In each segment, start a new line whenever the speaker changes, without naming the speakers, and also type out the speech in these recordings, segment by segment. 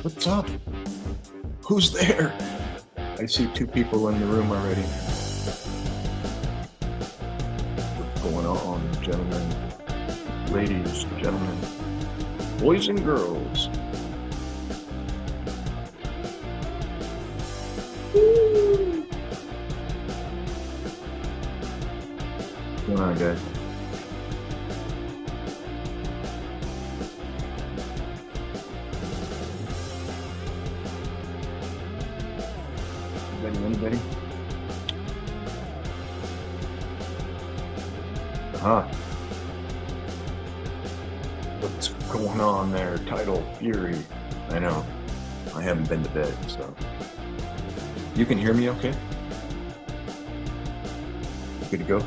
What's up? Who's there? I see two people in the room already. What's going on, gentlemen? Ladies, gentlemen, boys and girls. Woo! What's going on, guys? Anybody? What's going on there? Tidal Fury. I know. I haven't been to bed, so. You can hear me okay? Good to go?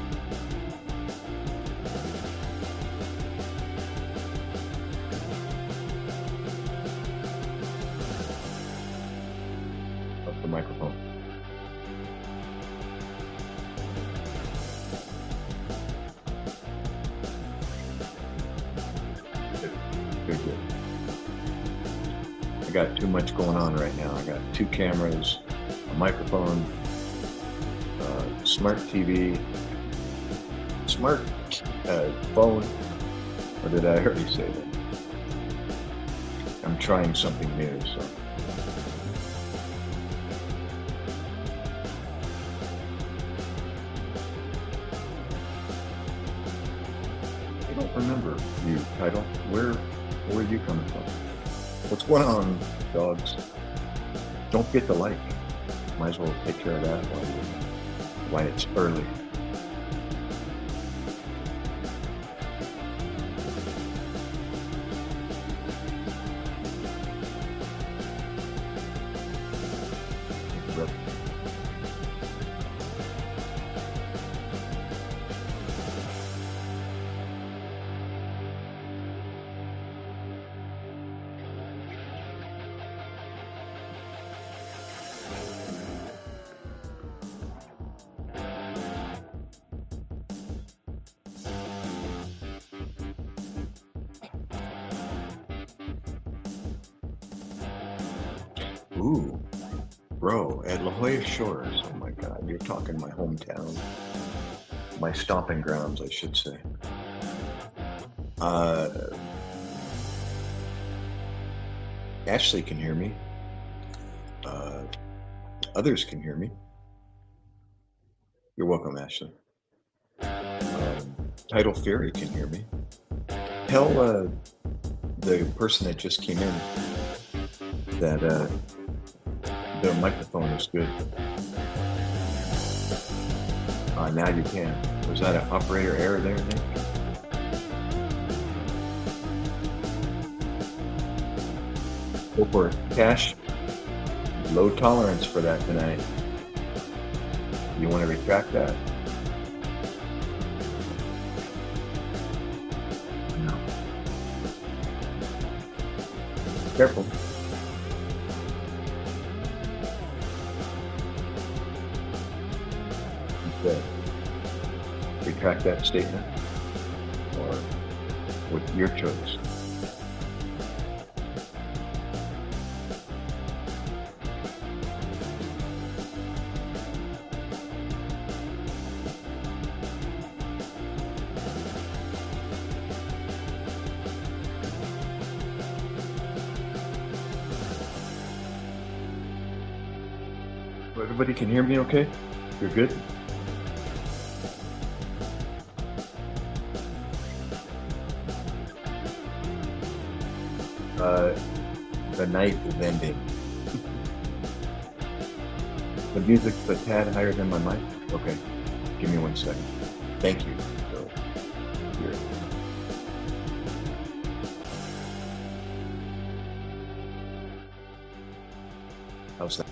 Up the microphone. Good. I got too much going on right now. I got 2 cameras, a microphone, smart TV, smart phone. Or did I already say that? I'm trying something new, so. I don't remember you, Title. Where are you coming from? What's going on, dogs? Don't forget to like. Might as well take care of that while it's early. Ooh, bro, at La Jolla Shores. Oh my God, you're talking my hometown. My stomping grounds, I should say. Ashley can hear me. Others can hear me. You're welcome, Ashley. Tidal Fury can hear me. Tell the person that just came in that the microphone is good. Now you can. Was that an operator error there, Nick? Go for it. Cash, low tolerance for that tonight. You want to retract that? No. Careful. Retract that statement, or with your choice. Everybody can hear me okay? You're good? The night is ending. The music's a tad higher than my mic? Okay, give me 1 second. Thank you. So, here. How's that?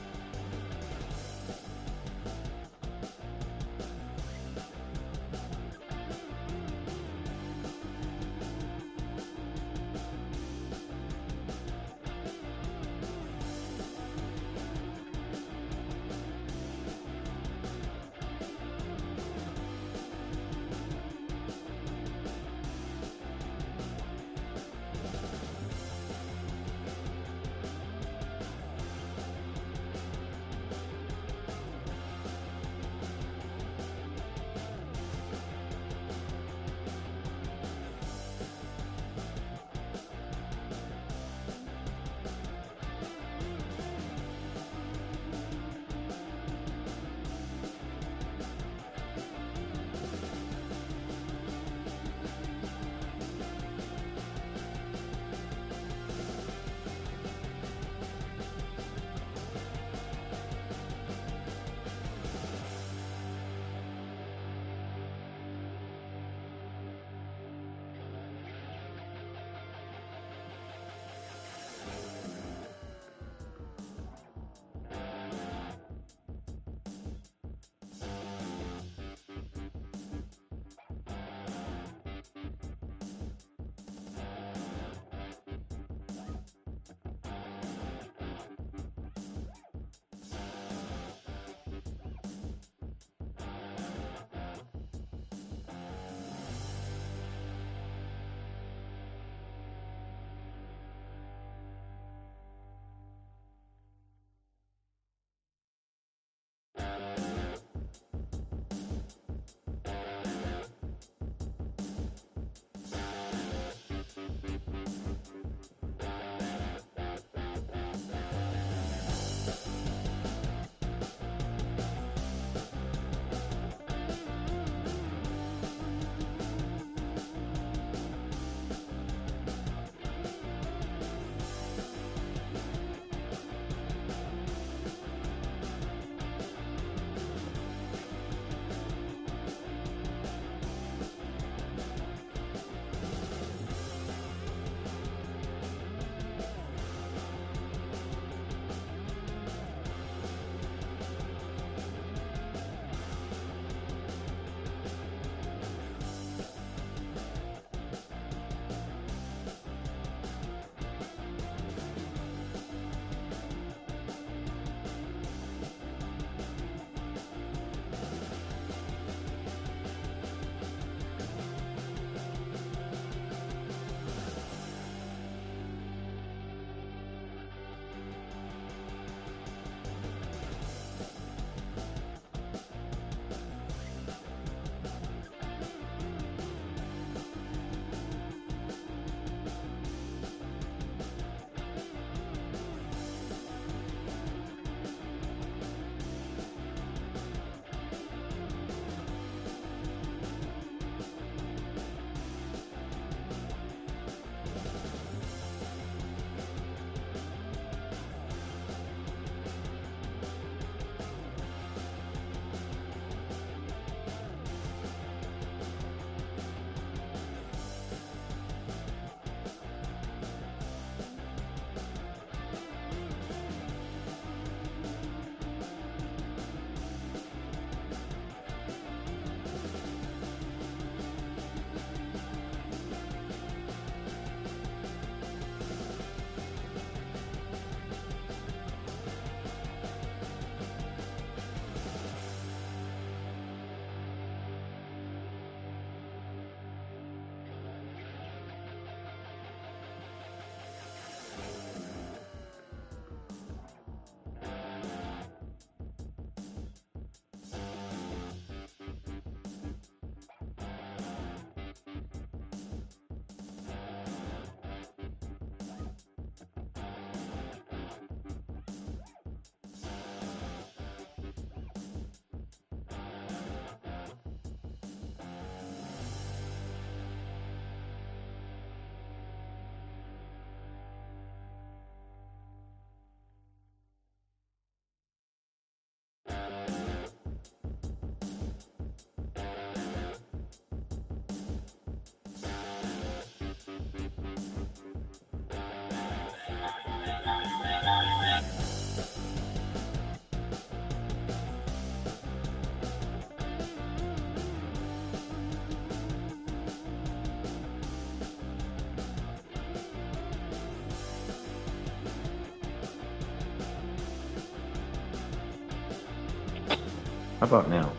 How about now?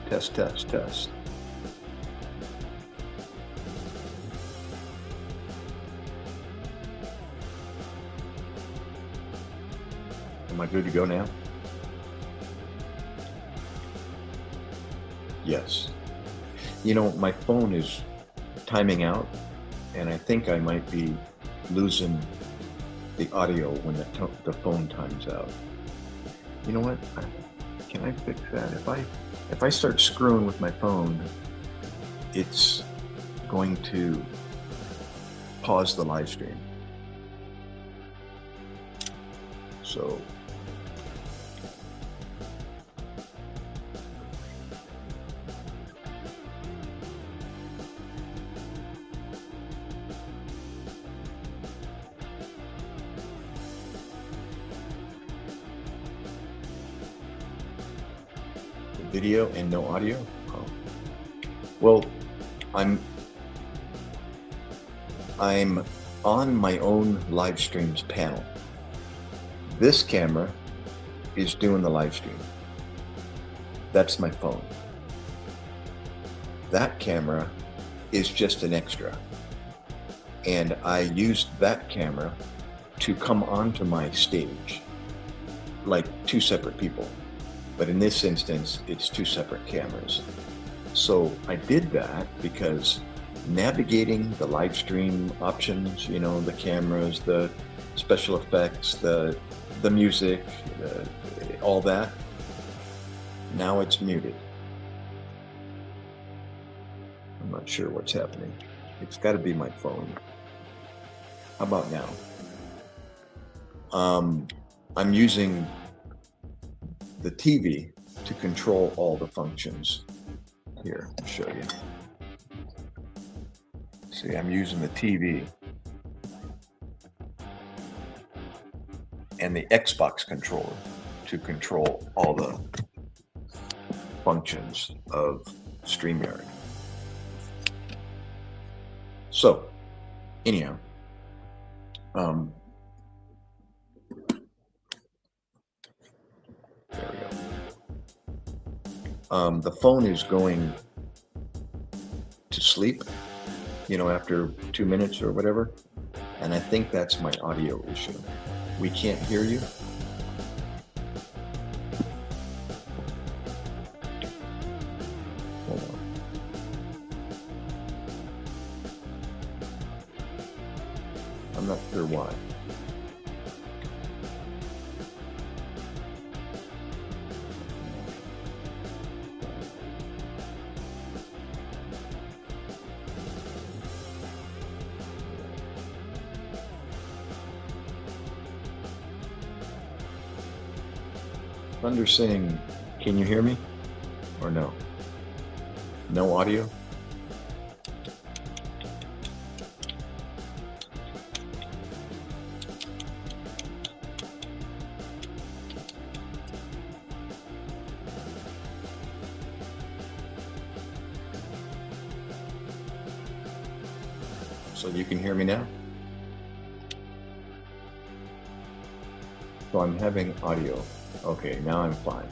Test, test, test. Am I good to go now? Yes. You know, my phone is timing out, and I think I might be losing the audio when the phone times out. You know what? Can I fix that? If I start screwing with my phone, it's going to pause the live stream. So video and no audio? Oh. Well, I'm on my own live streams panel. This camera is doing the live stream. That's my phone. That camera is just an extra. And I used that camera to come onto my stage, like two separate people. But in this instance, it's two separate cameras. So I did that because navigating the live stream options, you know, the cameras, the special effects, the music, all that, now it's muted. I'm not sure what's happening. It's got to be my phone. How about now? I'm using the TV to control all the functions. Here, I'll show you. See, I'm using the TV and the Xbox controller to control all the functions of StreamYard. So, anyhow, there we go. The phone is going to sleep, you know, after 2 minutes or whatever, and I think that's my audio issue. We can't hear you. Hold on. I'm not sure why. Thunder saying, can you hear me? Or no? No audio? So you can hear me now? So I'm having audio. Okay, now I'm fine.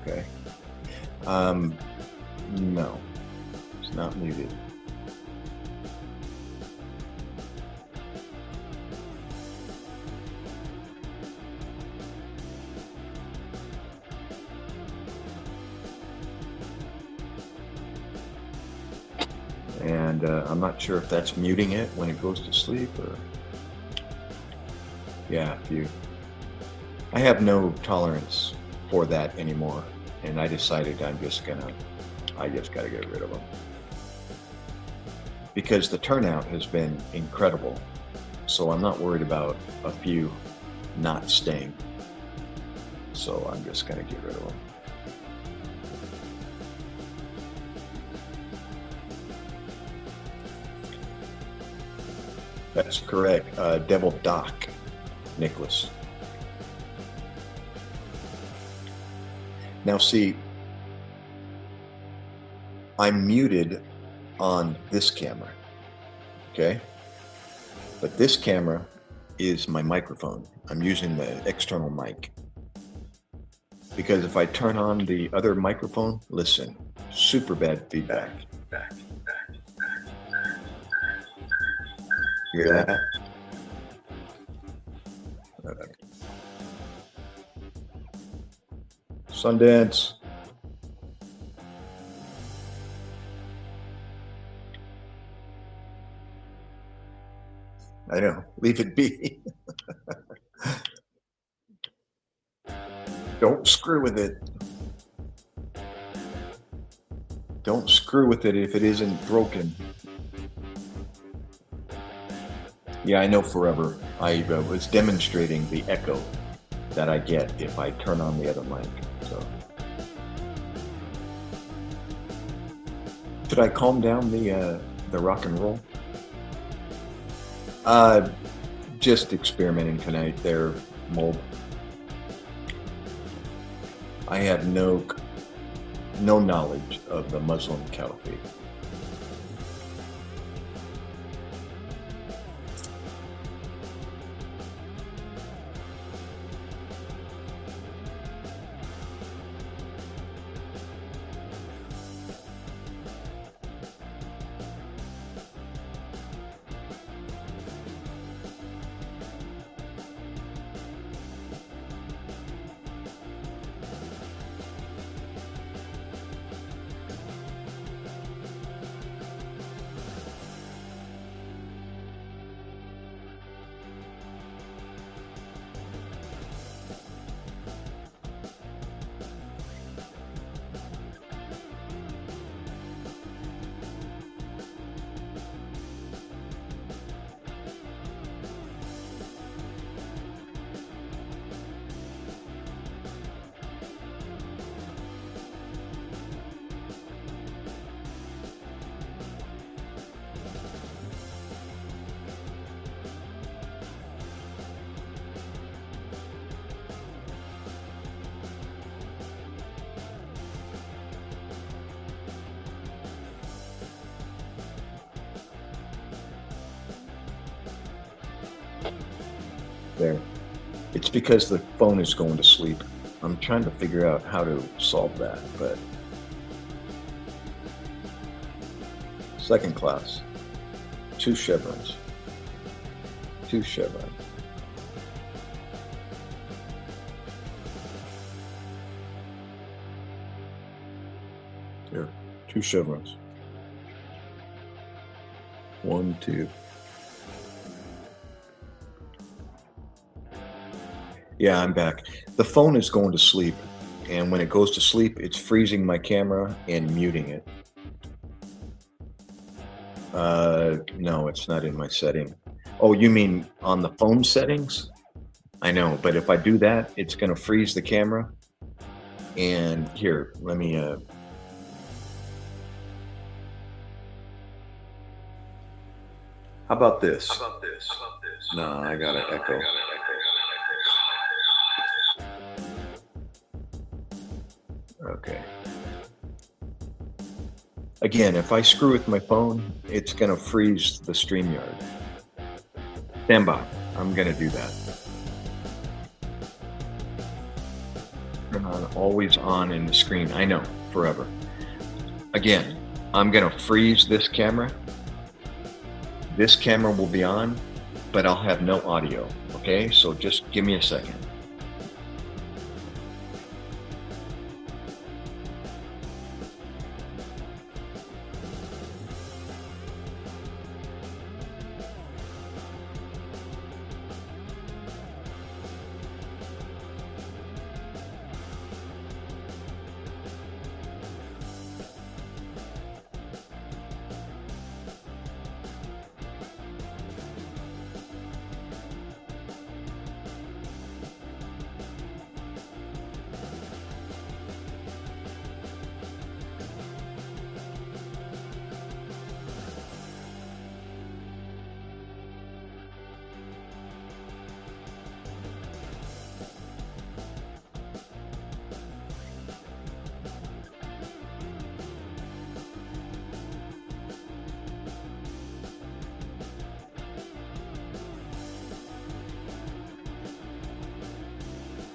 Okay. No, it's not muted. And I'm not sure if that's muting it when it goes to sleep or... Yeah, I have no tolerance for that anymore, and I decided I just gotta get rid of them. Because the turnout has been incredible, so I'm not worried about a few not staying. So I'm just gonna get rid of them. That's correct, Devil Doc, Nicholas. Now see, I'm muted on this camera, okay? But this camera is my microphone. I'm using the external mic Because if I turn on the other microphone, listen, super bad feedback. Hear that? Sundance. I know, leave it be. Don't screw with it. Don't screw with it if it isn't broken. Yeah, I know forever. I was demonstrating the echo that I get if I turn on the other mic. So, should I calm down the rock and roll? Just experimenting tonight. There, mold. I have no knowledge of the Muslim caliphate. There. It's because the phone is going to sleep. I'm trying to figure out how to solve that, but second class, 2 chevrons, 2 chevrons. Here, 2 chevrons. 1, 2. Yeah, I'm back. The phone is going to sleep, and when it goes to sleep, it's freezing my camera and muting it. No, it's not in my setting. Oh, you mean on the phone settings? I know, but if I do that, it's going to freeze the camera. And here, let me, how about this? No, I got an echo. Okay. Again, if I screw with my phone, it's going to freeze the StreamYard. Stand by. I'm going to do that. Turn on, always on in the screen. I know, forever. Again, I'm going to freeze this camera. This camera will be on, but I'll have no audio. Okay, so just give me a second.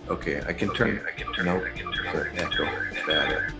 Okay, I can turn. Nope. The echo. Bad.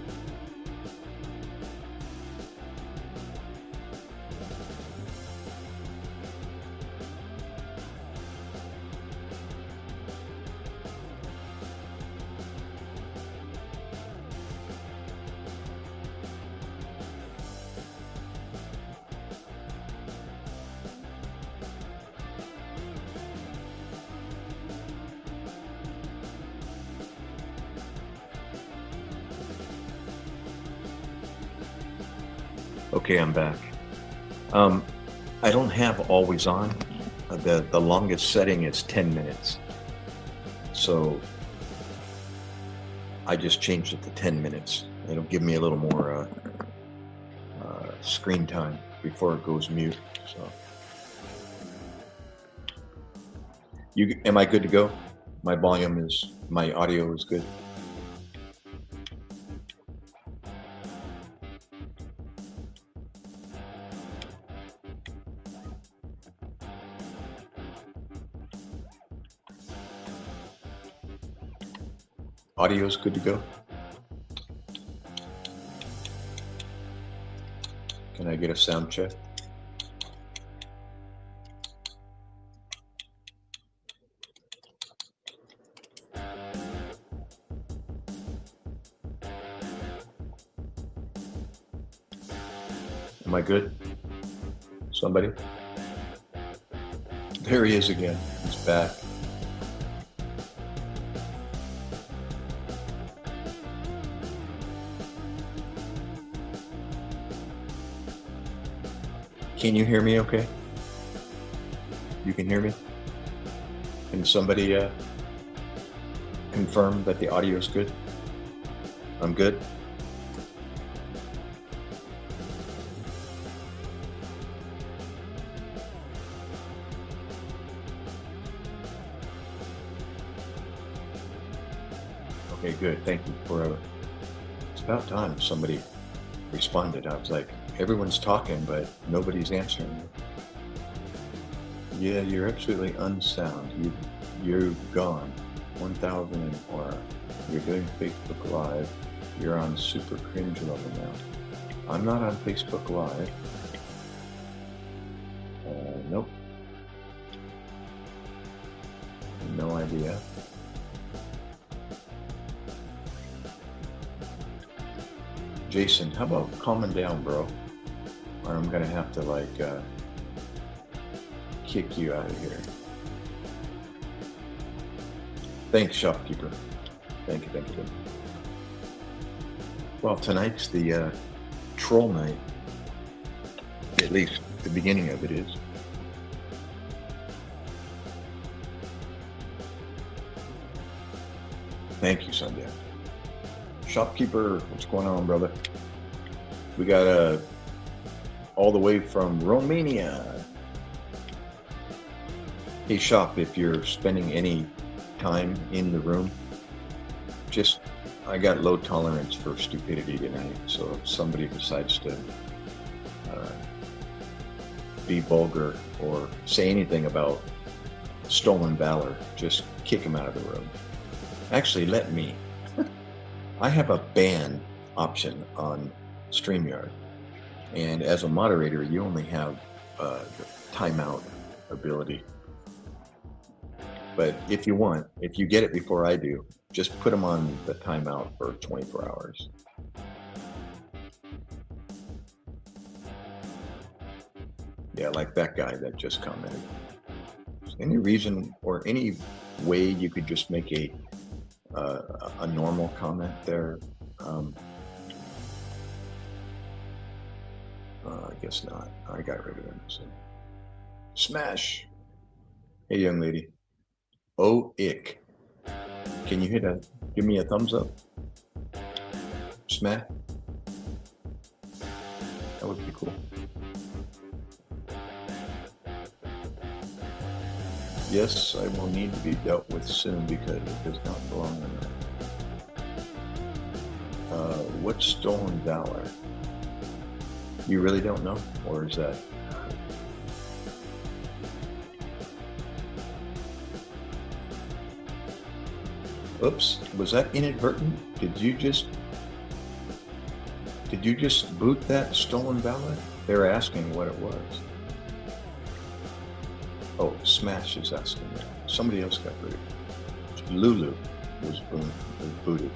Okay, I'm back. I don't have always on. The longest setting is 10 minutes. So I just changed it to 10 minutes. It'll give me a little more screen time before it goes mute. So am I good to go? My audio is good. Audio's good to go. Can I get a sound check? Am I good? Somebody? There he is again. He's back. Can you hear me okay? You can hear me? Can somebody confirm that the audio is good? I'm good? Okay, good. Thank you for it's about time somebody responded. I was like, everyone's talking, but nobody's answering me. Yeah, you're absolutely unsound. You're gone. 1004. You're doing Facebook Live. You're on super cringe level now. I'm not on Facebook Live. Nope. No idea. Jason, how about calming down, bro? Or I'm gonna have to like kick you out of here. Thanks, shopkeeper. Thank you, thank you. Well, tonight's the troll night. At least the beginning of it is. Thank you, Sunday. Shopkeeper, what's going on, brother? We got all the way from Romania. Hey, Shop, if you're spending any time in the room, I got low tolerance for stupidity tonight, so if somebody decides to be vulgar or say anything about stolen valor, just kick them out of the room. Actually, let me. I have a ban option on StreamYard, and as a moderator, you only have the timeout ability. But if you want, if you get it before I do, just put them on the timeout for 24 hours. Yeah, like that guy that just commented. Any reason or any way you could just make a normal comment there? I guess not. I got rid of him. So. Smash. Hey, young lady. Oh, ick. Can you give me a thumbs up? Smash. That would be cool. Yes, I will need to be dealt with soon because it does not belong in there. What's stolen valor? You really don't know? Or is that... Oops, was that inadvertent? Did you just boot that stolen ballot? They're asking what it was. Oh, Smash is asking that. Somebody else got booted. Lulu was booted.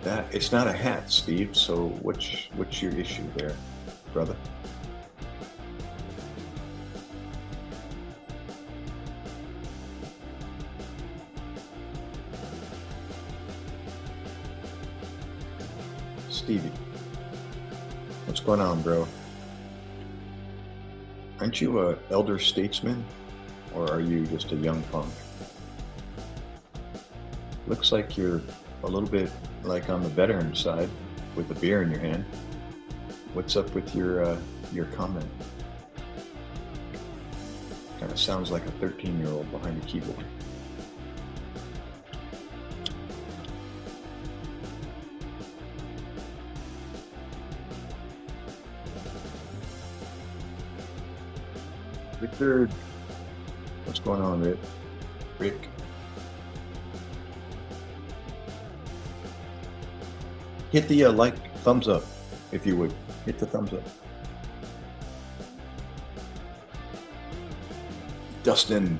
That it's not a hat, Steve. So what's your issue there, brother? Stevie, what's going on, bro? Aren't you a elder statesman, or are you just a young punk? Looks like you're a little bit like on the veteran side with a beer in your hand. What's up with your comment? Kind of sounds like a 13-year-old behind a keyboard. Richard, what's going on, Rick? Rick. Hit the thumbs up, if you would. Hit the thumbs up. Dustin.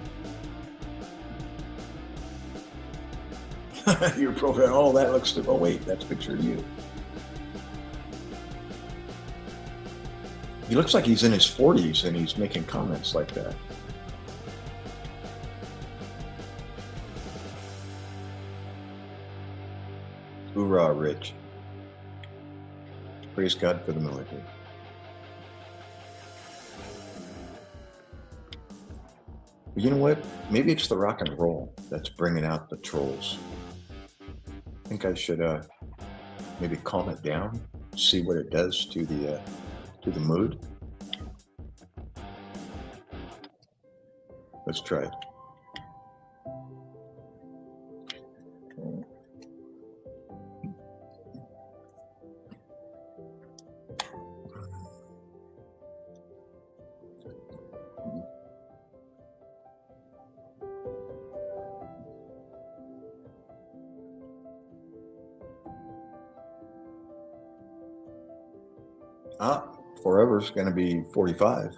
Your profile. Oh, that looks. Oh, wait, that's a picture of you. He looks like he's in his 40s and he's making comments like that. Hoorah, Rich. Praise God for the military. You know what? Maybe it's the rock and roll that's bringing out the trolls. I think I should maybe calm it down, see what it does to the mood. Let's try it. Forever's going to be 45.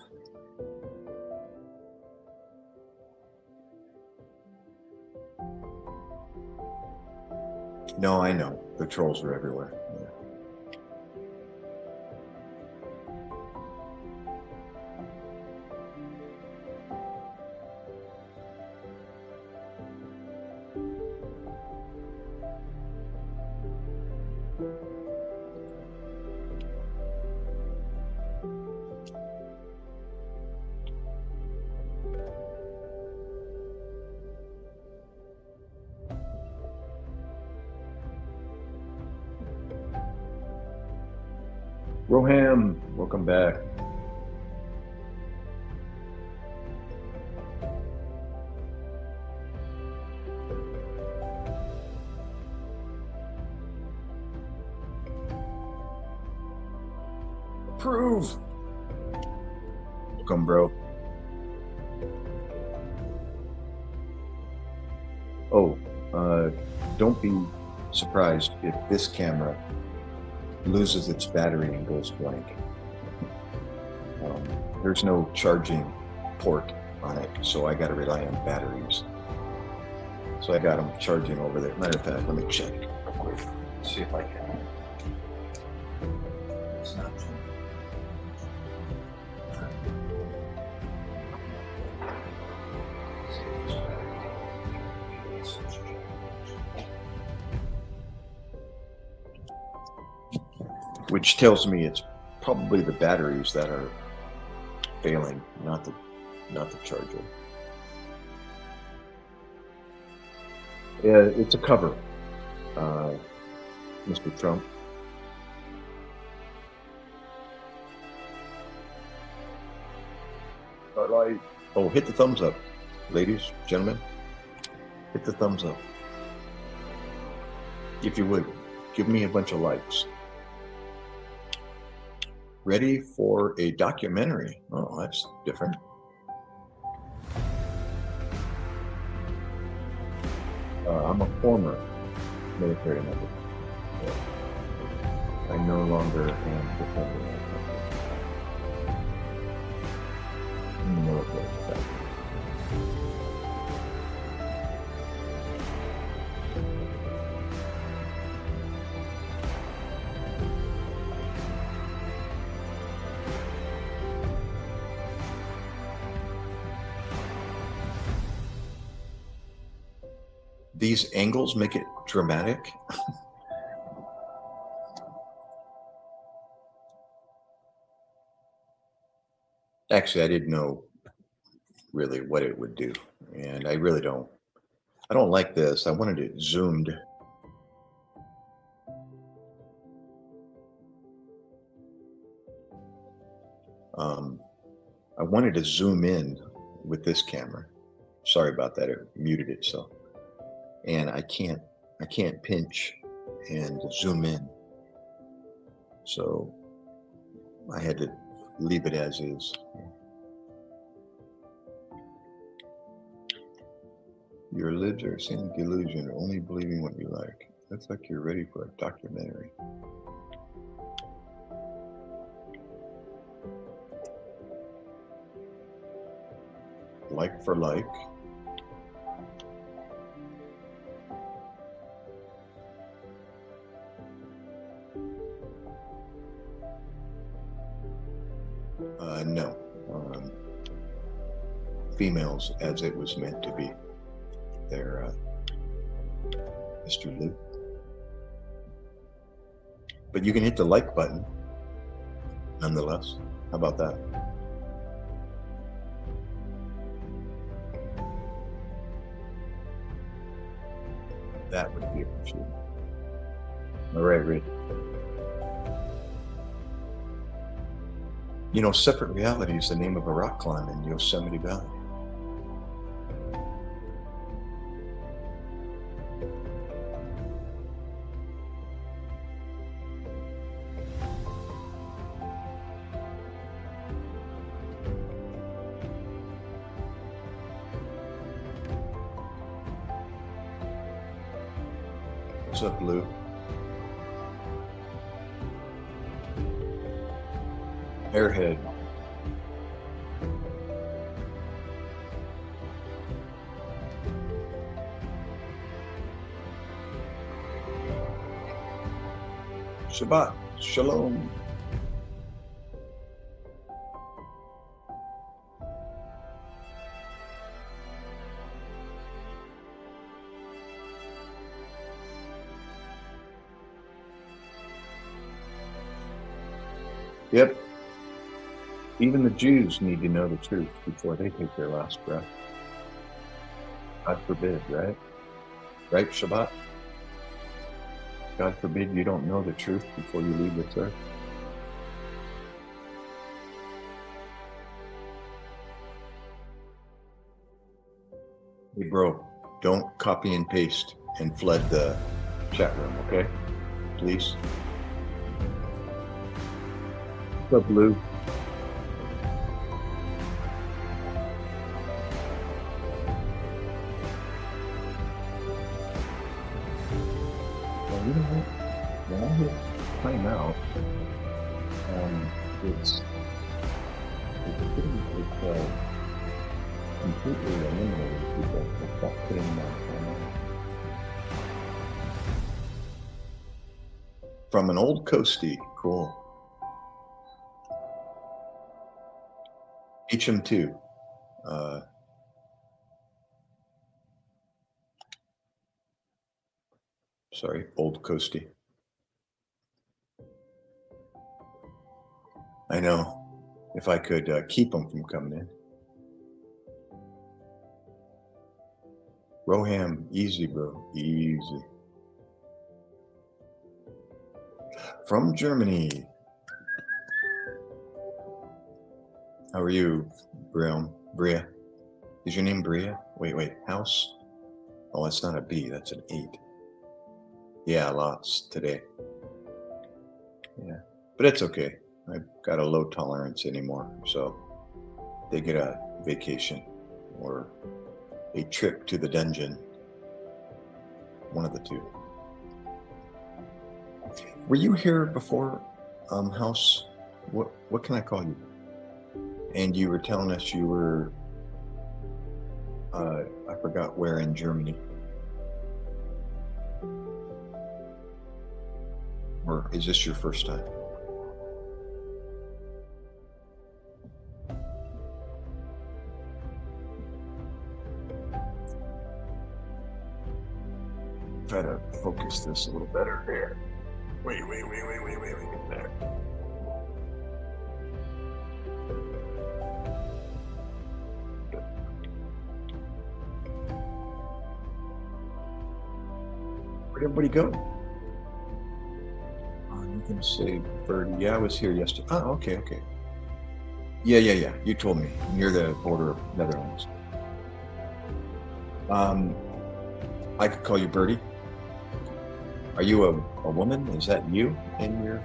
No, I know. The trolls are everywhere. Yeah. Roham, welcome back. Approve. Welcome, bro. Oh, don't be surprised if this camera loses its battery and goes blank. There's no charging port on it, so I got to rely on batteries. So I got them charging over there. Matter of fact, let me check real quick. See if I can. It's not. Which tells me it's probably the batteries that are failing, not the charger. Yeah, it's a cover, Mr. Trump. Oh, hit the thumbs up, ladies, gentlemen. Hit the thumbs up. If you would, give me a bunch of likes. Ready for a documentary. Oh, that's different. I'm a former military member. So I no longer am defending our country in the military. These angles make it dramatic. Actually, I didn't know really what it would do, and I really don't. I don't like this. I wanted it zoomed. I wanted to zoom in with this camera. Sorry about that. It muted itself, and I can't pinch and zoom in. So I had to leave it as is. Your lids are a same delusion, only believing what you like. Looks like you're ready for a documentary. Like for like. No. Females as it was meant to be. They're Mr. Luke. But you can hit the like button nonetheless. How about that? That would be appreciated. All right, Rick. You know, Separate Reality is the name of a rock climb in Yosemite Valley. What's up, Lou? Airhead. Shabbat Shalom. Yep. Even the Jews need to know the truth before they take their last breath. God forbid, right? Right, Shabbat? God forbid you don't know the truth before you leave this earth. Hey, bro, don't copy and paste and flood the chat room, okay? Please. What's up, Lou? Well, you know what? When I hit time out, it's completely eliminated people that stop putting them on time out. From an old coastie, cool. HM2. Sorry, old coastie. I know. If I could keep them from coming in. Roham, easy, bro. Easy. From Germany. How are you, Bria? Is your name Bria? Wait. House? Oh, it's not a B. That's an 8. Yeah, lots today. Yeah, but it's okay. I've got a low tolerance anymore, so they get a vacation or a trip to the dungeon. one of the two. Were you here before, House? What can I call you? And you were telling us you were, I forgot where in Germany. Or is this your first time? Try to focus this a little better here. Wait. There. Where'd everybody go? You can say Birdie. Yeah, I was here yesterday. Oh, okay. Yeah. You told me near the border of Netherlands. I could call you Birdie. Are you a woman? Is that you in your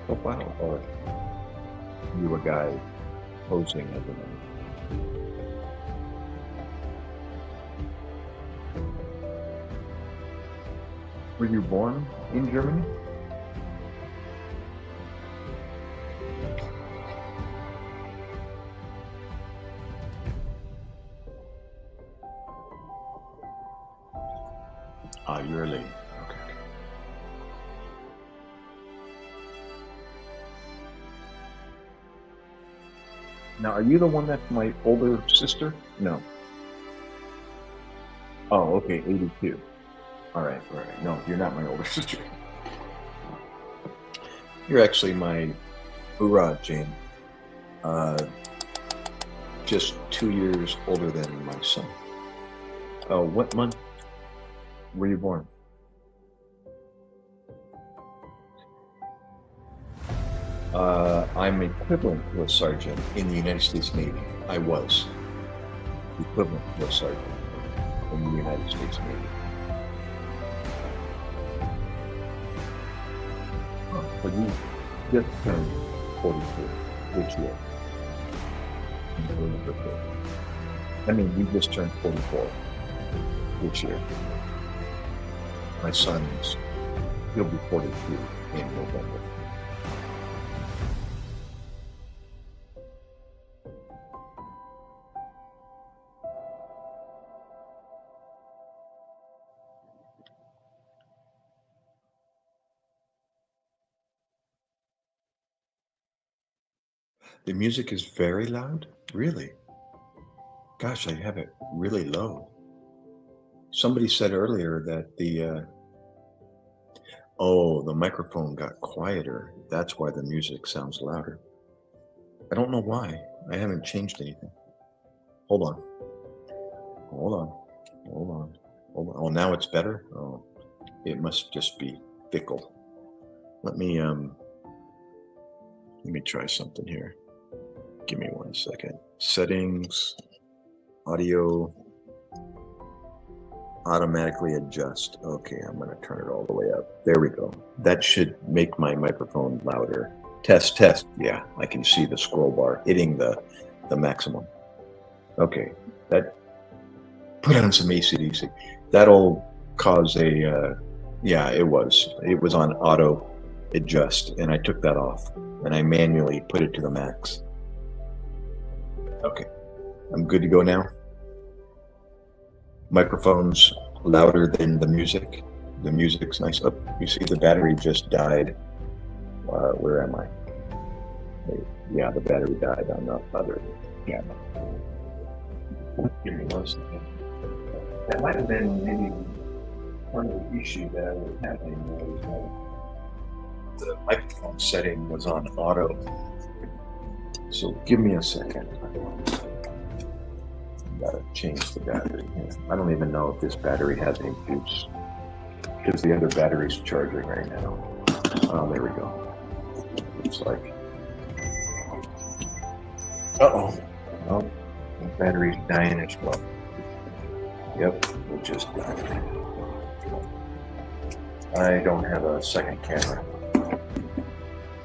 profile, or are you a guy posing as a woman? Were you born in Germany? You're a lady. Okay. Now, are you the one that's my older sister? No. Oh, okay, 82. All right. No, you're not my older sister. You're actually my hoorah, Jane. Just 2 years older than my son. Oh, what month were you born? I'm equivalent to a sergeant in the United States Navy. I was equivalent to a sergeant in the United States Navy. But you just turned 42 this year. I mean, you just turned 44 this year. My son's, he'll be 42 in November. The music is very loud? Really? Gosh, I have it really low. Somebody said earlier that the microphone got quieter. That's why the music sounds louder. I don't know why. I haven't changed anything. Hold on. Oh, now it's better? Oh, it must just be fickle. Let me try something here. Give me 1 second. Settings, audio, automatically adjust. Okay, I'm going to turn it all the way up. There we go. That should make my microphone louder. Test. Yeah, I can see the scroll bar hitting the maximum. Okay, that put on some AC/DC. That'll cause a it was on auto adjust, and I took that off and I manually put it to the max. Okay, I'm good to go now. Microphone's louder than the music. The music's nice. Oh, you see the battery just died. Where am I? Yeah, the battery died on the other camera. Give me 1 second. That might have been maybe part of the issue that was happening. The microphone setting was on auto. So give me a second. Gotta change the battery. I don't even know if this battery has any juice because the other battery's charging right now. Oh, there we go. Looks like. Oh, the battery's dying as well. Yep, it just died. I don't have a second camera.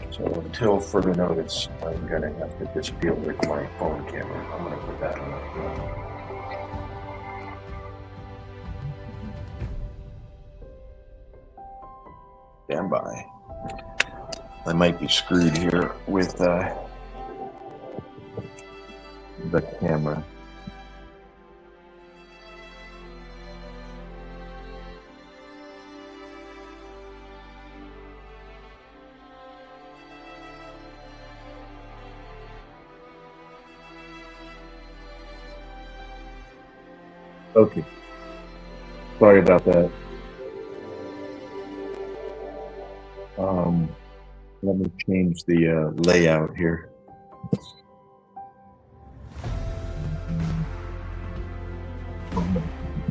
So until further notice, I'm gonna have to just deal with my phone camera. I'm gonna put that on. Stand by. I might be screwed here with the camera. Okay. Sorry about that. Let me change the layout here.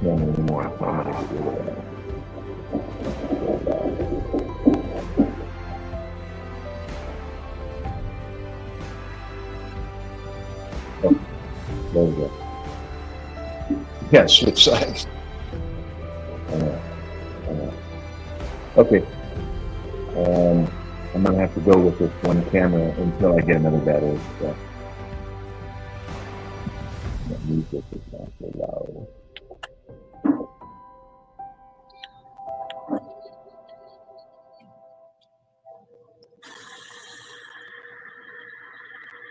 Not anymore. I'm gonna get rid of that. Oh, there we go. Yeah, switch sides. Okay. I'm gonna have to go with this one camera until I get another battery. So. That music is not so loud.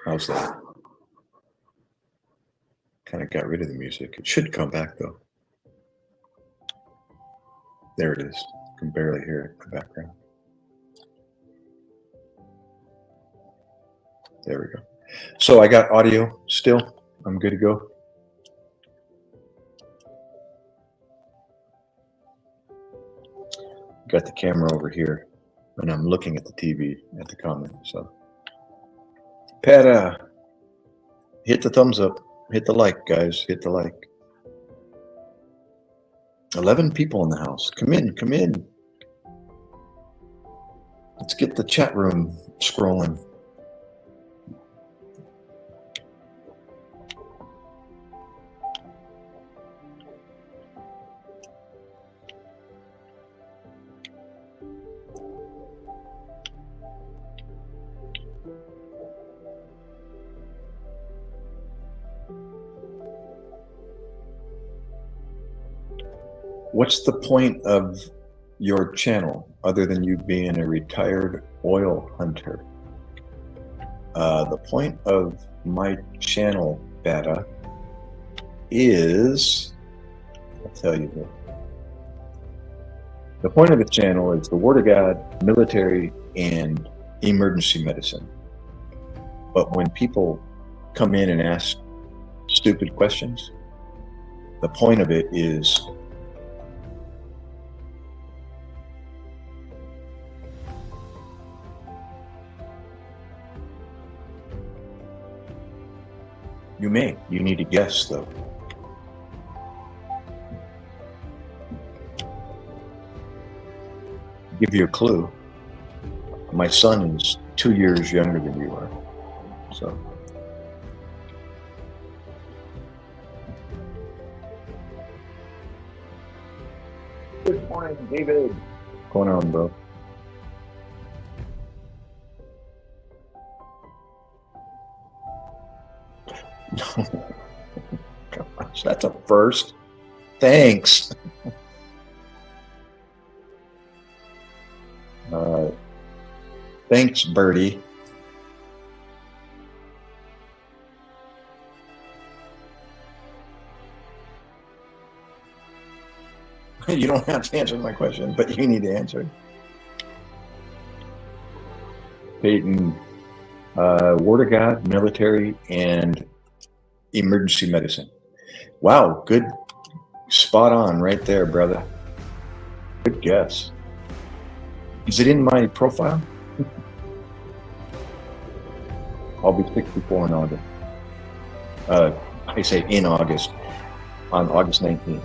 How's that? Kind of got rid of the music. It should come back though. There it is. You can barely hear it in the background. There we go. So I got audio still. I'm good to go. Got the camera over here, and I'm looking at the TV at the comment. So, Pat, hit the thumbs up, hit the like, guys, hit the like. 11 people in the house. Come in, come in. Let's get the chat room scrolling. What's the point of your channel other than you being a retired oil hunter? The point of my channel, Beta, is, I'll tell you this. The point of the channel is the Word of God, military, and emergency medicine. But when people come in and ask stupid questions, the point of it is you need to guess though. Give you a clue. My son is 2 years younger than you are, so. Good morning, David. What's going on, bro? Gosh, that's a first. Thanks. Thanks, Birdie. You don't have to answer my question, but you need to answer. Peyton, Word of God, military, and emergency medicine. Wow, good, spot on right there, brother. Good guess. Is it in my profile? I'll be 64 in August. I say in August, on August 19th.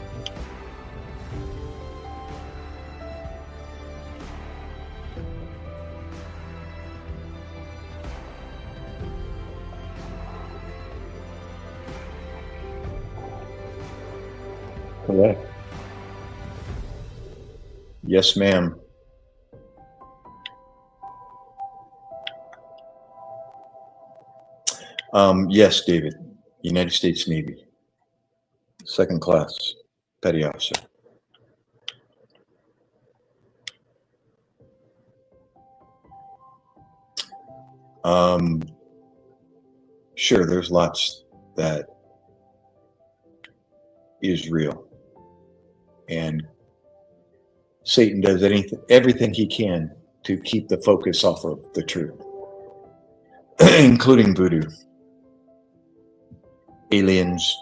Correct. Yes, ma'am. Yes, David. United States Navy. Second class, petty officer. Sure, there's lots that is real, and Satan does everything he can to keep the focus off of the truth, including voodoo, aliens,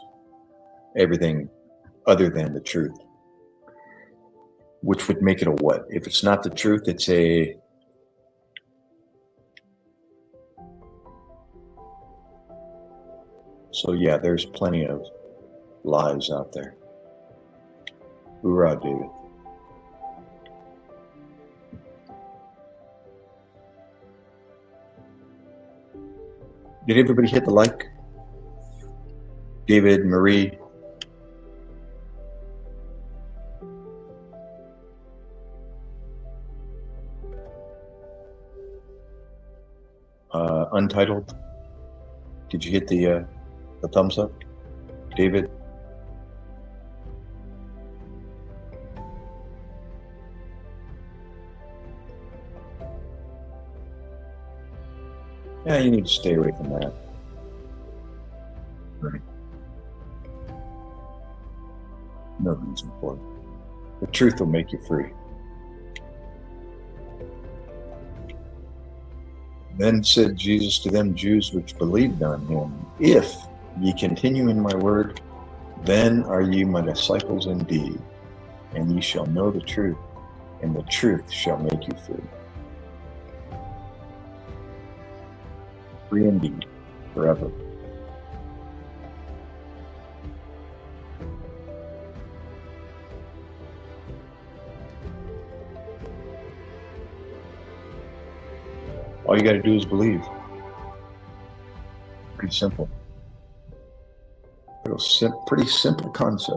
everything other than the truth, which would make it a what? If it's not the truth, it's a so yeah, there's plenty of lies out there. Hoorah, David. Did everybody hit the like? David, Marie. Untitled. Did you hit the thumbs up? David? Yeah, you need to stay away from that. Right. Nothing's important. The truth will make you free. Then said Jesus to them Jews which believed on him, if ye continue in my word, then are ye my disciples indeed, and ye shall know the truth, and the truth shall make you free. Free indeed, forever. All you got to do is believe. Pretty simple. Pretty simple concept.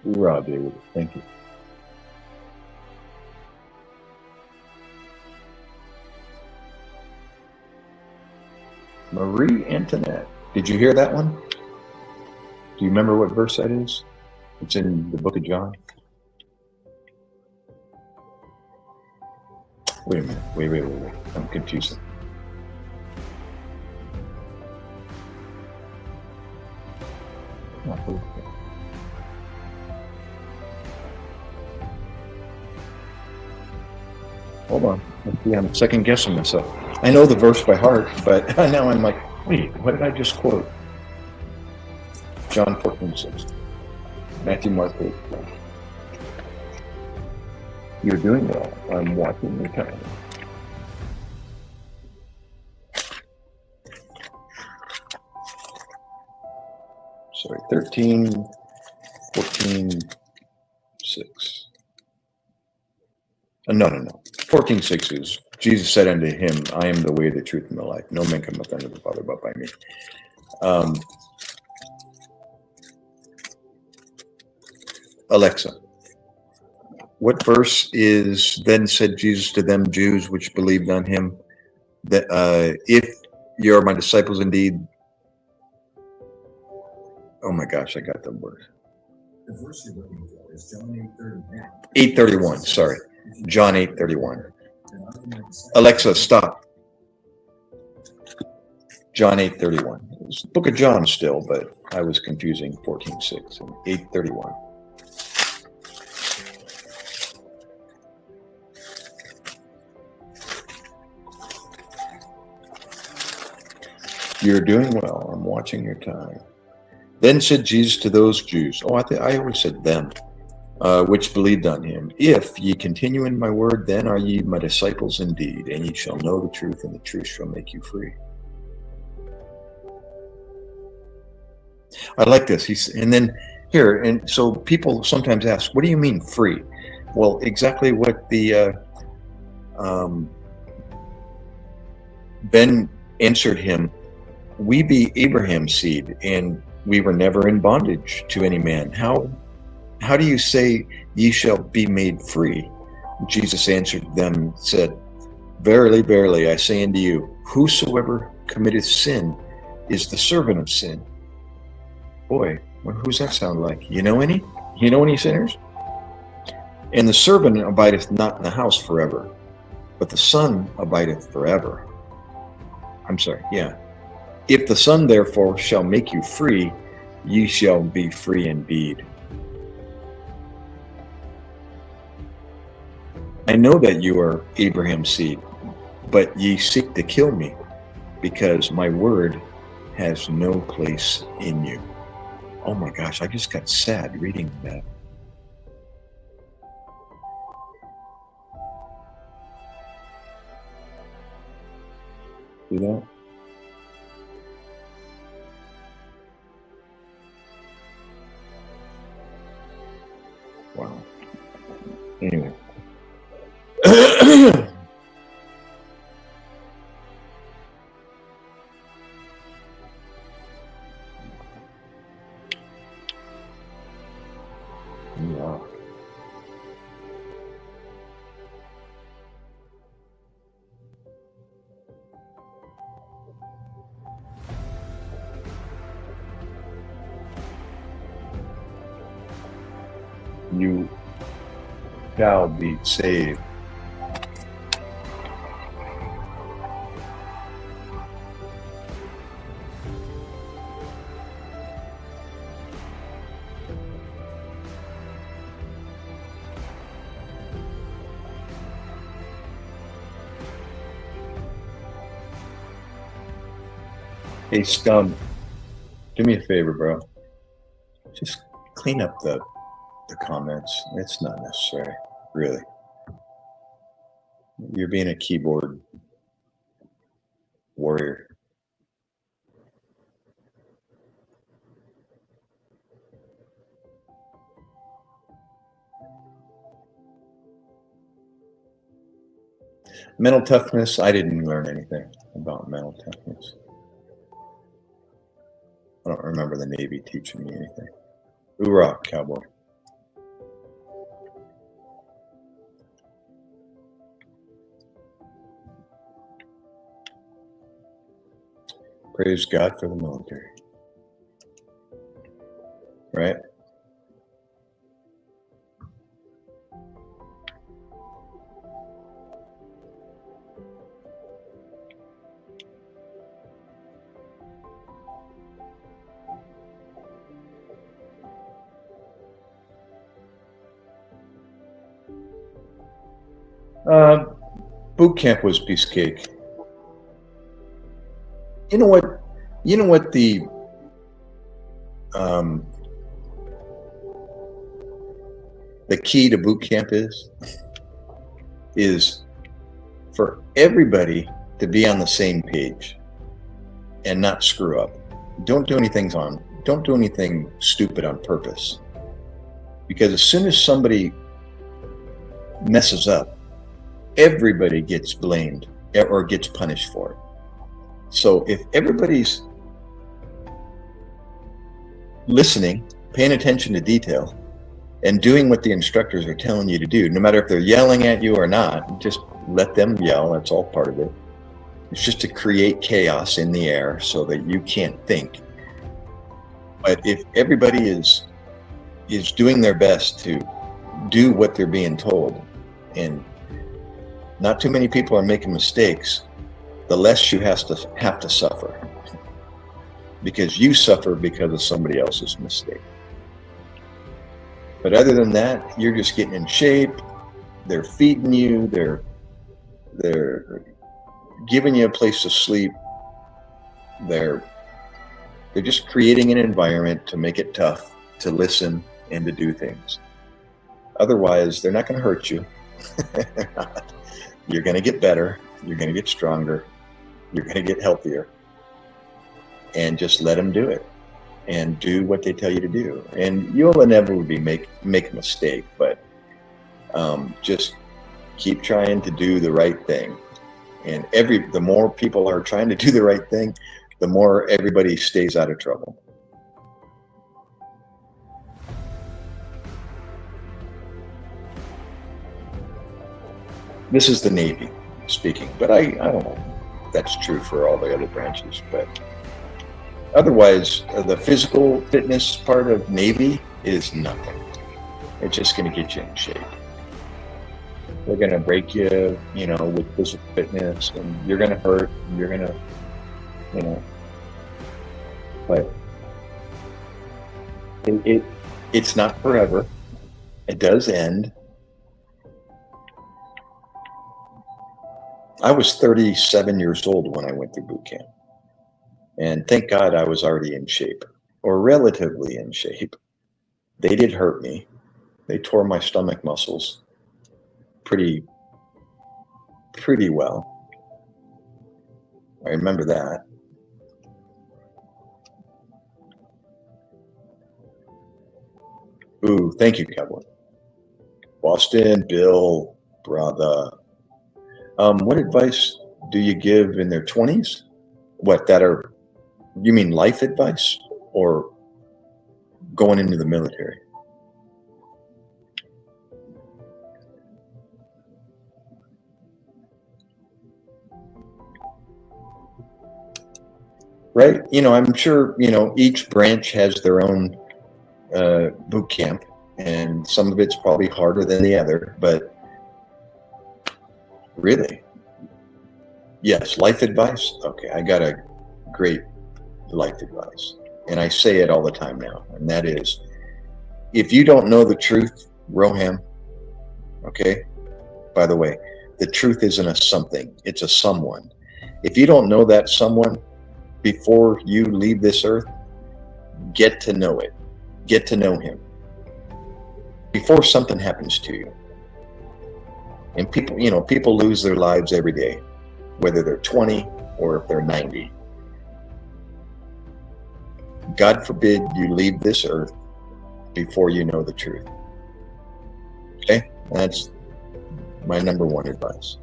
Hoorah, David. Thank you. Marie Antoinette. Did you hear that one? Do you remember what verse that is? It's in the book of John. Wait a minute. Wait. I'm confused. Hold on. Let's see, I'm second guessing myself. I know the verse by heart, but now I'm like, wait, what did I just quote? John 14:6. Matthew, Mark 8. You're doing well. I'm watching your time. Sorry, 13, 14, 6. No. 14:6 is, Jesus said unto him, I am the way, the truth, and the life. No man cometh unto the Father but by me. Alexa, what verse is, then said Jesus to them Jews which believed on him, that if you are my disciples indeed. Oh my gosh, I got the word. The verse you're looking for is John 8:31. Sorry. John 8:31. Alexa, stop. John 8:31. It's the book of John still, but I was confusing 14:6 and 8:31. You're doing well. I'm watching your time. Then said Jesus to those Jews, I always said them, which believed on him, if ye continue in my word, then are ye my disciples indeed, and ye shall know the truth, and the truth shall make you free. I like this. And then here, and so people sometimes ask, what do you mean free? Well, exactly what the Ben answered him, we be Abraham's seed, and we were never in bondage to any man. How do you say ye shall be made free? Jesus answered them, said, verily, verily, I say unto you, Whosoever committeth sin is the servant of sin. Boy, who's that sound like? You know any? You know any sinners? And the servant abideth not in the house forever, but the Son abideth forever. I'm sorry, yeah. If the Son therefore shall make you free, ye shall be free indeed. I know that you are Abraham's seed, but ye seek to kill me, because my word has no place in you. Oh my gosh, I just got sad reading that. See that? Wow. Anyway. Wow. You shall be saved. Hey, Scum, do me a favor, bro. Just clean up the comments. It's not necessary, really. You're being a keyboard warrior. Mental toughness, I didn't learn anything about mental toughness. I don't remember the Navy teaching me anything. Hoorah, cowboy. Praise God for the military. Right? Boot camp was piece of cake. You know what? You know what the key to boot camp is for everybody to be on the same page and not screw up. Don't do anything stupid on purpose, because as soon as somebody messes up, everybody gets blamed or gets punished for it. So if everybody's listening, paying attention to detail, and doing what the instructors are telling you to do, no matter if they're yelling at you or not, just let them yell. That's all part of it. It's just to create chaos in the air so that you can't think. But if everybody is doing their best to do what they're being told, and not too many people are making mistakes, the less you have to suffer, because you suffer because of somebody else's mistake. But other than that, you're just getting in shape. They're feeding you. They're giving you a place to sleep. They're just creating an environment to make it tough to listen and to do things. Otherwise, they're not going to hurt you. You're going to get better. You're going to get stronger. You're going to get healthier. And just let them do it. And do what they tell you to do. And you'll inevitably make a mistake, but just keep trying to do the right thing. And the more people are trying to do the right thing, the more everybody stays out of trouble. This is the Navy speaking, but I don't know. that's true for all the other branches, but otherwise, the physical fitness part of Navy is nothing. It's just going to get you in shape. They're going to break you, with physical fitness, and you're going to hurt, and you're going to, but it's not forever. It does end. I was 37 years old when I went through boot camp. And thank God I was already in shape, or relatively in shape. They did hurt me. They tore my stomach muscles pretty well. I remember that. Ooh, thank you, Cowboy. Boston, Bill, brother. What advice do you give in their 20s? You mean life advice or going into the military? Right? I'm sure, each branch has their own boot camp, and some of it's probably harder than the other, but really, yes, life advice. Okay, I got a great life advice, and I say it all the time now, and that is, if you don't know the truth, Roham, okay, by the way, the truth isn't a something, it's a someone. If you don't know that someone before you leave this earth, get to know it. Get to know him before something happens to you. And people lose their lives every day, whether they're 20 or if they're 90. God forbid you leave this earth before you know the truth. Okay? That's my number one advice.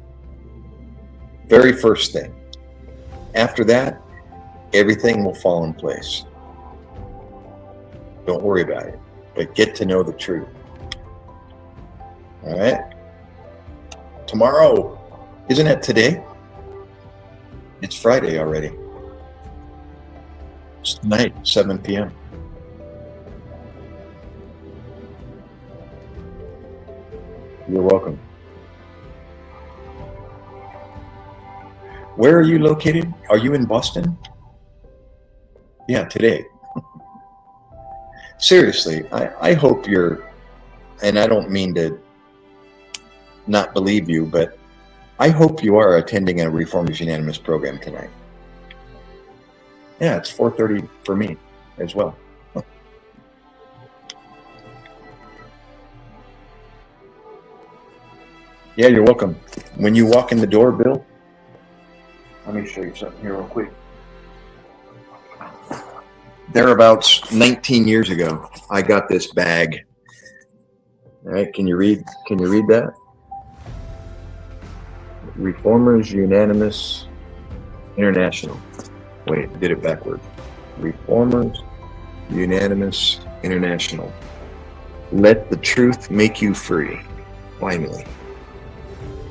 Very first thing. After that, everything will fall in place. Don't worry about it, but get to know the truth. All right? Tomorrow, isn't it today? It's Friday already. It's tonight, 7 p.m. You're welcome. Where are you located? Are you in Boston? Yeah, today. Seriously, I hope you're, and I don't mean to not believe you, but I hope you are attending a Reformers Unanimous program tonight. Yeah, it's 4:30 for me as well. Yeah, you're welcome. When you walk in the door, Bill, let me show you something here real quick. Thereabouts 19 years ago, I got this bag. All right, can you read that? Reformers Unanimous International. Wait, did it backwards. Reformers Unanimous International. Let the truth make you free. Finally.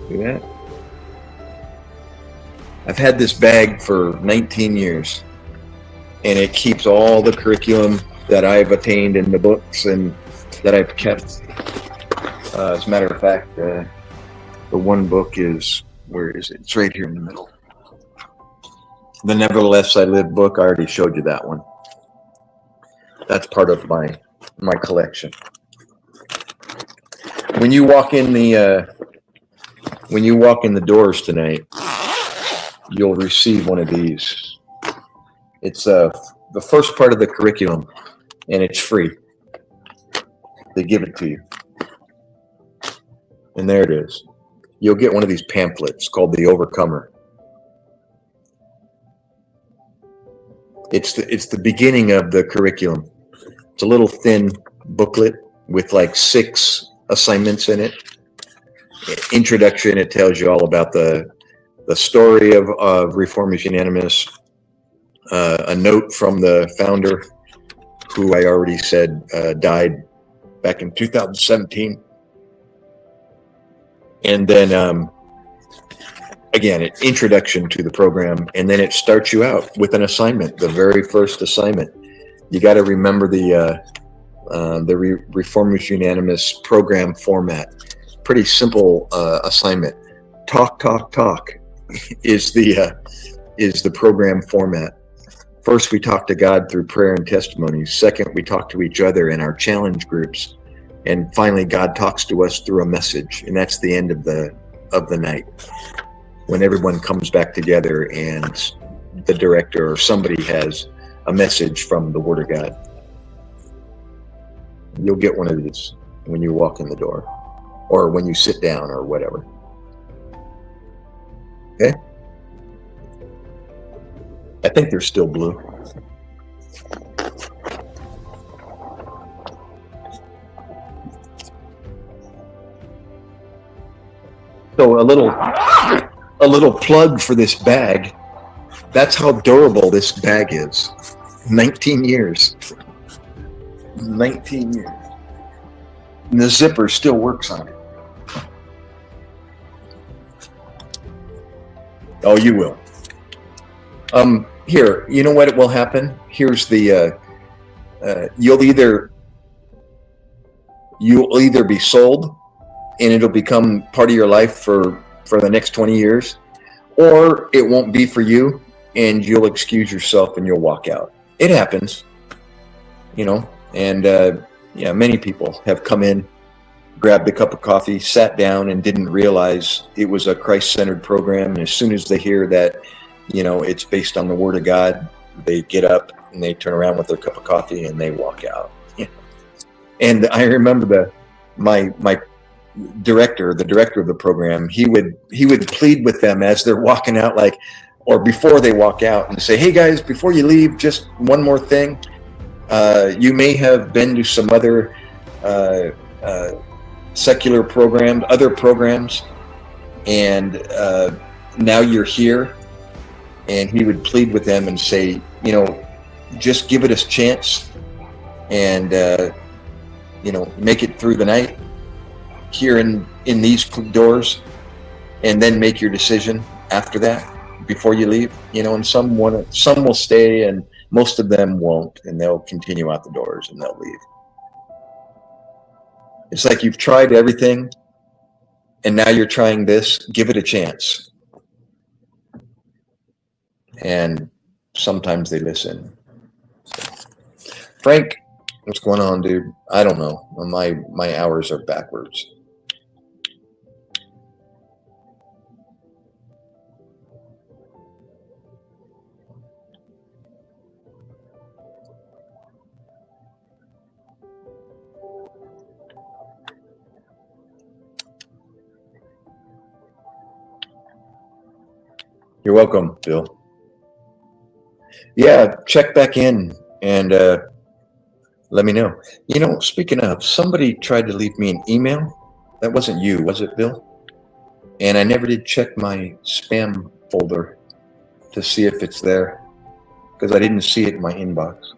See that? I've had this bag for 19 years. And it keeps all the curriculum that I've attained in the books and that I've kept. As a matter of fact, the one book is, where is it? It's right here in the middle. The Nevertheless I Live book, I already showed you that one. That's part of my collection. When you walk in the doors tonight, you'll receive one of these. It's the first part of the curriculum, and it's free. They give it to you. And there it is. You'll get one of these pamphlets called The Overcomer. It's the beginning of the curriculum. It's a little thin booklet with like 6 assignments in it. Introduction, it tells you all about the story of Reformers Unanimous. A note from the founder, who I already said died back in 2017. And then again, an introduction to the program, and then it starts you out with an assignment, the very first assignment. You got to remember the Reformers Unanimous program format. Pretty simple assignment. Talk is the program format. First, we talk to God through prayer and testimony. Second, we talk to each other in our challenge groups. And finally, God talks to us through a message. And that's the end of the night, when everyone comes back together and the director or somebody has a message from the Word of God. You'll get one of these when you walk in the door or when you sit down or whatever. Okay? I think they're still blue. So a little plug for this bag. That's how durable this bag is. 19 years. 19 years. And the zipper still works on it. Oh, you will. Here, you know what will happen? Here's the, you'll either be sold and it'll become part of your life for the next 20 years, or it won't be for you and you'll excuse yourself and you'll walk out. It happens, you know, and yeah, many people have come in, grabbed a cup of coffee, sat down, and didn't realize it was a Christ-centered program. And as soon as they hear that, you know, it's based on the Word of God, they get up and they turn around with their cup of coffee and they walk out. Yeah. And I remember my director, the director of the program, he would plead with them as they're walking out, like, or before they walk out, and say, "Hey guys, before you leave, just one more thing. You may have been to some other secular programs, other programs, and now you're here." And he would plead with them and say, you know, just give it a chance and, you know, make it through the night here in these doors, and then make your decision after that before you leave. You know, and some will stay and most of them won't, and they'll continue out the doors and they'll leave. It's like you've tried everything and now you're trying this. Give it a chance. And sometimes they listen. Frank, what's going on, dude? I don't know. My hours are backwards. You're welcome, Bill. Yeah, check back in and let me know. You know, speaking of, somebody tried to leave me an email. That wasn't you, was it, Bill? And I never did check my spam folder to see if it's there, because I didn't see it in my inbox.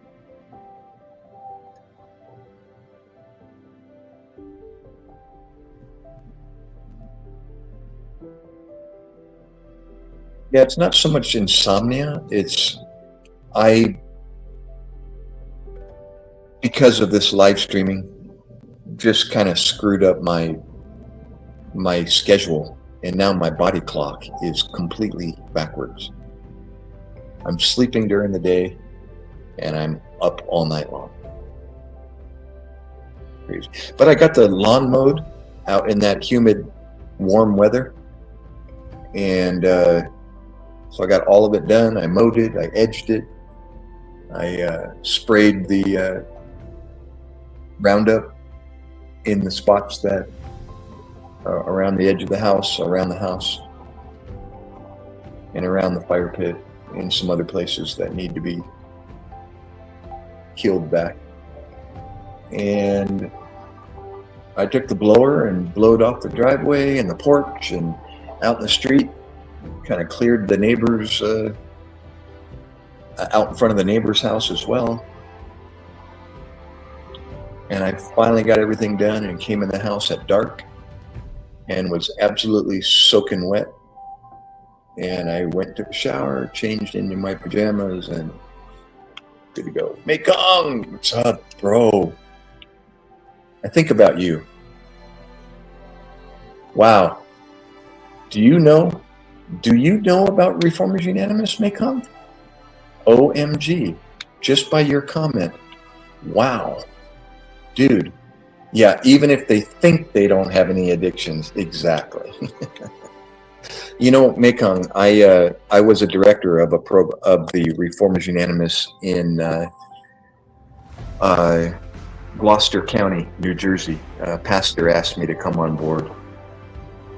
Yeah, it's not so much insomnia. It's because of this live streaming, just kind of screwed up my schedule, and now my body clock is completely backwards. I'm sleeping during the day and I'm up all night long. Crazy. But I got the lawn mowed out in that humid, warm weather, and so I got all of it done. I mowed it, I edged it, I sprayed the Roundup in the spots that around the edge of the house, around the house, and around the fire pit, and some other places that need to be killed back. And I took the blower and blowed off the driveway and the porch and out in the street, kind of cleared the neighbors out in front of the neighbor's house as well. And I finally got everything done and came in the house at dark and was absolutely soaking wet. And I went to the shower, changed into my pajamas, and good to go. MacKay, what's up, bro? I think about you. Wow. Do you know about Reformers Unanimous, MacKay? OMG. Just by your comment. Wow. Dude. Yeah, even if they think they don't have any addictions. Exactly. You know, MacKay, I was a director of the Reformers Unanimous in Gloucester County, New Jersey. A pastor asked me to come on board.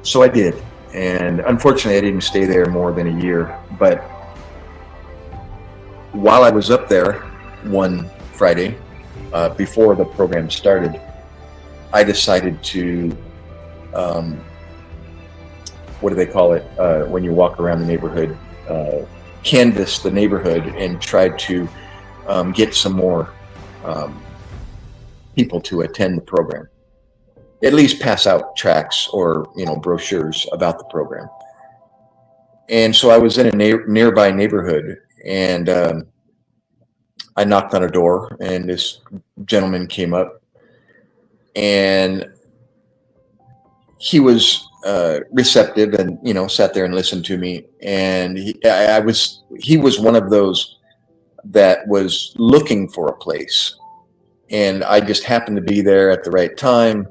So I did. And unfortunately, I didn't stay there more than a year. But while I was up there one Friday, before the program started, I decided to, what do they call it, when you walk around the neighborhood, canvass the neighborhood and try to get some more people to attend the program. At least pass out tracts or brochures about the program. And so I was in a nearby neighborhood, and I knocked on a door, and this gentleman came up, and he was receptive, and sat there and listened to me. And he was one of those that was looking for a place, and I just happened to be there at the right time.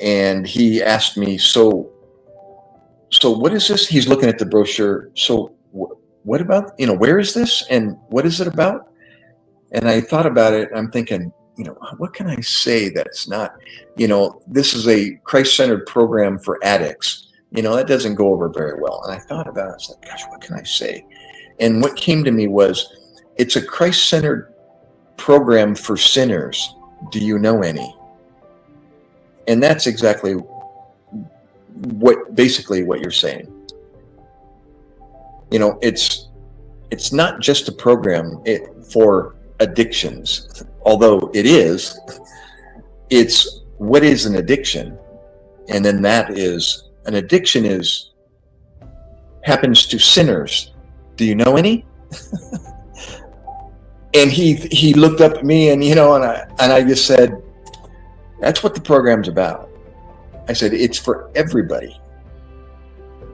And he asked me, so what is this? He's looking at the brochure. So what about, where is this and what is it about? And I thought about it. I'm thinking, what can I say that's not, this is a Christ-centered program for addicts. That doesn't go over very well. And I thought about it. I was like, gosh, what can I say? And what came to me was, it's a Christ-centered program for sinners. Do you know any? And that's exactly basically what you're saying. It's not just a program for addictions, although it is. It's what is an addiction, and then that is an addiction happens to sinners. Do you know any? And he looked up at me, and I just said, that's what the program's about. I said, it's for everybody.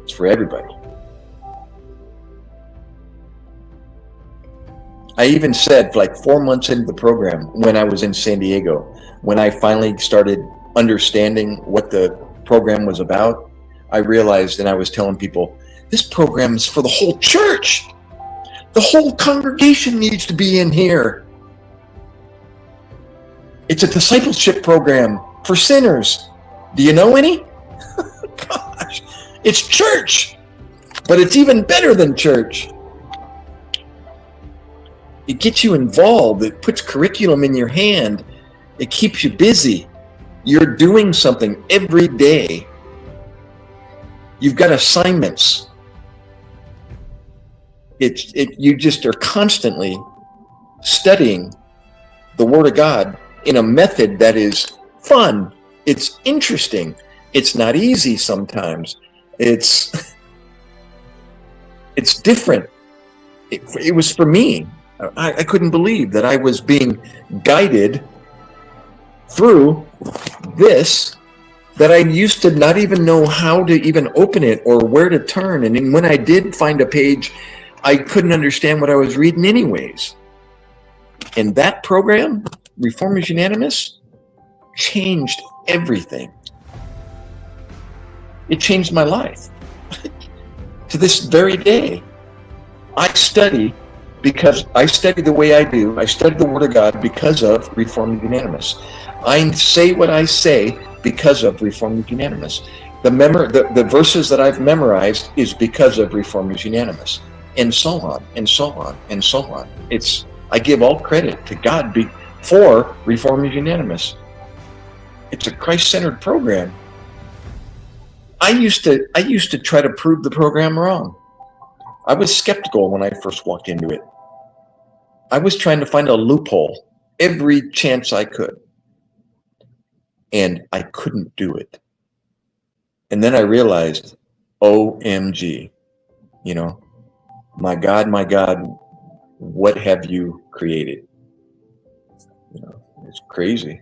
It's for everybody. I even said, like 4 months into the program, when I was in San Diego, when I finally started understanding what the program was about, I realized, and I was telling people, this program is for the whole church. The whole congregation needs to be in here. It's a discipleship program for sinners. Do you know any? Gosh, it's church, but it's even better than church. It gets you involved. It puts curriculum in your hand. It keeps you busy. You're doing something every day. You've got assignments. You just are constantly studying the Word of God in a method that is fun. It's interesting. It's not easy sometimes. It's different. It was for me. I couldn't believe that I was being guided through this, that I used to not even know how to even open it or where to turn. And then when I did find a page, I couldn't understand what I was reading anyways. And that program, Reformers Unanimous, changed everything. It changed my life. To this very day, I study because I study the way I do. I study the Word of God because of Reformed Unanimous. I say what I say because of Reformed Unanimous. The verses that I've memorized is because of Reformed Unanimous, and so on, and so on, and so on. I give all credit to God for Reformed Unanimous. It's a Christ-centered program. I used to try to prove the program wrong. I was skeptical when I first walked into it. I was trying to find a loophole every chance I could. And I couldn't do it. And then I realized, OMG, You know, my God, what have you created? You know, it's crazy.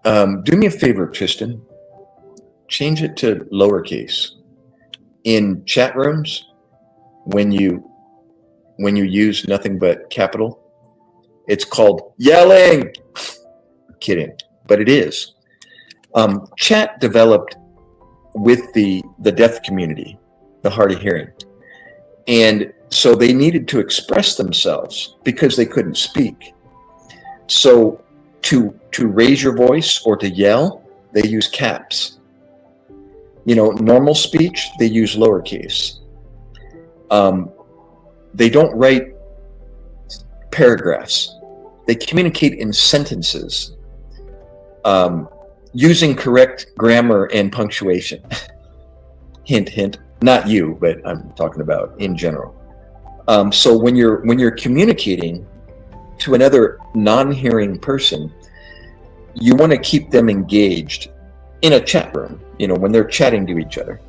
Do me a favor, Tristan. Change it to lowercase. In chat rooms, when you use nothing but capital, it's called yelling. Kidding, but it is. Chat developed with the deaf community, the hard of hearing, and so they needed to express themselves because they couldn't speak. So to raise your voice or to yell, they use caps. You know, normal speech, they use lowercase. They don't write paragraphs. They communicate in sentences, using correct grammar and punctuation. Hint, hint. Not you, but I'm talking about in general. So when you're communicating to another non-hearing person, you want to keep them engaged in a chat room, you know, when they're chatting to each other.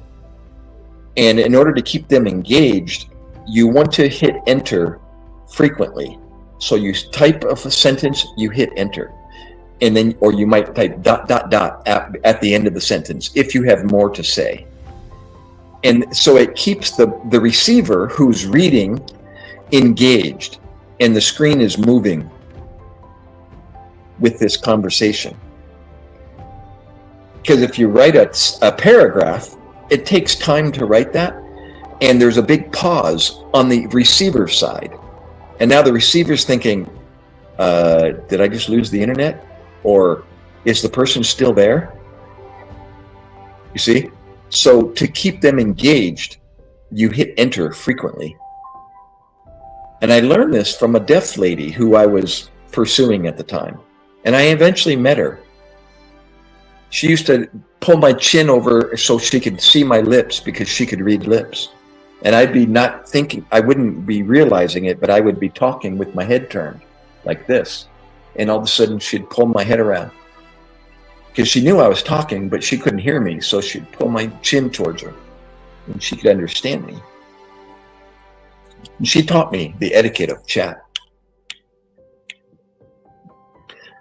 And in order to keep them engaged, you want to hit enter frequently. So you type a sentence, you hit enter. And then, or you might type ... at the end of the sentence if you have more to say. And so it keeps the receiver who's reading engaged, and the screen is moving with this conversation. Because if you write a paragraph, it takes time to write that, and there's a big pause on the receiver side. And now the receiver's thinking, did I just lose the internet? Or is the person still there? You see? So to keep them engaged, you hit enter frequently. And I learned this from a deaf lady who I was pursuing at the time. And I eventually met her. She used to pull my chin over so she could see my lips because she could read lips. And I'd be not thinking, I wouldn't be realizing it, but I would be talking with my head turned like this. And all of a sudden she'd pull my head around because she knew I was talking, but she couldn't hear me. So she'd pull my chin towards her and she could understand me. And she taught me the etiquette of chat.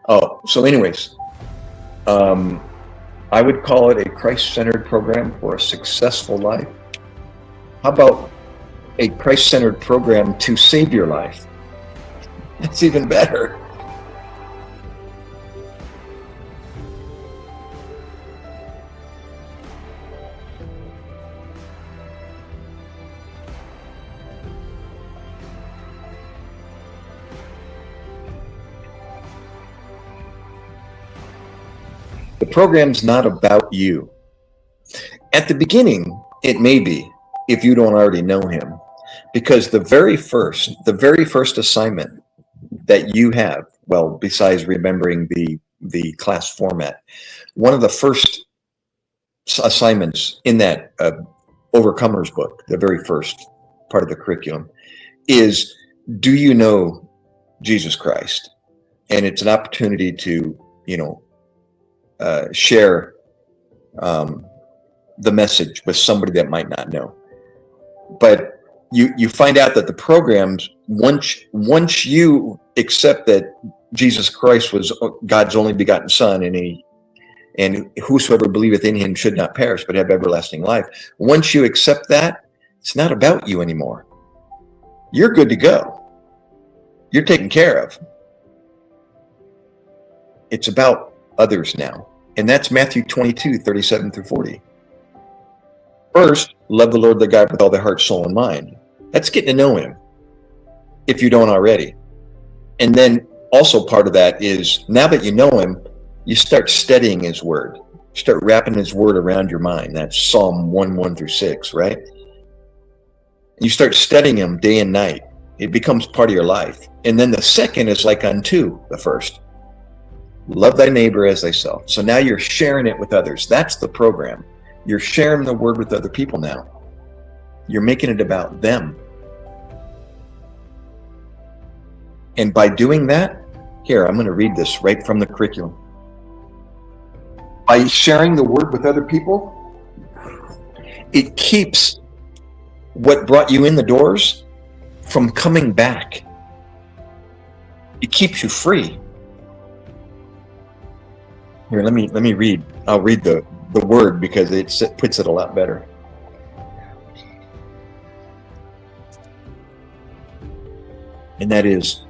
Oh, so anyways, I would call it a Christ-centered program for a successful life. How about a Christ-centered program to save your life? That's even better. The program's not about you. At the beginning, it may be, if you don't already know him, because the very first assignment that you have, well, besides remembering the class format, one of the first assignments in that Overcomers book, the very first part of the curriculum, is, do you know Jesus Christ? And it's an opportunity to, share the message with somebody that might not know. But you find out that the programs, once you accept that Jesus Christ was God's only begotten Son, and whosoever believeth in him should not perish but have everlasting life. Once you accept that, it's not about you anymore. You're good to go. You're taken care of. It's about others now. And that's Matthew 22, 37 through 40. First, love the Lord thy God with all thy heart, soul, and mind. That's getting to know him, if you don't already. And then also part of that is, now that you know him, you start studying his word. Start wrapping his word around your mind. That's Psalm 1, 1 through 6, right? You start studying him day and night. It becomes part of your life. And then the second is like unto the first. Love thy neighbor as thyself. So now you're sharing it with others. That's the program. You're sharing the word with other people now. You're making it about them. And by doing that, here, I'm going to read this right from the curriculum. By sharing the word with other people, it keeps what brought you in the doors from coming back. It keeps you free. Here, let me read. I'll read the word because it puts it a lot better. And that is,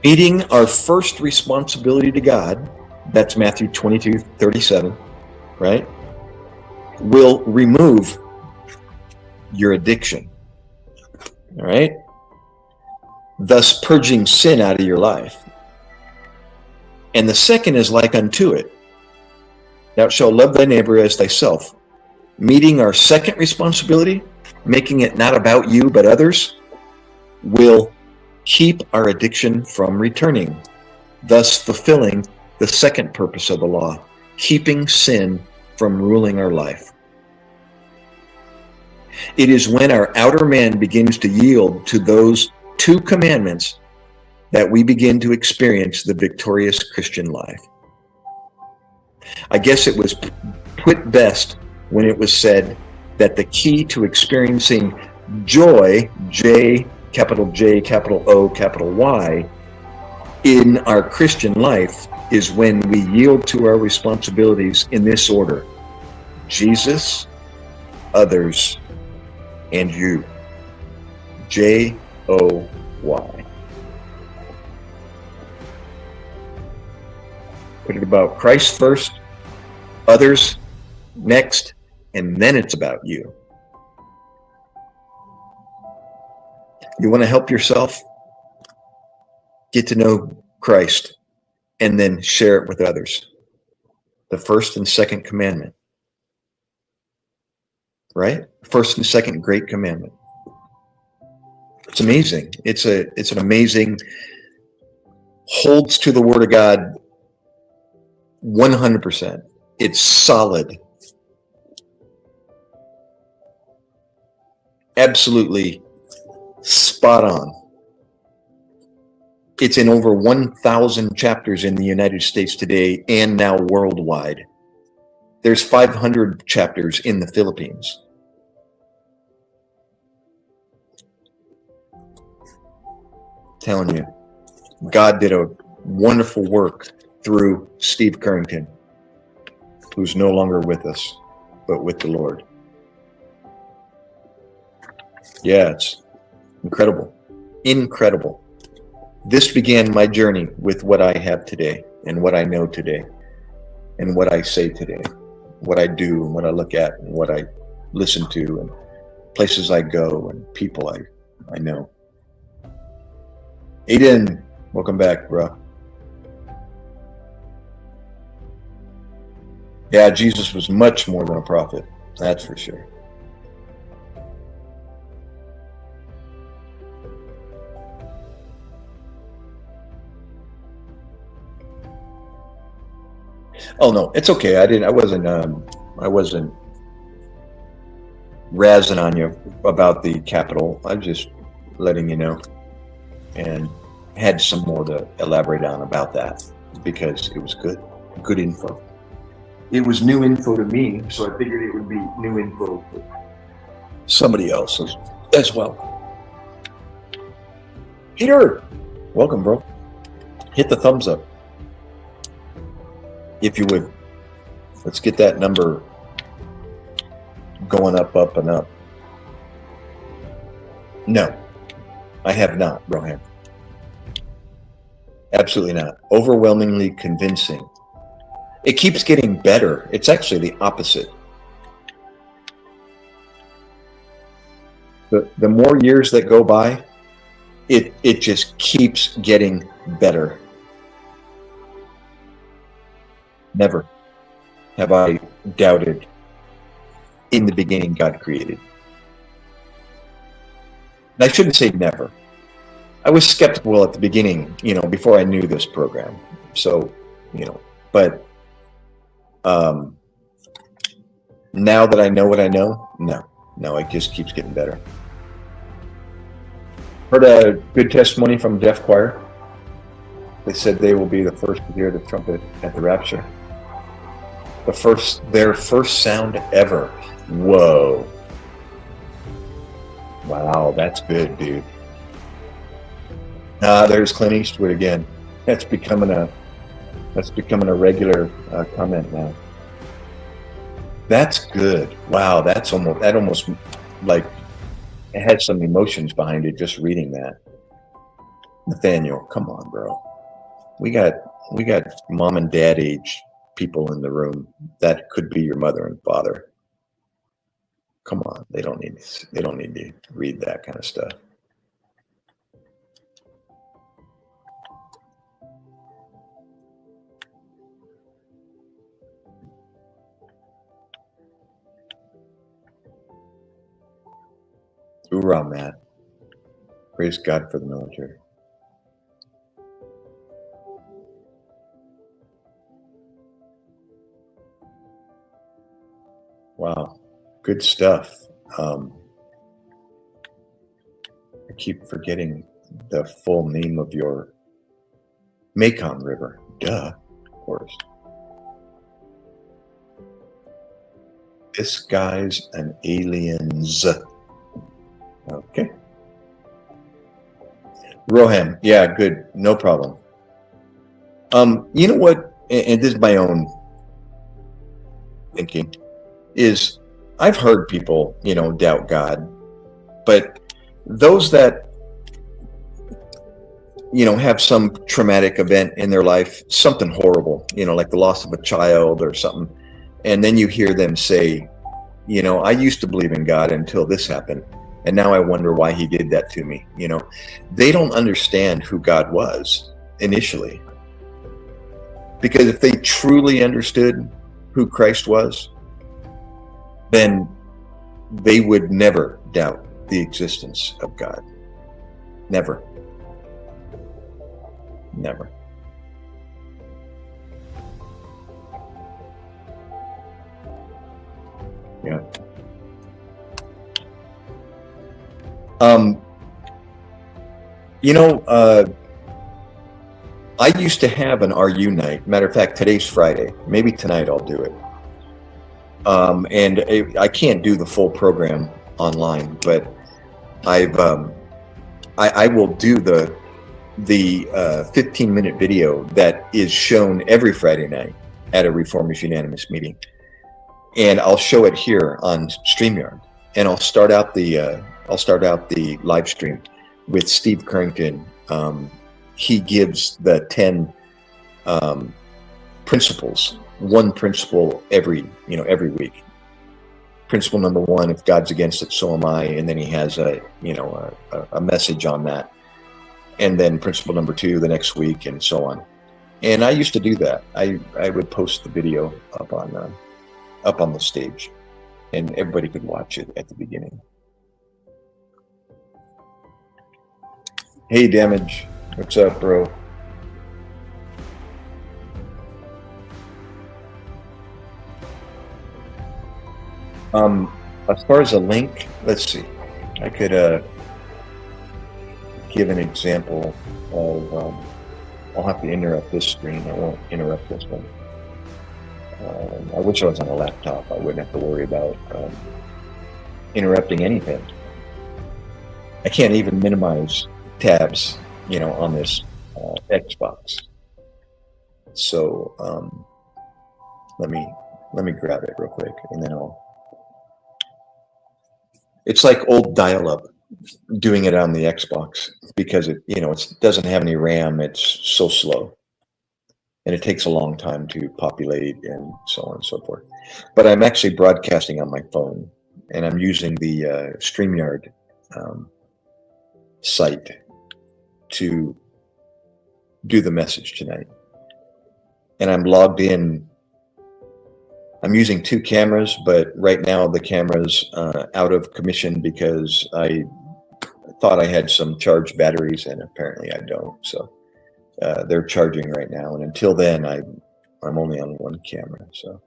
meeting our first responsibility to God, that's Matthew 22:37, right? Will remove your addiction, all right? Thus purging sin out of your life. And the second is like unto it. Thou shalt love thy neighbor as thyself. Meeting our second responsibility, making it not about you but others, will keep our addiction from returning, thus fulfilling the second purpose of the law, keeping sin from ruling our life. It is when our outer man begins to yield to those two commandments that we begin to experience the victorious Christian life. I guess it was put best when it was said that the key to experiencing joy, J, capital O, capital Y, in our Christian life is when we yield to our responsibilities in this order: Jesus, others, and you. J-O-Y. Put it about Christ first, others next, and then it's about you. You want to help yourself? Get to know Christ and then share it with others. The first and second commandment. Right? First and second great commandment. It's amazing. It's an amazing, holds to the word of God 100%. It's solid. Absolutely spot on. It's in over 1,000 chapters in the United States today and now worldwide. There's 500 chapters in the Philippines. Telling you, God did a wonderful work through Steve Currington, who's no longer with us, but with the Lord. Yeah, it's incredible. Incredible. This began my journey with what I have today and what I know today and what I say today, what I do and what I look at and what I listen to and places I go and people I know. Aiden, welcome back, bro. Yeah, Jesus was much more than a prophet. That's for sure. Oh no, it's okay. I wasn't razzing on you about the Capitol. I'm just letting you know, and had some more to elaborate on about that because it was good info. It was new info to me, so I figured it would be new info for somebody else as well. Peter, welcome, bro. Hit the thumbs up, if you would. Let's get that number going up, and up. No, I have not, Rohan. Absolutely not. Overwhelmingly convincing. It keeps getting better. It's actually the opposite. The more years that go by, it just keeps getting better. Never have I doubted in the beginning God created. And I shouldn't say never. I was skeptical at the beginning, before I knew this program. So, but now that I know what I know, no, it just keeps getting better. Heard a good testimony from deaf choir. They said they will be the first to hear the trumpet at the rapture. Their first sound ever. Whoa. Wow, that's good, dude. There's Clint Eastwood again. That's becoming a regular comment now. That's good. Wow, that almost like it has some emotions behind it just reading that. Nathaniel, come on, bro. We got mom and dad age people in the room. That could be your mother and father. Come on, they don't need to read that kind of stuff. Hoorah, Matt. Praise God for the military. Wow, good stuff. I keep forgetting the full name of your Mekong River. Duh, of course. This guy's an aliens. Okay. Rohan, yeah, good, no problem. You know what? And this is my own thinking. Is I've heard people, doubt God, but those that have some traumatic event in their life, something horrible, like the loss of a child or something, and then you hear them say, I used to believe in God until this happened, and now I wonder why he did that to me. They don't understand who God was initially, because if they truly understood who Christ was, then they would never doubt the existence of God. Never. Never. Yeah. I used to have an RU night. Matter of fact, today's Friday. Maybe tonight I'll do it. And I can't do the full program online, but I will do the 15-minute video that is shown every Friday night at a Reformers Unanimous meeting, and I'll show it here on StreamYard, and I'll start out the live stream with Steve Currington. He gives the 10 principles, one principle every week. Principle number 1: if God's against it, so am I. And then he has a message on that. And then principle number 2 the next week, and so on. And I used to do that. I would post the video up on the stage, and everybody could watch it at the beginning. Hey, Damage, what's up, bro? As far as a link, let's see. I could give an example of. I'll have to interrupt this screen. I won't interrupt this one. I wish I was on a laptop. I wouldn't have to worry about interrupting anything. I can't even minimize tabs, on this Xbox. So let me grab it real quick, and then It's like old dial-up, doing it on the Xbox, because it doesn't have any RAM. It's so slow, and it takes a long time to populate, and so on and so forth. But I'm actually broadcasting on my phone, and I'm using the StreamYard site to do the message tonight. And I'm logged in. I'm using 2 cameras, but right now the camera's out of commission because I thought I had some charged batteries, and apparently I don't. So they're charging right now, and until then I'm only on 1 camera. So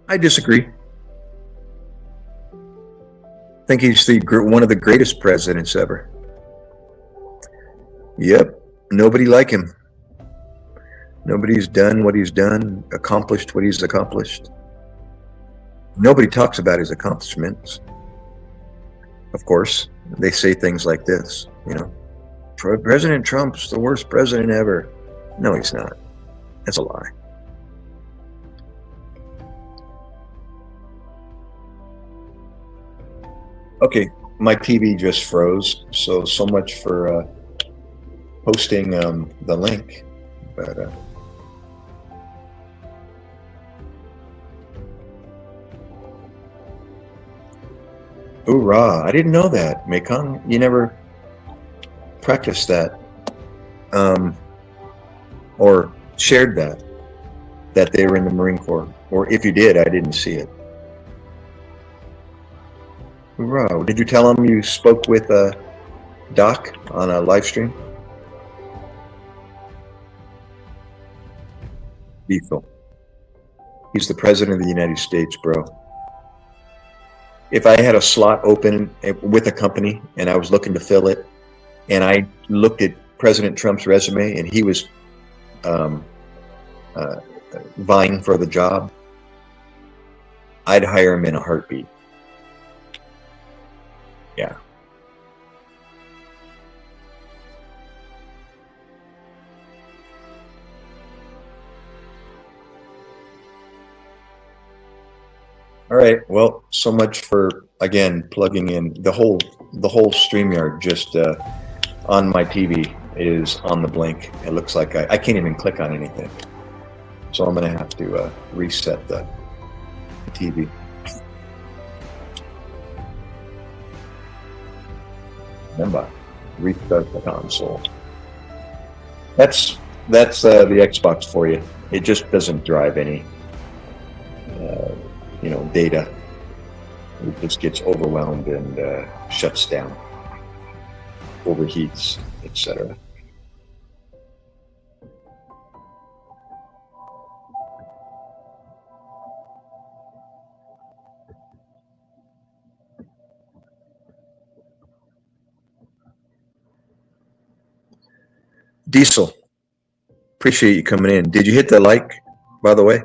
I disagree. I think he's one of the greatest presidents ever. Yep. Nobody like him. Nobody's done what he's done, accomplished what he's accomplished. Nobody talks about his accomplishments. Of course, they say things like this, President Trump's the worst president ever. No, he's not. That's a lie. Okay, my TV just froze, so much for posting the link. But hoorah! I didn't know that, MacKay. You never practiced that, or shared that they were in the Marine Corps, or if you did, I didn't see it. Hoorah! Did you tell him you spoke with Doc on a live stream? Lethal. He's the president of the United States, bro. If I had a slot open with a company and I was looking to fill it, and I looked at President Trump's resume and he was vying for the job, I'd hire him in a heartbeat. Yeah. All right. Well, so much for again plugging in the whole StreamYard just on my TV is on the blink. It looks like I can't even click on anything, so I'm gonna have to reset the TV. Remember, restart the console. That's the Xbox for you. It just doesn't drive any data. It just gets overwhelmed and shuts down, overheats, etc. Diesel, appreciate you coming in. Did you hit the like, by the way?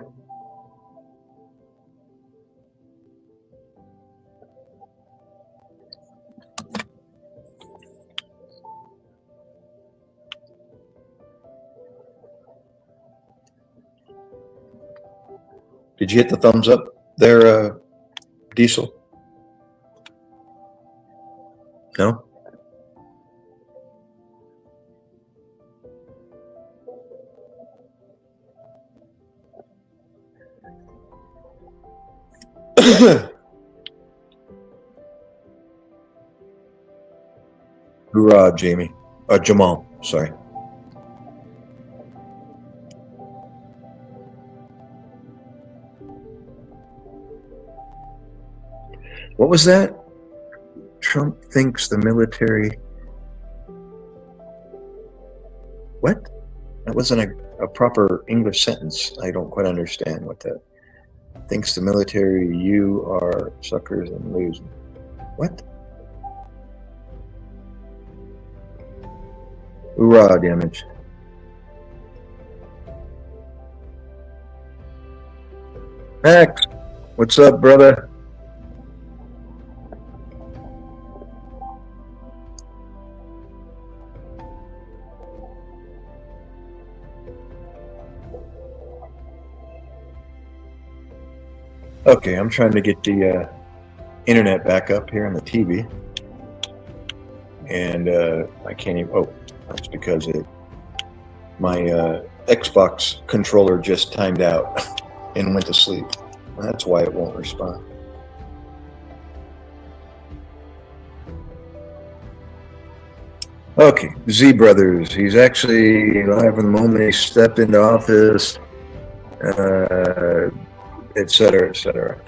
Did you hit the thumbs up there, Diesel? No? Hoorah, Jamie. Jamal, sorry. What was that? Trump thinks the military... What? That wasn't a proper English sentence. I don't quite understand what that... Thinks the military, you are suckers and losing. What? Hoorah, damage. Max, what's up, brother? Okay, I'm trying to get the internet back up here on the TV, and I can't even. Oh, that's because my Xbox controller just timed out and went to sleep. That's why it won't respond. Okay, Z Brothers. He's actually live in the moment he stepped into office, etc., etc.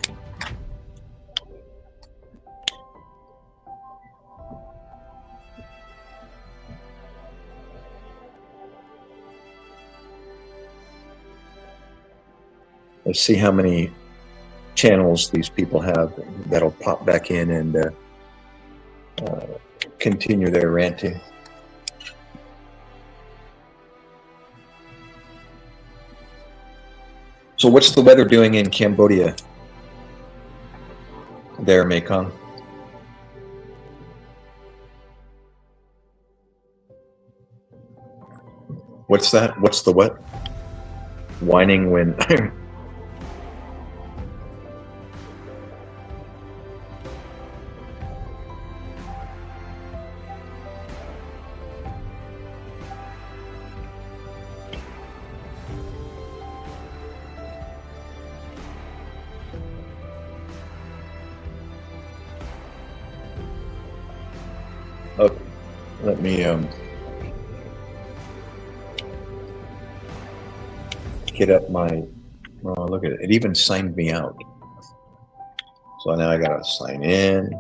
Let's see how many channels these people have that'll pop back in and continue their ranting. So what's the weather doing in Cambodia there, Mekong? What's that? What's the what? Whining when... Oh, let me get up my... Oh, look at it. It even signed me out. So now I gotta sign in.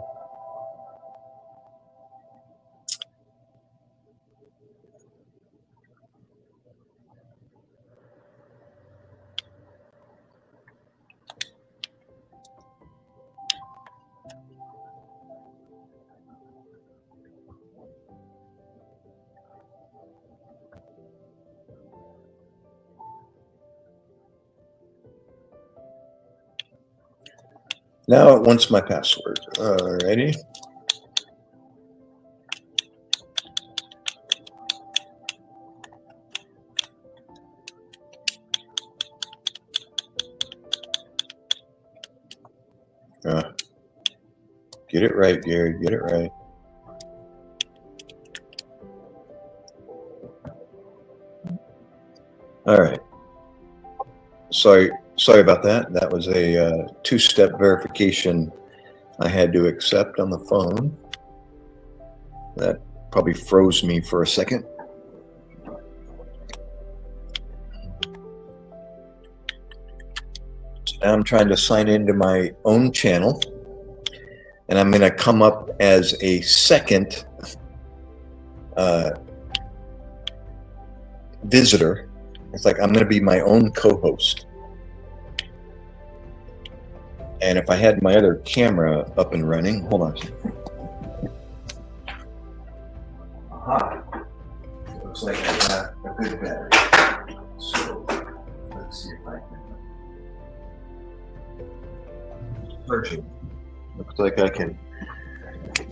Now it wants my password. Alrighty. Get it right, Gary. Get it right. All right. Sorry about that. That was a two-step verification I had to accept on the phone. That probably froze me for a second. So now I'm trying to sign into my own channel, and I'm going to come up as a second visitor. It's like I'm going to be my own co-host. And if I had my other camera up and running, hold on. Aha. Looks like I got a good battery. So let's see if I can. Searching. Looks like I can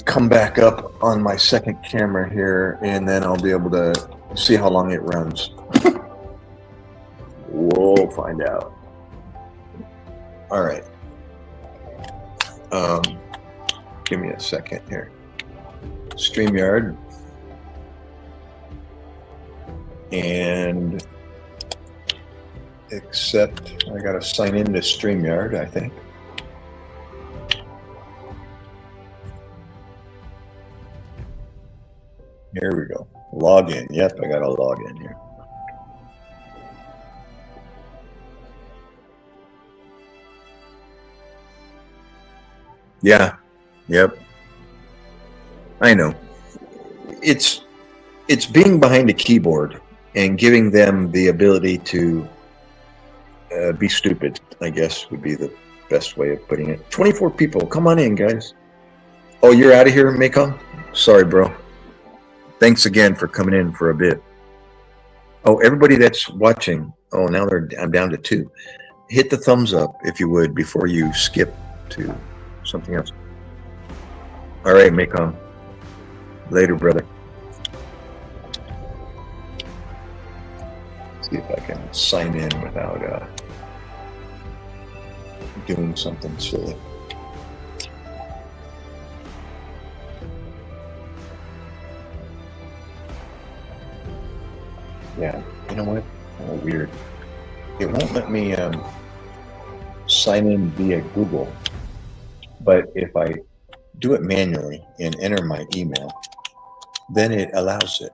come back up on my second camera here, and then I'll be able to see how long it runs. We'll find out. All right. Give me a second here. StreamYard. And accept. I got to sign into StreamYard, I think. Here we go. Log in. Yep, I got to log in here. Yeah. Yep. I know. It's being behind a keyboard and giving them the ability to be stupid, I guess would be the best way of putting it. 24 people. Come on in, guys. Oh, you're out of here, Mekong? Sorry, bro. Thanks again for coming in for a bit. Oh, everybody that's watching. Oh, now I'm down to 2. Hit the thumbs up, if you would, before you skip to something else. All right, Mekong. Later, brother. Let's see if I can sign in without doing something silly. Yeah, you know what? Oh, weird. It won't let me sign in via Google, but if I do it manually and enter my email, then it allows it.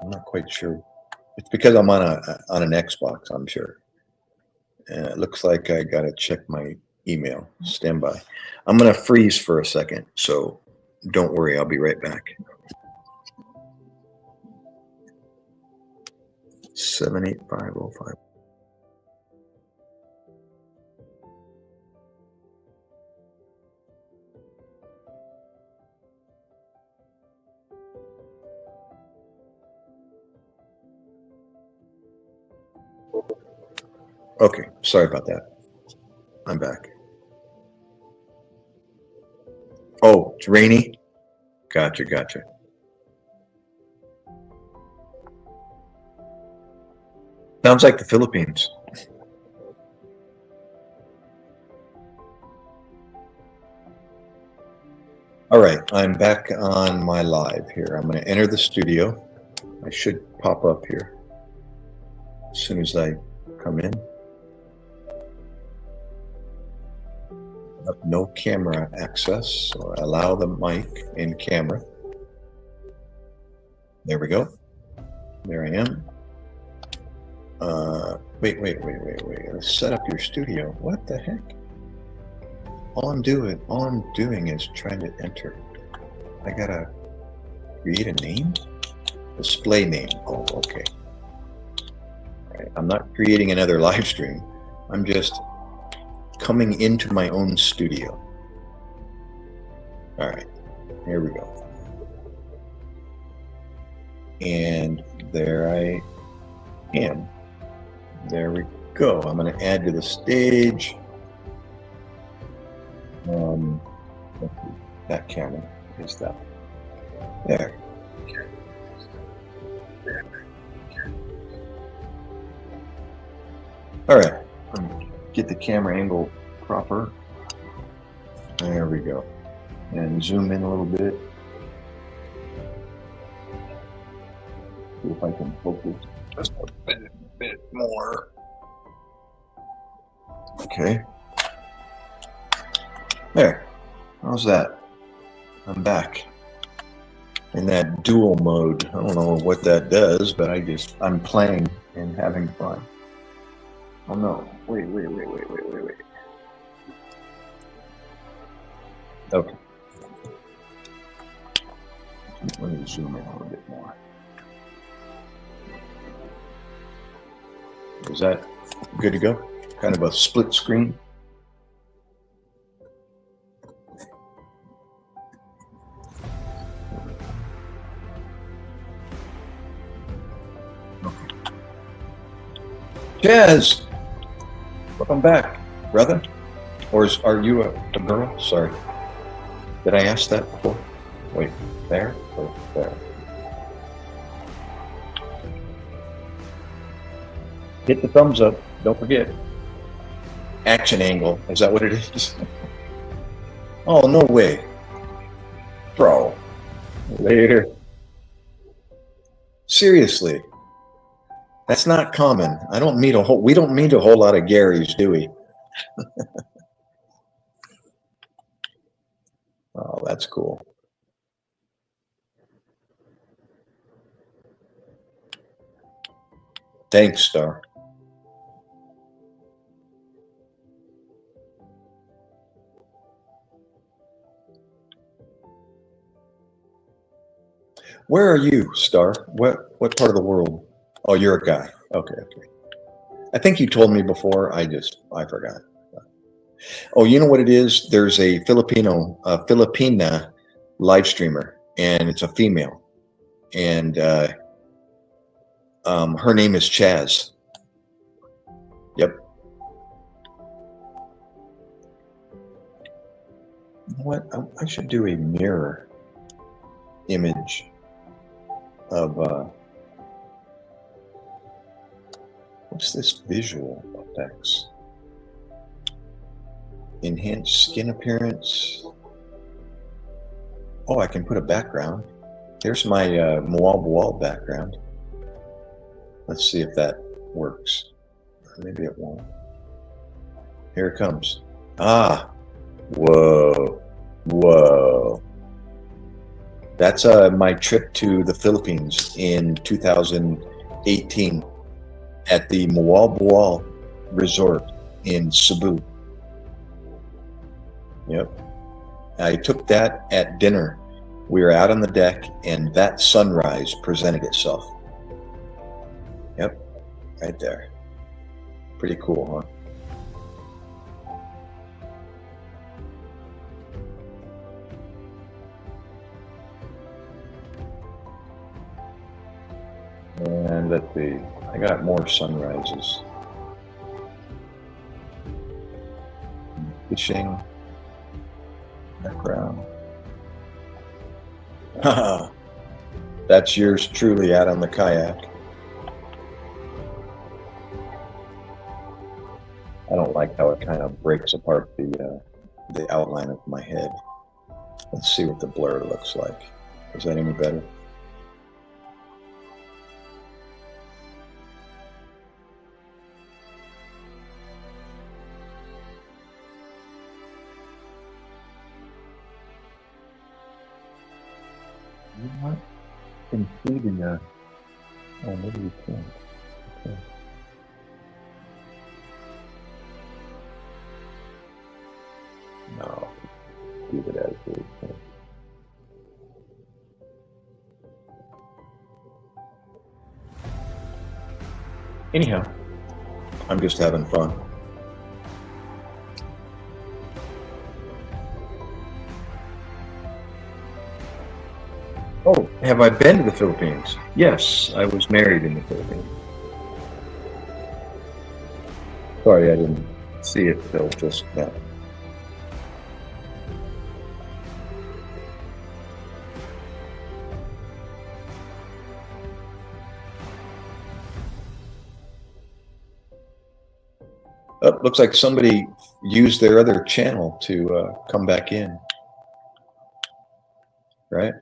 I'm not quite sure. It's because I'm on an Xbox, I'm sure. And it looks like I gotta check my email. Stand by. I'm gonna freeze for a second, so don't worry, I'll be right back. 78505. Okay, sorry about that. I'm back. Oh, it's rainy? Gotcha, gotcha. Sounds like the Philippines. All right, I'm back on my live here. I'm going to enter the studio. I should pop up here as soon as I come in. No camera access, so allow the mic in camera. There we go. There I am. Wait. Let's set up your studio. What the heck? All I'm doing is trying to enter. I gotta create a name? Display name. Oh, okay. All right. I'm not creating another live stream. I'm just coming into my own studio. All right. Here we go. And there I am. There we go. I'm going to add to the stage. That camera is that. There. All right. Get the camera angle proper. There we go. And zoom in a little bit. See if I can focus just a bit more. Okay. There. How's that? I'm back in that dual mode. I don't know what that does, but I'm playing and having fun. Oh no. Wait. Okay. Let me zoom in a little bit more. Is that good to go? Kind of a split screen. Okay. Jazz, welcome back, brother. Or are you a girl? Sorry. Did I ask that before? Wait, there or there? Hit the thumbs up. Don't forget. Action angle. Is that what it is? Oh, no way. Bro. Later. Seriously. That's not common. We don't meet a whole lot of Garys, do we? Oh, that's cool. Thanks, Star. Where are you, Star? What part of the world? Oh, you're a guy. Okay. I think you told me before. I forgot. Oh, you know what it is? There's a Filipina live streamer, and it's a female, and her name is Chaz. Yep. What? I should do a mirror image of what's this visual effects? Enhance skin appearance. Oh, I can put a background. Here's my wall background. Let's see if that works. Maybe it won't. Here it comes. Ah, whoa. That's my trip to the Philippines in 2018 at the Boal Resort in Cebu. Yep. I took that at dinner. We were out on the deck, and that sunrise presented itself. Yep, right there. Pretty cool, huh? And let's see, I got more sunrises. fishing background. Haha, that's yours truly out on the kayak. I don't like how it kind of breaks apart the outline of my head. Let's see what the blur looks like. Is that any better? You know what? You can see the, oh, maybe you can't. Okay. No, leave it as it is. Anyhow, I'm just having fun. Oh, have I been to the Philippines? Yes, I was married in the Philippines. Sorry, I didn't see it till just now. Looks like somebody used their other channel to come back in, right?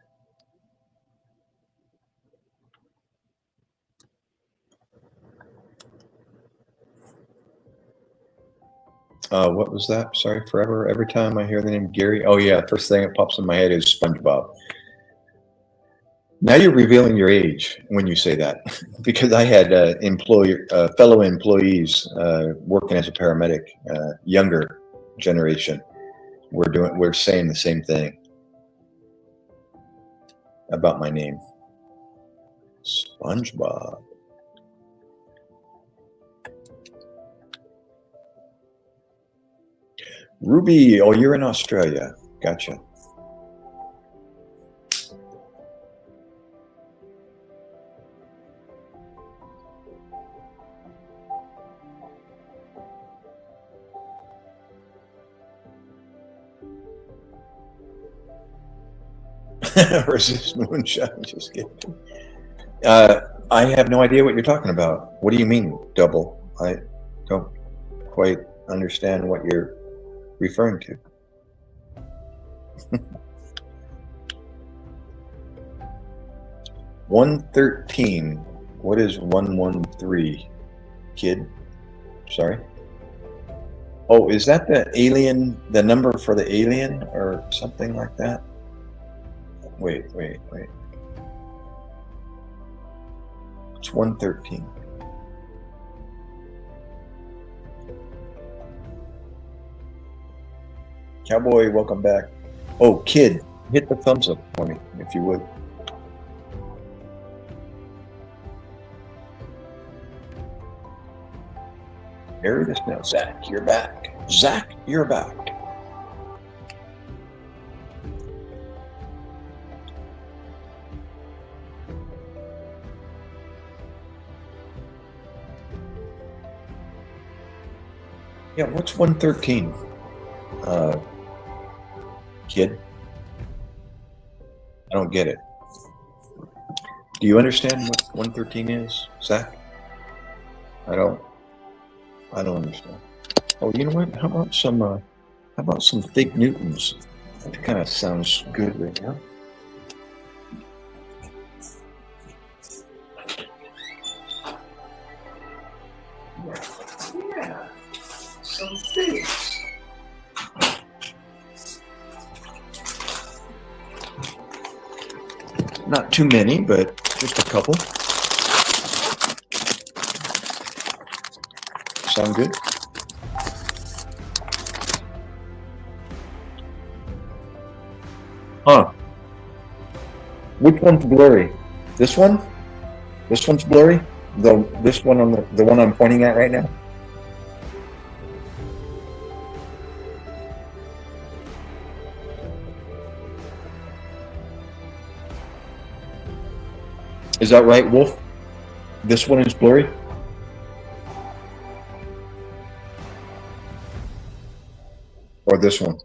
What was that? Sorry, forever. Every time I hear the name Gary, oh yeah, first thing that pops in my head is SpongeBob. Now you're revealing your age when you say that, because I had fellow employees working as a paramedic, younger generation. We're saying the same thing about my name, SpongeBob. Ruby, oh, you're in Australia. Gotcha. Resist moonshine. Just kidding. I have no idea what you're talking about. What do you mean double? I don't quite understand what you're referring to. $113. What is 113, kid? Sorry. Oh, is that the alien, the number for the alien or something like that? Wait. It's 113. Cowboy, welcome back. Oh, kid, hit the thumbs up for me, if you would. There it is now. Zach, you're back. Zach, you're back. Yeah, what's 113? Kid? I don't get it. Do you understand what 113 is, Zach? I don't understand. Oh, you know what? How about some fake Newtons? That kind of sounds good right now. Yeah, some figs. Not too many, but just a couple. Sound good? Huh. Which one's blurry? This one? This one's blurry? This one on the one I'm pointing at right now? Is that right, Wolf? This one is blurry? or this one?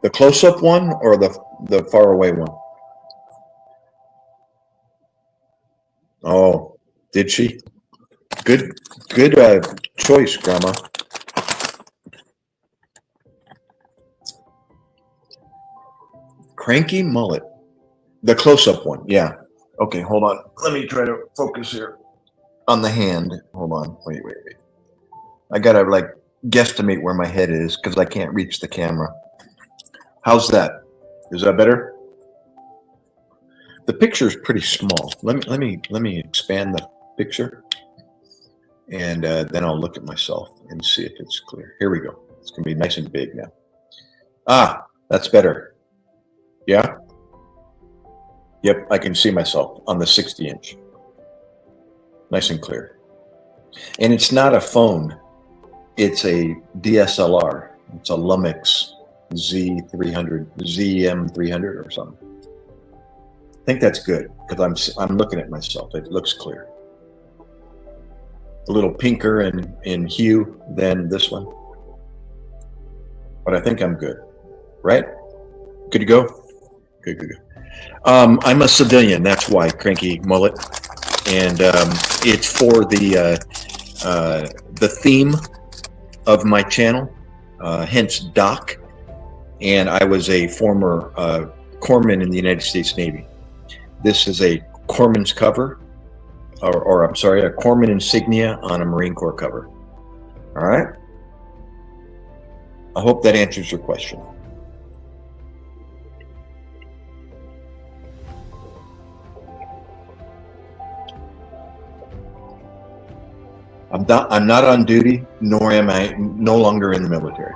The close-up one or the far away one? Oh, did she? Good choice, Grandma. Cranky mullet. The close-up one, yeah. Okay, hold on. Let me try to focus here on the hand. Hold on. Wait. I gotta like guesstimate where my head is because I can't reach the camera. How's that? Is that better? The picture is pretty small. Let me expand the picture, and then I'll look at myself and see if it's clear. Here we go. It's gonna be nice and big now. Ah, that's better. Yeah. Yep, I can see myself on the 60-inch. Nice and clear. And it's not a phone. It's a DSLR. It's a Lumix Z300, ZM300 or something. I think that's good because I'm looking at myself. It looks clear. A little pinker in hue than this one, but I think I'm good. Right? Good to go. Good. I'm a civilian. That's why cranky mullet, and it's for the theme of my channel. Hence Doc, and I was a former corpsman in the United States Navy. This is a corpsman's cover, or I'm sorry, a corpsman insignia on a Marine Corps cover. All right. I hope that answers your question. I'm not on duty, nor am I no longer in the military.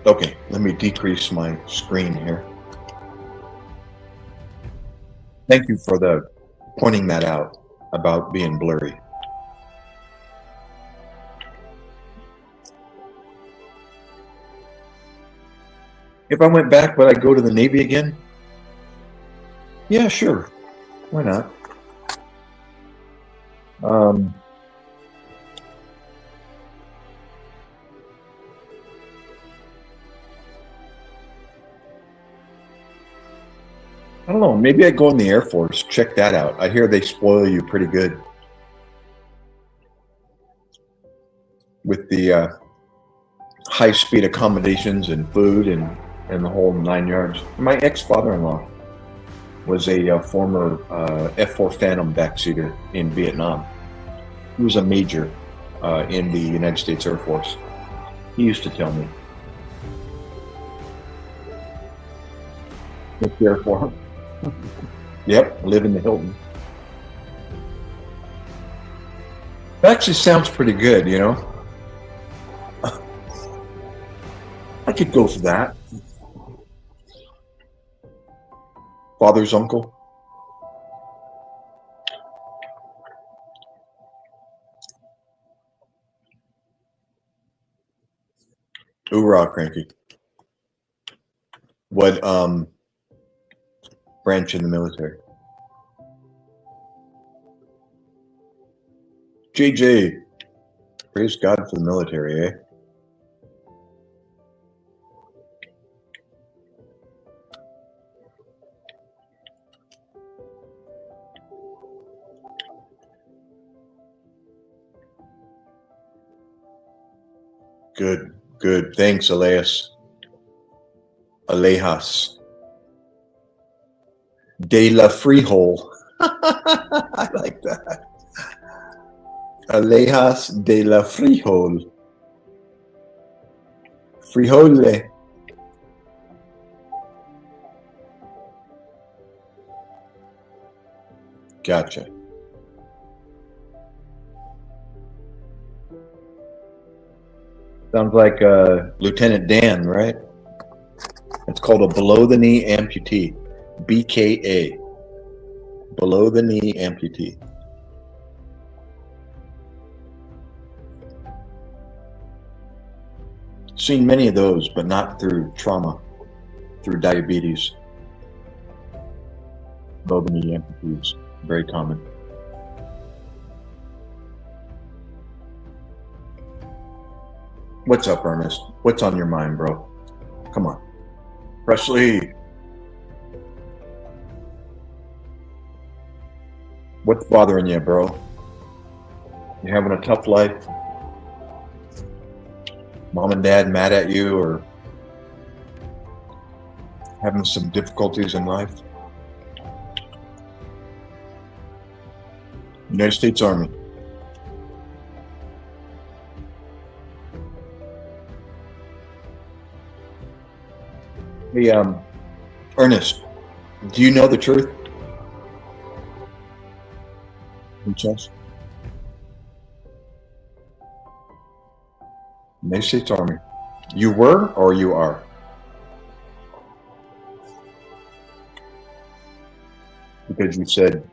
Okay, let me decrease my screen here. Thank you for pointing that out about being blurry. If I went back, would I go to the Navy again? Yeah, sure. Why not? I don't know. Maybe I'd go in the Air Force. Check that out. I hear they spoil you pretty good with the high-speed accommodations and food and the whole 9 yards. My ex-father-in-law was a former F-4 Phantom backseater in Vietnam. He was a major in the United States Air Force. He used to tell me. It's there for him. Yep, live in the Hilton. That actually sounds pretty good, you know? I could go for that. Father's uncle. Hoorah, cranky. What branch in the military? JJ. Praise God for the military, eh? Good. Thanks, Alejas. De la Frijol. I like that. Alejas de la Frijol. Frijole. Gotcha. Sounds like Lieutenant Dan, right? It's called a below-the-knee amputee, BKA, below-the-knee amputee. Seen many of those, but not through trauma, through diabetes. Low knee amputees, very common. What's up, Ernest? What's on your mind, bro? Come on. Presley. What's bothering you, bro? You having a tough life? Mom and dad mad at you, or having some difficulties in life? United States Army. Hey, Ernest, do you know the truth? United States Army. You were or you are? Because you said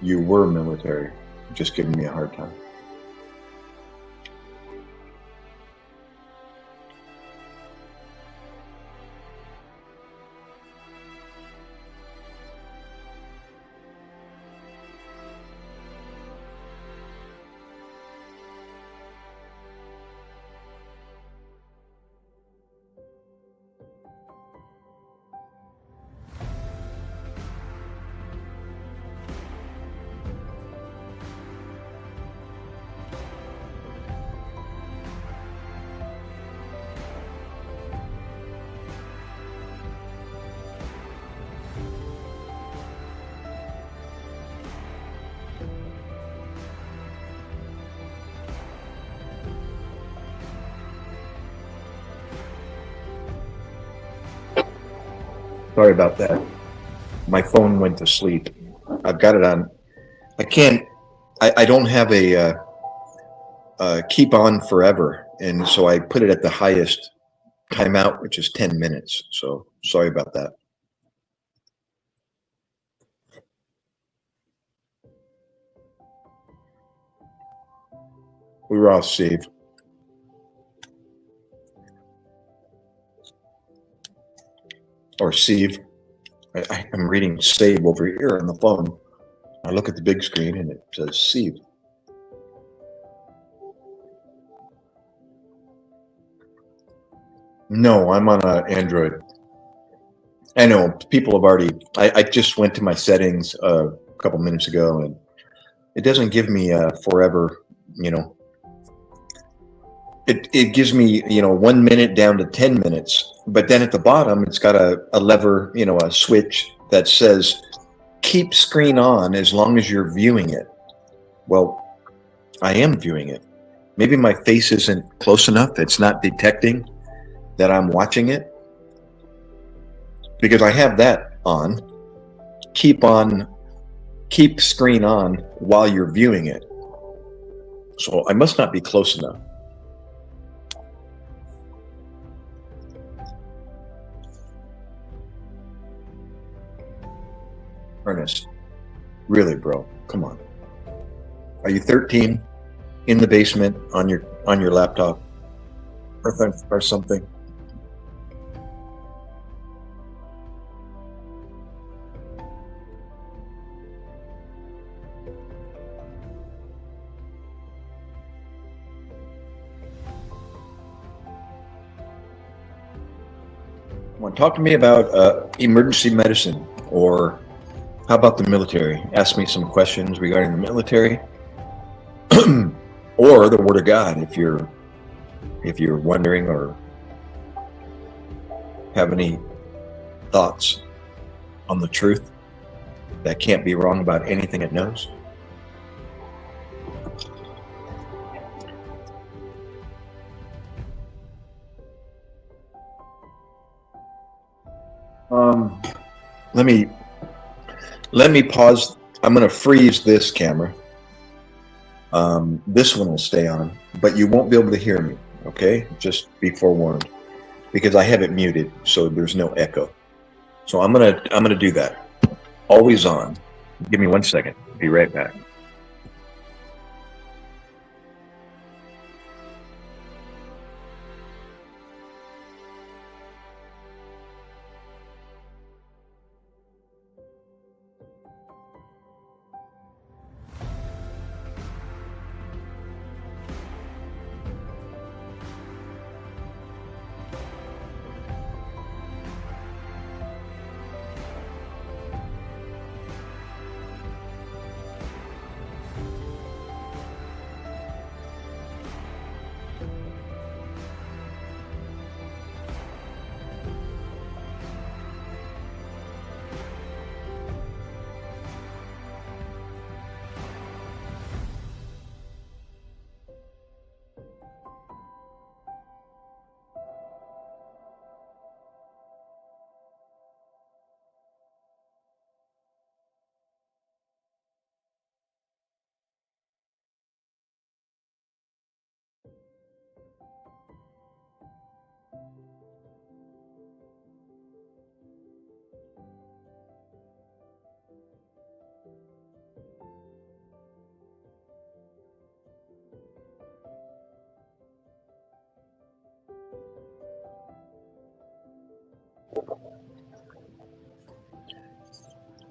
you were military, just giving me a hard time. Sorry about that. My phone went to sleep. I've got it on. I can't. I don't have a keep on forever, and so I put it at the highest timeout, which is 10 minutes. So sorry about that. We were all saved. Or Steve. I'm reading save over here on the phone. I look at the big screen and it says Steve. No, I'm on an Android. I know people have already. I just went to my settings a couple minutes ago, and it doesn't give me forever. You know, it gives me 1 minute down to 10 minutes, but then at the bottom it's got a lever, a switch that says keep screen on as long as you're viewing it. Well, I am viewing it. Maybe my face isn't close enough. It's not detecting that I'm watching it, because I have that on. Keep screen on while you're viewing it. So I must not be close enough. Ernest, really, bro, come on. Are you 13 in the basement on your laptop or something? Want to talk to me about emergency medicine, or how about the military? Ask me some questions regarding the military, or the Word of God, if you're wondering or have any thoughts on the truth that can't be wrong about anything it knows. Let me pause. I'm going to freeze this camera. This one will stay on, but you won't be able to hear me. Okay, just be forewarned, because I have it muted, so there's no echo. So I'm gonna do that. Always on. Give me 1 second. Be right back.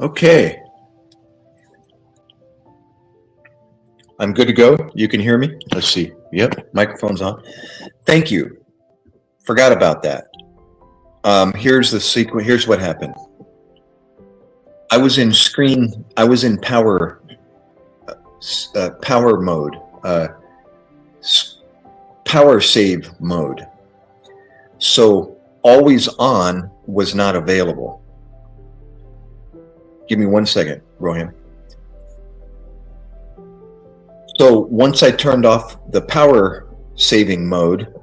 Okay. I'm good to go. You can hear me? Let's see. Yep, microphone's on. Thank you. Forgot about that. Here's the sequence. Here's what happened. I was in power mode, power save mode. So always on was not available. Give me 1 second, Rohan. So once I turned off the power saving mode,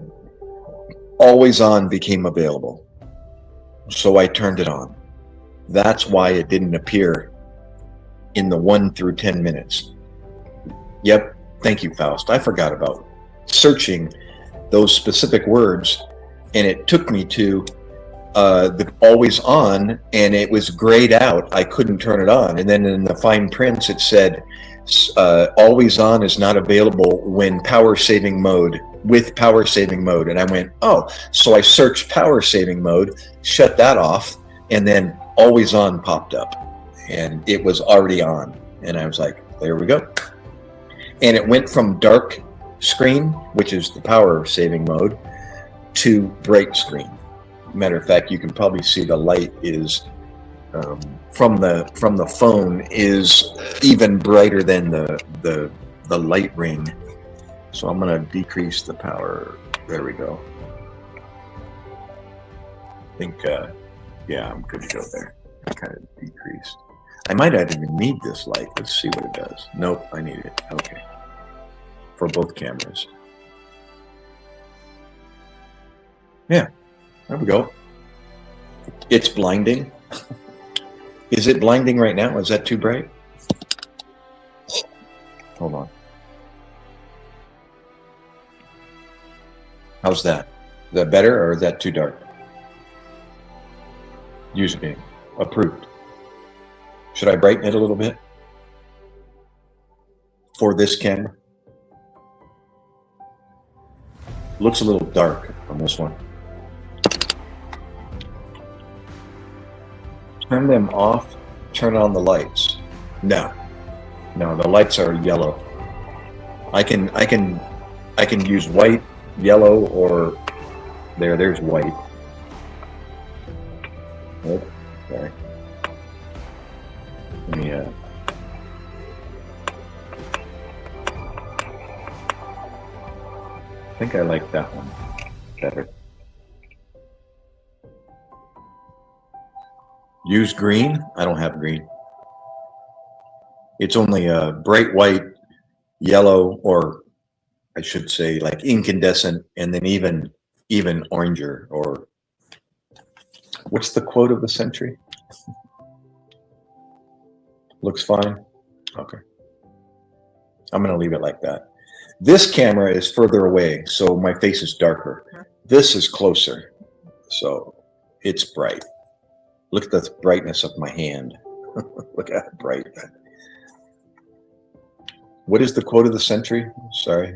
always on became available. So I turned it on. That's why it didn't appear in the 1 through 10 minutes. Yep. Thank you, Faust. I forgot about searching those specific words, and it took me to the always on, and it was grayed out. I couldn't turn it on. And then in the fine print, it said, always on is not available when power saving mode, with power saving mode. And I went, oh, so I searched power saving mode, shut that off, and then always on popped up, and it was already on. And I was like, there we go. And it went from dark screen, which is the power saving mode, to bright screen. Matter of fact, you can probably see the light is from the phone is even brighter than the light ring. So I'm going to decrease the power. There we go. I think yeah, I'm good to go there. I kind of decreased. I might not even need this light. Let's see what it does. Nope, I need it. Okay. For both cameras. Yeah, there we go. It's blinding. Is it blinding right now? Is that too bright? Hold on. How's that? Is that better, or is that too dark? Username. Approved. Should I brighten it a little bit? For this camera? Looks a little dark on this one. Turn them off, turn on the lights. No, the lights are yellow. I can use white, yellow, or there's white. Oh, sorry. Let me I think I like that one better. Use green? I don't have green. It's only a bright white, yellow, or I should say like incandescent, and then even oranger, or what's the quote of the century? Looks fine. Okay. I'm going to leave it like that. This camera is further away, so my face is darker. This is closer, so it's bright. Look at the brightness of my hand. Look at how bright. What is the quote of the century? Sorry.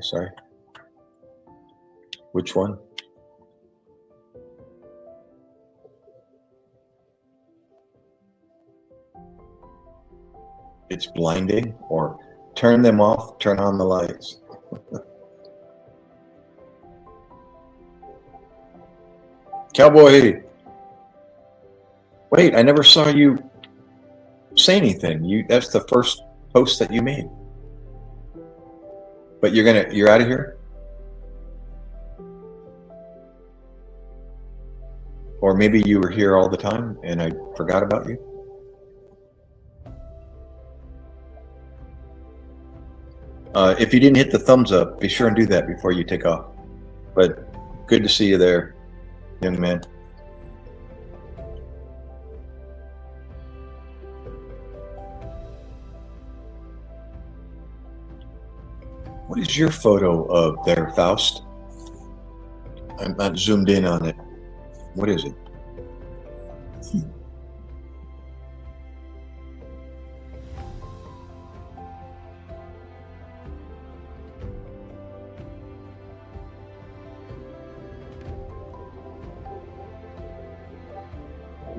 Which one? It's blinding, or turn them off, turn on the lights. Cowboy. Wait, I never saw you say anything. That's the first post that you made. But you're out of here? Or maybe you were here all the time and I forgot about you? If you didn't hit the thumbs up, be sure and do that before you take off. But good to see you there, young man. What is your photo of there, Faust? I'm not zoomed in on it. What is it?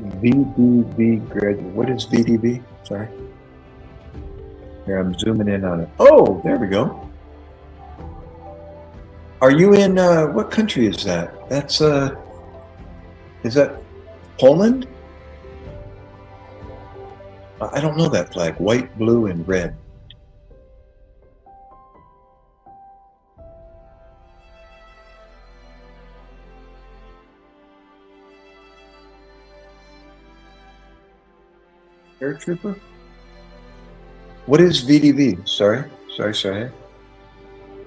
VDV graduate. What is VDV? Sorry. Here, I'm zooming in on it. Oh, there we go. Are you in, what country is that? That's, is that Poland? I don't know that flag. White, blue, and red. Air trooper? What is VDV? Sorry.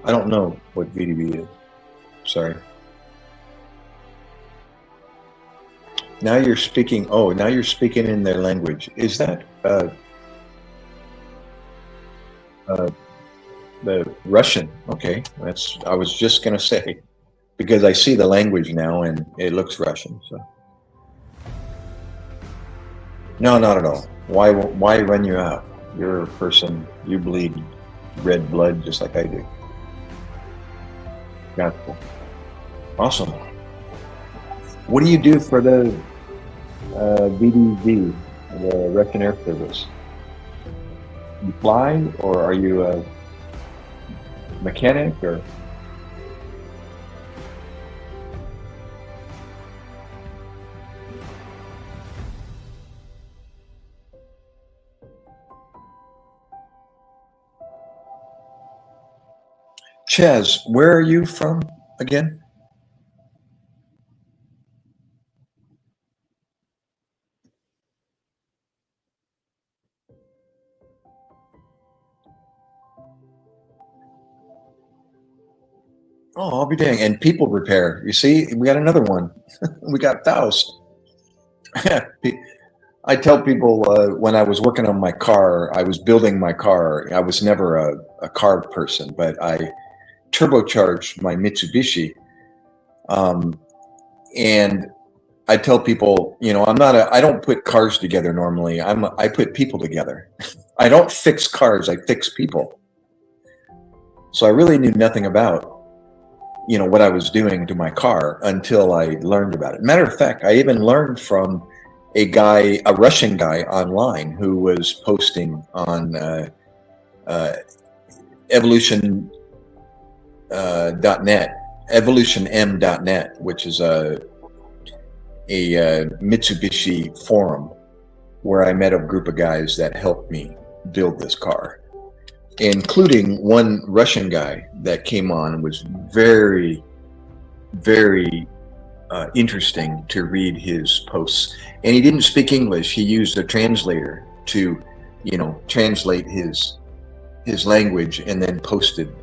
I don't know what VDV is. Sorry. Now you're speaking. Oh, now you're speaking in their language. Is that the Russian? Okay, that's. I was just gonna say, because I see the language now and it looks Russian. So. No, not at all. Why run you out? You're a person. You bleed red blood just like I do. Gotcha. Awesome. What do you do for the VDV, the Russian Air Service? You fly, or are you a mechanic, or? Chaz, where are you from again? Oh, I'll be dang. And people repair. You see, we got another one. We got Faust. I tell people when I was working on my car, I was building my car. I was never a car person, but I turbocharged my Mitsubishi. And I tell people, you know, I don't put cars together normally. I put people together. I don't fix cars, I fix people. So I really knew nothing about, you know, what I was doing to my car until I learned about it. Matter of fact, I even learned from a Russian guy online who was posting on evolution.net, evolutionm.net, which is a Mitsubishi forum where I met a group of guys that helped me build this car, including one Russian guy that came on and was very, very interesting to read his posts. And he didn't speak English. He used a translator to, you know, translate his language and then posted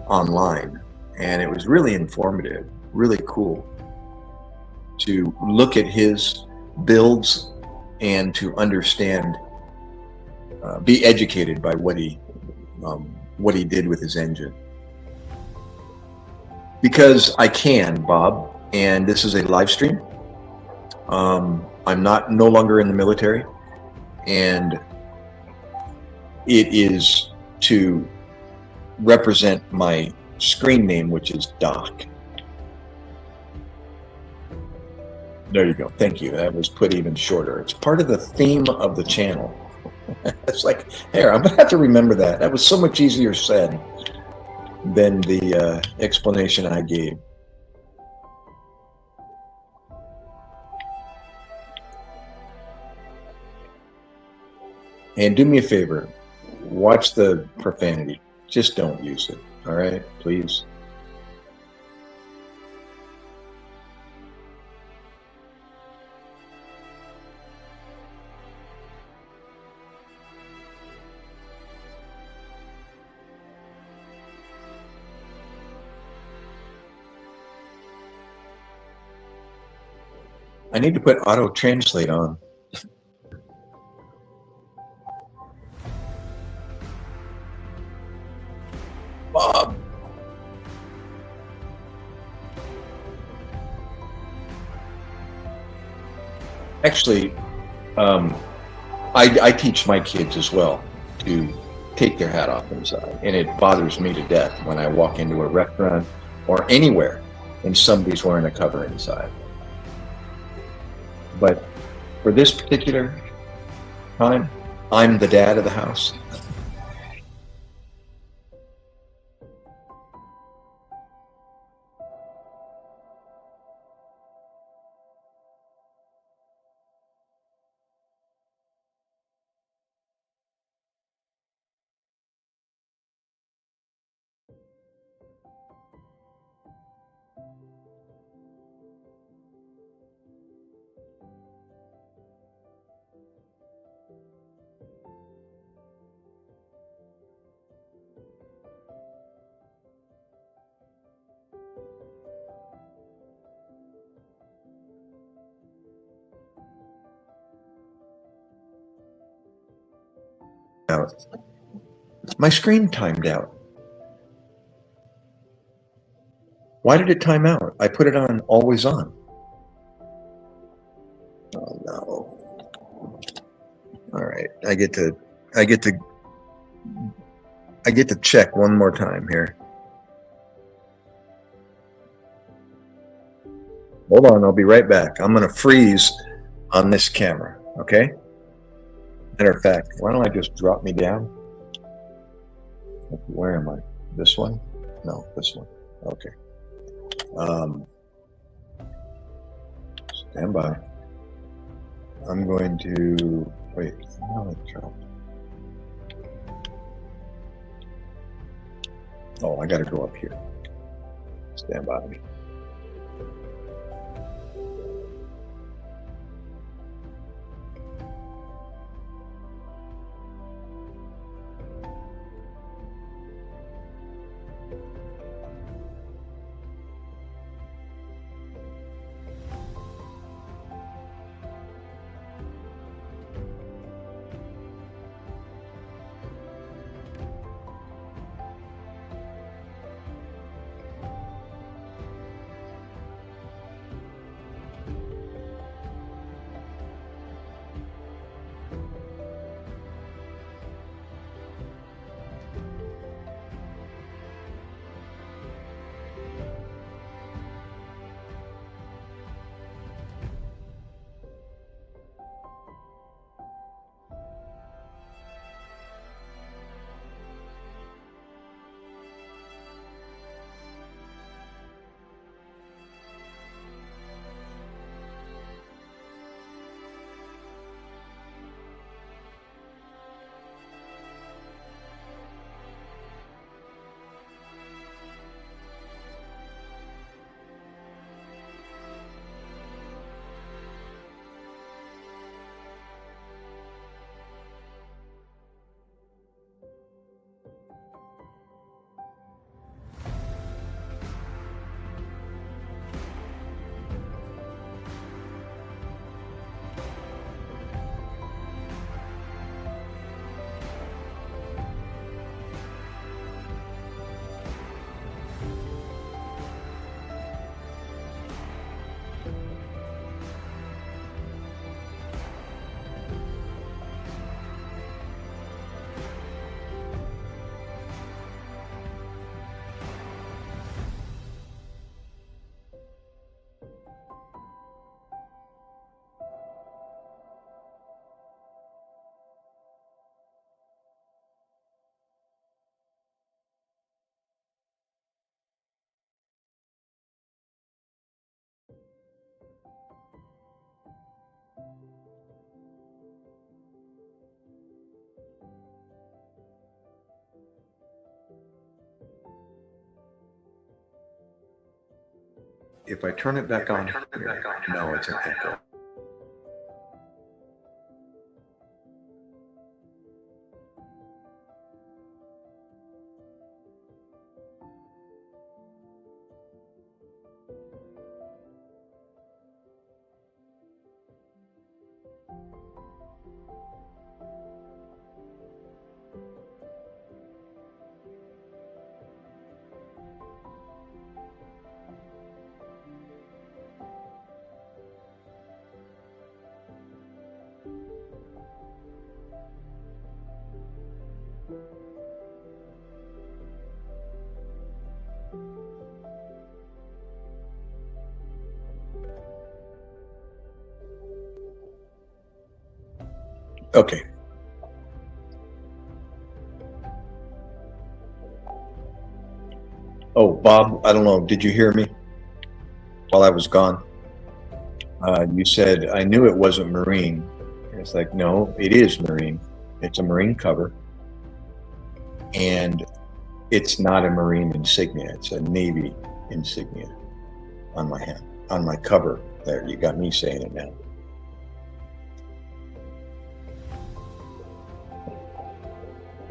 online. And it was really informative, really cool to look at his builds and to understand, be educated by what he did with his engine. Because I can, Bob, and this is a live stream. I'm no longer in the military, and it is to represent my screen name, which is Doc. There you go. Thank you. That was put even shorter. It's part of the theme of the channel. It's like, here, I'm gonna have to remember that. That was so much easier said than the explanation I gave. And do me a favor, watch the profanity. Just don't use it, all right? Please. I need to put auto translate on. Bob. Actually, I teach my kids as well to take their hat off inside, and it bothers me to death when I walk into a restaurant or anywhere and somebody's wearing a cover inside. But For this particular time, I'm the dad of the house. Out. My screen timed out. Why did it time out? I put it on always on. Oh no. All right. I get to check one more time here. Hold on, I'll be right back. I'm gonna freeze on this camera, okay? Matter of fact, why don't I just drop me down? Where am I? This one? No, this one. Okay. Stand by. I'm going to wait. No, it dropped. Oh, I got to go up here. Stand by me. If I turn it back on, no, it's an echo. Okay. Oh, Bob, I don't know. Did you hear me while I was gone? You said, I knew it wasn't Marine. It's like, no, it is Marine. It's a Marine cover. And it's not a Marine insignia. It's a Navy insignia on my hand, on my cover. There, you got me saying it now.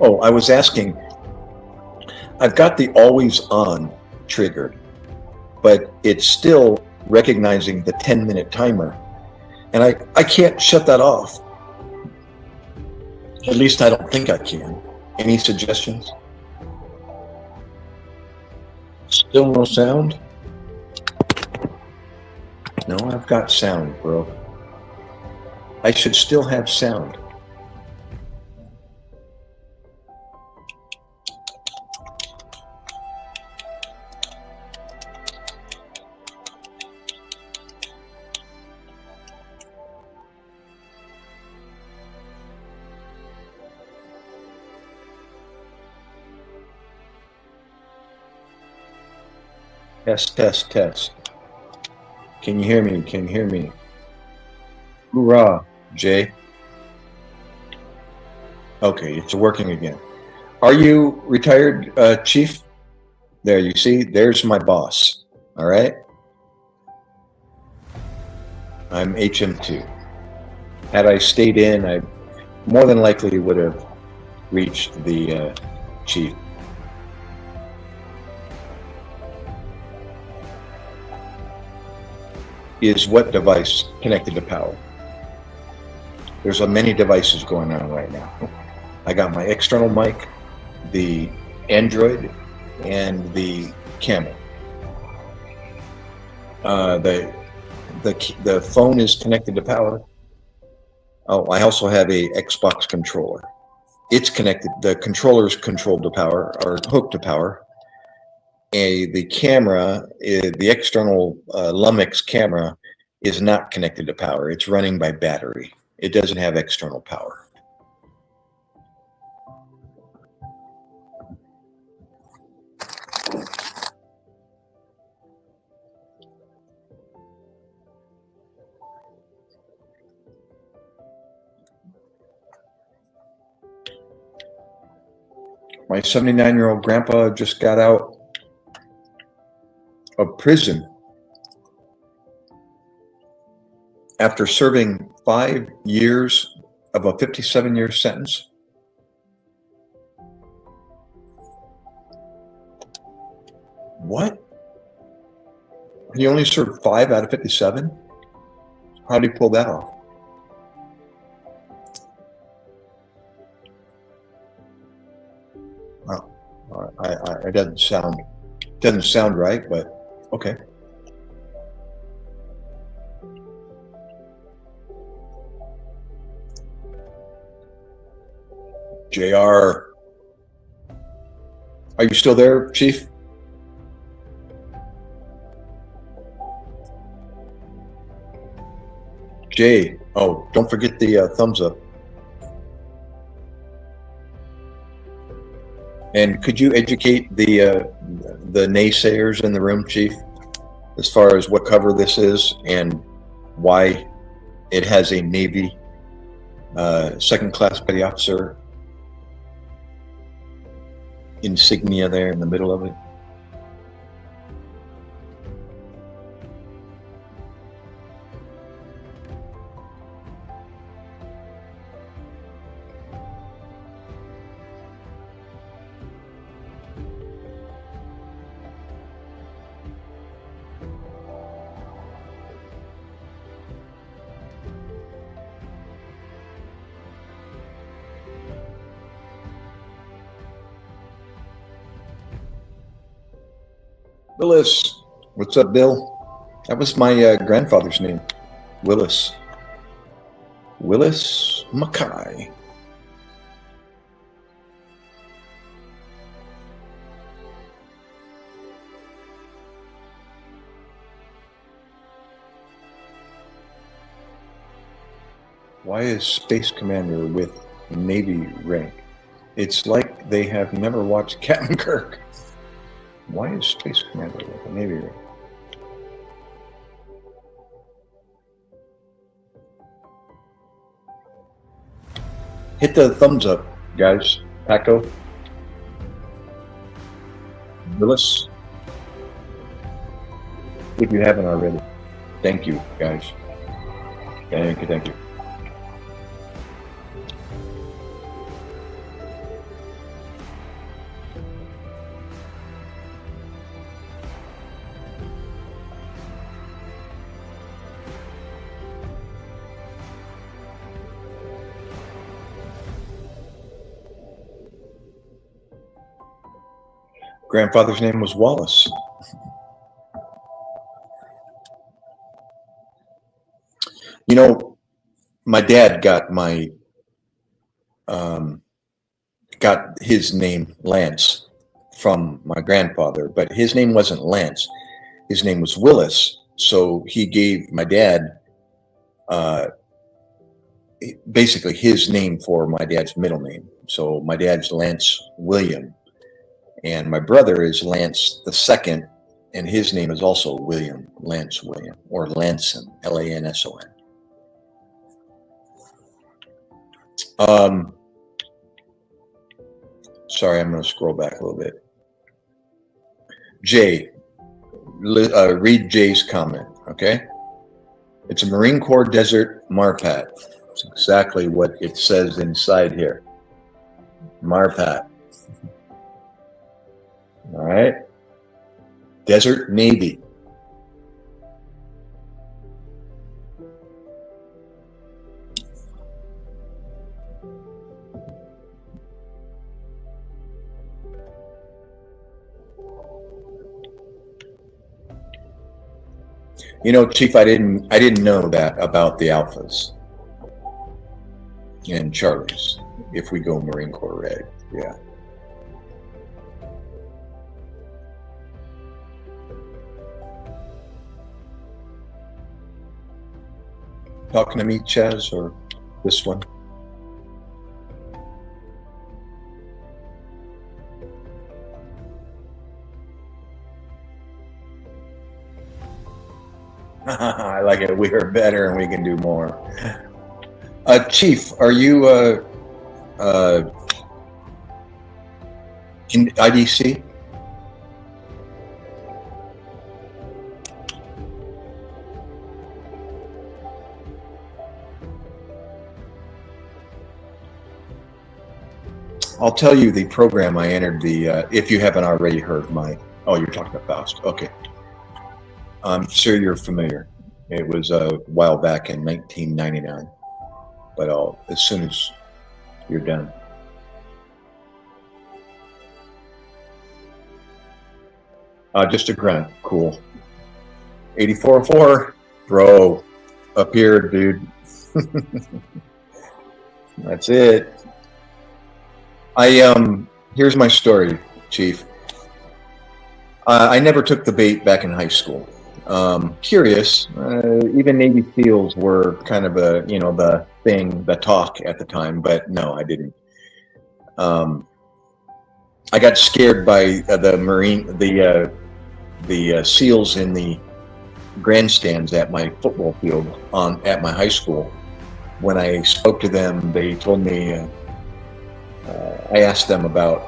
Oh, I was asking, I've got the always on triggered, but it's still recognizing the 10-minute timer. And I can't shut that off. At least I don't think I can. Any suggestions? Still no sound? No, I've got sound, bro. I should still have sound. Test, test, test. Can you hear me? Can you hear me? Hoorah, Jay. Okay, it's working again. Are you retired, Chief? There, you see, there's my boss. All right. I'm HM2. Had I stayed in, I more than likely would have reached the chief. Is what device connected to power? There's many devices going on right now. I got my external mic, the Android, and the camera. The phone is connected to power. Oh, I also have a Xbox controller. It's connected. The controller's controlled to power or hooked to power. The camera, the external Lumix camera, is not connected to power. It's running by battery. It doesn't have external power. My 79-year-old grandpa just got out of prison after serving 5 years of a 57-year sentence. What? He only served 5 out of 57? How did he pull that off? Well, it doesn't sound right, but okay. JR, are you still there, Chief? Jay, oh, don't forget the thumbs up. And could you educate the naysayers in the room, Chief, as far as what cover this is and why it has a Navy second-class petty officer insignia there in the middle of it? Willis. What's up, Bill? That was my grandfather's name, Willis. Willis MacKay. Why is Space Commander with Navy rank? It's like they have never watched Captain Kirk. Why is Space Commander with a Navy rank? Hit the thumbs up, guys. Paco. Willis. If you haven't already. Thank you, guys. Thank you, thank you. Grandfather's name was Wallace. You know, my dad got got his name Lance from my grandfather, but his name wasn't Lance. His name was Willis. So he gave my dad basically his name for my dad's middle name. So my dad's Lance William, and my brother is Lance the second, and his name is also William, Lance William, or Lanson, Lanson. Sorry, I'm going to scroll back a little bit. Jay, read Jay's comment, okay? It's a Marine Corps Desert Marpat. It's exactly what it says inside here. Marpat. All right. Desert Navy. You know, Chief, I didn't know that about the Alphas and Charlies. If we go Marine Corps Red, yeah. Talking to me, Chaz, or this one? I like it. We are better and we can do more. Chief, are you in IDC? I'll tell you the program I entered the, if you haven't already heard my, oh, you're talking about Faust. Okay. I'm sure you're familiar. It was a while back in 1999, but as soon as you're done. Just a grunt. Cool. 84-4, bro. Up here, dude. That's it. Here's my story, Chief. I never took the bait back in high school. Curious, even Navy SEALs were kind of the thing, the talk at the time, but no, I didn't. I got scared by the SEALs in the grandstands at my football field at my high school. When I spoke to them, they told me, I asked them about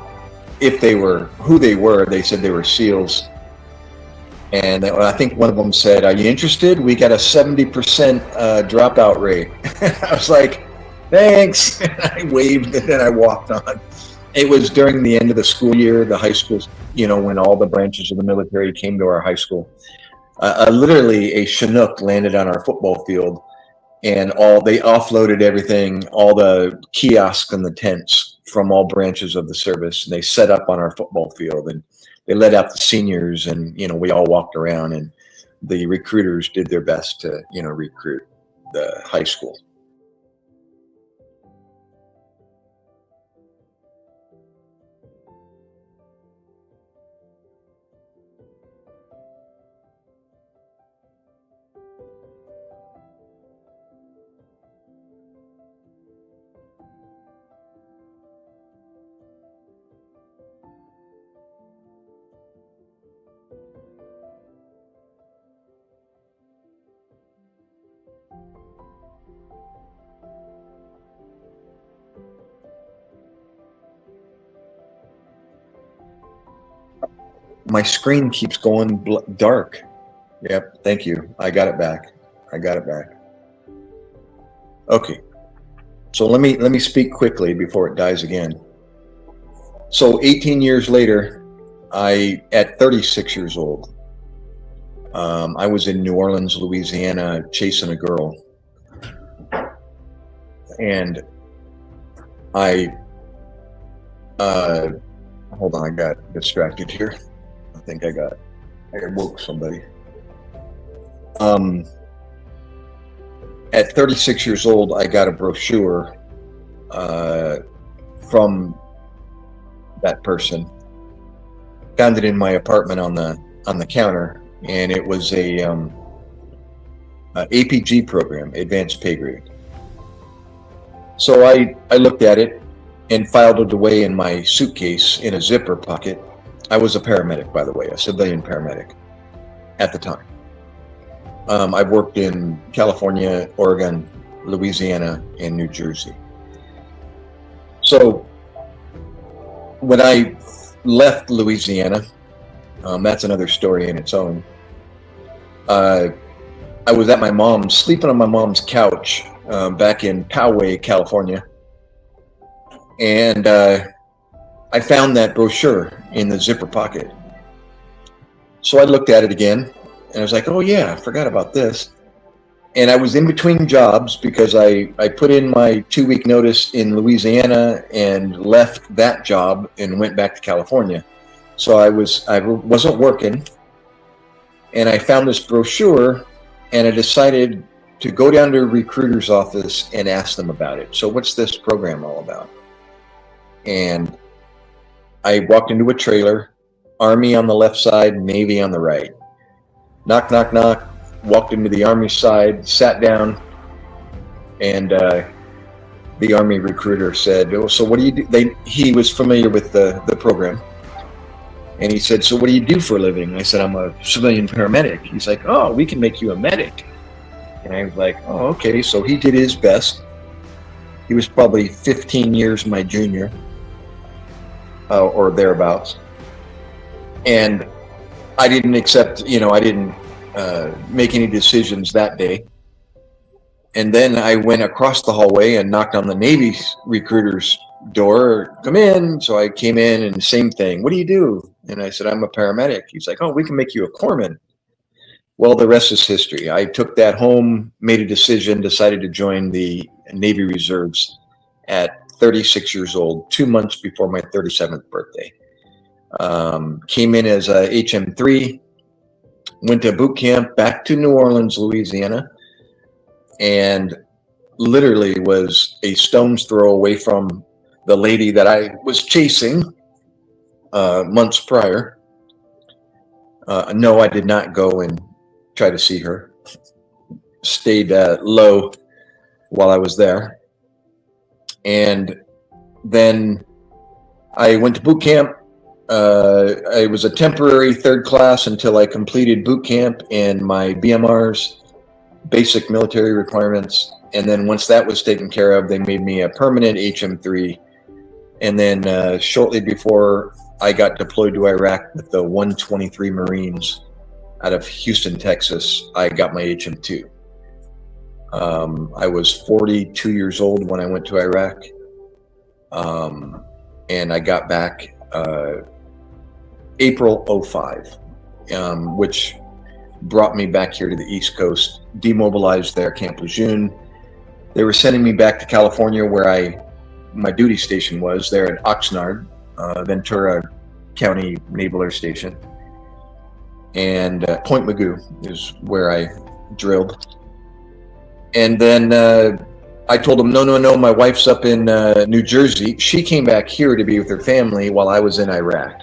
who they were. They said they were SEALs. And I think one of them said, "Are you interested? We got a 70% dropout rate." I was like, "Thanks." I waved and then I walked on. It was during the end of the school year, the high school, when all the branches of the military came to our high school. Literally, a Chinook landed on our football field, and they offloaded everything, all the kiosks and the tents from all branches of the service, and they set up on our football field, and they let out the seniors, and we all walked around, and the recruiters did their best to recruit the high school. My screen keeps going dark. Yep, thank you. I got it back. I got it back. Okay. So let me speak quickly before it dies again. So 18 years later, at 36 years old, I was in New Orleans, Louisiana, chasing a girl, and I hold on, I got distracted here. I think I woke somebody. At 36 years old, I got a brochure from that person. Found it in my apartment on the counter, and it was a APG program, Advanced Pay Grade. So I looked at it and filed it away in my suitcase in a zipper pocket. I was a paramedic, by the way, a civilian paramedic at the time. I've worked in California, Oregon, Louisiana, and New Jersey. So when I left Louisiana, that's another story in its own. I was at my mom's, sleeping on my mom's couch back in Poway, California. And I found that brochure in the zipper pocket. So I looked at it again, and I was like, oh yeah, I forgot about this. And I was in between jobs because I put in my 2-week notice in Louisiana and left that job and went back to California. So I wasn't working, and I found this brochure, and I decided to go down to a recruiter's office and ask them about it. So what's this program all about? And I walked into a trailer, Army on the left side, Navy on the right. Knock, knock, knock. Walked into the Army side, sat down, and the Army recruiter said, oh, so what do you do? He was familiar with the program. And he said, so what do you do for a living? I said, I'm a civilian paramedic. He's like, oh, we can make you a medic. And I was like, oh, okay. So he did his best. He was probably 15 years my junior, or thereabouts. And I didn't accept, I didn't make any decisions that day. And then I went across the hallway and knocked on the Navy recruiter's door. Come in. So I came in, and same thing. What do you do? And I said, I'm a paramedic. He's like, oh, we can make you a corpsman. Well, the rest is history. I took that home, made a decision, decided to join the Navy Reserves at 36 years old, 2 months before my 37th birthday. Came in as a HM3, went to boot camp back to New Orleans, Louisiana, and literally was a stone's throw away from the lady that I was chasing months prior. No, I did not go and try to see her. Stayed low while I was there. And then I went to boot camp. I was a temporary third class until I completed boot camp and my BMRs, basic military requirements. And then once that was taken care of, they made me a permanent HM3. And then shortly before I got deployed to Iraq with the 123 Marines out of Houston, Texas, I got my HM2. I was 42 years old when I went to Iraq. And I got back April 05, which brought me back here to the East Coast, demobilized there, Camp Lejeune. They were sending me back to California where my duty station was there at Oxnard, Ventura County Naval Air Station. And Point Mugu is where I drilled. And then I told them, no, my wife's up in New Jersey. She came back here to be with her family while I was in Iraq.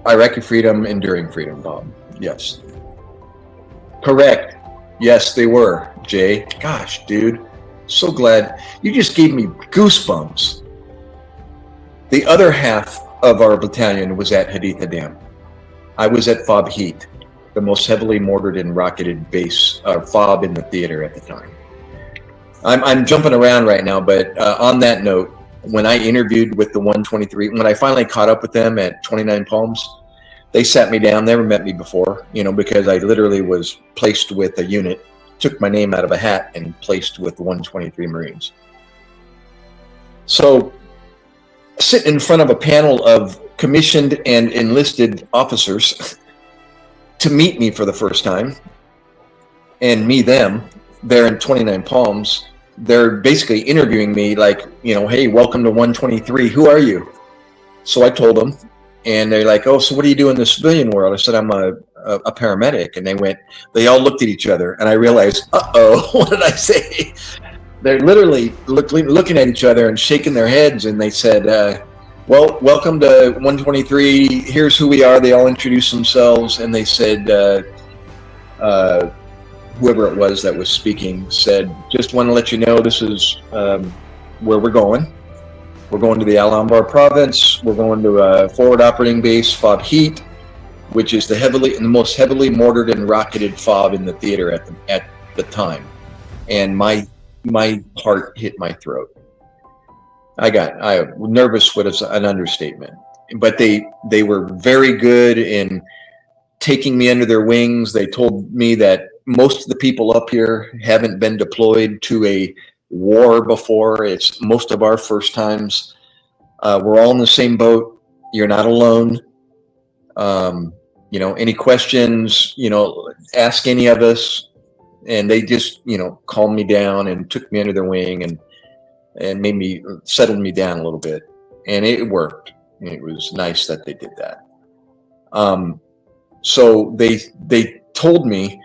Iraqi freedom, enduring freedom, Bob. Yes. Correct. Yes, they were, Jay. Gosh, dude. So glad. You just gave me goosebumps. The other half of our battalion was at Haditha Dam. I was at Fob Heat. the most heavily mortared and rocketed base fob in the theater at the time. I'm jumping around right now, but on that note, when I interviewed with the 123, when I finally caught up with them at 29 Palms, they sat me down, never met me before, because I literally was placed with a unit, took my name out of a hat and placed with the 123 Marines. So sitting in front of a panel of commissioned and enlisted officers to meet me for the first time, and me them, there in 29 Palms, they're basically interviewing me like, hey, welcome to 123. Who are you? So I told them, and they're like, oh, so what do you do in the civilian world? I said, I'm a paramedic. And they all looked at each other, and I realized, uh-oh, what did I say? They're literally looking at each other and shaking their heads, and they said, well, welcome to 123. Here's who we are. They all introduced themselves, and they said, whoever it was that was speaking said, just want to let you know this is where we're going. We're going to the Al Anbar province. We're going to a forward operating base, FOB Heat, which is the most heavily mortared and rocketed FOB in the theater at the time. And my heart hit my throat. I nervous was an understatement, but they were very good in taking me under their wings. They told me that most of the people up here haven't been deployed to a war before. It's most of our first times. We're all in the same boat. You're not alone. Any questions, ask any of us. And they just, calmed me down and took me under their wing and made me settled me down a little bit. And it worked. It was nice that they did that. So they told me,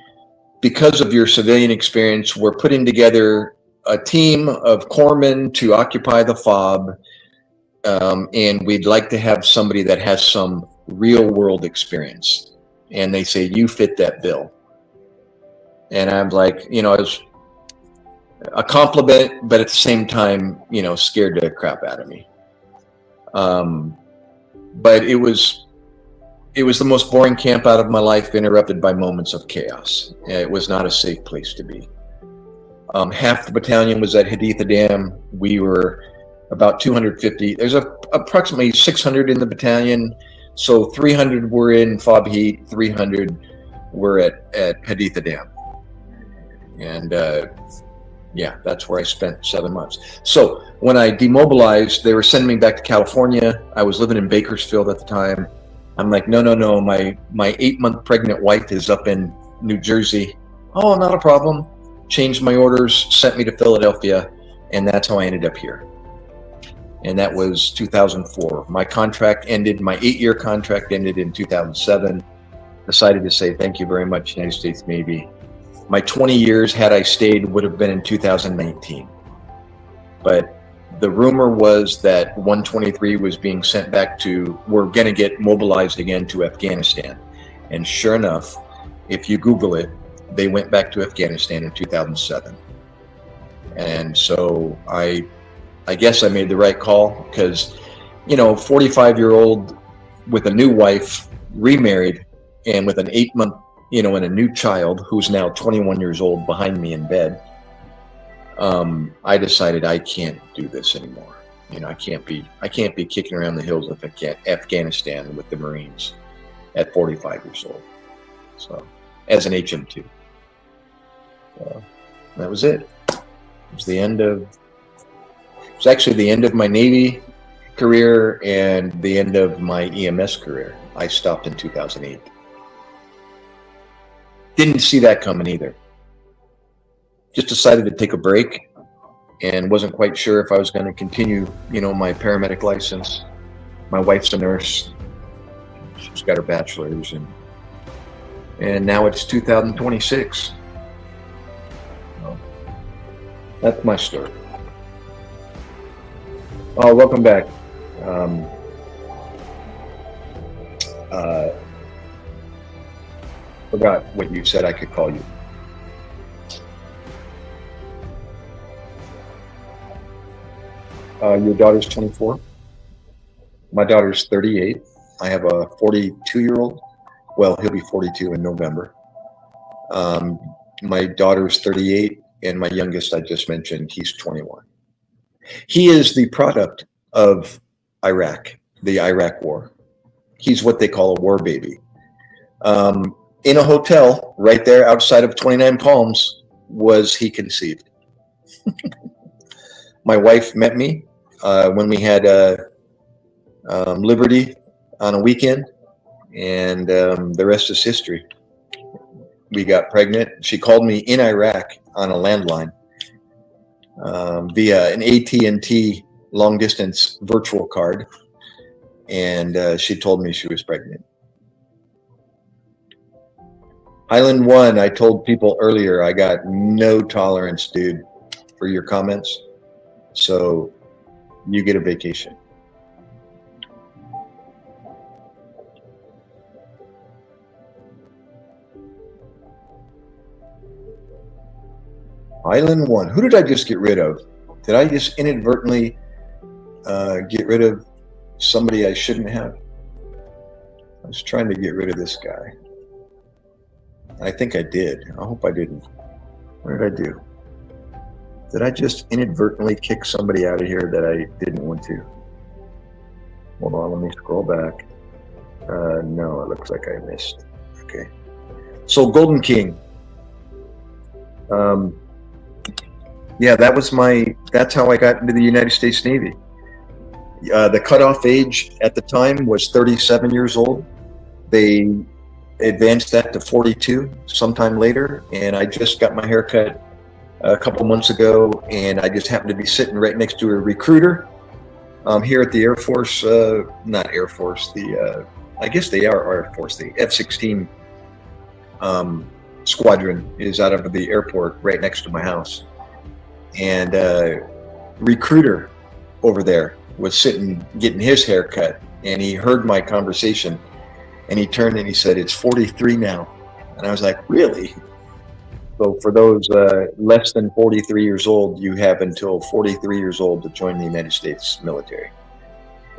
because of your civilian experience, we're putting together a team of corpsmen to occupy the FOB, and we'd like to have somebody that has some real world experience. And they say, you fit that bill. And I'm like, it was a compliment, but at the same time, scared the crap out of me. But it was the most boring camp out of my life, interrupted by moments of chaos. It was not a safe place to be. Half the battalion was at Haditha Dam. We were about 250. There's approximately 600 in the battalion. So 300 were in FOB Heat, 300 were at Haditha Dam. And that's where I spent 7 months. So when I demobilized, they were sending me back to California. I was living in Bakersfield at the time. I'm like, no, my 8-month pregnant wife is up in New Jersey. Oh, not a problem. Changed my orders, sent me to Philadelphia, and that's how I ended up here. And that was 2004. My contract ended, my 8-year contract ended in 2007. Decided to say thank you very much, United States Navy. My 20 years, had I stayed, would have been in 2019. But the rumor was that 123 was being sent back we're going to get mobilized again to Afghanistan. And sure enough, if you Google it, they went back to Afghanistan in 2007. And so I guess I made the right call, because, 45-year-old with a new wife, remarried, and with an 8-month, and a new child who's now 21 years old behind me in bed. I decided I can't do this anymore. I can't be kicking around the hills of Afghanistan with the Marines at 45 years old. So, as an HM2, that was it. It was actually the end of my Navy career and the end of my EMS career. I stopped in 2008. Didn't see that coming either. Just decided to take a break and wasn't quite sure if I was going to continue, my paramedic license. My wife's a nurse. She's got her bachelor's, and now it's 2026. So that's my story. Oh, welcome back. Forgot what you said I could call you. Your daughter's 24. My daughter's 38. I have a 42-year-old Well, he'll be 42 in November. My daughter's 38, and my youngest, I just mentioned, he's 21. He is the product of Iraq, the Iraq War. He's what they call a war baby. In a hotel right there outside of 29 Palms was he conceived. My wife met me when we had Liberty on a weekend, and the rest is history. We got pregnant. She called me in Iraq on a landline via an AT&T long distance virtual card, and she told me she was pregnant. Island One, I told people earlier, I got no tolerance, dude, for your comments. So you get a vacation. Island One, who did I just get rid of? Did I just inadvertently get rid of somebody I shouldn't have? I was trying to get rid of this guy. I think I did. I hope I didn't. What did I do? Did I just inadvertently kick somebody out of here that I didn't want to? Hold on, let me scroll back. No, it looks like I missed. Okay. So Golden King. Yeah, that's how I got into the United States Navy. The cutoff age at the time was 37 years old. They advanced that to 42 sometime later, and I just got my hair cut a couple months ago, and I just happened to be sitting right next to a recruiter here at the Air Force, not Air Force, I guess they are Air Force, the F-16 squadron is out of the airport right next to my house. And recruiter over there was sitting getting his hair cut, and he heard my conversation, and he turned and he said, "It's 43 now." And I was like, "Really?" So for those less than 43 years old, you have until 43 years old to join the United States military.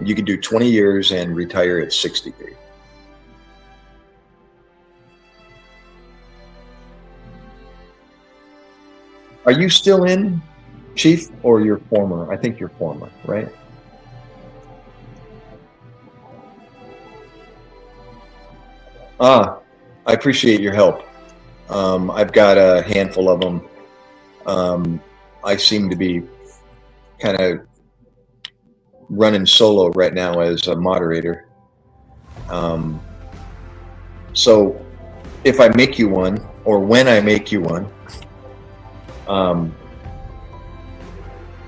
You can do 20 years and retire at 63. Are you still in, Chief, or you're former? I think you're former, right? I appreciate your help. I've got a handful of them. I seem to be kind of running solo right now as a moderator. So if I make you one, or when I make you one,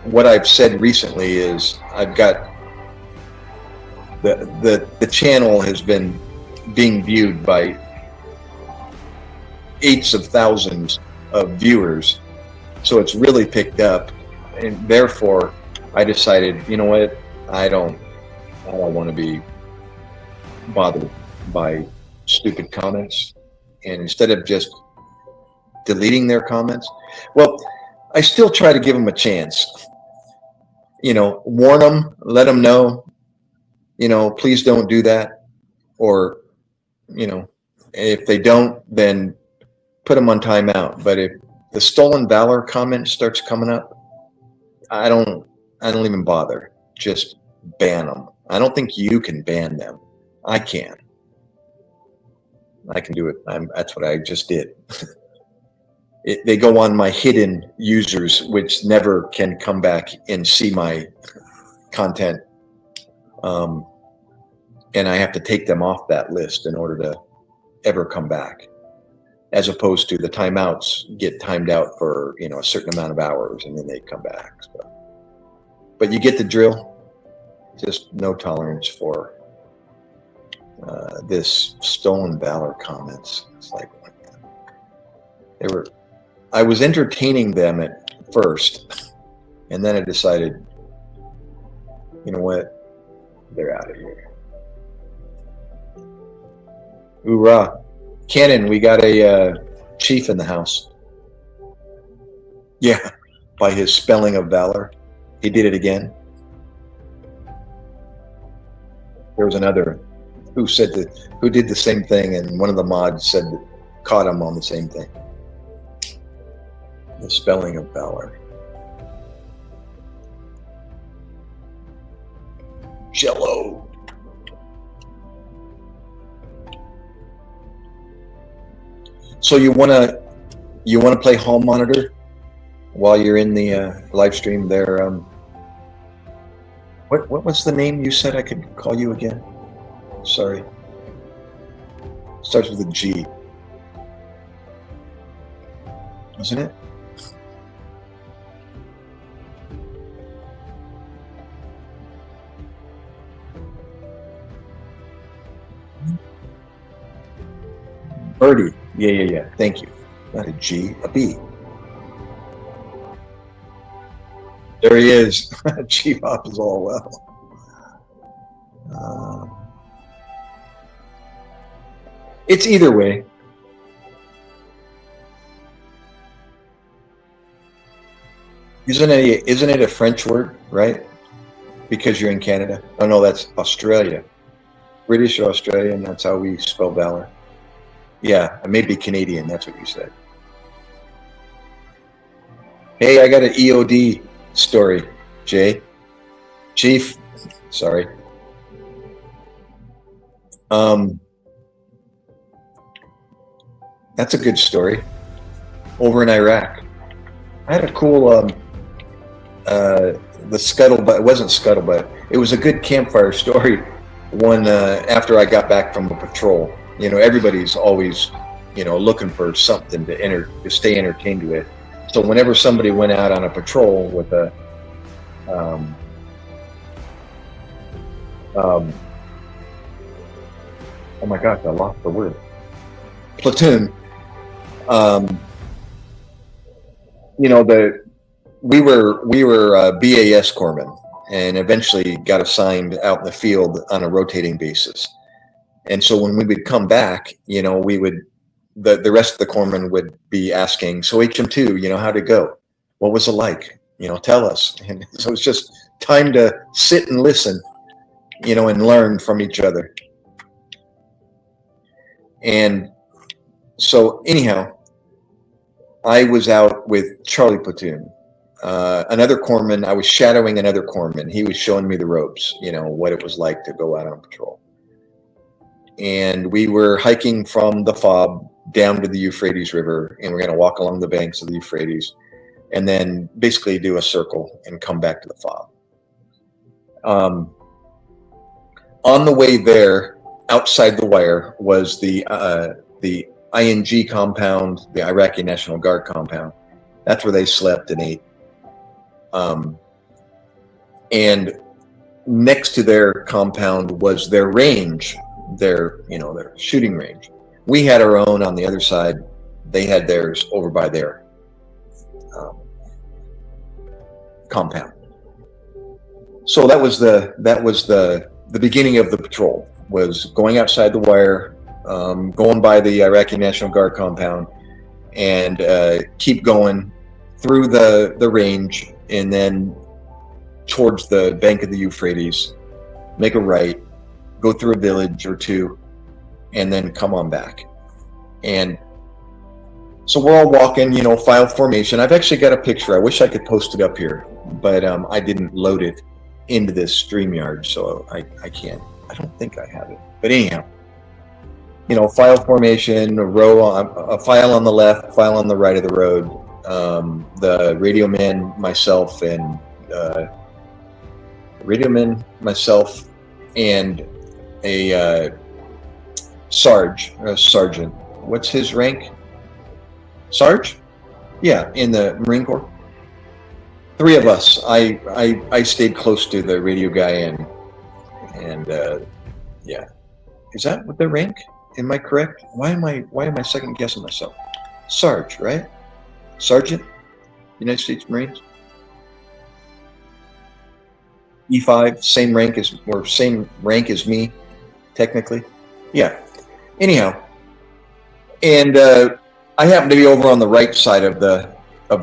what I've said recently is I've got the channel has been being viewed by eights of thousands of viewers, so it's really picked up, and therefore I decided, you know what, I don't want to be bothered by stupid comments, and instead of just deleting their comments, well, I still try to give them a chance. You know, warn them, let them know, you know, please don't do that. Or, you know, if they don't, then put them on timeout. But if the stolen valor comment starts coming up, I don't even bother. Just ban them. I don't think you can ban them. I can. I can do it. That's what I just did. They go on my hidden users, which never can come back and see my content. And I have to take them off that list in order to ever come back, as opposed to the timeouts get timed out for, you know, a certain amount of hours and then they come back. So, but you get the drill. Just no tolerance for this stolen valor comments. It's like, I was entertaining them at first, and then I decided, you know what, they're out of here. Hoorah. Cannon, we got a chief in the house. Yeah, by his spelling of valor. He did it again. There was another who did the same thing, and one of the mods said that caught him on the same thing. The spelling of valor. Jello. So you wanna play Hall Monitor while you're in the live stream there? What was the name you said I could call you again? Sorry. Starts with a G. Isn't it? Birdie. Yeah. Thank you. Not a G, a B. There he is. Chief Hop is all well. It's either way. Isn't it a French word, right? Because you're in Canada. Oh no, that's Australia. British or Australian, that's how we spell valor. Yeah, maybe Canadian, that's what you said. Hey, I got an EOD story, Jay. Chief, sorry. That's a good story. Over in Iraq. I had a cool, the scuttlebutt, it wasn't scuttlebutt, it was a good campfire story. One, after I got back from a patrol. You know, everybody's always, you know, looking for something to stay entertained with. So whenever somebody went out on a patrol with a, oh my gosh, I lost the word. Platoon. You know, we were BAS corpsmen, and eventually got assigned out in the field on a rotating basis. And so when we would come back, you know, we would, the rest of the corpsmen would be asking, so HM2, you know, how'd it go? What was it like? You know, tell us. And so it's just time to sit and listen, you know, and learn from each other. And so anyhow, I was out with Charlie Platoon. Another corpsman, I was shadowing another corpsman. He was showing me the ropes, you know, what it was like to go out on patrol. And we were hiking from the FOB down to the Euphrates River, and we're going to walk along the banks of the Euphrates and then basically do a circle and come back to the FOB. On the way there, outside the wire, was the ING compound, the Iraqi National Guard compound. That's where they slept and ate. And next to their compound was their range, their shooting range. We had our own on the other side. They had theirs over by their compound. So that was the beginning of the patrol, was going outside the wire, going by the Iraqi National Guard compound, and keep going through the range, and then towards the bank of the Euphrates, make a right, go through a village or two, and then come on back. And so we're all walking, you know, file formation. I've actually got a picture. I wish I could post it up here, but I didn't load it into this StreamYard, so I can't. I don't think I have it. But anyhow, you know, file formation, a file on the left, file on the right of the road. The radio man, myself, and a sergeant. What's his rank? Sarge? Yeah, in the Marine Corps. Three of us. I stayed close to the radio guy, and yeah. Is that what the rank? Am I correct? Why am I second guessing myself? Sarge, right? Sergeant, United States Marines. E5, same rank as me, technically. Yeah. Anyhow, and I happen to be over on the right side of the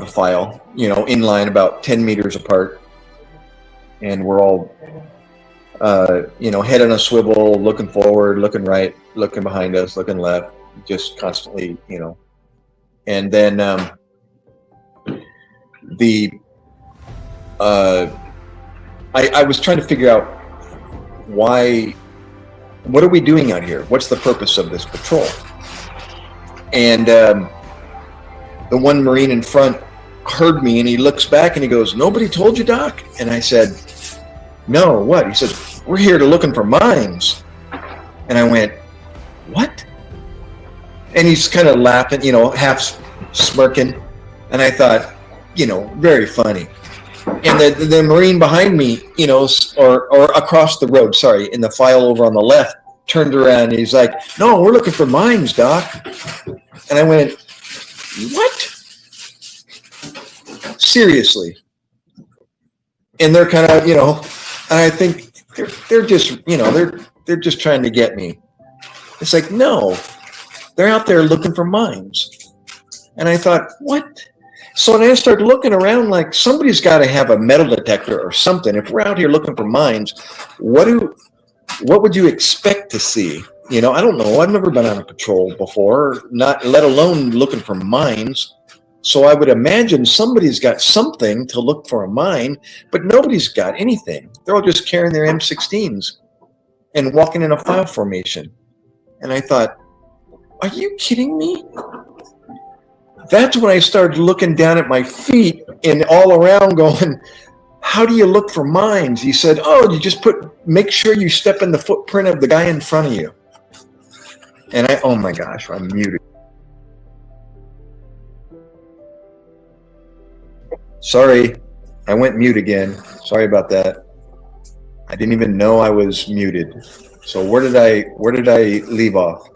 file, you know, in line about 10 meters apart, and we're all head on a swivel, looking forward, looking right, looking behind us, looking left, just constantly, and then I was trying to figure out what are we doing out here? What's the purpose of this patrol? And the one Marine in front heard me, and he looks back and he goes, "Nobody told you, Doc?" And I said, "No, what?" He said, "We're here to looking for mines." And I went, "What?" And he's kind of laughing, half smirking. And I thought, very funny. And the Marine behind me, or across the road, sorry, in the file over on the left, turned around and he's like, "No, we're looking for mines, Doc." And I went, "What? Seriously?" And they're kind of, and I think they're just, they're just trying to get me. It's like, no, they're out there looking for mines. And I thought, what? So then I started looking around like somebody's got to have a metal detector or something. If we're out here looking for mines, what would you expect to see? I don't know. I've never been on a patrol before, not let alone looking for mines. So I would imagine somebody's got something to look for a mine, but nobody's got anything. They're all just carrying their M16s and walking in a file formation. And I thought, are you kidding me? That's when I started looking down at my feet and all around going, how do you look for mines? He said, "Oh, you just make sure you step in the footprint of the guy in front of you." And oh my gosh, I'm muted. Sorry, I went mute again. Sorry about that. I didn't even know I was muted. So where did I leave off?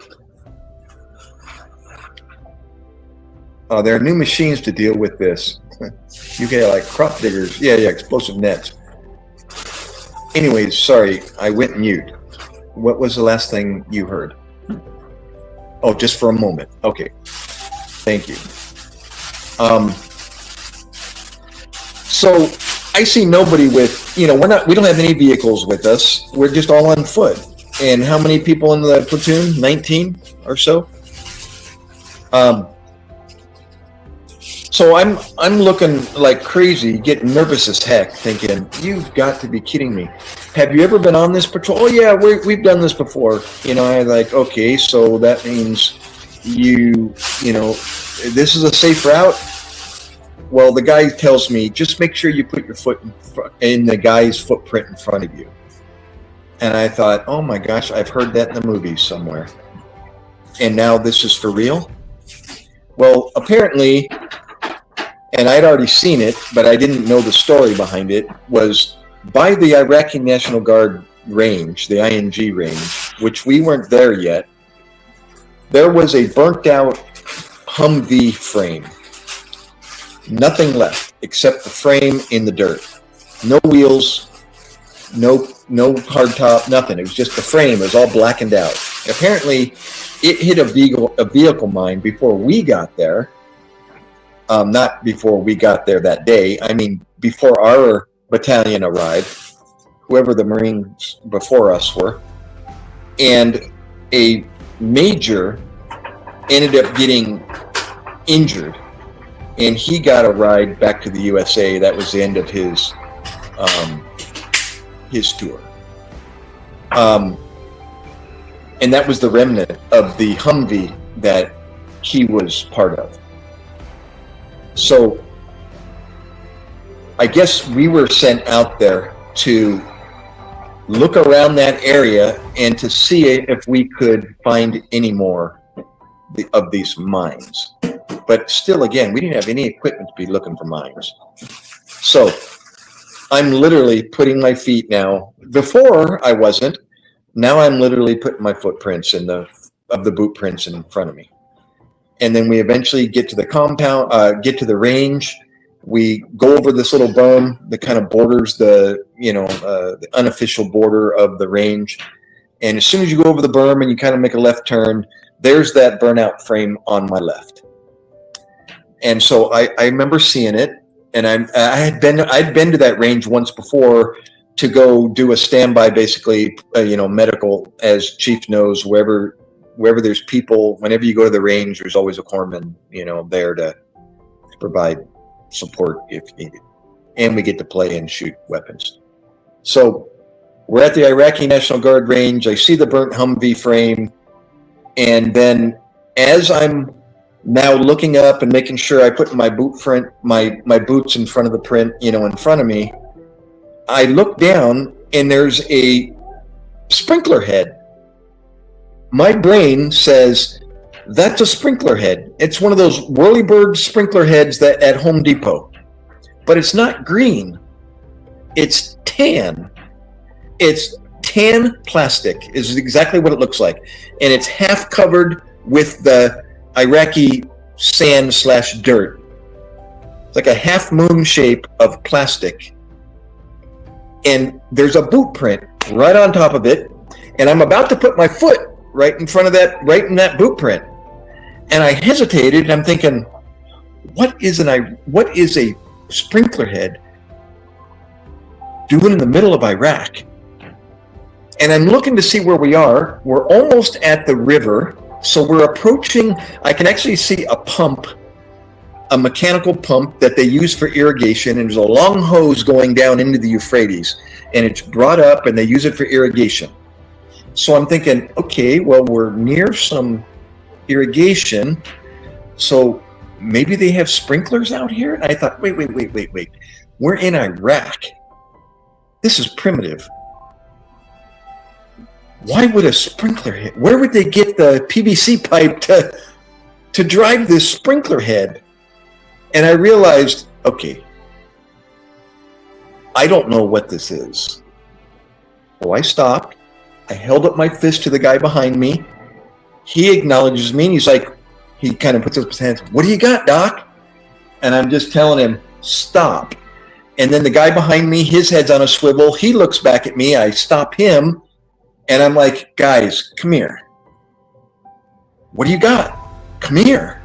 There are new machines to deal with this. You get like crop diggers. Yeah, explosive nets. Anyways, sorry, I went mute. What was the last thing you heard? Oh, just for a moment. Okay. Thank you. So I see nobody with, we don't have any vehicles with us. We're just all on foot. And how many people in the platoon? 19 or so. So I'm looking like crazy, getting nervous as heck, thinking, you've got to be kidding me. Have you ever been on this patrol? Oh yeah, we've done this before. I'm like, okay, so that means this is a safe route. Well, the guy tells me, just make sure you put your foot in the guy's footprint in front of you. And I thought, oh my gosh, I've heard that in the movies somewhere. And now this is for real? Well, apparently, and I'd already seen it, but I didn't know the story behind it, was by the Iraqi National Guard range, the ING range, which we weren't there yet. There was a burnt out Humvee frame. Nothing left except the frame in the dirt. No wheels, no hard top, nothing. It was just the frame. It was all blackened out. Apparently, it hit a vehicle mine before we got there. Not before we got there that day. I mean, before our battalion arrived, whoever the Marines before us were. And a major ended up getting injured. And he got a ride back to the USA. That was the end of his tour. And that was the remnant of the Humvee that he was part of. So I guess we were sent out there to look around that area and to see if we could find any more of these mines. But still, again, we didn't have any equipment to be looking for mines. So I'm literally putting my feet now. Before I wasn't. Now I'm literally putting my footprints of the boot prints in front of me. And then we eventually get to the compound, get to the range. We go over this little berm that kind of borders the unofficial border of the range. And as soon as you go over the berm and you kind of make a left turn, there's that burnout frame on my left. And so I remember seeing it, and I'd been to that range once before to go do a standby, basically, medical, as Chief knows, wherever there's people, whenever you go to the range, there's always a corpsman, there to provide support if needed. And we get to play and shoot weapons. So we're at the Iraqi National Guard range. I see the burnt Humvee frame. And then as I'm now looking up and making sure I put my my boots in front of the print, in front of me, I look down and there's a sprinkler head. My brain says, that's a sprinkler head. It's one of those whirlybird sprinkler heads that at Home Depot. But it's not green. It's tan. It's tan plastic is exactly what it looks like. And it's half covered with the Iraqi sand/dirt. It's like a half moon shape of plastic. And there's a boot print right on top of it. And I'm about to put my foot right in front of that, right in that boot print. And I hesitated, and I'm thinking, what is a sprinkler head doing in the middle of Iraq? And I'm looking to see where we are. We're almost at the river. So we're approaching, I can actually see a pump, a mechanical pump that they use for irrigation, and there's a long hose going down into the Euphrates, and it's brought up and they use it for irrigation. So I'm thinking, okay, well, we're near some irrigation, so maybe they have sprinklers out here. And I thought, wait, we're in Iraq. This is primitive. Why would a sprinkler head, where would they get the PVC pipe to drive this sprinkler head? And I realized, okay, I don't know what this is. So I stopped. I held up my fist to the guy behind me. He acknowledges me, and he's like, he kind of puts up his hands. What do you got, Doc? And I'm just telling him, stop. And then the guy behind me, his head's on a swivel. He looks back at me. I stop him, and I'm like, guys, come here. What do you got? Come here.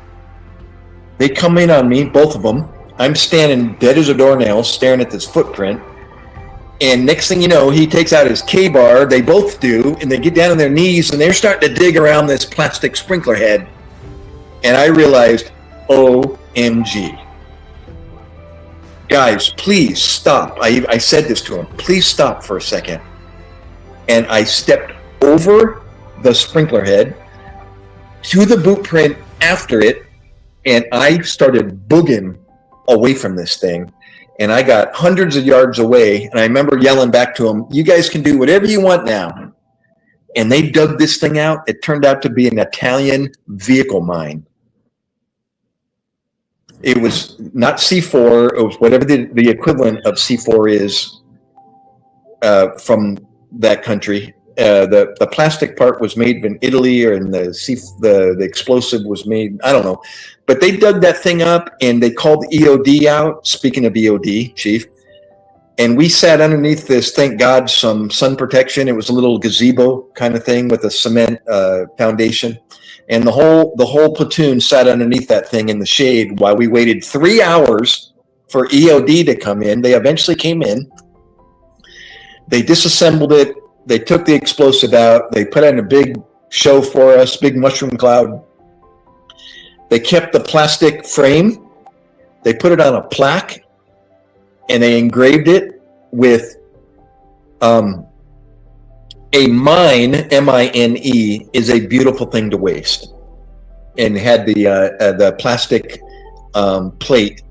They come in on me, both of them. I'm standing dead as a doornail, staring at this footprint. And next thing you know, he takes out his K-bar. They both do, and they get down on their knees, and they're starting to dig around this plastic sprinkler head. And I realized, OMG. Guys, please stop. I said this to him. Please stop for a second. And I stepped over the sprinkler head to the boot print after it, and I started booging away from this thing. And I got hundreds of yards away, and I remember yelling back to them, you guys can do whatever you want now. And they dug this thing out. It turned out to be an Italian vehicle mine. It was not C4. It was whatever the equivalent of C4 is from that country. The plastic part was made in Italy, or in the explosive was made, I don't know. But they dug that thing up, and they called EOD out. Speaking of EOD, Chief, and we sat underneath this, thank God, some sun protection. It was a little gazebo kind of thing with a cement foundation. And the whole platoon sat underneath that thing in the shade while we waited 3 hours for EOD to come in. They eventually came in. They disassembled it. They took the explosive out. They put on a big show for us, big mushroom cloud. They kept the plastic frame. They put it on a plaque, and they engraved it with a mine, M-I-N-E, is a beautiful thing to waste. And had the plastic plate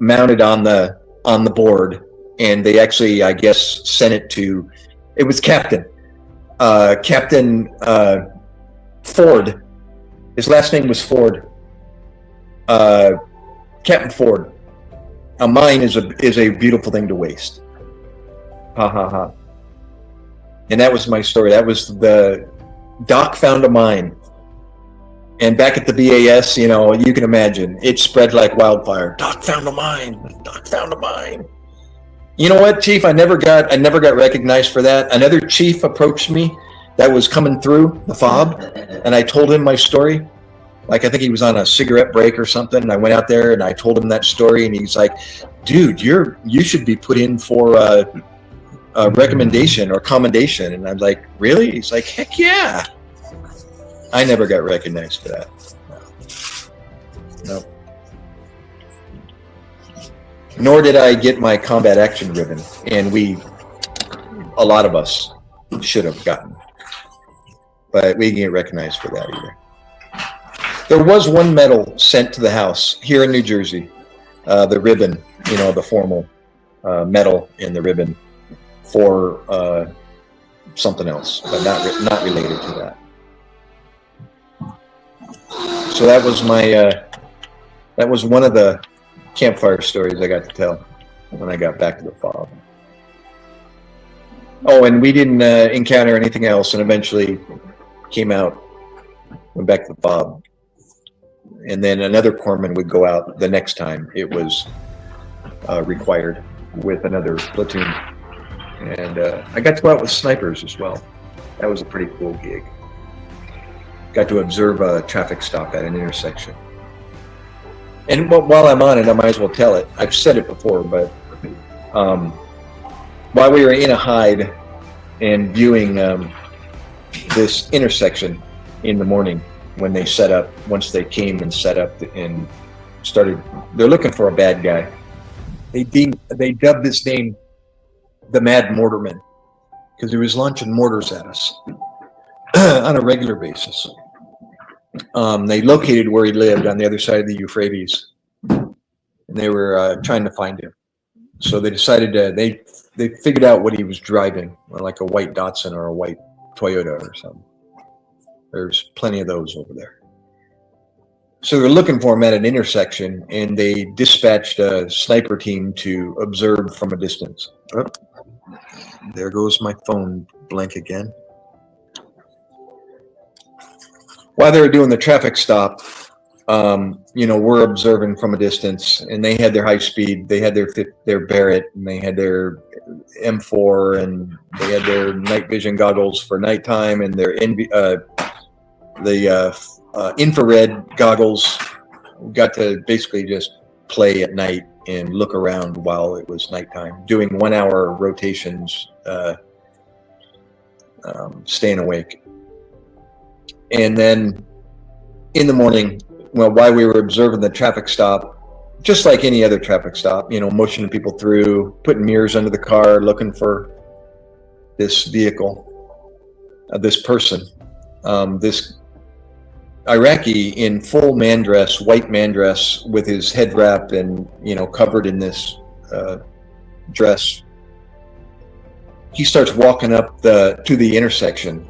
mounted on the board, and they actually, I guess, sent it to. It was Captain Ford. His last name was Ford. Captain Ford. A mine is a beautiful thing to waste. Ha ha ha. And that was my story. That was the Doc found a mine. And back at the BAS, you can imagine, it spread like wildfire. Doc found a mine. Doc found a mine. You know what, Chief? I never got recognized for that. Another chief approached me that was coming through the fob, and I told him my story. Like, I think he was on a cigarette break or something, and I went out there and I told him that story, and he's like, dude, you should be put in for
recommendation or commendation. And I'm like, really? He's like, heck yeah. I never got recognized for that. No. Nor did I get my combat action ribbon. And a lot of us should have gotten. But we didn't get recognized for that either. There was one medal sent to the house here in New Jersey. The ribbon, the formal medal in the ribbon for something else, but not related to that. So that was that was one of the campfire stories I got to tell when I got back to the fob. Oh, and we didn't encounter anything else, and eventually went back to the fob. And then another corpsman would go out the next time it was required with another platoon. And I got to go out with snipers as well. That was a pretty cool gig. Got to observe a traffic stop at an intersection. And while I'm on it, I might as well tell it. I've said it before, but while we were in a hide and viewing this intersection in the morning, when they set up, once they came and set up and started, they're looking for a bad guy. They dubbed his name the Mad Mortarman because he was launching mortars at us on a regular basis. They located where he lived on the other side of the Euphrates, and they were trying to find him. So they decided they figured out what he was driving, like a white Datsun or a white Toyota or something. There's plenty of those over there. So they're looking for him at an intersection, and they dispatched a sniper team to observe from a distance. Oh, there goes my phone blank again. While they were doing the traffic stop, we're observing from a distance, and they had their high speed, they had their Barrett, and they had their M4, and they had their night vision goggles for nighttime, and their infrared goggles. We got to basically just play at night and look around while it was nighttime, doing 1 hour rotations, staying awake. And then in the morning, while we were observing the traffic stop, just like any other traffic stop, motioning people through, putting mirrors under the car, looking for this vehicle, this person, this Iraqi in full man dress, white man dress, with his head wrap and, covered in this dress. He starts walking up to the intersection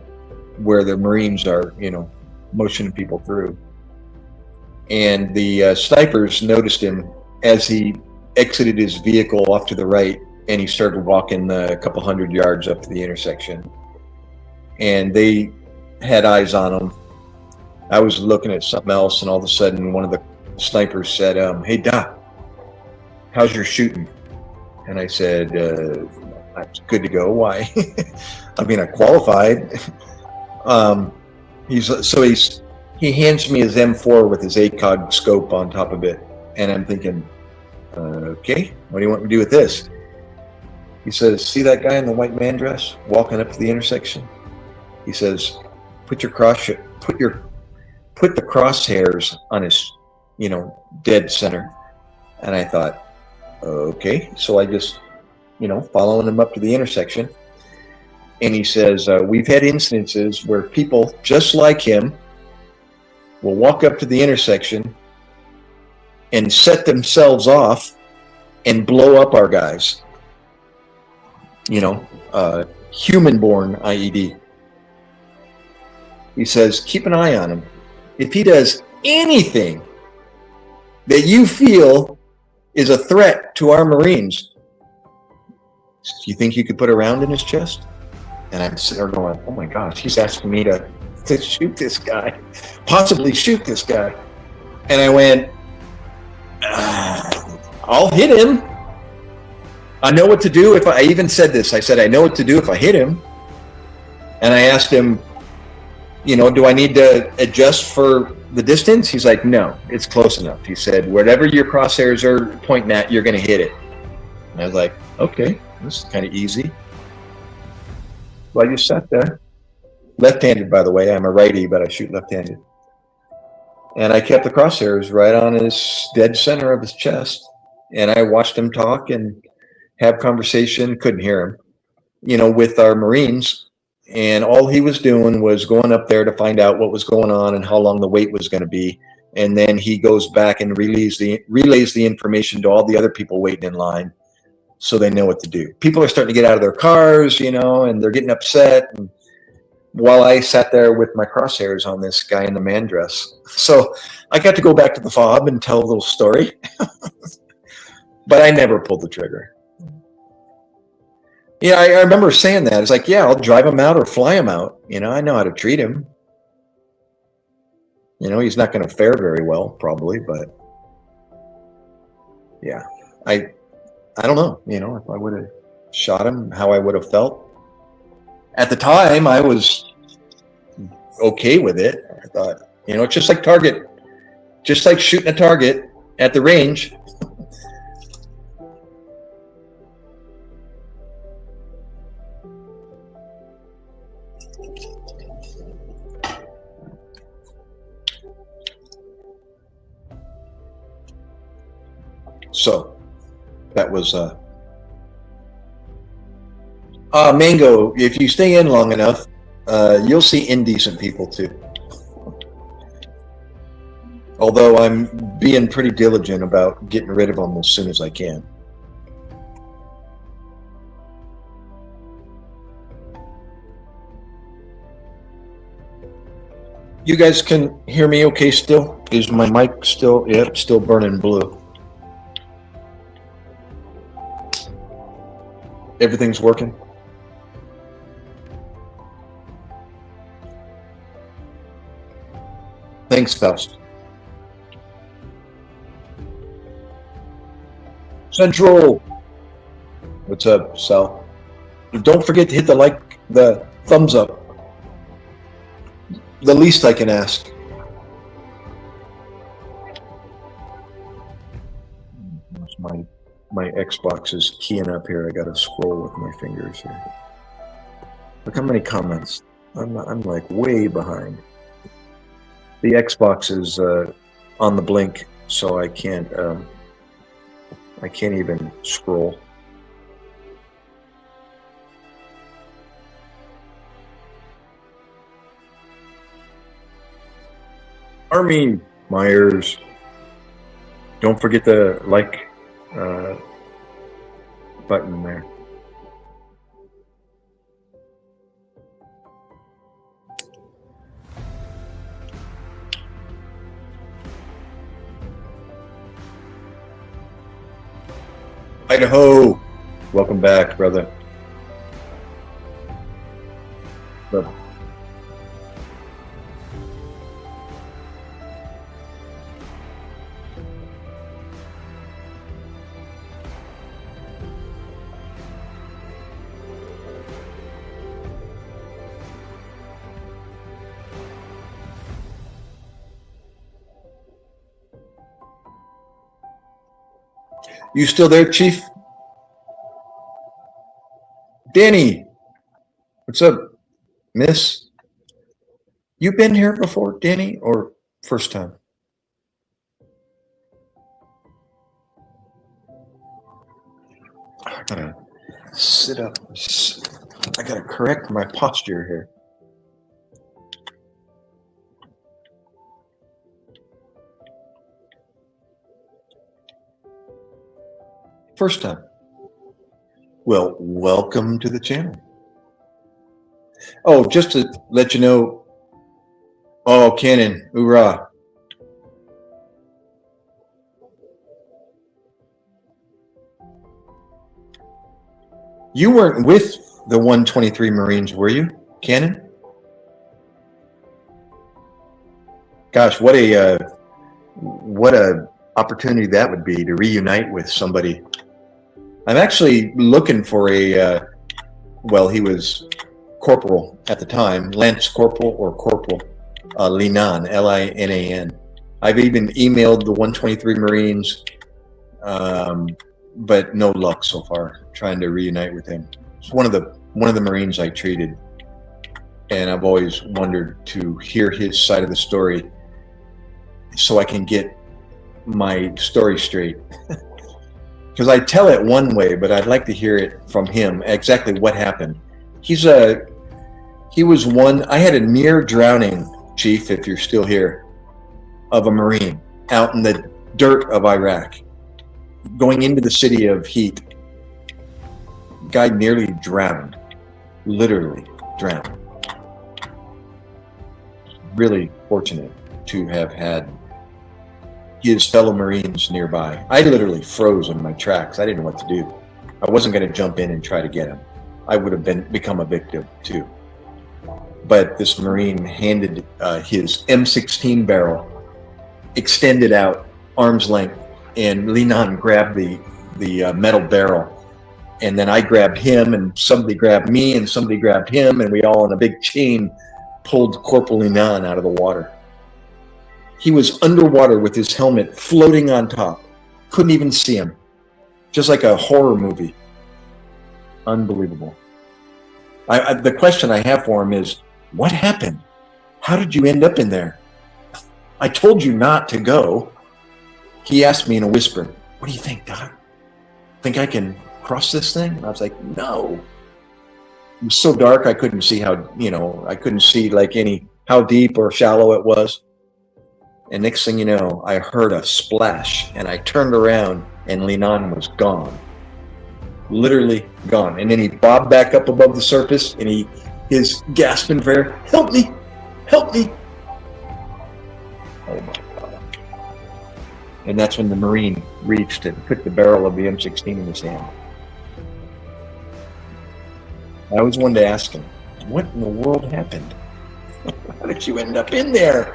where the Marines are, motioning people through. And the snipers noticed him as he exited his vehicle off to the right, and he started walking a couple 100 yards up to the intersection. And they had eyes on him. I was looking at something else, and all of a sudden one of the snipers said, "Hey, Doc, how's your shooting?" And I said, "It's good to go." Why? I mean, I qualified. He hands me his M4 with his ACOG scope on top of it, and I'm thinking, okay, what do you want me to do with this? He says, "See that guy in the white man dress walking up to the intersection?" He says, put the crosshairs on his, dead center." And I thought, okay. So I just, following him up to the intersection. And he says, "We've had instances where people just like him will walk up to the intersection and set themselves off and blow up our guys. Human-born IED." He says, "Keep an eye on him. If he does anything that you feel is a threat to our Marines, do you think you could put a round in his chest?" And I'm sitting there going, oh my gosh, he's asking me to shoot this guy, possibly shoot this guy. And I went, I'll hit him. I know what to do if I even said this. I said, I know what to do if I hit him. And I asked him, do I need to adjust for the distance? He's like, no, it's close enough. He said, whatever your crosshairs are pointing at, you're going to hit it. And I was like, okay, this is kind of easy. Well, you sat there. Left-handed, by the way. I'm a righty, but I shoot left-handed. And I kept the crosshairs right on his dead center of his chest. And I watched him talk and have conversation. Couldn't hear him, with our Marines. And all he was doing was going up there to find out what was going on and how long the wait was going to be. And then he goes back and relays the information to all the other people waiting in line, so they know what to do. People are starting to get out of their cars, and they're getting upset. And while I sat there with my crosshairs on this guy in the man dress. So I got to go back to the fob and tell a little story. But I never pulled the trigger. Yeah, I remember saying that. It's like, yeah, I'll drive him out or fly him out. I know how to treat him. He's not going to fare very well, probably, but yeah, I don't know, if I would have shot him, how I would have felt. At the time, I was okay with it. I thought, it's just like shooting a target at the range. So that was Mango. If you stay in long enough, you'll see indecent people too. Although I'm being pretty diligent about getting rid of them as soon as I can. You guys can hear me okay still? Is my mic still? Yep, still burning blue. Everything's working? Thanks, Faust. Central. What's up, Sal? Don't forget to hit the thumbs up. The least I can ask. My Xbox is keying up here. I got to scroll with my fingers here. Look how many comments. I'm like way behind. The Xbox is on the blink, so I can't even scroll. Army Myers. Don't forget the like button there. Idaho, welcome back, brother. You still there, Chief? Danny, what's up, Miss? You been here before, Danny, or first time? I gotta sit up. I gotta correct my posture here. First time. Well, welcome to the channel. Oh, just to let you know. Oh, Cannon, hoorah. You weren't with the 123 Marines, were you, Cannon? Gosh, what a opportunity that would be to reunite with somebody. I'm actually looking for a, well, he was corporal at the time, Lance Corporal or Corporal Linan, Linan. I've even emailed the 123 Marines, but no luck so far trying to reunite with him. It's one of one of the Marines I treated, and I've always wondered to hear his side of the story so I can get my story straight. Because I tell it one way, but I'd like to hear it from him, exactly what happened. He was one, I had a near drowning, Chief, if you're still here, of a Marine out in the dirt of Iraq, going into the city of Heat. Guy nearly drowned, literally drowned. Really fortunate to have had his fellow Marines nearby. I literally froze in my tracks. I didn't know what to do. I wasn't going to jump in and try to get him. I would have become a victim too. But this Marine handed his M16 barrel, extended out arm's length, and Linan grabbed the metal barrel. And then I grabbed him, and somebody grabbed me, and somebody grabbed him, and we all in a big chain pulled Corporal Linan out of the water. He was underwater with his helmet floating on top. Couldn't even see him. Just like a horror movie. Unbelievable. The question I have for him is, what happened? How did you end up in there? I told you not to go. He asked me in a whisper, what do you think, Doc? Think I can cross this thing? And I was like, no. It was so dark I couldn't see how, I couldn't see like how deep or shallow it was. And next thing you know, I heard a splash, and I turned around, and Linan was gone. Literally gone. And then he bobbed back up above the surface, and his gasping for air, help me, help me. Oh my God. And that's when the Marine reached and put the barrel of the M16 in his hand. I was one to ask him, what in the world happened? How did you end up in there?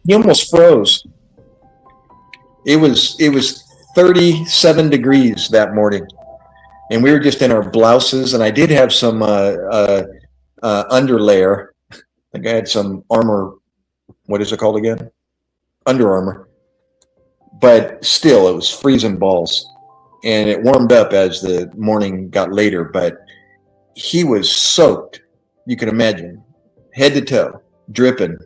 He almost froze. It was 37 degrees that morning, and we were just in our blouses, and I did have some underlayer. I think I had some armor. What is it called again? Under Armour. But still, it was freezing balls, and it warmed up as the morning got later. But he was soaked. You can imagine, head to toe, dripping.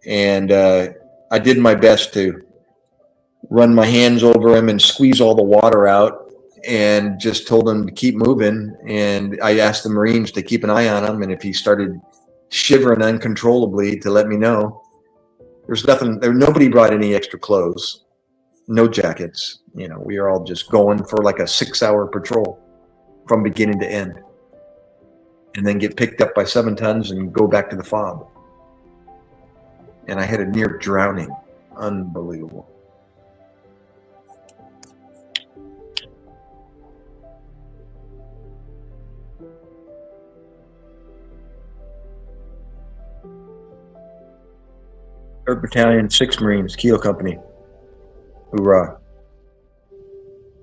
And I did my best to run my hands over him and squeeze all the water out, and just told him to keep moving. And I asked the Marines to keep an eye on him, and if he started shivering uncontrollably, to let me know. Nobody brought any extra clothes, no jackets. We were all just going for like a 6-hour patrol from beginning to end, and then get picked up by 7 tons and go back to the fob. And I had a near drowning. Unbelievable. Third Battalion, 6th Marines, Kilo Company. Hoorah.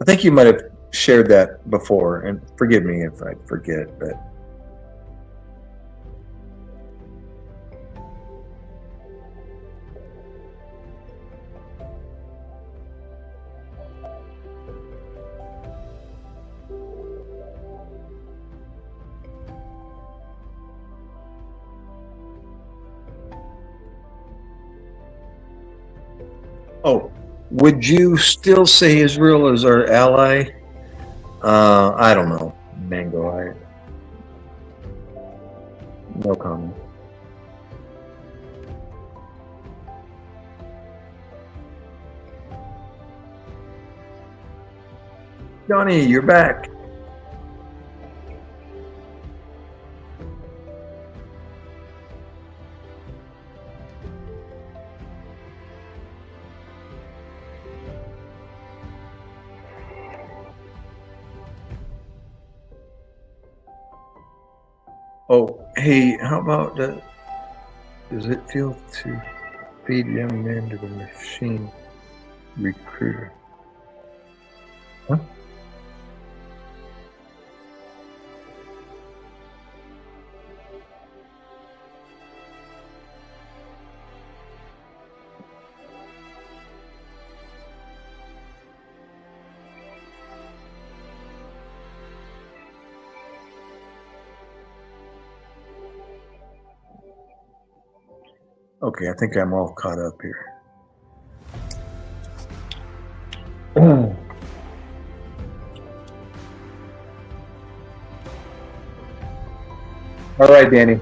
I think you might have shared that before, and forgive me if I forget, but oh, would you still say Israel is our ally? I don't know, Mango. No comment. Johnny, you're back. Oh, hey, how about that? Does it feel to feed young men to the machine recruiter? Huh? Okay, I think I'm all caught up here. All right, Danny.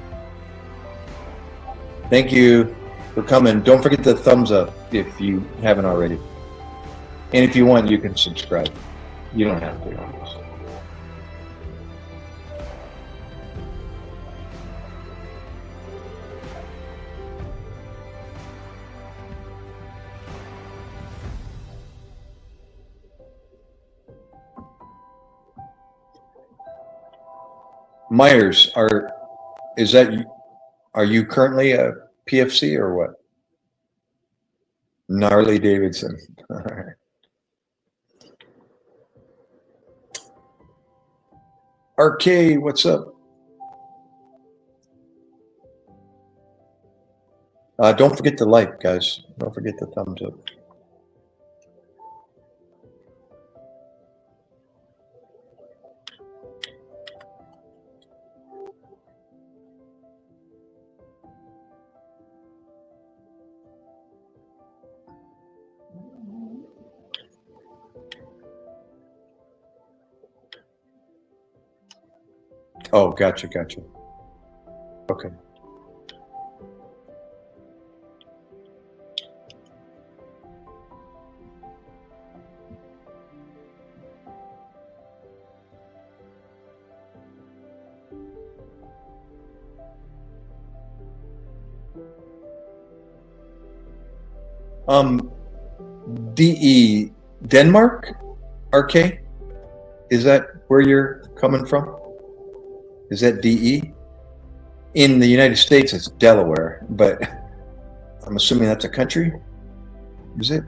Thank you for coming. Don't forget the thumbs up if you haven't already. And if you want, you can subscribe. You don't have to, obviously. Myers, are you currently a PFC or what? Gnarly Davidson. All right. MacKay, what's up? Don't forget to like, guys. Don't forget the thumbs up. Oh, gotcha. Okay. DE, Denmark? MacKay? Is that where you're coming from? Is that DE? In the United States, it's Delaware, but I'm assuming that's a country? Is it?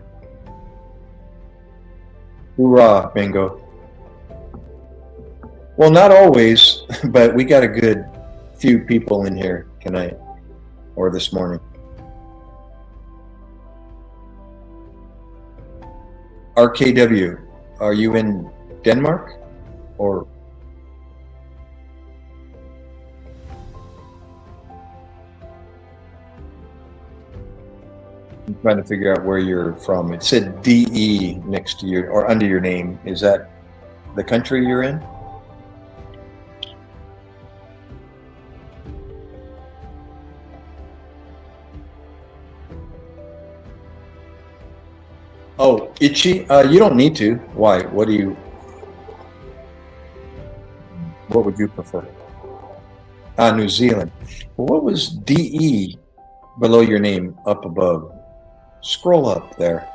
Hoorah, bingo. Well, not always, but we got a good few people in here tonight or this morning. RKW, are you in Denmark or? I'm trying to figure out where you're from. It said DE next to your or under your name. Is that the country you're in? Oh, itchy? You don't need to. Why? What would you prefer? New Zealand. Well, what was DE below your name up above? Scroll up there.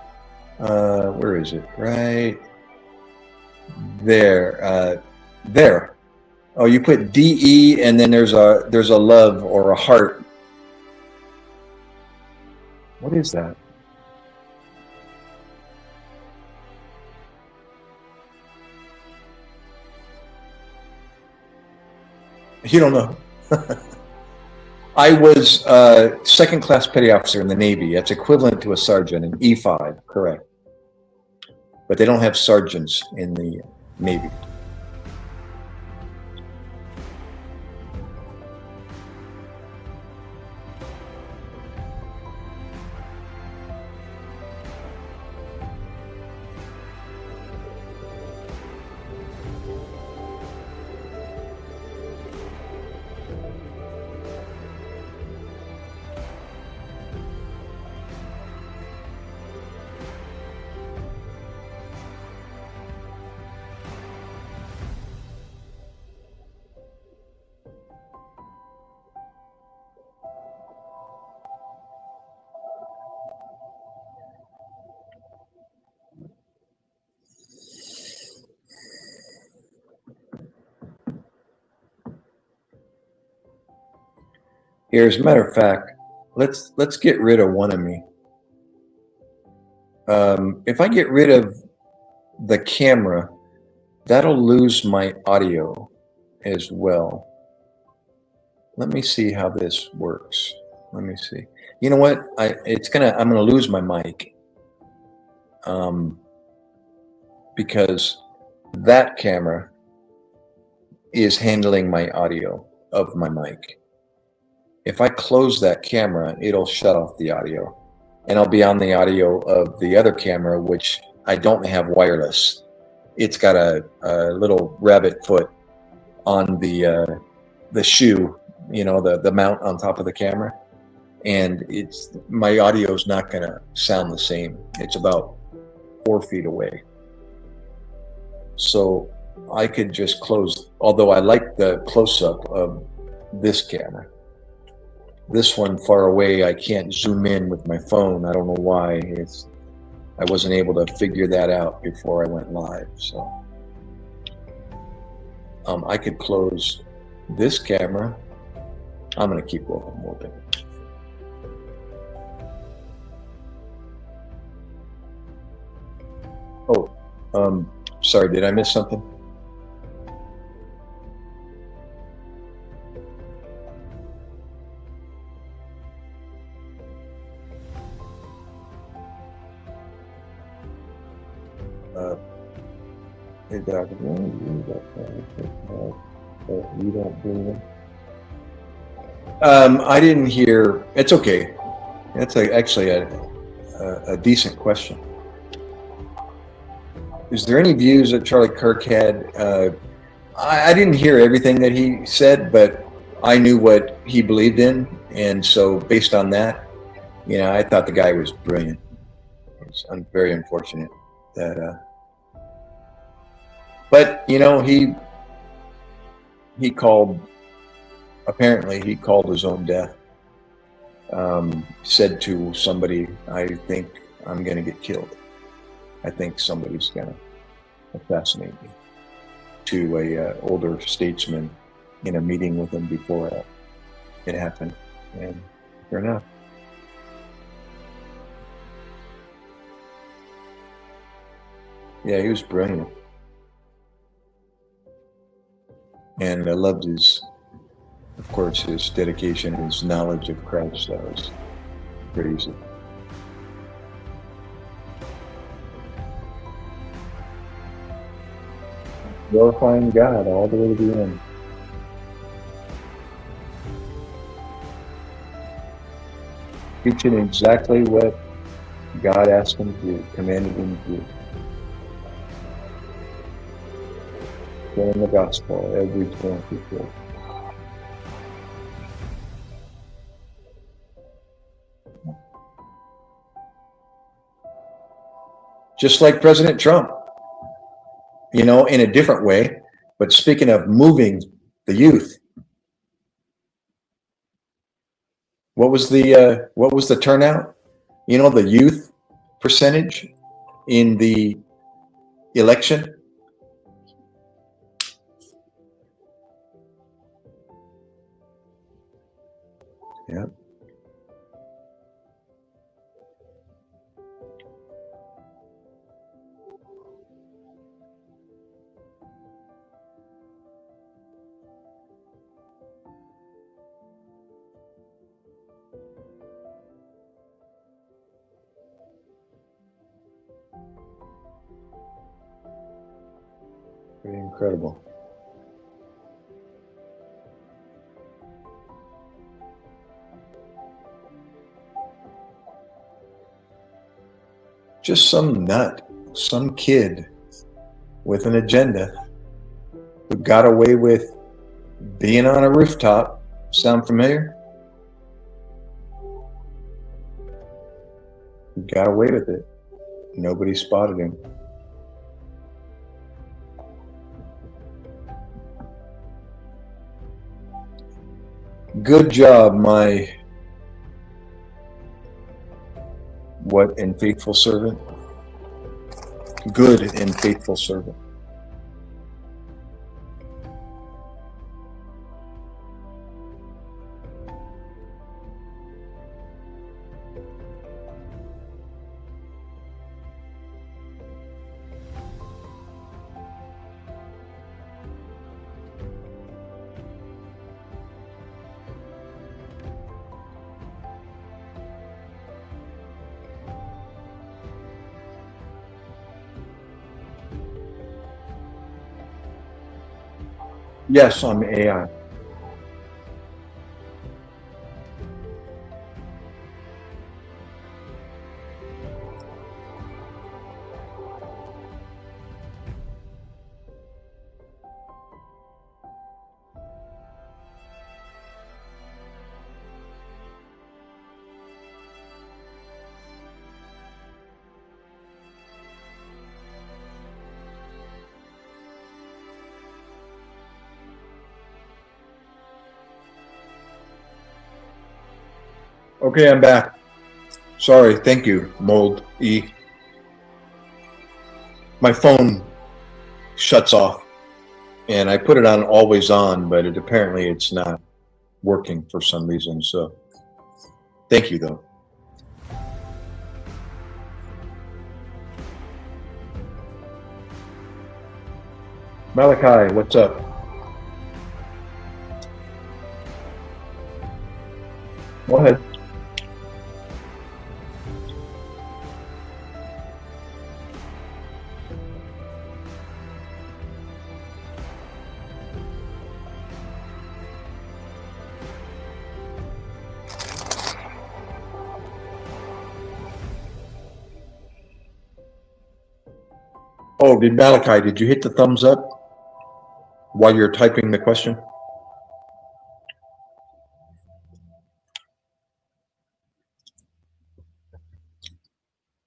Where is it? Right there. There. Oh, you put DE and then there's a love or a heart. What is that? You don't know. I was second class petty officer in the Navy. That's equivalent to a sergeant, an E5, correct. But they don't have sergeants in the Navy. Here, as a matter of fact, let's get rid of one of me. If I get rid of the camera, that'll lose my audio as well. Let me see how this works. Let me see. You know what? I'm gonna lose my mic. Because that camera is handling my audio of my mic. if I close that camera, it'll shut off the audio, and I'll be on the audio of the other camera, which I don't have wireless. It's got a little rabbit foot on the shoe, you know, the mount on top of the camera, and my audio is not going to sound the same. It's about 4 feet away, so I could just close. Although I like the close-up of this camera. This one far away, I can't zoom in with my phone. I don't know why. I wasn't able to figure that out before I went live. So I could close this camera. I'm going to keep both of them open. Oh, sorry, did I miss something? Hey, Doc, you don't do them. I didn't hear. It's okay. That's actually a decent question. Is there any views that Charlie Kirk had? I didn't hear everything that he said, but I knew what he believed in, and so based on that, you know, I thought the guy was brilliant. It's very unfortunate that. But you know, he called. Apparently, he called his own death. Said to somebody, "I think I'm going to get killed. I think somebody's going to assassinate me." To a older statesman in a meeting with him before it happened, and sure enough. Yeah, he was brilliant. And I loved his dedication, his knowledge of Christ. That was crazy. Glorifying God all the way to the end. Teaching exactly what God asked him to do, commanded him to do. Sharing the gospel every chance he could. Just like President Trump, you know, in a different way. But speaking of moving the youth, what was the turnout? You know, the youth percentage in the election. Yeah. Pretty incredible. Just some nut, some kid with an agenda who got away with being on a rooftop. Sound familiar? He got away with it. Nobody spotted him. Good job, my and faithful servant. Good and faithful servant. Yes, I'm AI. Okay, I'm back. Sorry, thank you, Mold E. My phone shuts off, and I put it on always on, but apparently it's not working for some reason. So, thank you, though. MacKay, what's up? Go ahead. Oh, MacKay, did you hit the thumbs up while you're typing the question?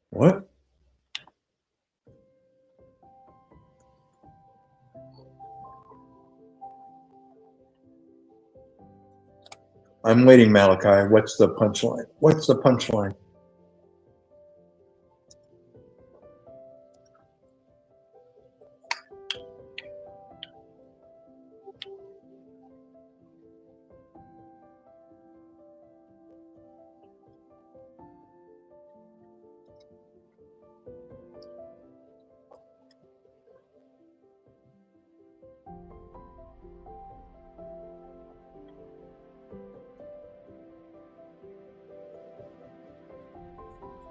What? I'm waiting, MacKay. What's the punchline? What's the punchline?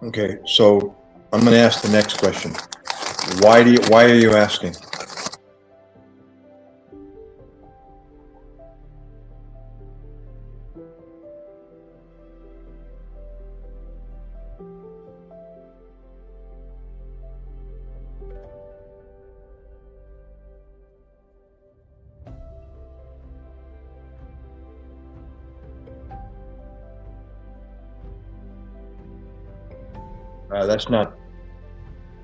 Okay, so I'm going to ask the next question. Why are you asking? That's not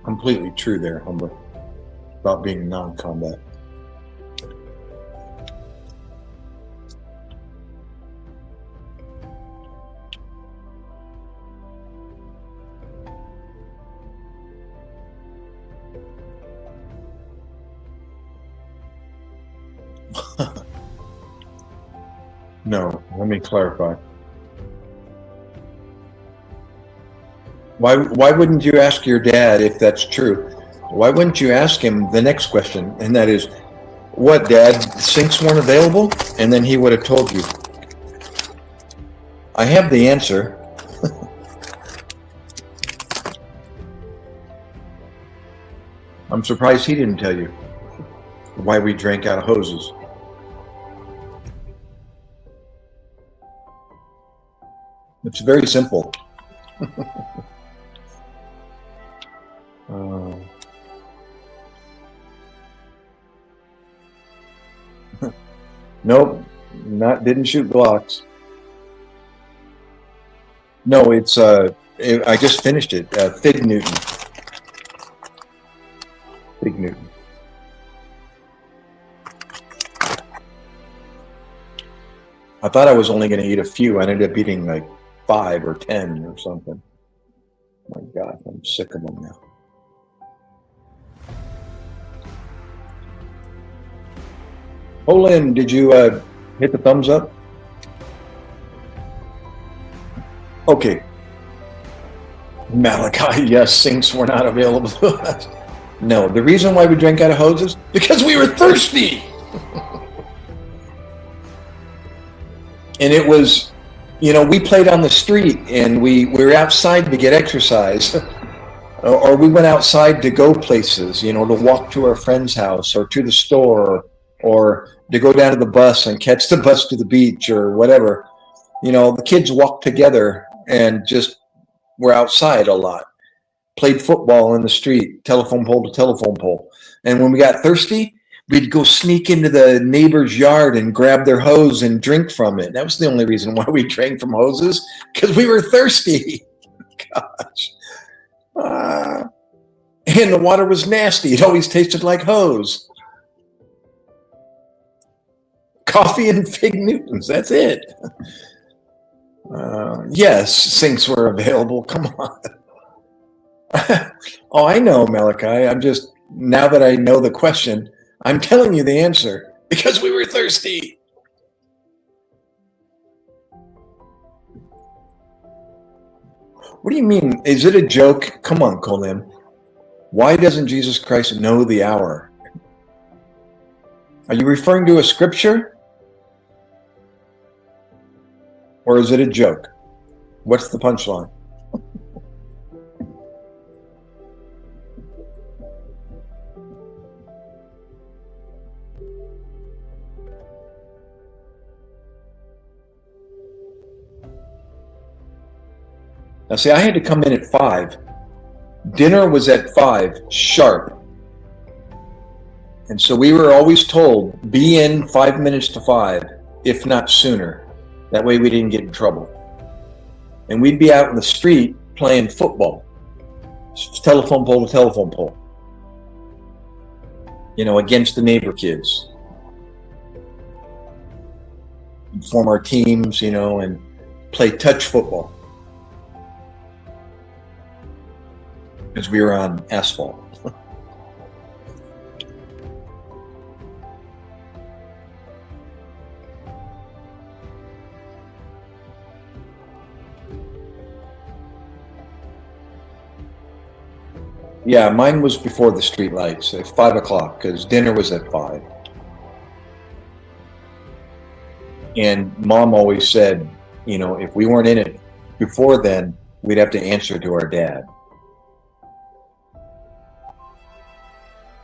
completely true there, Humber, about being non-combat. No, let me clarify. Why wouldn't you ask your dad if that's true? Why wouldn't you ask him the next question, and that is, what, Dad, sinks weren't available? And then he would have told you. I have the answer. I'm surprised he didn't tell you why we drank out of hoses. It's very simple. Nope, didn't shoot Glocks. No, it's I just finished it. Fig Newton. Fig Newton. I thought I was only going to eat a few. I ended up eating like 5 or 10 or something. Oh my God, I'm sick of them now. Olin, did you hit the thumbs up? Okay. MacKay, yes, sinks were not available to us. No, the reason why we drank out of hoses, because we were thirsty. And it was, you know, we played on the street and we were outside to get exercise. Or we went outside to go places, you know, to walk to our friend's house or to the store, or to go down to the bus and catch the bus to the beach or whatever. You know, the kids walked together and just were outside a lot. Played football in the street, telephone pole to telephone pole. And when we got thirsty, we'd go sneak into the neighbor's yard and grab their hose and drink from it. That was the only reason why we drank from hoses, because we were thirsty. Gosh. And the water was nasty. It always tasted like hose. Coffee and Fig Newtons, that's it. Yes, sinks were available. Come on. Oh, I know, MacKay. I'm just, now that I know the question, I'm telling you the answer because we were thirsty. What do you mean? Is it a joke? Come on, Colin. Why doesn't Jesus Christ know the hour? Are you referring to a scripture? Or is it a joke? What's the punchline? Now, see, I had to come in at 5. Dinner was at 5 sharp. And so we were always told, be in 5 minutes to 5, if not sooner. That way we didn't get in trouble. And we'd be out in the street playing football, telephone pole to telephone pole, you know, against the neighbor kids. We'd form our teams, you know, and play touch football. Because we were on asphalt. Yeah, mine was before the street lights at 5 o'clock because dinner was at 5. And Mom always said, you know, if we weren't in it before then, we'd have to answer to our dad.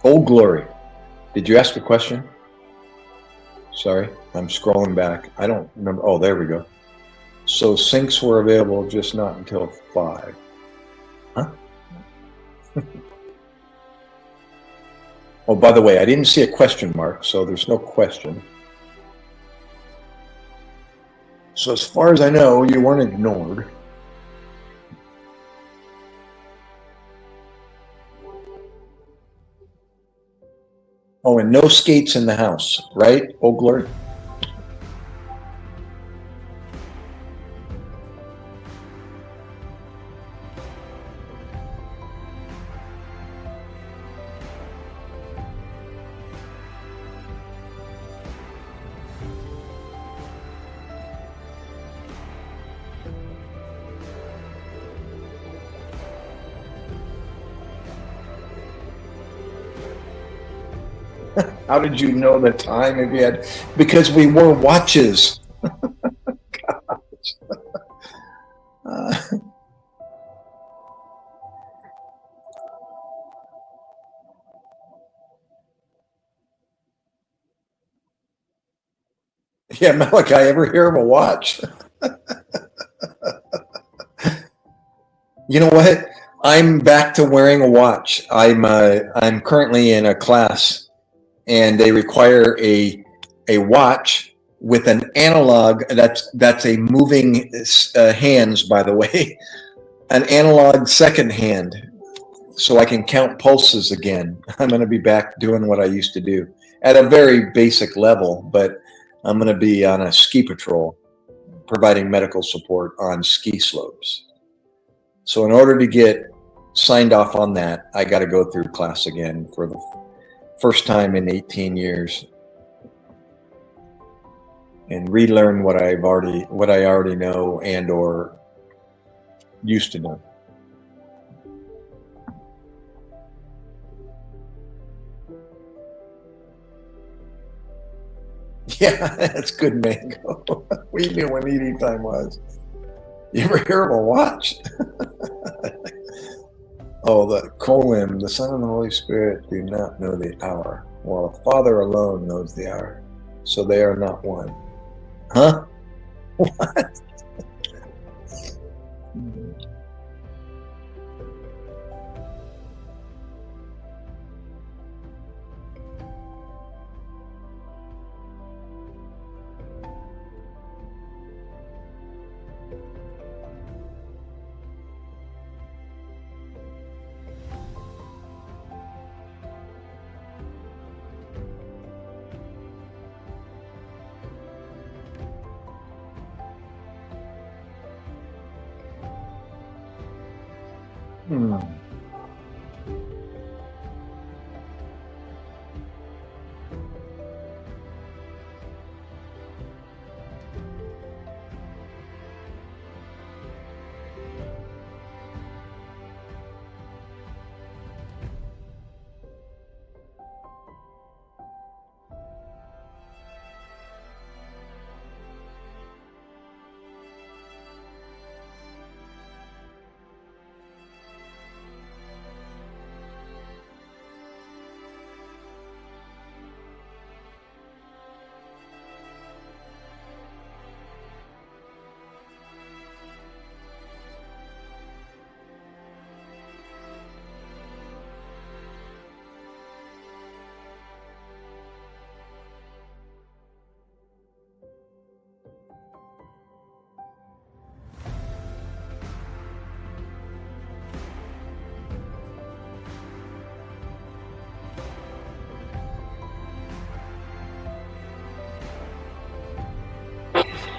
Old Glory. Did you ask a question? Sorry, I'm scrolling back. I don't remember. Oh, there we go. So sinks were available, just not until 5. Huh? Oh, by the way, I didn't see a question mark, so there's no question. So as far as I know, you weren't ignored. Oh, and no skates in the house, right? Oh, Glory. How did you know the time if you had? Because we wore watches. uh, yeah, MacKay, ever hear of a watch? You know what? I'm back to wearing a watch. I'm currently in a class, and they require a watch with an analog. That's a moving hands, by the way, an analog second hand, so I can count pulses again. I'm going to be back doing what I used to do at a very basic level, but I'm going to be on a ski patrol, providing medical support on ski slopes. So in order to get signed off on that, I got to go through class again for the first time in 18 years and relearn what I already know and or used to know. Yeah, that's good, Mango. We knew when eating time was. You ever hear of a watch? Oh, the Colin, the Son and the Holy Spirit do not know the hour, while the Father alone knows the hour. So they are not one. Huh? What? Hmm.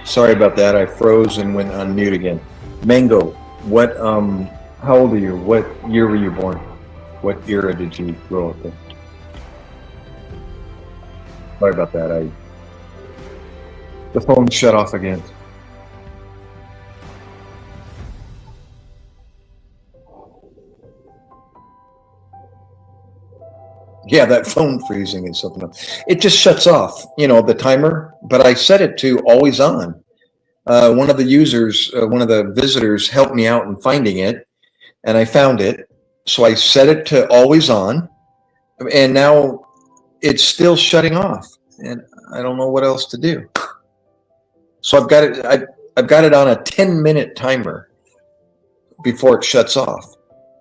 Sorry about that. I froze and went on mute again. Mango, what? How old are you? What year were you born? What era did you grow up in? Sorry about that. The phone shut off again. Yeah, that phone freezing is something else. It just shuts off, the timer, but I set it to always on. One of the users, one of the visitors helped me out in finding it, and I found it. So I set it to always on, and now it's still shutting off, and I don't know what else to do. So I've got it. I've got it on a 10-minute timer before it shuts off,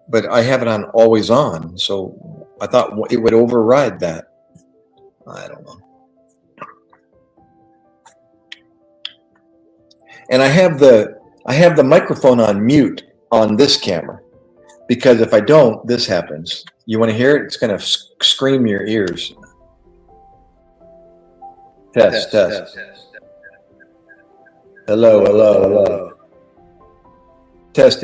but I have it on always on. So I thought it would override that. I don't know. And I have the microphone on mute on this camera, because if I don't, this happens. You want to hear it? It's going to scream your ears. Test. Hello. Test.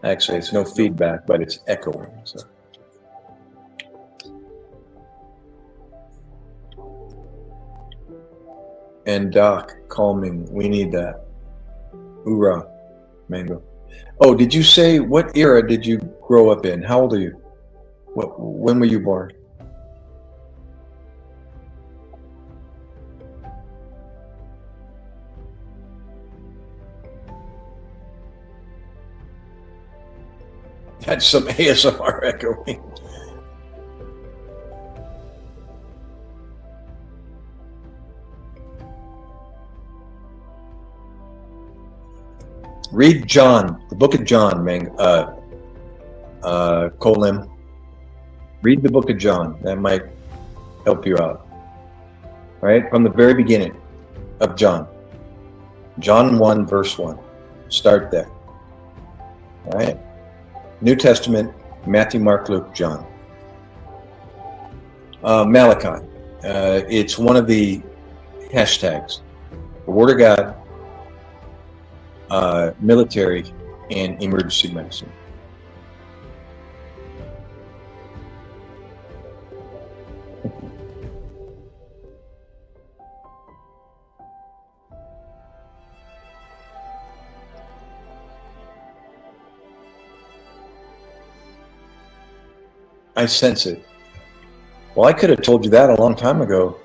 Actually, it's no feedback, but it's echoing. So. And Doc, calming. We need that. Hoorah, Mango. Oh, did you say what era did you grow up in? How old are you? When were you born? That's some ASMR echoing. Read John, the book of John, Colim. Read the book of John. That might help you out. All right, from the very beginning of John. John 1, verse 1. Start there. All right. New Testament, Matthew, Mark, Luke, John. Malachi. It's one of the hashtags. The Word of God, military, and emergency medicine. I sense it. Well, I could have told you that a long time ago.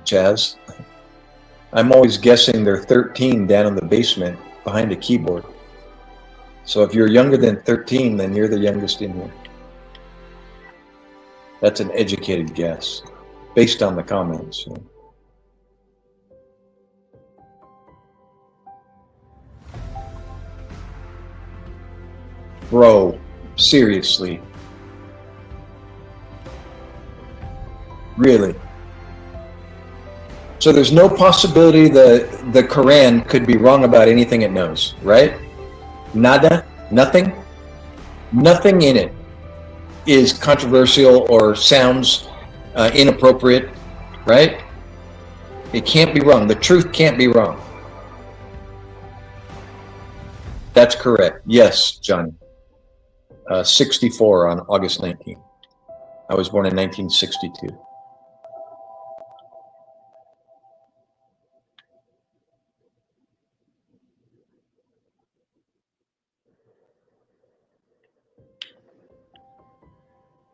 Chaz. I'm always guessing they're 13 down in the basement behind a keyboard. So if you're younger than 13, then you're the youngest in here. That's an educated guess, based on the comments. Bro, seriously. Really? So there's no possibility the Quran could be wrong about anything it knows, right? Nada? Nothing? Nothing in it is controversial or sounds inappropriate, right? It can't be wrong. The truth can't be wrong. That's correct. Yes, Johnny. 64 on August 19th. I was born in 1962.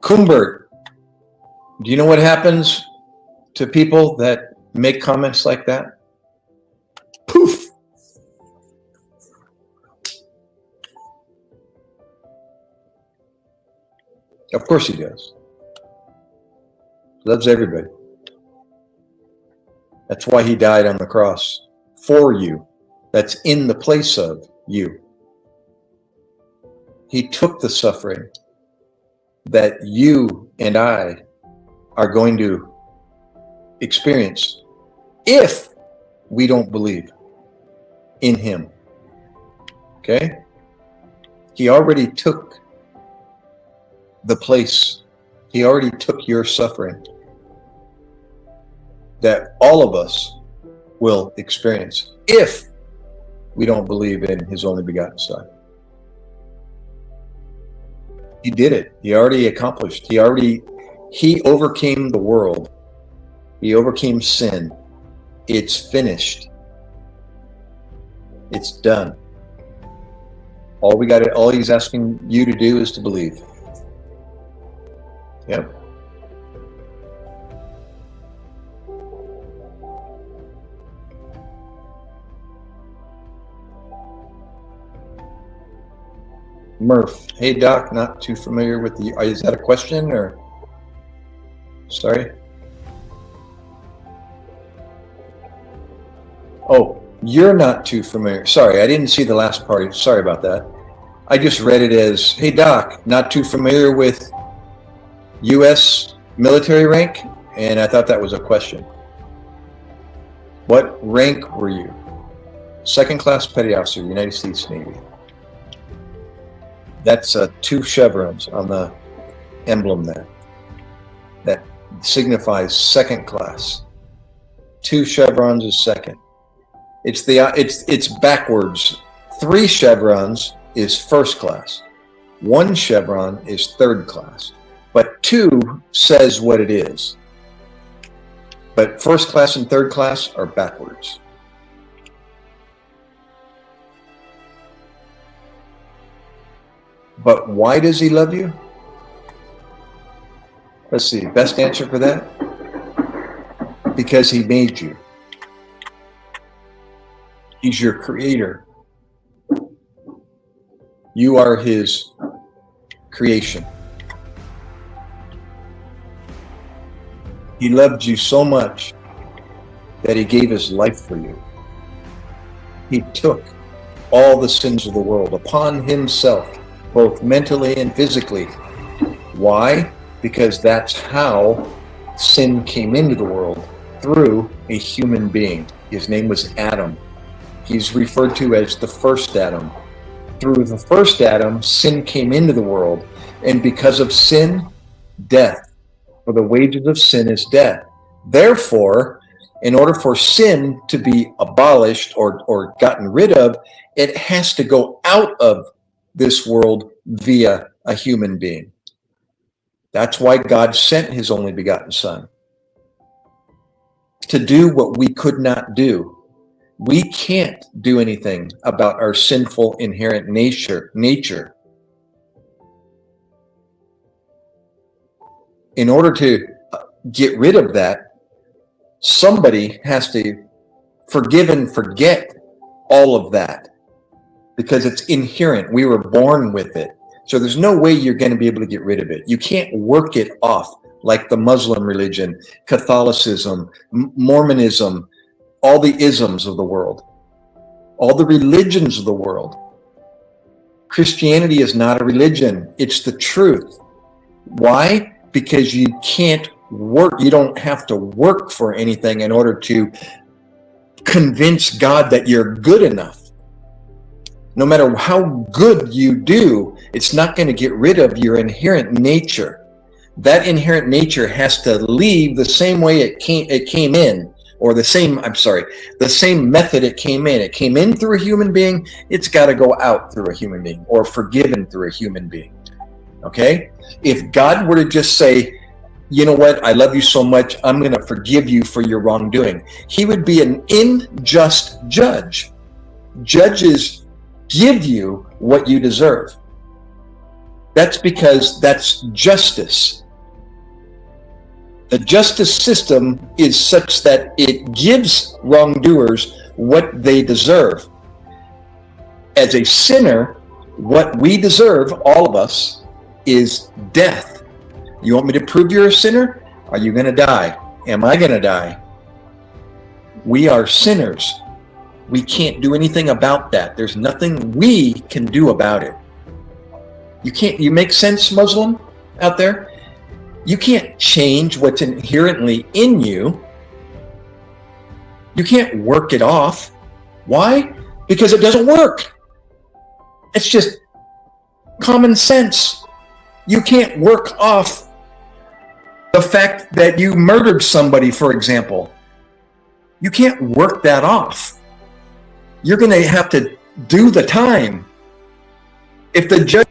Kumbert, do you know what happens to people that make comments like that? Poof. Of course he does. Loves everybody. That's why he died on the cross for you. That's in the place of you. He took the suffering that you and I are going to experience if we don't believe in him. Okay? He already took the place. He already took your suffering that all of us will experience if we don't believe in his only begotten Son. He did it. He already accomplished. He overcame the world. He overcame sin. It's finished. It's done. All he's asking you to do is to believe. Yep. Murph, hey Doc, not too familiar with the, is that a question or? Sorry. Oh, you're not too familiar. Sorry, I didn't see the last part. Sorry about that. I just read it as, hey Doc, not too familiar with U.S. military rank? And I thought that was a question. What rank were you? Second class petty officer, United States Navy. That's 2 chevrons on the emblem there. That signifies second class. 2 chevrons is second. It's backwards. 3 chevrons is first class. 1 chevron is third class. But 2 says what it is. But first class and third class are backwards. But why does he love you? Let's see, best answer for that? Because he made you. He's your creator. You are his creation. He loved you so much that he gave his life for you. He took all the sins of the world upon himself, both mentally and physically. Why? Because that's how sin came into the world, through a human being. His name was Adam. He's referred to as the first Adam. Through the first Adam, sin came into the world, and because of sin, death. For the wages of sin is death. Therefore, in order for sin to be abolished or gotten rid of, it has to go out of this world via a human being. That's why God sent his only begotten Son to do what we could not do. We can't do anything about our sinful inherent nature. In order to get rid of that, somebody has to forgive and forget all of that, because it's inherent. We were born with it. So there's no way you're going to be able to get rid of it. You can't work it off like the Muslim religion, Catholicism, Mormonism, all the isms of the world, all the religions of the world. Christianity is not a religion. It's the truth. Why? Because you can't work. You don't have to work for anything in order to convince God that you're good enough. No matter how good you do, it's not going to get rid of your inherent nature. That inherent nature has to leave the same way it came in, or the same method it came in. It came in through a human being. It's got to go out through a human being, or forgiven through a human being. Okay? If God were to just say, you know what, I love you so much, I'm going to forgive you for your wrongdoing, he would be an unjust judge. Judges give you what you deserve. That's because that's justice. The justice system is such that it gives wrongdoers what they deserve. As a sinner, what we deserve, all of us, is death. You want me to prove you're a sinner? Are you going to die? Am I going to die? We are sinners. We can't do anything about that. There's nothing we can do about it. You make sense, Muslim, out there? You can't change what's inherently in you. You can't work it off. Why? Because it doesn't work. It's just common sense. You can't work off the fact that you murdered somebody, for example. You can't work that off. You're going to have to do the time. If the judge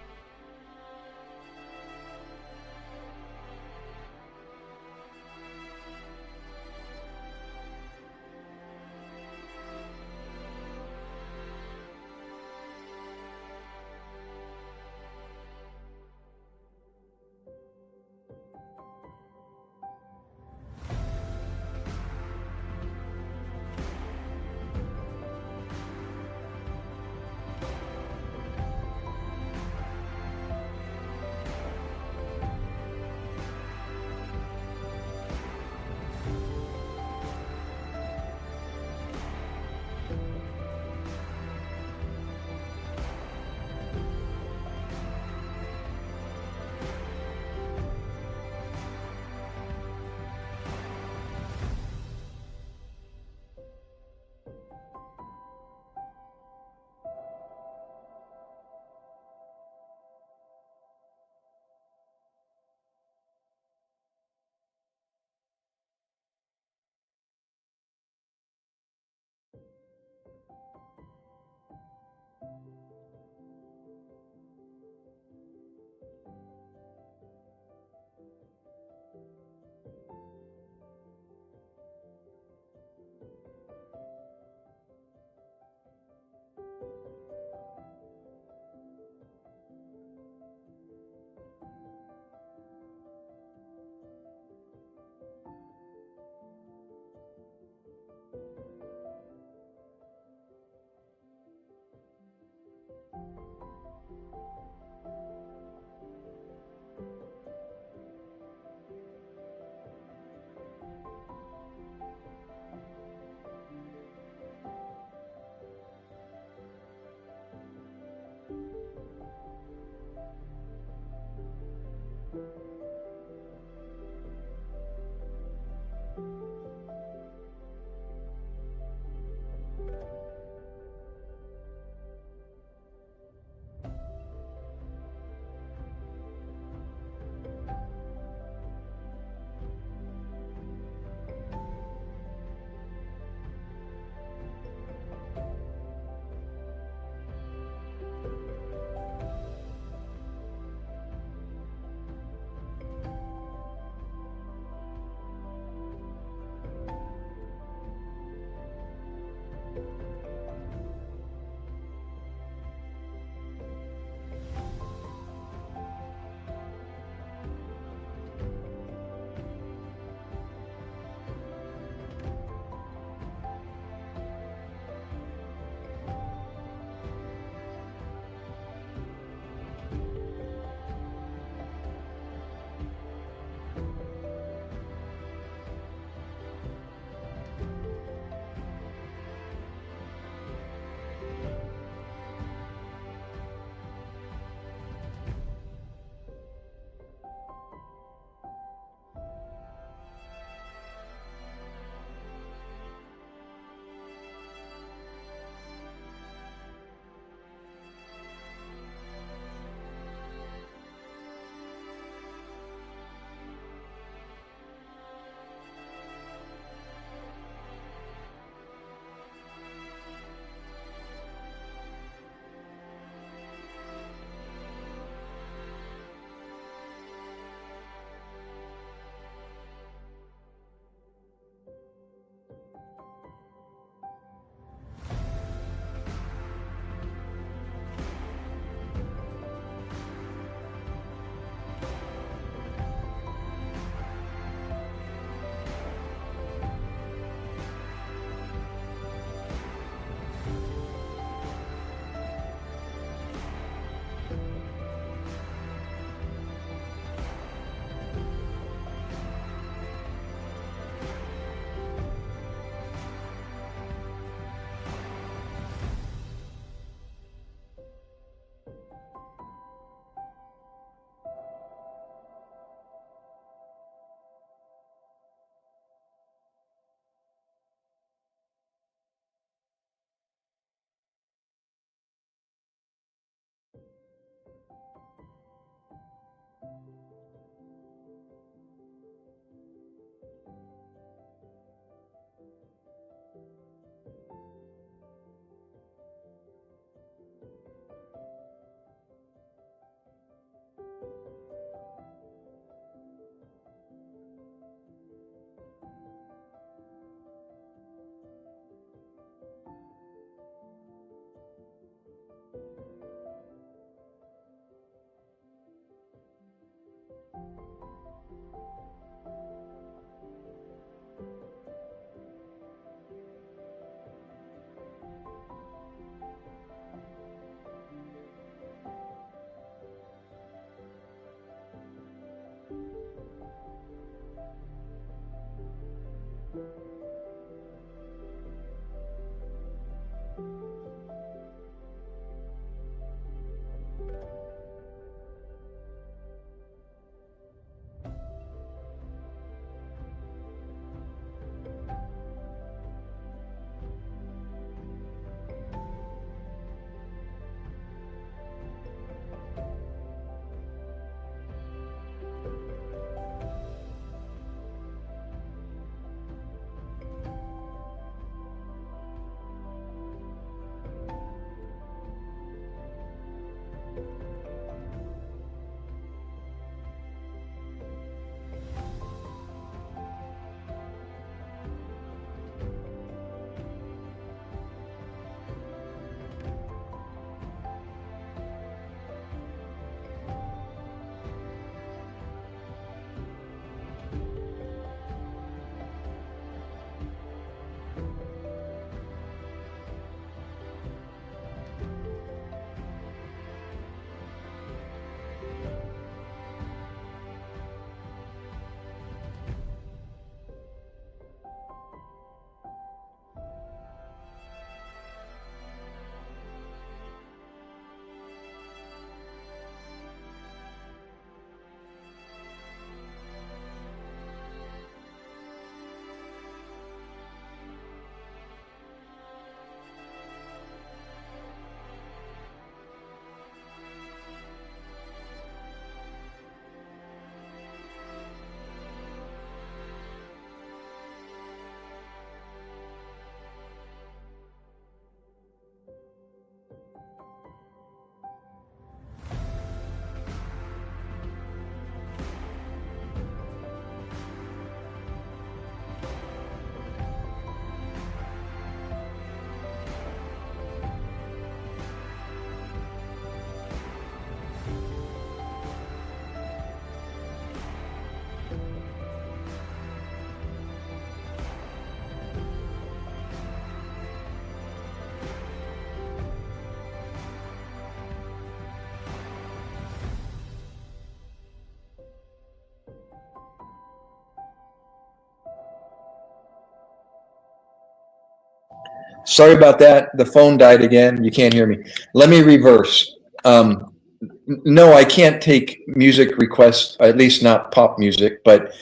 Sorry about that. The phone died again. You can't hear me. Let me reverse. No, I can't take music requests, at least not pop music, but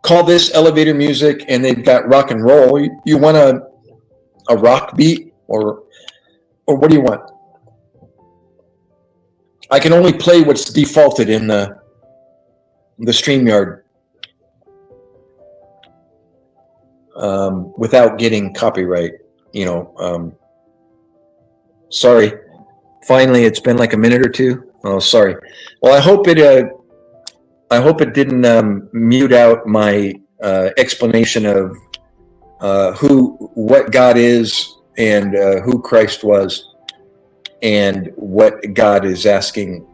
call this elevator music and they've got rock and roll. You want a rock beat or what do you want? I can only play what's defaulted in the StreamYard without getting copyright, sorry. Finally, it's been like a minute or two. Oh, sorry. Well, I hope it didn't mute out my explanation of what God is and who Christ was and what God is asking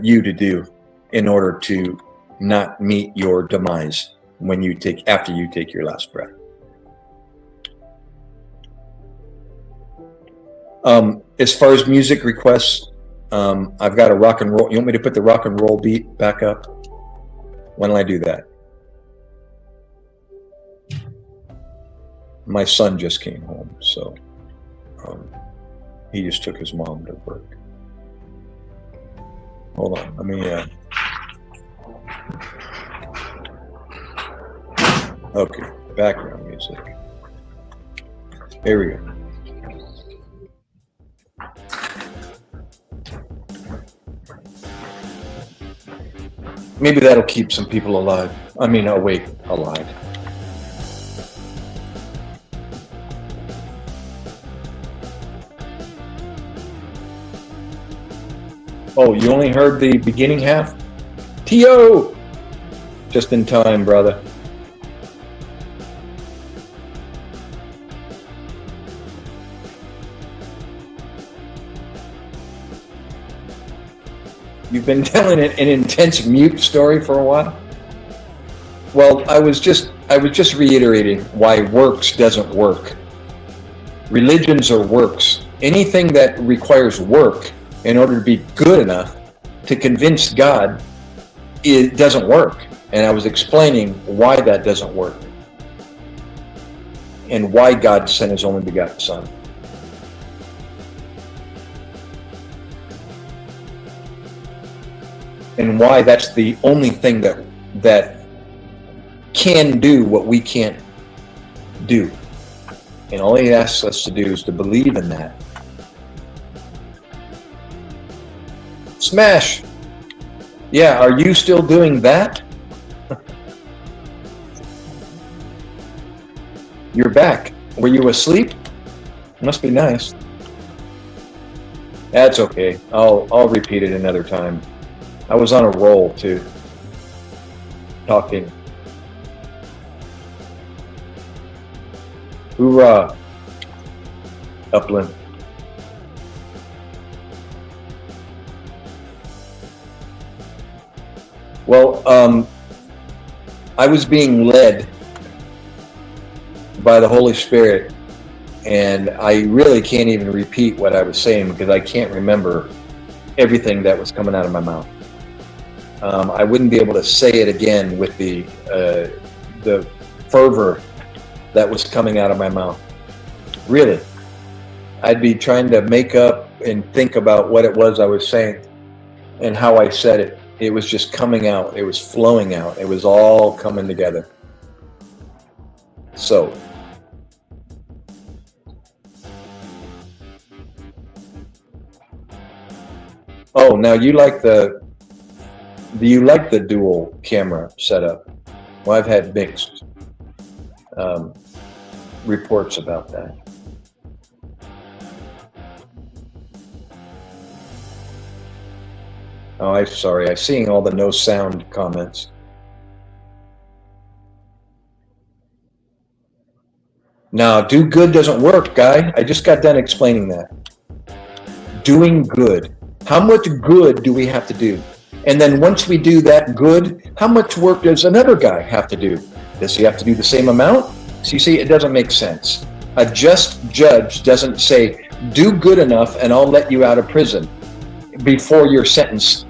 you to do in order to not meet your demise after you take your last breath. As far as music requests, I've got a rock and roll. You want me to put the rock and roll beat back up? When will I do that? My son just came home, so he just took his mom to work. Hold on, let me. Okay, background music. Here we go. Maybe that'll keep some people alive. Awake, alive. Oh, you only heard the beginning half? T.O. Just in time, brother. You've been telling an intense mute story for a while? Well, I was just reiterating why works doesn't work. Religions are works. Anything that requires work in order to be good enough to convince God, it doesn't work. And I was explaining why that doesn't work. and why God sent his only begotten Son. And why that's the only thing that can do what we can't do. And all he asks us to do is to believe in that. Smash! Yeah, are you still doing that? You're back. Were you asleep? Must be nice. That's okay. I'll repeat it another time. I was on a roll too. Talking. Hoorah. Upland. Well, I was being led by the Holy Spirit, and I really can't even repeat what I was saying because I can't remember everything that was coming out of my mouth. I wouldn't be able to say it again with the fervor that was coming out of my mouth. Really. I'd be trying to make up and think about what it was I was saying and how I said it. It was just coming out. It was flowing out. It was all coming together. So, oh, now do you like the dual camera setup? Well, I've had mixed reports about that. Oh, I'm sorry. I'm seeing all the no sound comments. Now, do good doesn't work, guy. I just got done explaining that. Doing good. How much good do we have to do? And then once we do that good, how much work does another guy have to do? Does he have to do the same amount? So you see, it doesn't make sense. A just judge doesn't say, do good enough and I'll let you out of prison before your sentence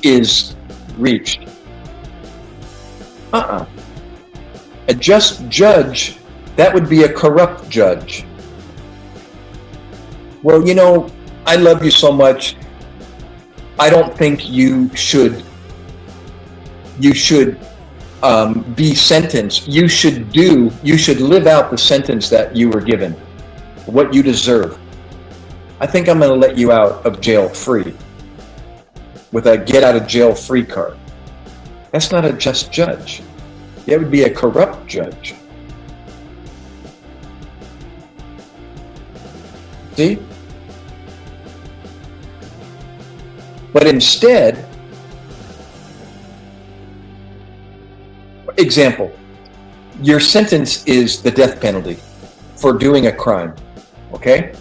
is reached. A just judge, that would be a corrupt judge. Well, you know, I love you so much. I don't think you should be sentenced. You should live out the sentence that you were given, what you deserve. I think I'm going to let you out of jail free with a get out of jail free card. That's not a just judge. That would be a corrupt judge. See? But instead, example, your sentence is the death penalty for doing a crime, okay?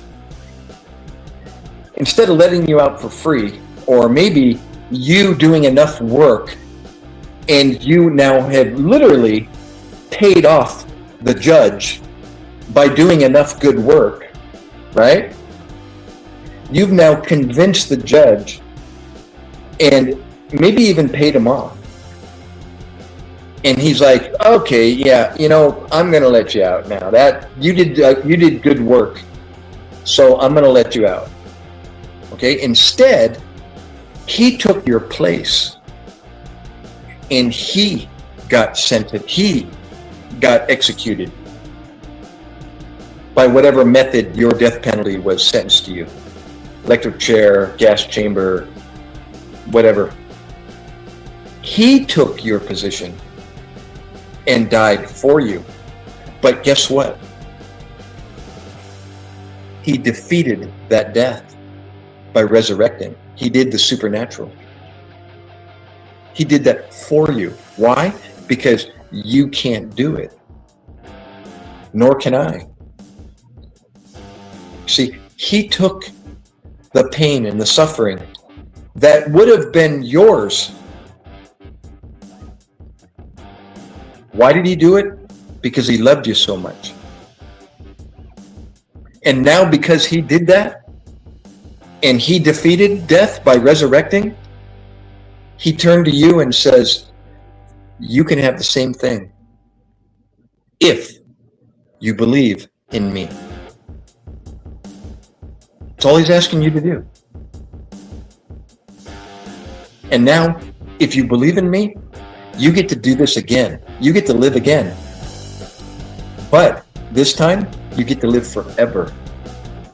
Instead of letting you out for free, or maybe you doing enough work and you now have literally paid off the judge by doing enough good work, right? You've now convinced the judge and maybe even paid him off. And he's like, okay, yeah, you know, I'm going to let you out now. That you did good work, so I'm going to let you out. Okay. Instead, he took your place, and he got sentenced. He got executed by whatever method your death penalty was sentenced to you: electric chair, gas chamber, whatever. He took your position and died for you. But guess what? He defeated that death by resurrecting. He did the supernatural. He did that for you. Why? Because you can't do it. Nor can I. See, he took the pain and the suffering that would have been yours. Why did he do it? Because he loved you so much. And now because he did that, and he defeated death by resurrecting, he turned to you and says, you can have the same thing if you believe in me. That's all he's asking you to do. And now, if you believe in me, you get to do this again. You get to live again. But this time, you get to live forever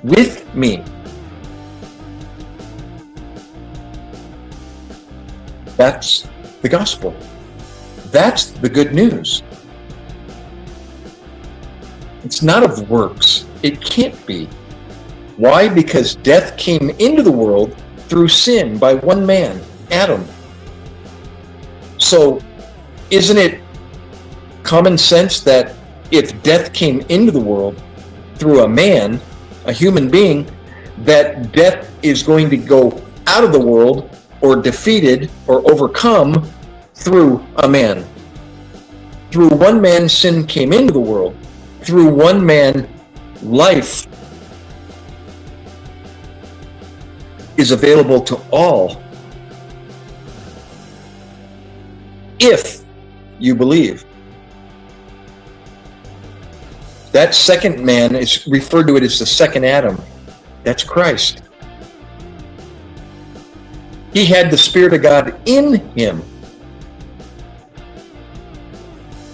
with me. That's the gospel. That's the good news. It's not of works. It can't be. Why? Because death came into the world through sin by one man, Adam. So, isn't it common sense that if death came into the world through a man, a human being, that death is going to go out of the world or defeated or overcome through a man? Through one man, sin came into the world. Through one man, life is available to all if you believe. That second man is referred to it as the second Adam. That's Christ. He had the Spirit of God in him.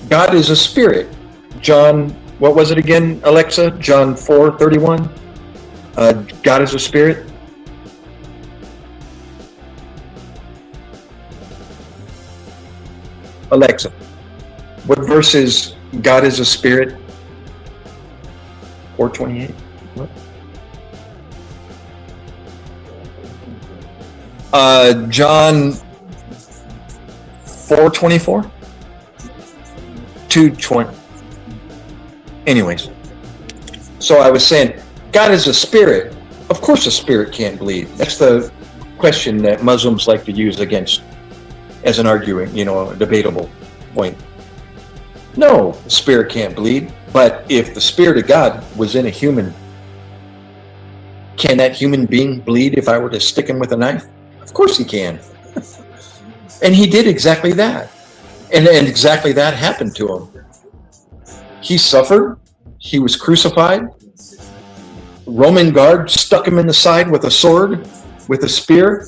God is a spirit. John, what was it again, Alexa? John 4:31. God is a spirit. Alexa, what verse is God is a spirit? 4:28. What? John 4:24. 2:20. Anyways, so I was saying, God is a spirit. Of course, a spirit can't bleed. That's the question that Muslims like to use against, as an arguing, a debatable point. No, the spirit can't bleed. But if the Spirit of God was in a human, can that human being bleed if I were to stick him with a knife? Of course he can. And he did exactly that. And exactly that happened to him. He suffered. He was crucified. Roman guard stuck him in the side with a sword, with a spear.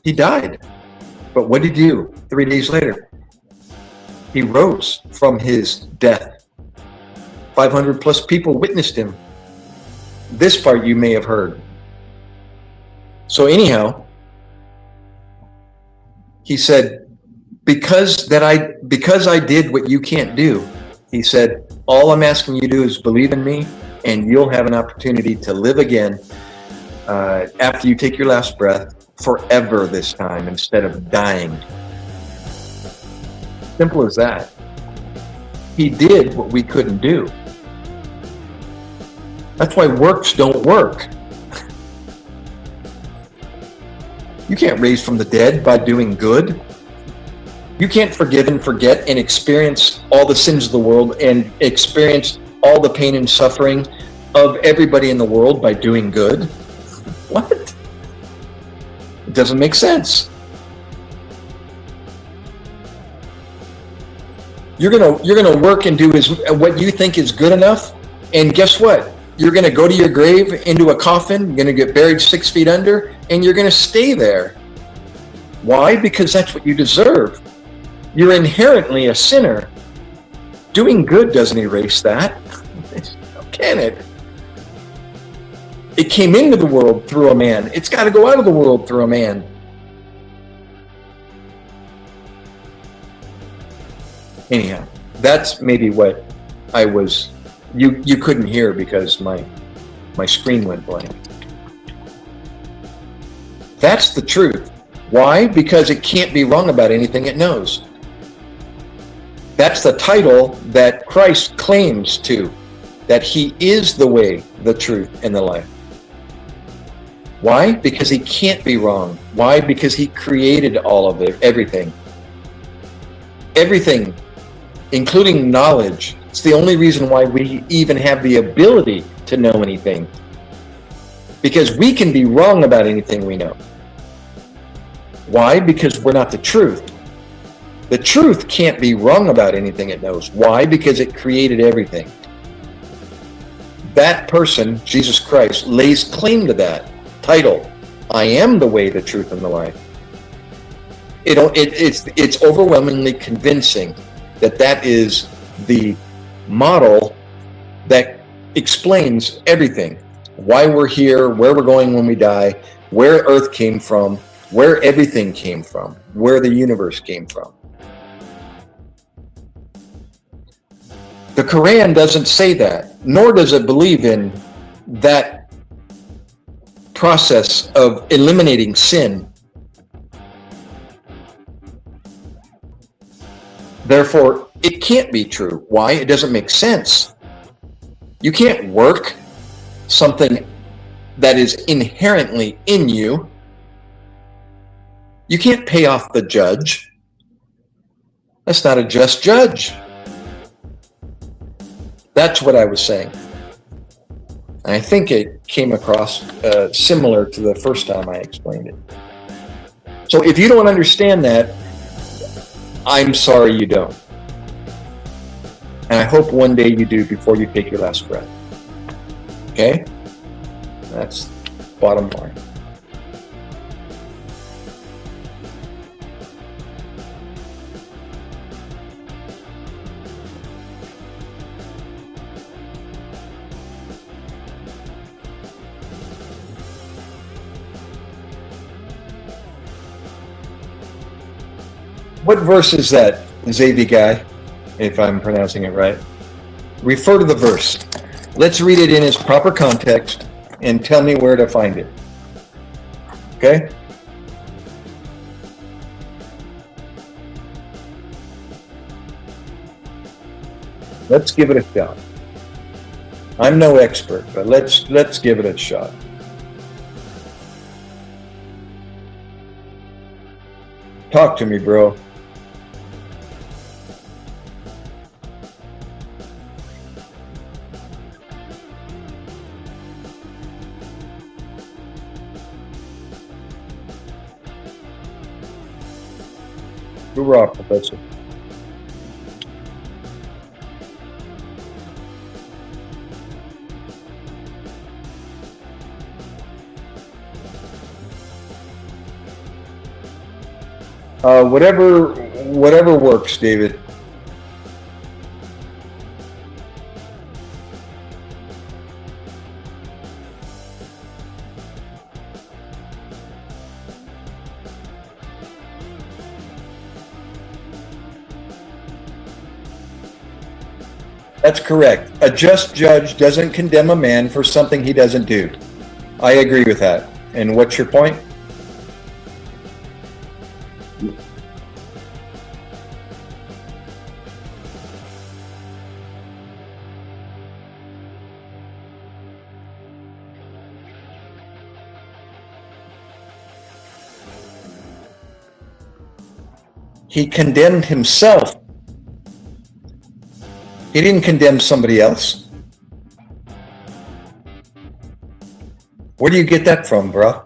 He died. But what did he do 3 days later? He rose from his death. 500 plus people witnessed him. This part you may have heard. So anyhow, he said, because I did what you can't do, he said, all I'm asking you to do is believe in me, and you'll have an opportunity to live again after you take your last breath, forever this time, instead of dying. Simple as that. He did what we couldn't do. That's why works don't work. You can't raise from the dead by doing good. You can't forgive and forget and experience all the sins of the world and experience all the pain and suffering of everybody in the world by doing good. What? It doesn't make sense. You're gonna work and do what you think is good enough, and guess what? You're gonna go to your grave into a coffin. You're gonna get buried 6 feet under, and you're gonna stay there. Why? Because that's what you deserve. You're inherently a sinner. Doing good doesn't erase that. How can it? It came into the world through a man. It's got to go out of the world through a man. Anyhow, that's maybe what I was. You couldn't hear because my screen went blank. That's the truth. Why? Because it can't be wrong about anything it knows. That's the title that Christ claims to, that he is the way, the truth, and the life. Why? Because he can't be wrong. Why? Because he created all of it, everything. Everything, including knowledge. It's the only reason why we even have the ability to know anything. Because we can be wrong about anything we know. Why? Because we're not the truth. The truth can't be wrong about anything it knows. Why? Because it created everything. That person, Jesus Christ, lays claim to that title. I am the way, the truth, and the life. It's overwhelmingly convincing that that is the model that explains everything. Why we're here, where we're going when we die, where Earth came from, where everything came from, where the universe came from. The Quran doesn't say that, nor does it believe in that process of eliminating sin. Therefore, it can't be true. Why? It doesn't make sense. You can't work something that is inherently in you. You can't pay off the judge. That's not a just judge. That's what I was saying. And I think it came across similar to the first time I explained it. So if you don't understand that, I'm sorry you don't. And I hope one day you do before you take your last breath. Okay? That's bottom line. What verse is that, Xavier guy, if I'm pronouncing it right? Refer to the verse. Let's read it in its proper context and tell me where to find it. Okay? Let's give it a shot. I'm no expert, but let's give it a shot. Talk to me, bro. Hoorah, Professor. Whatever works, David. That's correct. A just judge doesn't condemn a man for something he doesn't do. I agree with that. And what's your point? He condemned himself. He didn't condemn somebody else. Where do you get that from, bro?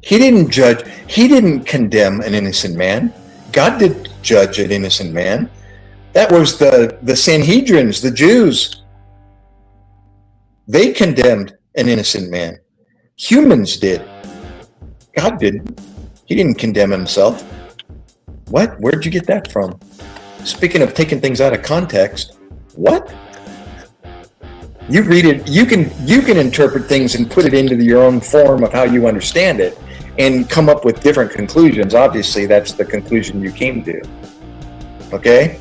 He didn't judge. He didn't condemn an innocent man. God did judge an innocent man. That was the Sanhedrins, the Jews. They condemned an innocent man. Humans did. God didn't. He didn't condemn himself. What? Where'd you get that from? Speaking of taking things out of context, what? You read it, you can interpret things and put it into your own form of how you understand it and come up with different conclusions. Obviously, that's the conclusion you came to. Okay?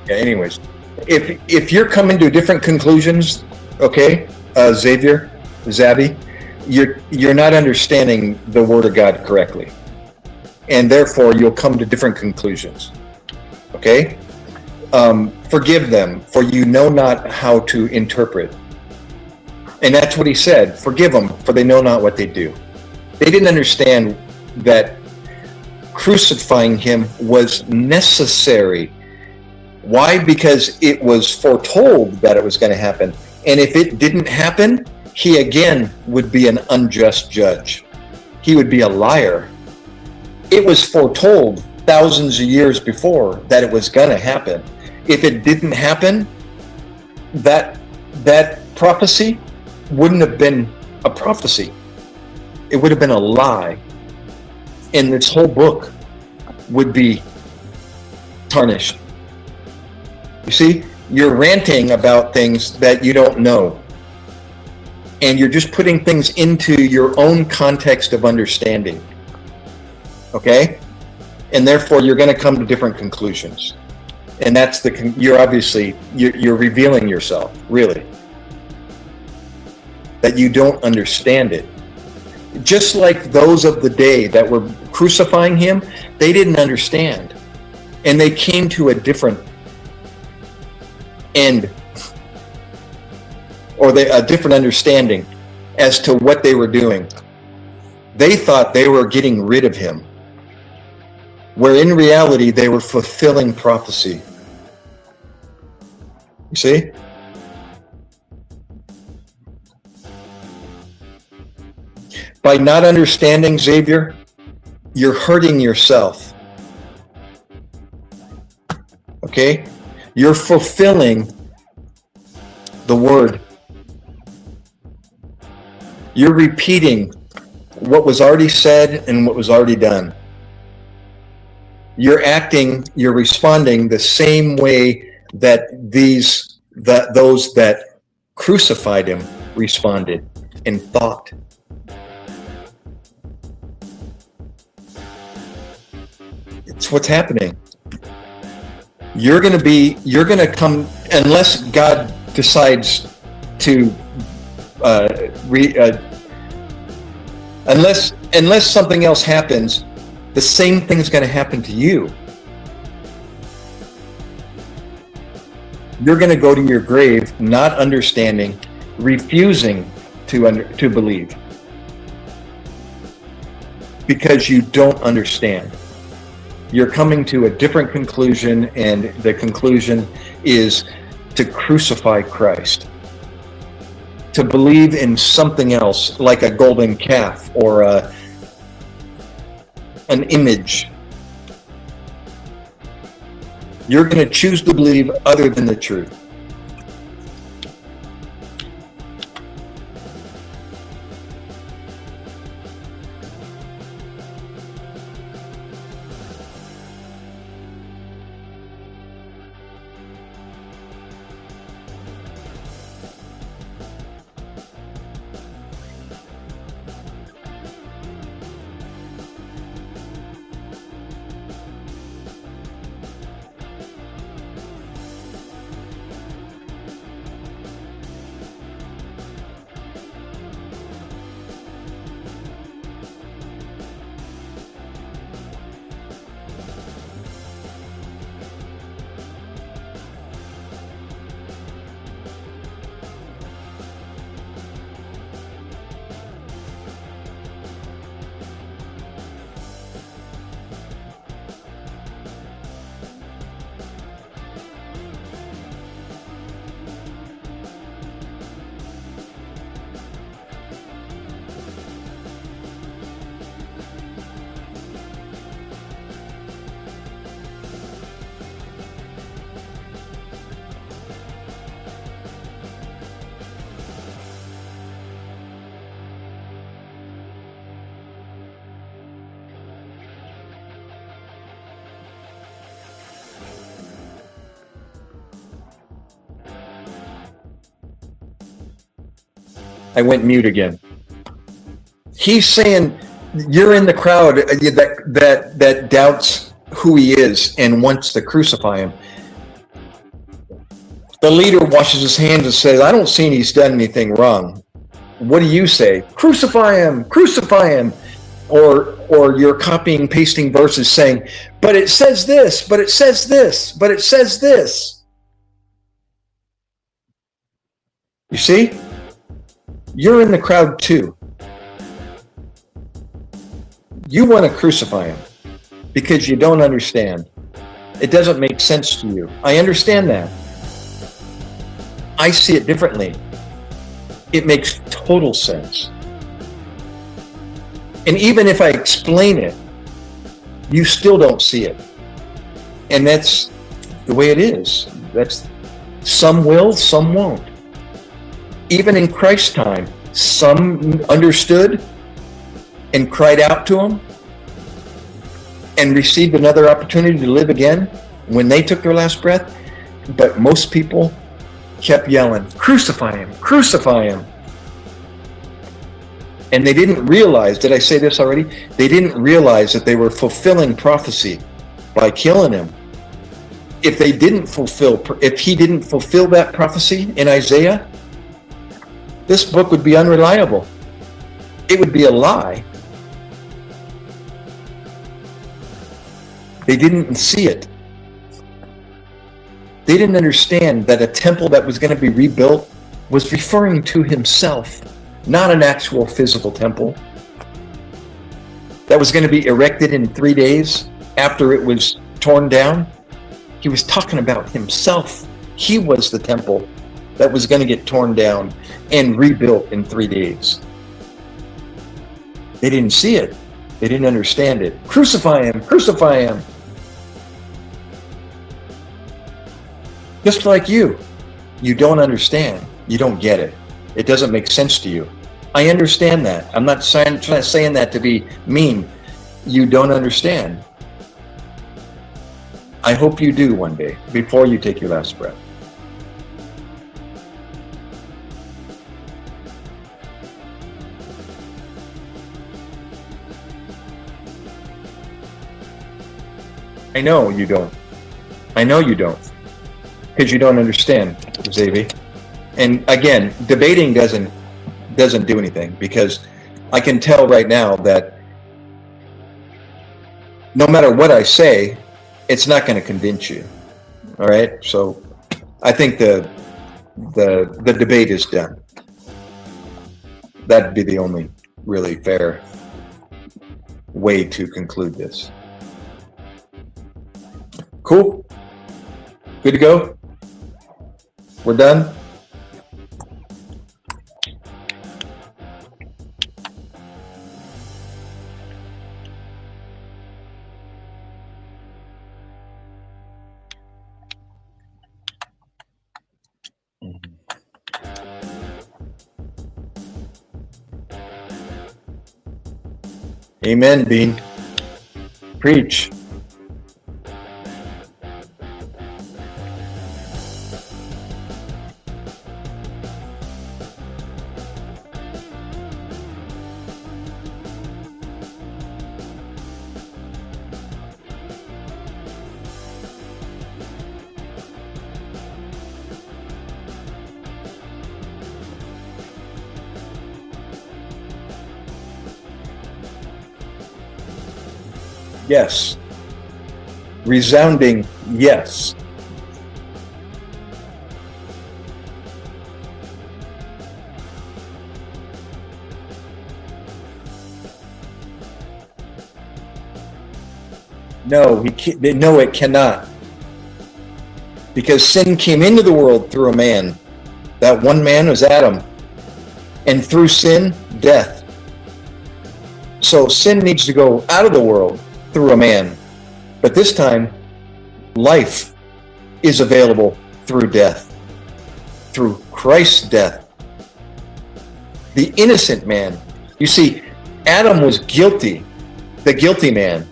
Yeah, anyways, if you're coming to different conclusions, okay, Xavier, Zabby, you're not understanding the Word of God correctly, and therefore you'll come to different conclusions. Okay, forgive them, for you know not how to interpret. And that's what he said. Forgive them, for they know not what they do. They didn't understand that crucifying him was necessary. Why? Because it was foretold that it was going to happen. And if it didn't happen, he again would be an unjust judge. He would be a liar. It was foretold thousands of years before that it was going to happen. If it didn't happen, that prophecy wouldn't have been a prophecy. It would have been a lie. And this whole book would be tarnished. You see, you're ranting about things that you don't know. And you're just putting things into your own context of understanding. Okay? And therefore you're going to come to different conclusions. And that's you're revealing yourself, really. That you don't understand it. Just like those of the day that were crucifying him, they didn't understand. And they came to a different end, or a different understanding as to what they were doing. They thought they were getting rid of him, where in reality they were fulfilling prophecy. You see? By not understanding, Xavier, you're hurting yourself. Okay? You're fulfilling the word. You're repeating what was already said and what was already done. You're responding the same way that those that crucified him responded and thought. It's what's happening. You're going to come, unless God decides to, unless something else happens, the same thing is going to happen to you. You're going to go to your grave not understanding, refusing to believe, because you don't understand. You're coming to a different conclusion, and the conclusion is to crucify Christ. To believe in something else, like a golden calf or an image. You're going to choose to believe other than the truth. I went mute again. He's saying you're in the crowd that doubts who he is and wants to crucify him. The leader washes his hands and says, I don't see he's done anything wrong. What do you say? Crucify him! Crucify him! or you're copying, pasting verses saying, but it says this, but it says this, but it says this. You see? You're in the crowd too. You want to crucify him because you don't understand. It doesn't make sense to you. I understand that. I see it differently. It makes total sense. And even if I explain it, you still don't see it. And that's the way it is. That's some will, some won't. Even in Christ's time, some understood and cried out to him and received another opportunity to live again when they took their last breath. But most people kept yelling, crucify him, crucify him. And they didn't realize, did I say this already? They didn't realize that they were fulfilling prophecy by killing him. If he didn't fulfill that prophecy in Isaiah, this book would be unreliable. It would be a lie. They didn't see it. They didn't understand that a temple that was going to be rebuilt was referring to himself, not an actual physical temple that was going to be erected in 3 days after it was torn down. He was talking about himself. He was the temple that was going to get torn down and rebuilt in 3 days. They didn't see it. They didn't understand it. Crucify him, crucify him. Just like you don't understand. You don't get it. It doesn't make sense to you. I understand that. I'm not saying that to be mean. You don't understand. I hope you do one day, before you take your last breath. I know you don't. I know you don't. Because you don't understand, Xavier. And again, debating doesn't do anything, because I can tell right now that no matter what I say, it's not going to convince you. All right? So I think the debate is done. That'd be the only really fair way to conclude this. Cool? Good to go? We're done? Amen, Bean. Preach. Yes. Resounding yes. No, it cannot. Because sin came into the world through a man. That one man was Adam. And through sin, death. So sin needs to go out of the world through a man. But this time, life is available through death. Through Christ's death. The innocent man. You see, Adam was guilty. The guilty man.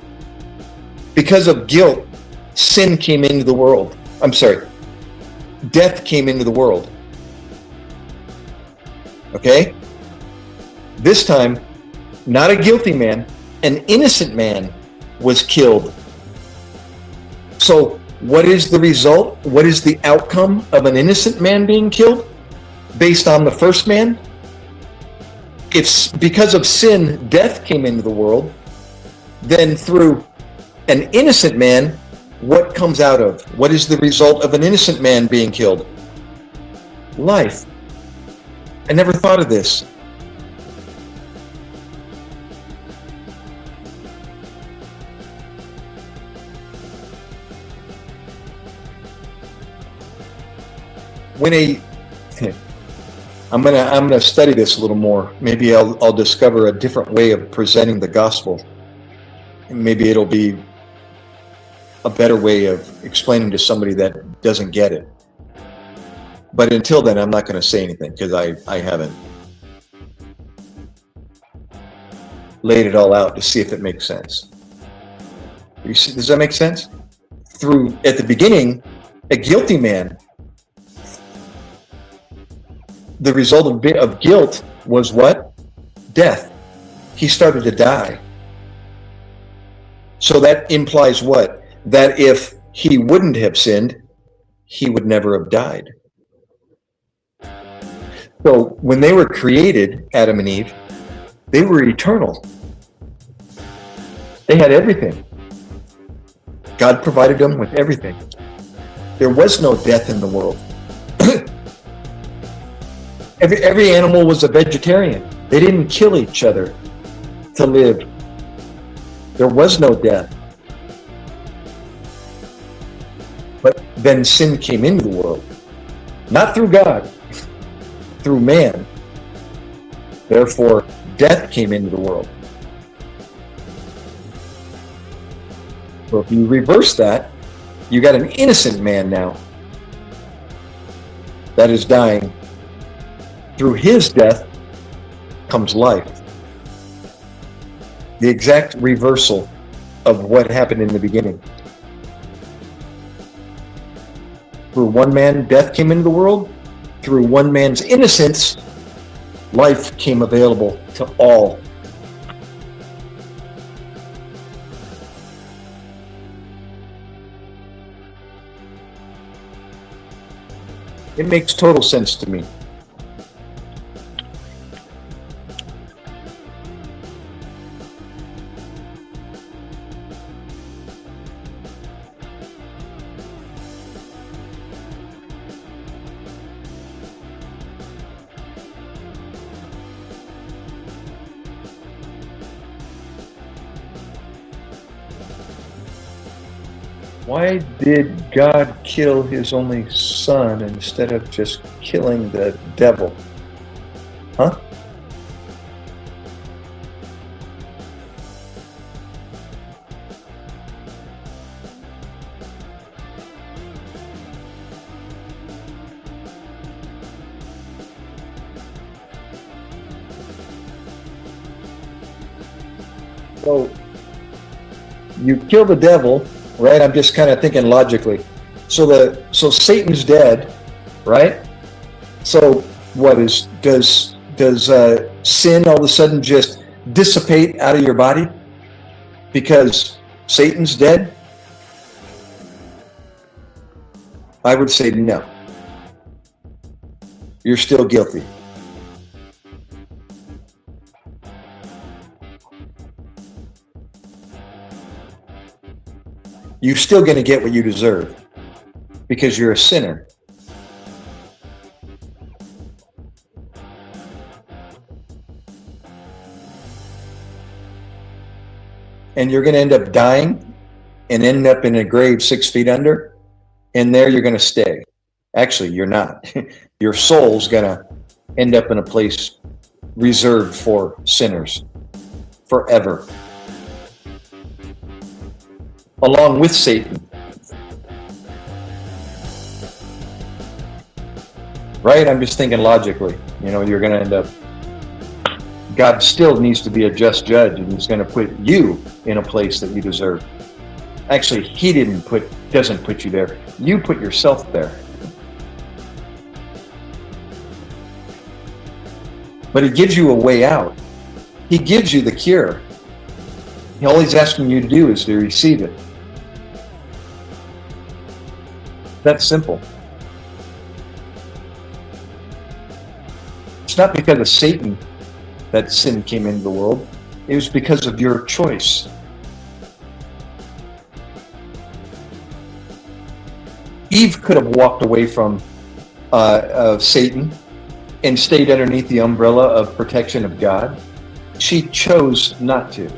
Because of guilt, sin came into the world. I'm sorry. Death came into the world. Okay? This time, not a guilty man, an innocent man was killed. So, what is the result? What is the outcome of an innocent man being killed? Based on the first man? If because of sin, death came into the world, then through an innocent man, what comes out of? What is the result of an innocent man being killed? Life. I never thought of this. I'm gonna study this a little more. Maybe I'll discover a different way of presenting the gospel. Maybe it'll be a better way of explaining to somebody that doesn't get it. But until then, I'm not going to say anything because I haven't laid it all out to see if it makes sense. You see, does that make sense? At the beginning, a guilty man, the result of guilt was what? Death. He started to die. So that implies what? That if he wouldn't have sinned, he would never have died. So when they were created, Adam and Eve, they were eternal. They had everything. God provided them with everything. There was no death in the world. Every animal was a vegetarian. They didn't kill each other to live. There was no death. But then sin came into the world. Not through God, through man. Therefore, death came into the world. So if you reverse that, you got an innocent man now that is dying. Through his death comes life. The exact reversal of what happened in the beginning. Through one man, death came into the world. Through one man's innocence, life came available to all. It makes total sense to me. Why did God kill his only son instead of just killing the devil? Huh? So, you kill the devil, right? I'm just kind of thinking logically. So Satan's dead, right? So what does sin all of a sudden just dissipate out of your body because Satan's dead? I would say no. You're still guilty. You're still going to get what you deserve because you're a sinner. And you're going to end up dying and end up in a grave 6 feet under, and there you're going to stay. Actually, you're not. Your soul's going to end up in a place reserved for sinners forever. Along with Satan. Right? I'm just thinking logically. You're going to end up... God still needs to be a just judge, and he's going to put you in a place that you deserve. Actually, he doesn't put you there. You put yourself there. But he gives you a way out. He gives you the cure. All he's asking you to do is to receive it. That's simple. It's not because of Satan that sin came into the world. It was because of your choice. Eve could have walked away from Satan and stayed underneath the umbrella of protection of God. She chose not to.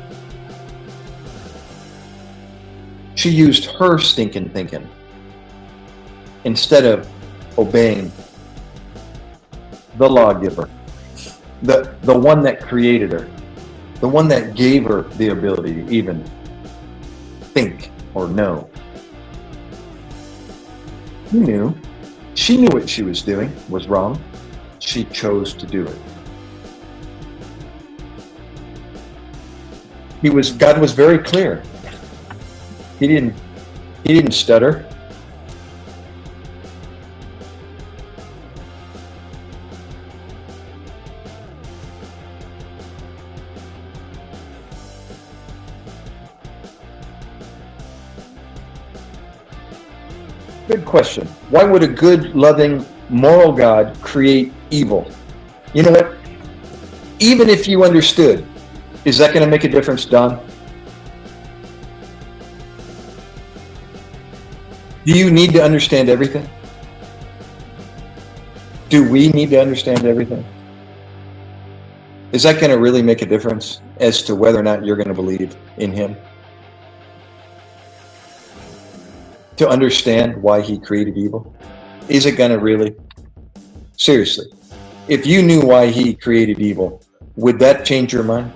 She used her stinking thinking instead of obeying the lawgiver, the one that created her, the one that gave her the ability to even think or know. He knew. She knew what she was doing was wrong. She chose to do it. God was very clear. He didn't stutter. Good question. Why would a good, loving, moral God create evil? You know what? Even if you understood, is that going to make a difference, Don? Do you need to understand everything? Do we need to understand everything? Is that going to really make a difference as to whether or not you're going to believe in him? To understand why he created evil? Is it going to really? Seriously, if you knew why he created evil, would that change your mind?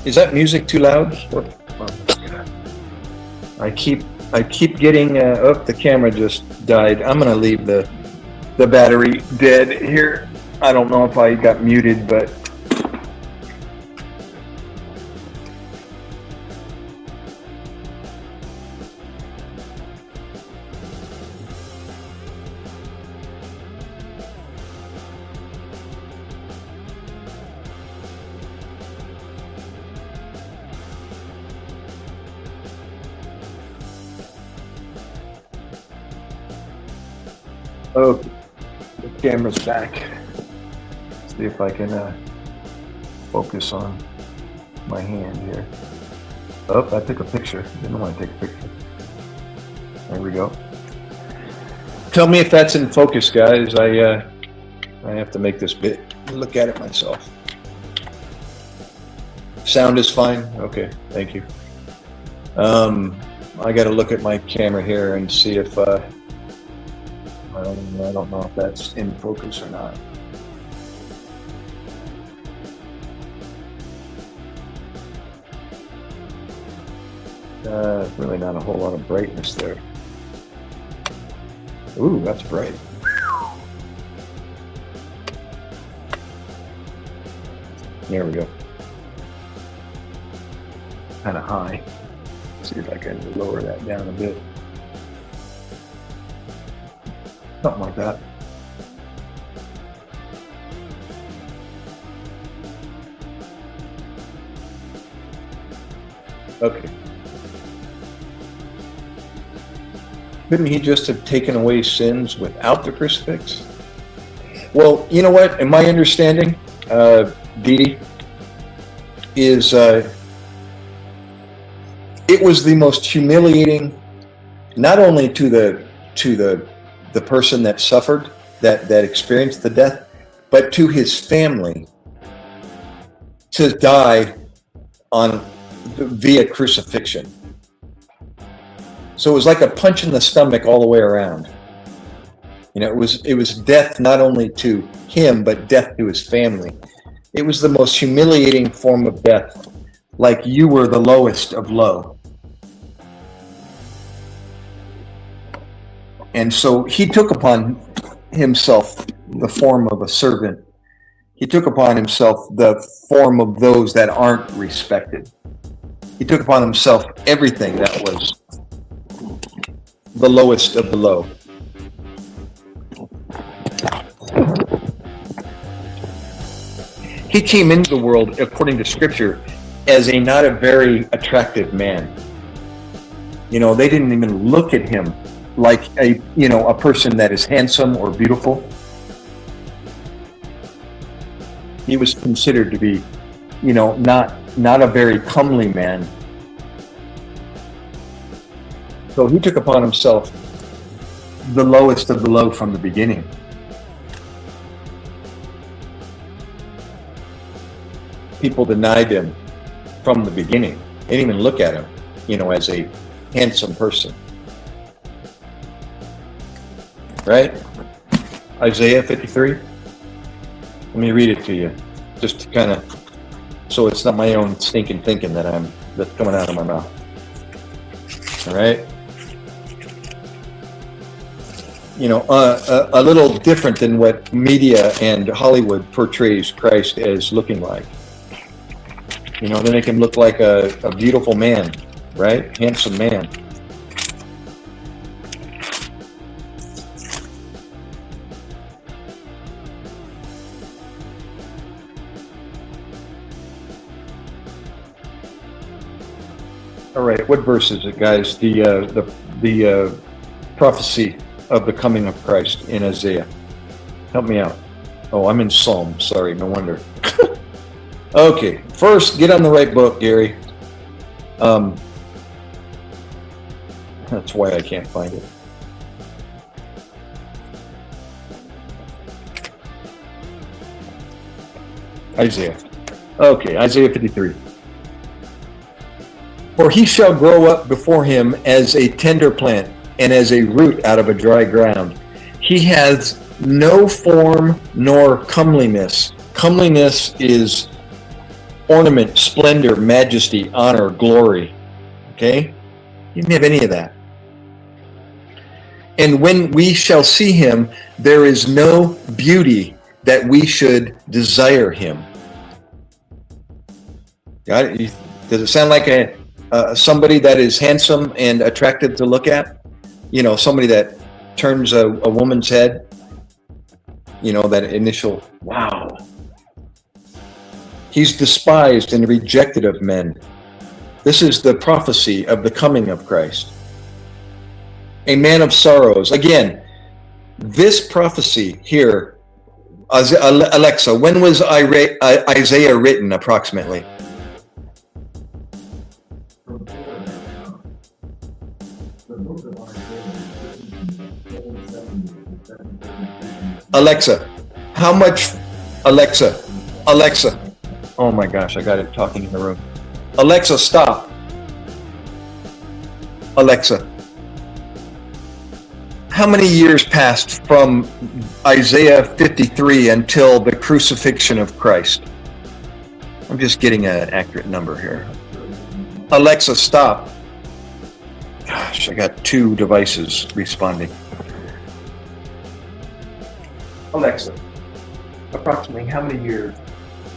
Is that music too loud? I keep getting the camera just died. I'm gonna leave the battery dead here. I don't know if I got muted, but oh, the camera's back. See if I can focus on my hand here. Oh, I took a picture. Didn't want to take a picture. There we go. Tell me if that's in focus, guys. I have to make this bit. Look at it myself. Sound is fine. Okay, thank you. I got to look at my camera here and see if I don't know if that's in focus or not. Really not a whole lot of brightness there. Ooh, that's bright. There we go. Kind of high. See if I can lower that down a bit. Something like that. Okay. Couldn't he just have taken away sins without the crucifix? Well, you know what? In my understanding, Dee, is it was the most humiliating, not only to the person that suffered, that experienced the death, but to his family, to die via crucifixion. So it was like a punch in the stomach all the way around. You know, it was death not only to him, but death to his family. It was the most humiliating form of death, like you were the lowest of low. And so he took upon himself the form of a servant. He took upon himself the form of those that aren't respected. He took upon himself everything that was the lowest of the low. He came into the world, according to Scripture, as not a very attractive man. You know, they didn't even look at him like a person that is handsome or beautiful. He was considered to be, not a very comely man. So he took upon himself the lowest of the low from the beginning. People denied him from the beginning. They didn't even look at him, as a handsome person. Right? Isaiah 53. Let me read it to you, just to kind of, so it's not my own stinking thinking that's coming out of my mouth. All right? A little different than what media and Hollywood portrays Christ as looking like. They make him look like a beautiful man, right? Handsome man. All right, what verse is it, guys? The prophecy of the coming of Christ in Isaiah. Help me out. Oh, I'm in Psalm. Sorry, no wonder. Okay, first, get on the right book, Gary. That's why I can't find it. Isaiah. Okay, Isaiah 53. For he shall grow up before him as a tender plant and as a root out of a dry ground. He has no form nor comeliness. Comeliness is ornament, splendor, majesty, honor, glory. Okay? He didn't have any of that. And when we shall see him, there is no beauty that we should desire him. Got it? Does it sound like somebody that is handsome and attractive to look at? Somebody that turns a woman's head? That initial, wow. He's despised and rejected of men. This is the prophecy of the coming of Christ. A man of sorrows. Again, this prophecy here, Alexa, when was Isaiah written approximately? Alexa, how much? Alexa. Oh my gosh, I got it talking in the room. Alexa, stop. Alexa, how many years passed from Isaiah 53 until the crucifixion of Christ? I'm just getting an accurate number here. Alexa, stop. Gosh, I got two devices responding. Alexa, approximately how many years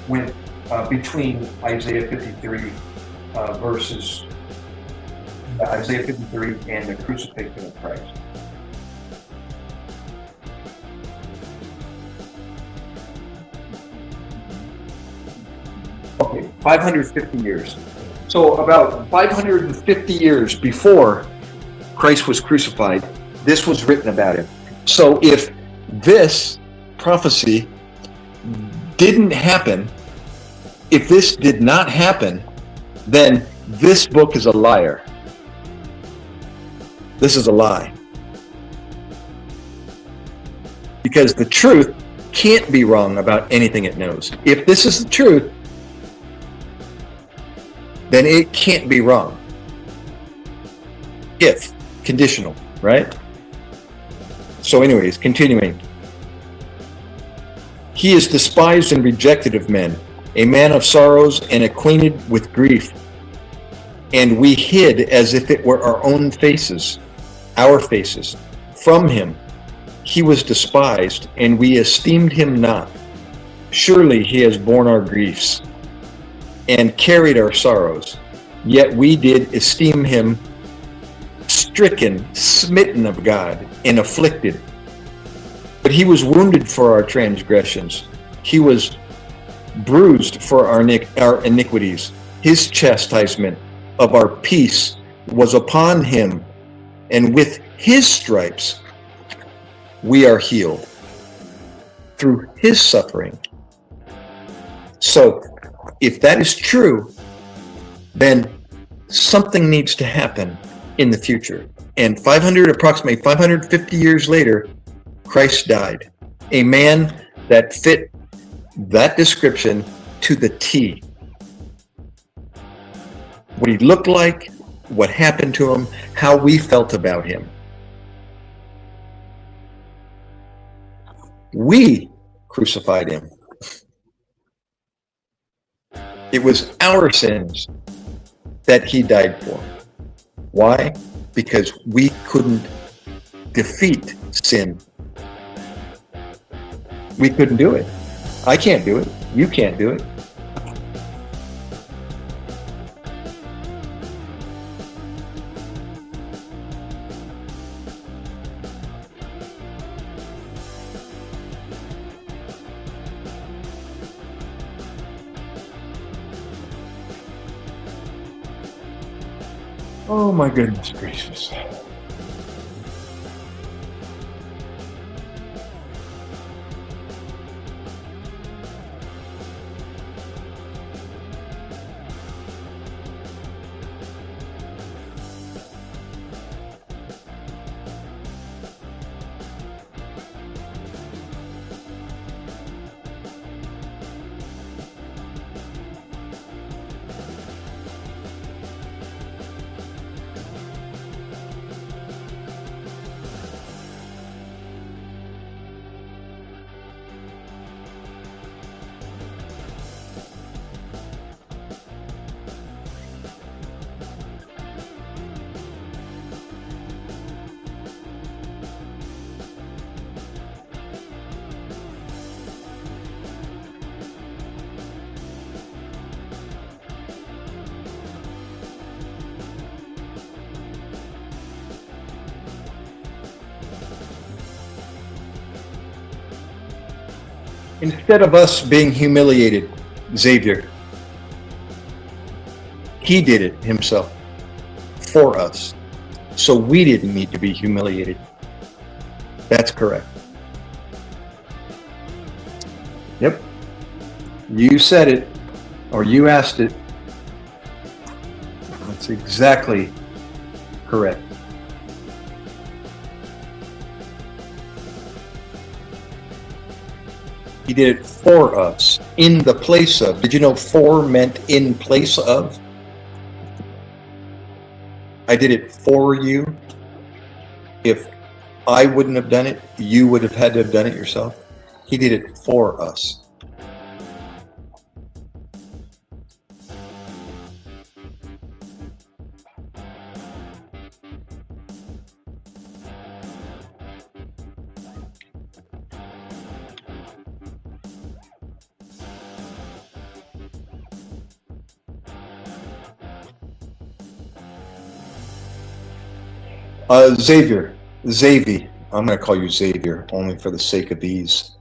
went between Isaiah 53 versus Isaiah 53 and the crucifixion of Christ? Okay, 550 years. So about 550 years before Christ was crucified, this was written about him. So if this prophecy didn't happen, if this did not happen, then this book is a liar. This is a lie. Because the truth can't be wrong about anything it knows. If this is the truth, then it can't be wrong. If, conditional, right? So anyways, continuing. He is despised and rejected of men, a man of sorrows and acquainted with grief. And we hid as if it were our own faces, from him. He was despised, and we esteemed him not. Surely he has borne our griefs and carried our sorrows. Yet we did esteem him stricken, smitten of God, and afflicted. But he was wounded for our transgressions. He was bruised for our iniquities. His chastisement of our peace was upon him, and with his stripes we are healed. Through his suffering. So, if that is true, then something needs to happen in the future. And approximately 550 years later, Christ died. A man that fit that description to the T. What he looked like, what happened to him, how we felt about him. We crucified him. It was our sins that he died for. Why? Because we couldn't defeat sin. We couldn't do it. I can't do it. You can't do it. Oh my goodness gracious. Instead of us being humiliated, Xavier, he did it himself for us. So we didn't need to be humiliated. That's correct. Yep. You said it, or you asked it. That's exactly correct. He did it for us, in the place of. Did you know for meant in place of? I did it for you. If I wouldn't have done it, you would have had to have done it yourself. He did it for us. Xavier, I'm going to call you Xavier only for the sake of ease.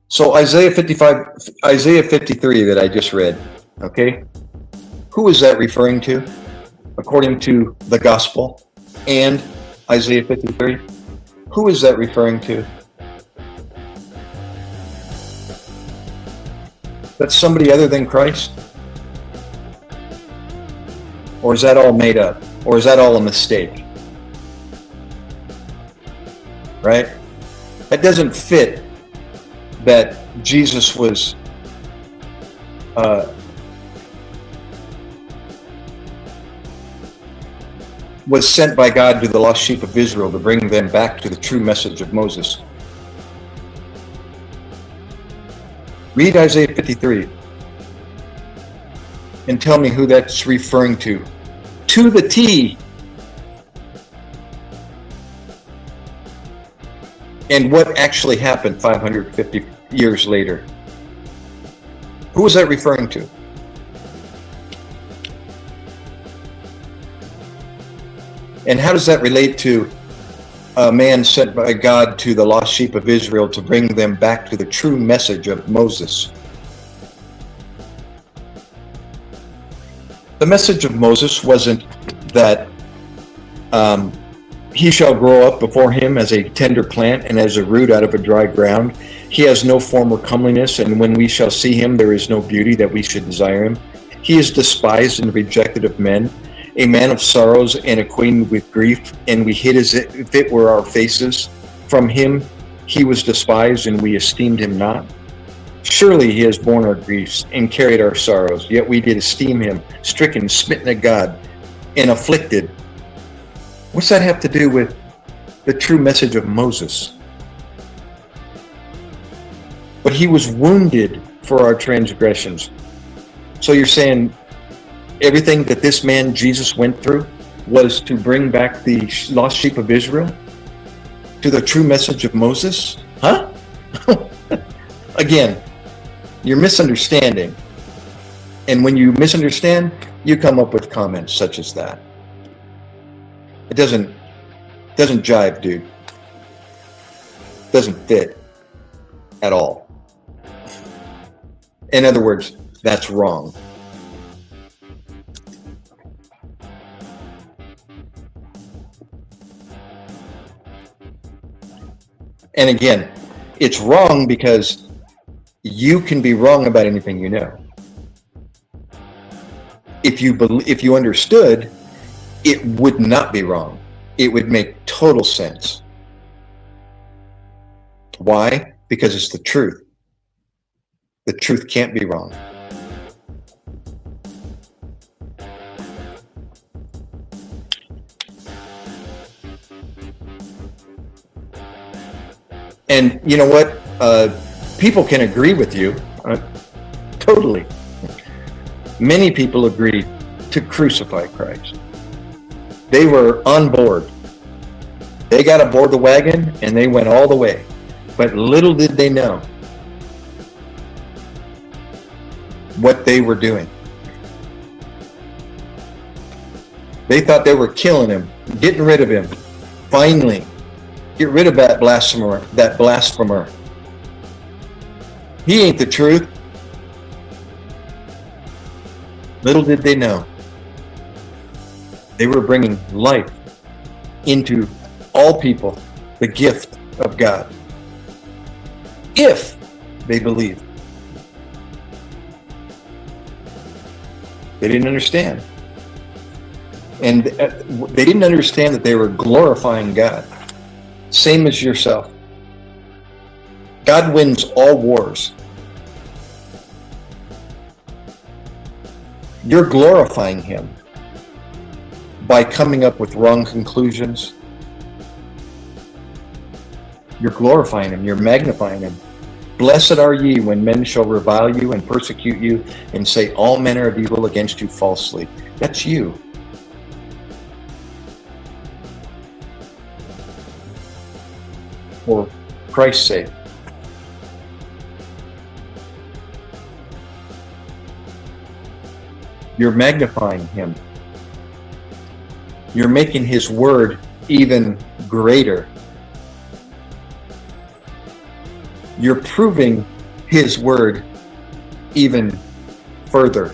So Isaiah 53 that I just read, okay? Who is that referring to? According to the gospel and Isaiah 53, who is that referring to? That's somebody other than Christ? Or is that all made up? Or is that all a mistake? Right? That doesn't fit that Jesus was sent by God to the lost sheep of Israel to bring them back to the true message of Moses. Read Isaiah 53 and tell me who that's referring to. To the T. And what actually happened 550 years later? Who was that referring to? And how does that relate to a man sent by God to the lost sheep of Israel to bring them back to the true message of Moses? The message of Moses wasn't that he shall grow up before him as a tender plant and as a root out of a dry ground. He has no form or comeliness, and when we shall see him, there is no beauty that we should desire him. He is despised and rejected of men, a man of sorrows and acquainted with grief, and we hid as if it were our faces. From him he was despised, and we esteemed him not. Surely he has borne our griefs and carried our sorrows, yet we did esteem him stricken, smitten of God, and afflicted. What's that have to do with the true message of Moses? But he was wounded for our transgressions. So you're saying everything that this man Jesus went through was to bring back the lost sheep of Israel to the true message of Moses? Huh? Again, you're misunderstanding. And when you misunderstand, you come up with comments such as that. It doesn't jive, dude. It doesn't fit at all. In other words, that's wrong. And again, it's wrong because you can be wrong about anything you know. If you understood, it would not be wrong. It would make total sense. Why? Because it's the truth. The truth can't be wrong. And you know what? People can agree with you. Totally. Many people agreed to crucify Christ. They were on board. They got aboard the wagon and they went all the way. But little did they know what they were doing. They thought they were killing him, getting rid of him. Finally, get rid of that blasphemer. He ain't the truth. Little did they know. They were bringing life into all people, the gift of God, if they believed. They didn't understand. And they didn't understand that they were glorifying God. Same as yourself. God wins all wars. You're glorifying him by coming up with wrong conclusions. You're glorifying him. You're magnifying him. Blessed are ye when men shall revile you and persecute you and say all manner of evil against you falsely. That's you. For Christ's sake. You're magnifying him. You're making his word even greater. You're proving his word even further.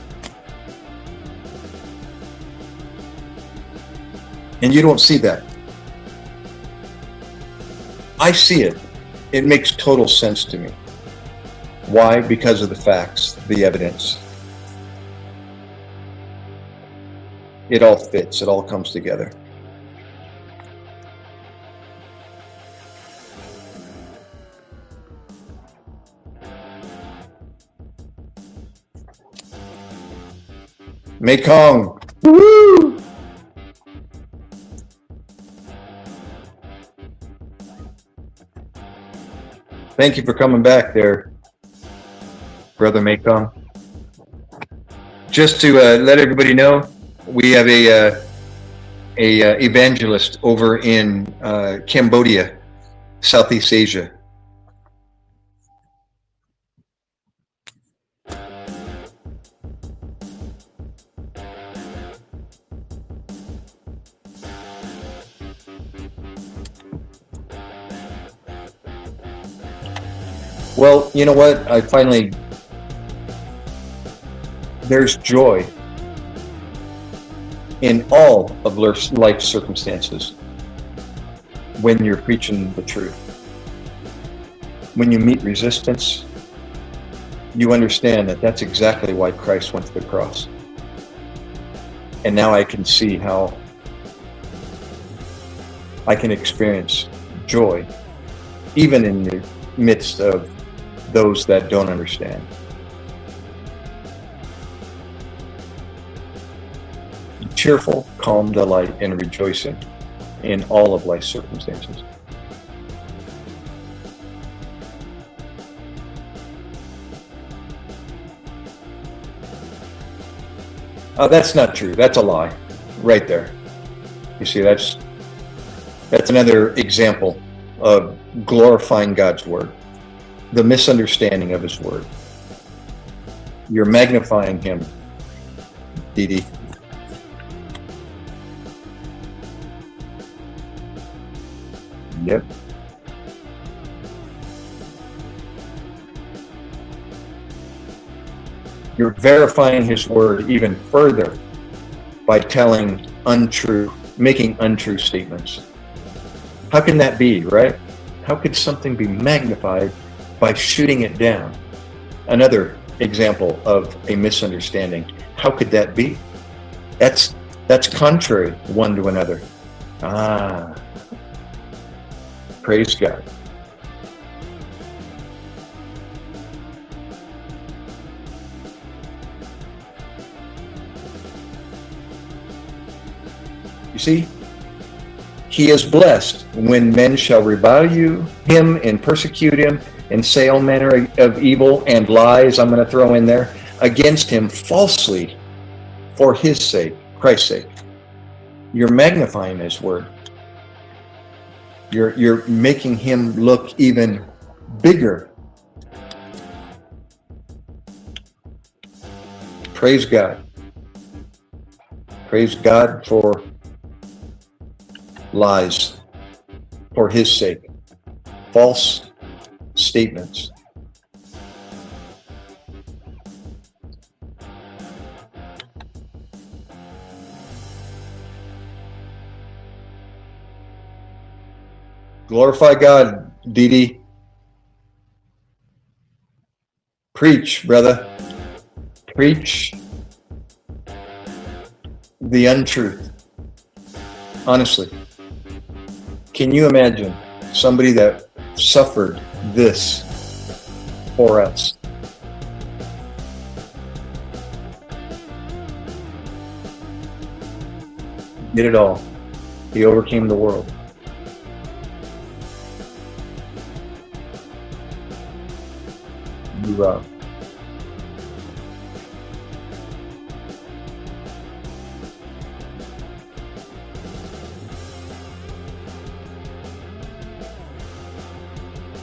And you don't see that. I see it. It makes total sense to me. Why? Because of the facts, the evidence. It all fits. It all comes together. Mekong. Woo! Thank you for coming back there, Brother Mekong. Just to let everybody know, we have a evangelist over in Cambodia Southeast Asia. Well, you know what? There's joy in all of life's circumstances when you're preaching the truth. When you meet resistance, you understand that that's exactly why Christ went to the cross. And now I can see how I can experience joy, even in the midst of those that don't understand. Cheerful, calm delight, and rejoicing in all of life's circumstances. That's not true. That's a lie, right there. You see, that's another example of glorifying God's word, the misunderstanding of his word. You're magnifying him, Dee Dee. Yep. You're verifying his word even further by making untrue statements. How can that be, right? How could something be magnified by shooting it down? Another example of a misunderstanding. How could that be? That's contrary one to another. Praise God. You see, he is blessed when men shall revile him and persecute him and say all manner of evil and lies, I'm going to throw in there, against him falsely for his sake, Christ's sake. You're magnifying his word. You're making him look even bigger. Praise God. Praise God for lies for his sake, false statements. Glorify God, Dee Dee. Preach, brother. Preach the untruth. Honestly. Can you imagine somebody that suffered this for us? Did it all. He overcame the world.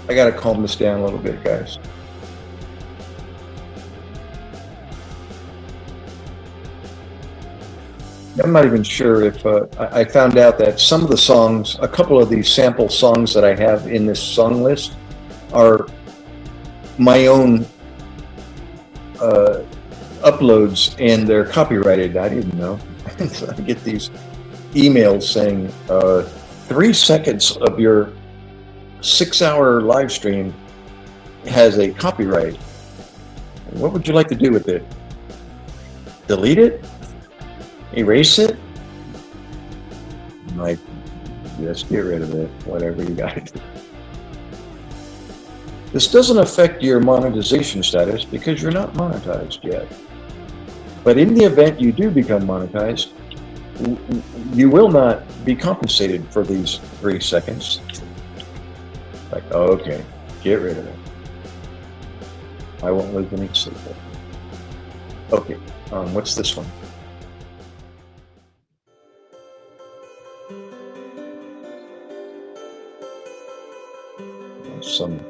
I gotta calm this down a little bit, guys. I'm not even sure if I found out that some of the songs, a couple of these sample songs that I have in this song list are my own uploads, and they're copyrighted. I didn't know. So I get these emails saying 3 seconds of your 6-hour live stream has a copyright. What would you like to do with it? Delete it? Erase it? Like, just get rid of it. Whatever you got to do. This doesn't affect your monetization status because you're not monetized yet. But in the event you do become monetized, you will not be compensated for these 3 seconds. Like, oh, okay, get rid of it. I won't lose any sleep. Okay, what's this one? some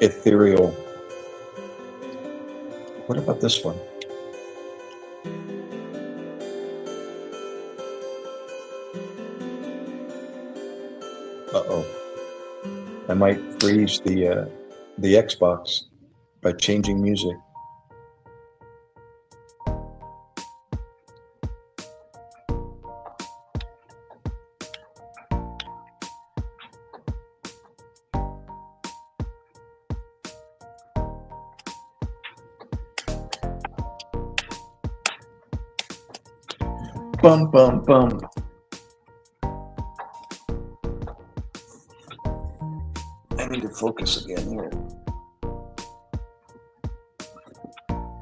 ethereal. What about this one? Uh-oh. I might freeze the Xbox by changing music. Bum, bum, bum. I need to focus again here.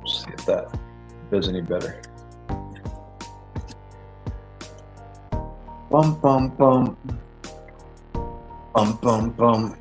See if that does any better. Bum, bum, bum. Bum, bum, bum.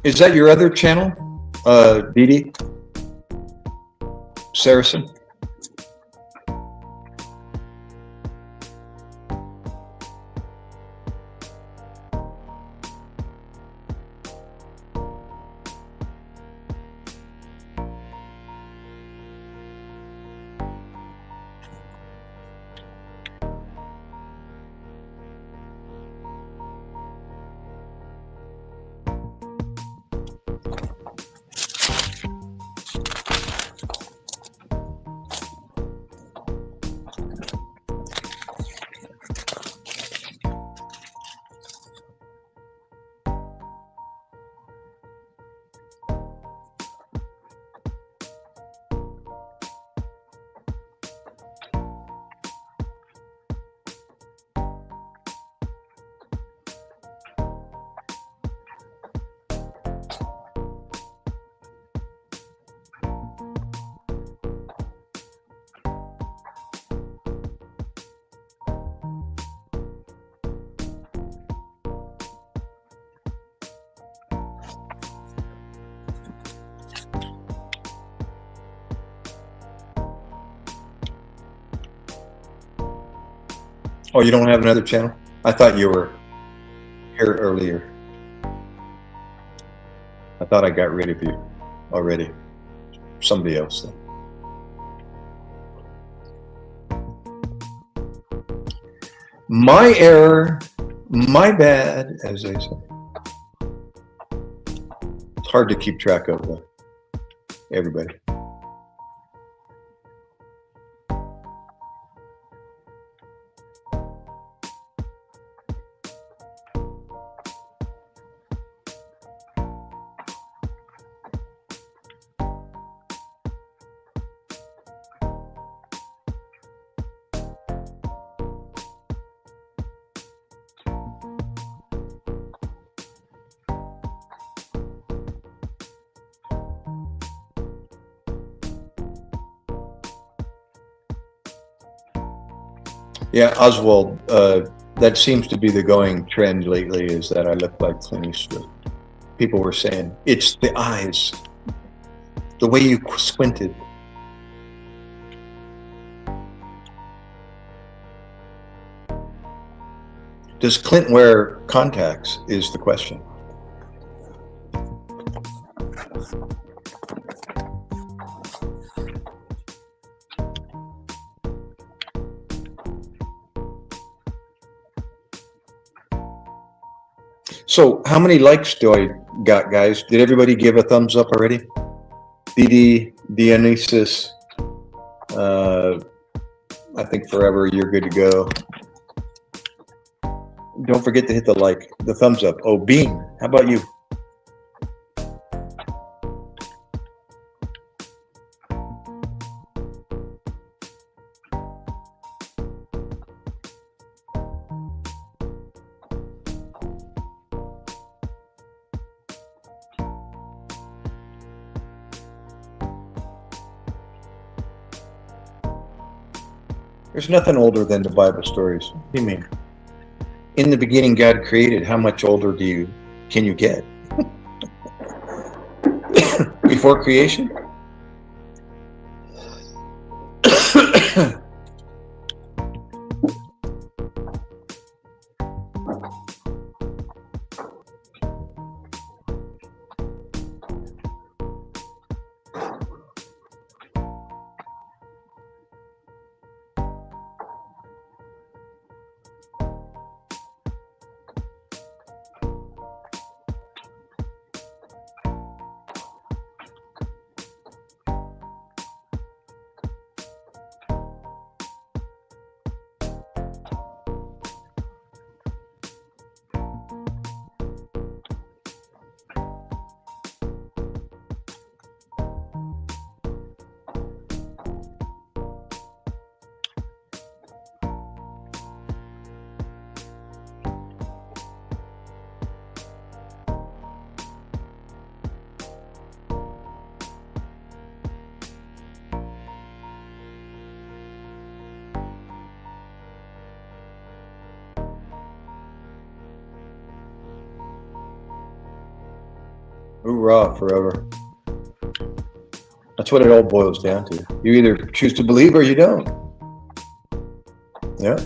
Is that your other channel, Dee Dee? Saracen? Oh, you don't have another channel? I thought you were here earlier. I thought I got rid of you already. Somebody else then. My error, my bad, as they say. It's hard to keep track of everybody. Yeah, Oswald, that seems to be the going trend lately, is that I look like Clint Eastwood. People were saying, it's the eyes, the way you squinted. Does Clint wear contacts, is the question. So how many likes do I got, guys? Did everybody give a thumbs up already? BD, Dionysus, I think Forever, you're good to go. Don't forget to hit the like, the thumbs up. Oh, Bean, how about you? There's nothing older than the Bible stories. What do you mean? In the beginning, God created. How much older can you get? Before creation? Hoorah, forever. That's what it all boils down to. You either choose to believe or you don't. Yeah.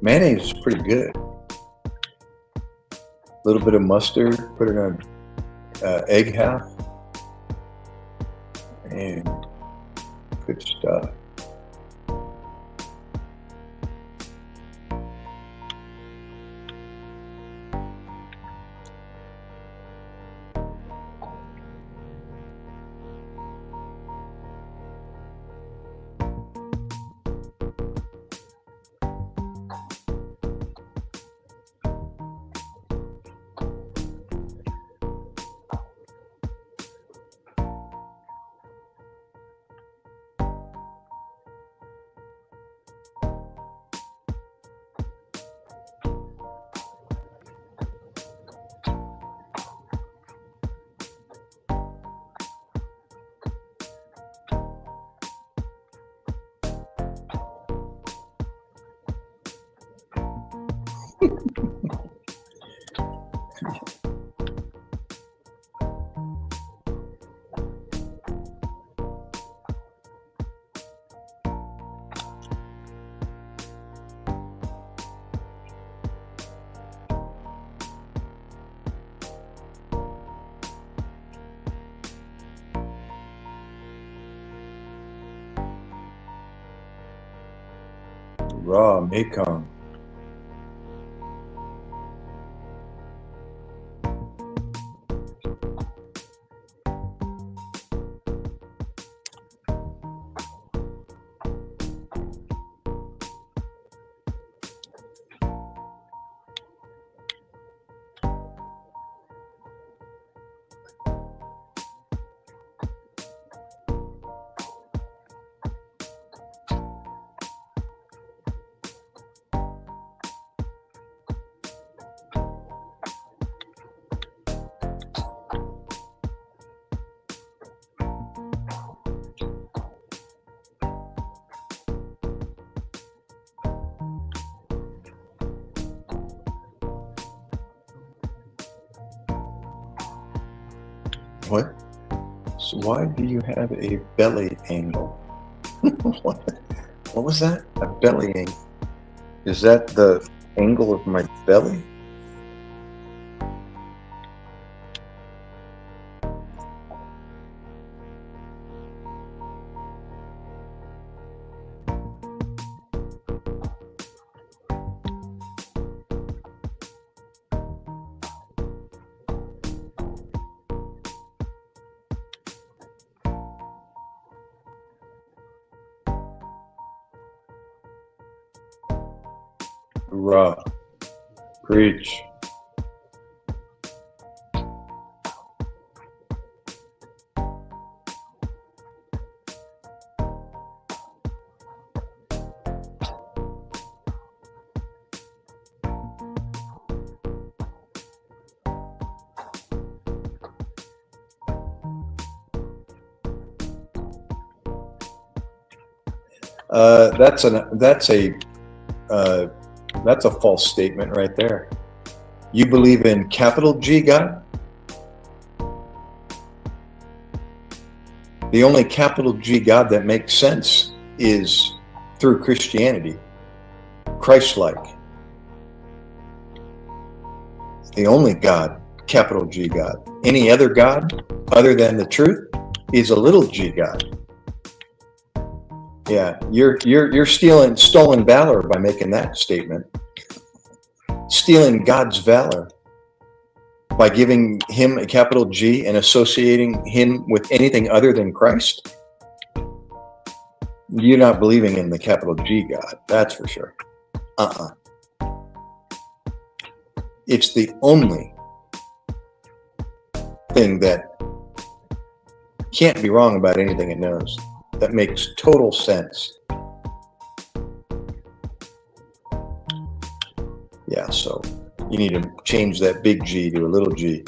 Mayonnaise is pretty good. A little bit of mustard, put it on egg half, and good stuff. Raw Mekong. What? So why do you have a belly angle? What was that? A belly angle? Is that the angle of my belly? Raw. Preach. That's a false statement right there. You believe in capital G God? The only capital G God that makes sense is through Christianity, Christ-like. The only God, capital G God. Any other God other than the truth is a little G God. Yeah, you're stealing stolen valor by making that statement. Stealing God's valor by giving him a capital G and associating him with anything other than Christ. You're not believing in the capital G God, that's for sure. It's the only thing that can't be wrong about anything it knows. That makes total sense. Yeah, so you need to change that big G to a little g.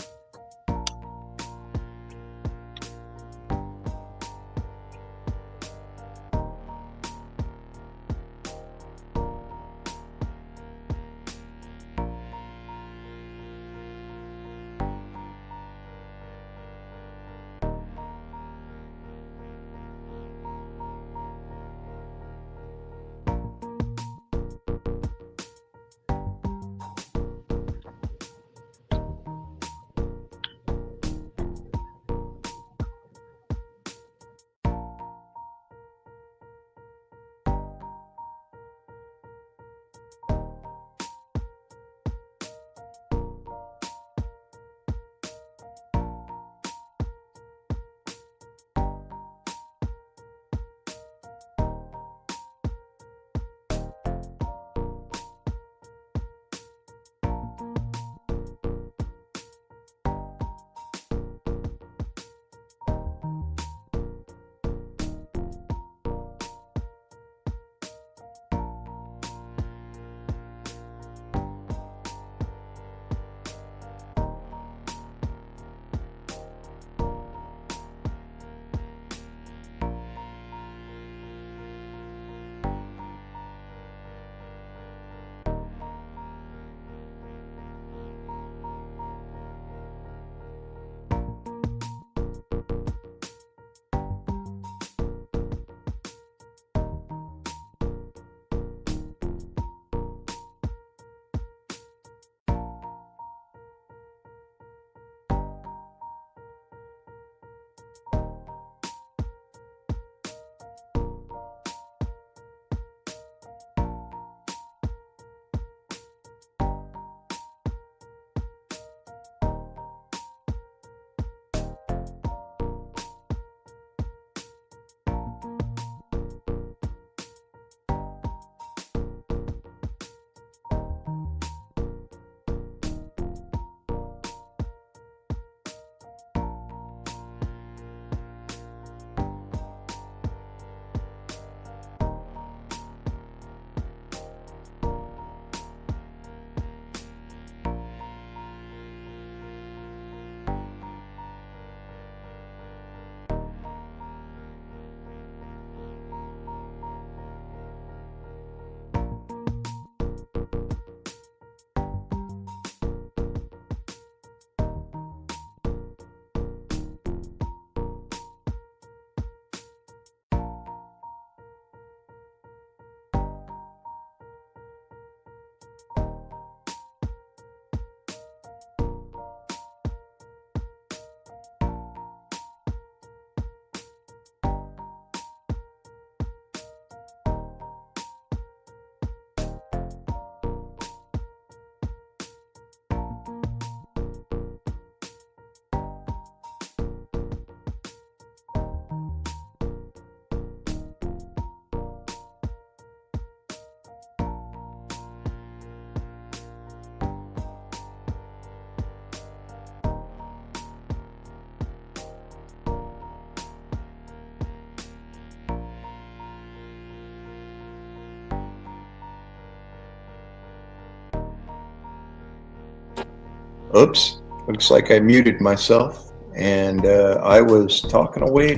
Oops, looks like I muted myself, and I was talking away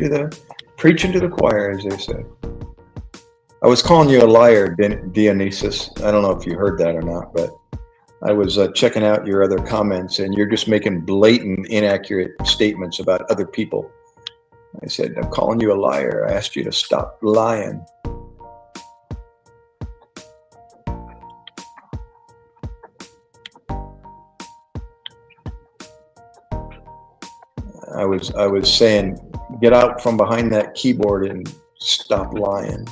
preaching to the choir, as they say. I was calling you a liar, Dionysus. I don't know if you heard that or not, but I was checking out your other comments, and you're just making blatant, inaccurate statements about other people. I said, I'm calling you a liar. I asked you to stop lying. I was saying, get out from behind that keyboard and stop lying.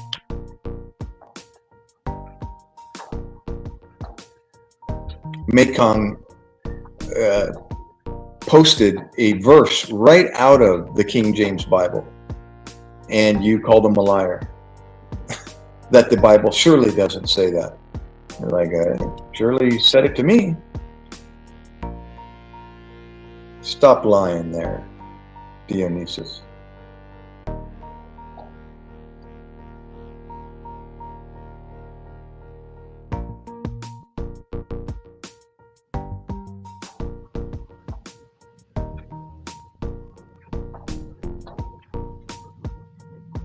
MacKay posted a verse right out of the King James Bible, and you called him a liar. That the Bible surely doesn't say that. You're like, surely said it to me. Stop lying there, Dionysus.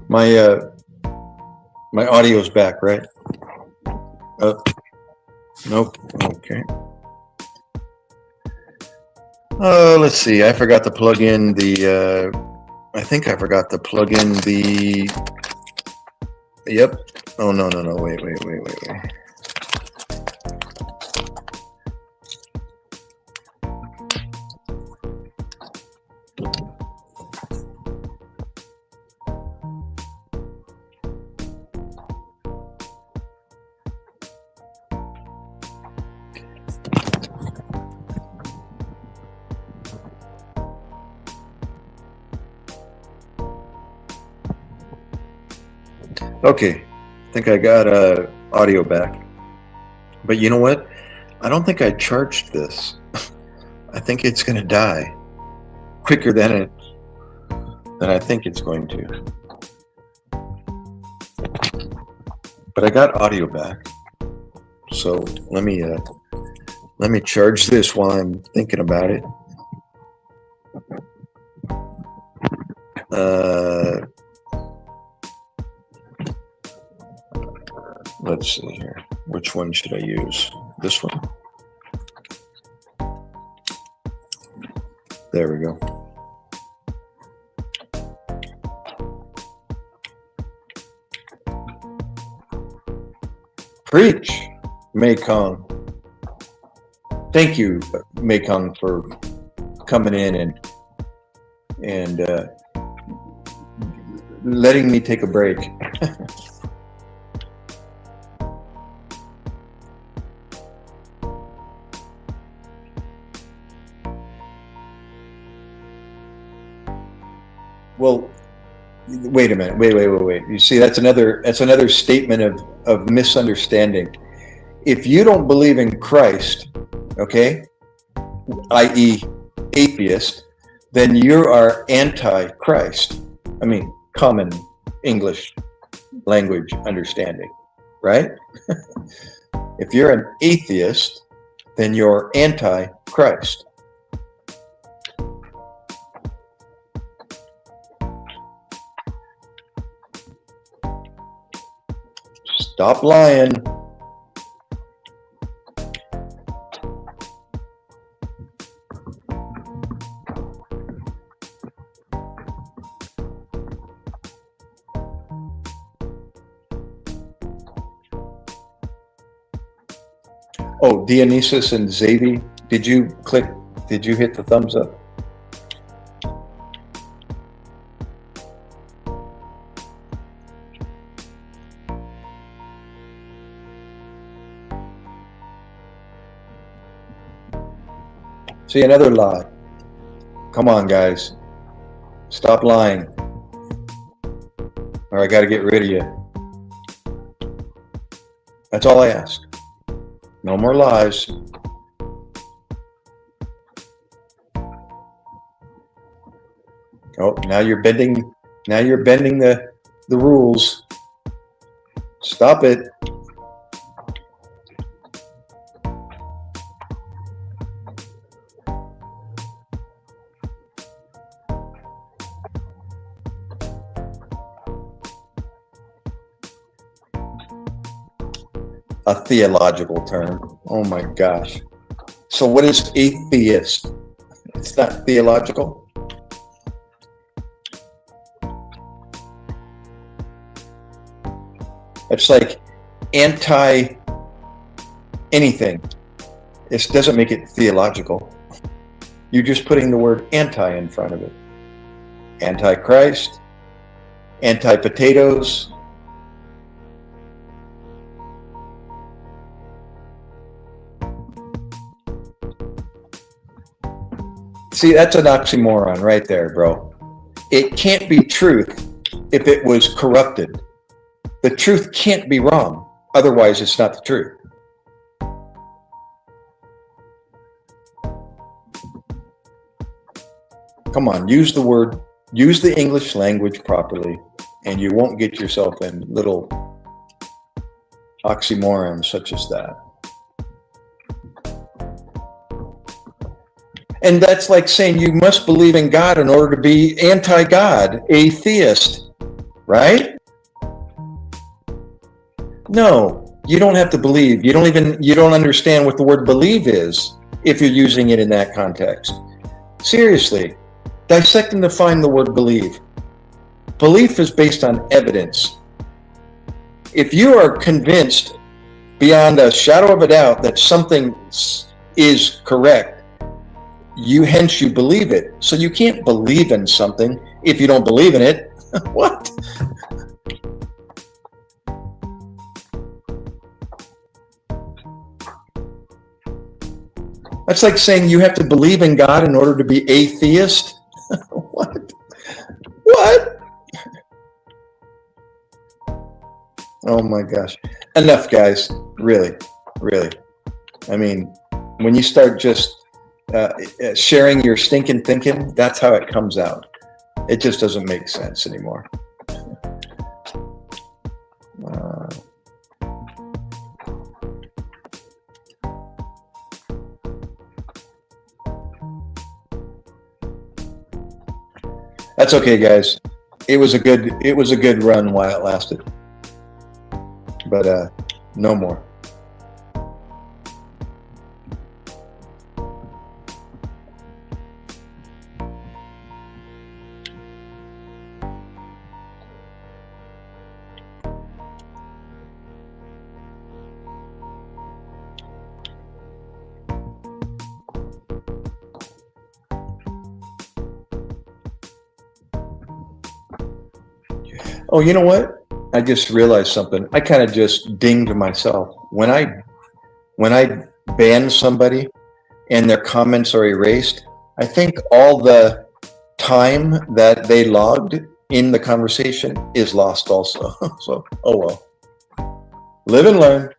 My audio's back, right? Nope. Okay. Let's see. I forgot to plug in the. I think I forgot to plug in the. Yep. Oh no. Wait. Okay, I think I got audio back. But you know what? I don't think I charged this. I think it's going to die quicker than I think it's going to. But I got audio back. So let me charge this while I'm thinking about it. Let's see here. Which one should I use? This one? There we go. Preach, MacKay. Thank you, MacKay, for coming in and letting me take a break. Well, wait a minute. Wait. You see, that's another statement of misunderstanding. If you don't believe in Christ, okay, i.e. atheist, then you are anti-Christ. I mean, common English language understanding, right? If you're an atheist, then you're anti-Christ. Stop lying. Oh, Dionysus and Xavi, did you hit the thumbs up? See, another lie. Come on, guys. Stop lying. Or I got to get rid of you. That's all I ask. No more lies. Oh, now you're bending the rules. Stop it. a theological term. Oh my gosh. So what is atheist? It's not theological. It's like anti anything. It doesn't make it theological. You're just putting the word anti in front of it. Anti-Christ, anti-potatoes. See, that's an oxymoron right there, bro. It can't be truth if it was corrupted. The truth can't be wrong. Otherwise, it's not the truth. Come on, use the English language properly, and you won't get yourself in little oxymorons such as that. And that's like saying you must believe in God in order to be anti-God, atheist, right? No, you don't have to believe. You don't understand what the word believe is if you're using it in that context. Seriously, dissect and define the word believe. Belief is based on evidence. If you are convinced beyond a shadow of a doubt that something is correct, you believe it. So you can't believe in something if you don't believe in it. What? That's like saying you have to believe in God in order to be atheist. What? What? Oh my gosh. Enough, guys. Really, really. I mean, when you start just sharing your stinking thinking, that's how it comes out. It just doesn't make sense anymore. That's okay, guys. It was a good run while it lasted. But no more. Oh, you know what? I just realized something. I kind of just dinged myself. When I ban somebody and their comments are erased, I think all the time that they logged in the conversation is lost also. So, oh well. Live and learn.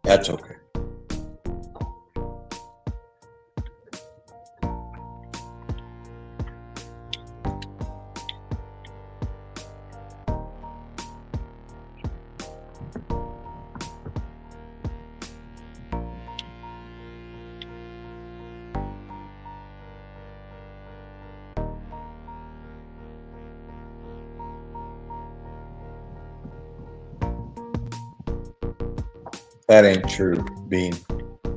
That's okay. That ain't true, Bean.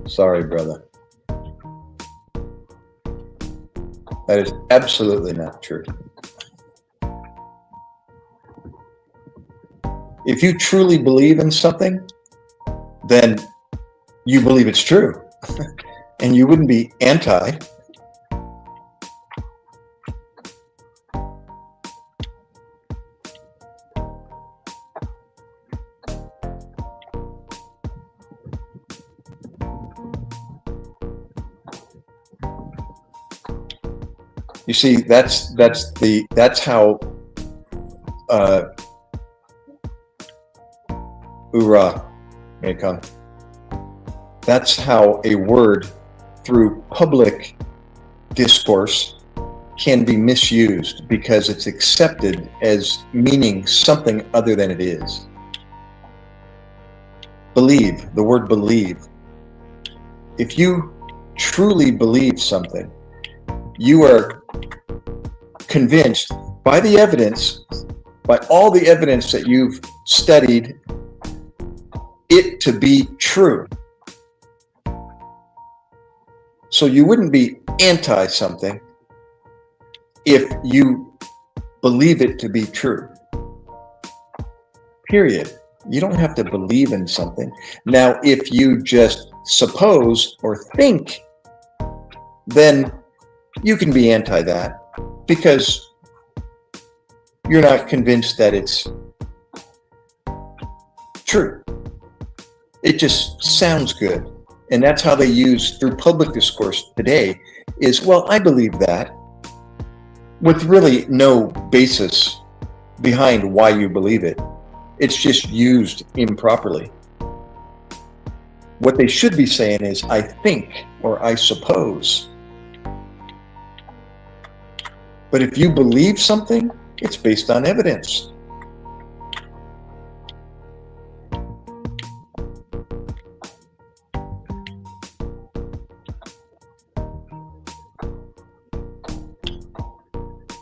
Sorry, brother. That is absolutely not true. If you truly believe in something, then you believe it's true. And you wouldn't be anti. You see, that's how MacKay. That's how a word through public discourse can be misused because it's accepted as meaning something other than it is. Believe, the word believe. If you truly believe something, you are convinced by the evidence, by all the evidence that you've studied, it to be true. So you wouldn't be anti something if you believe it to be true. Period. You don't have to believe in something. Now, if you just suppose or think, then you can be anti that because you're not convinced that it's true. It just sounds good. And that's how they use through public discourse today is, well, I believe that, with really no basis behind why you believe it. It's just used improperly. What they should be saying is, I think, or I suppose. But if you believe something, it's based on evidence.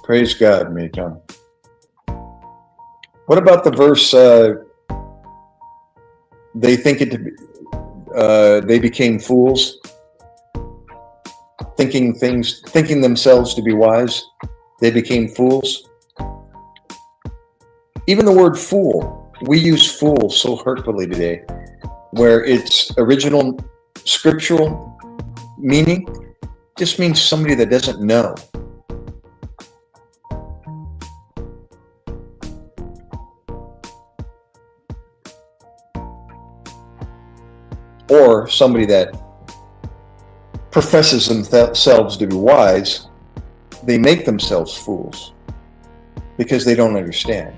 Praise God, Meton. What about the verse, they think it to be, they became fools, thinking themselves to be wise, they became fools? Even the word fool, we use fool so hurtfully today, where its original scriptural meaning just means somebody that doesn't know. Or somebody that professes themselves to be wise, they make themselves fools because they don't understand.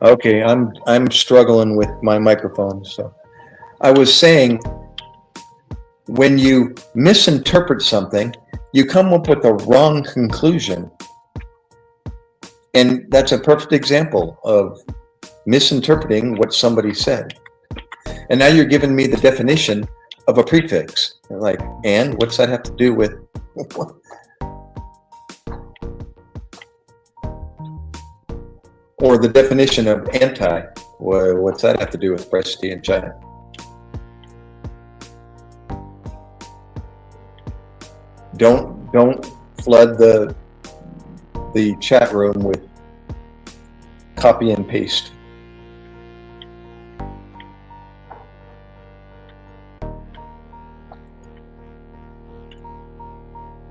Okay, I'm struggling with my microphone. So I was saying, when you misinterpret something, you come up with the wrong conclusion. And that's a perfect example of misinterpreting what somebody said. And now you're giving me the definition of a prefix. Like, and what's that have to do with? Or the definition of anti. What's that have to do with Presty and China? Don't flood the chat room with copy and paste.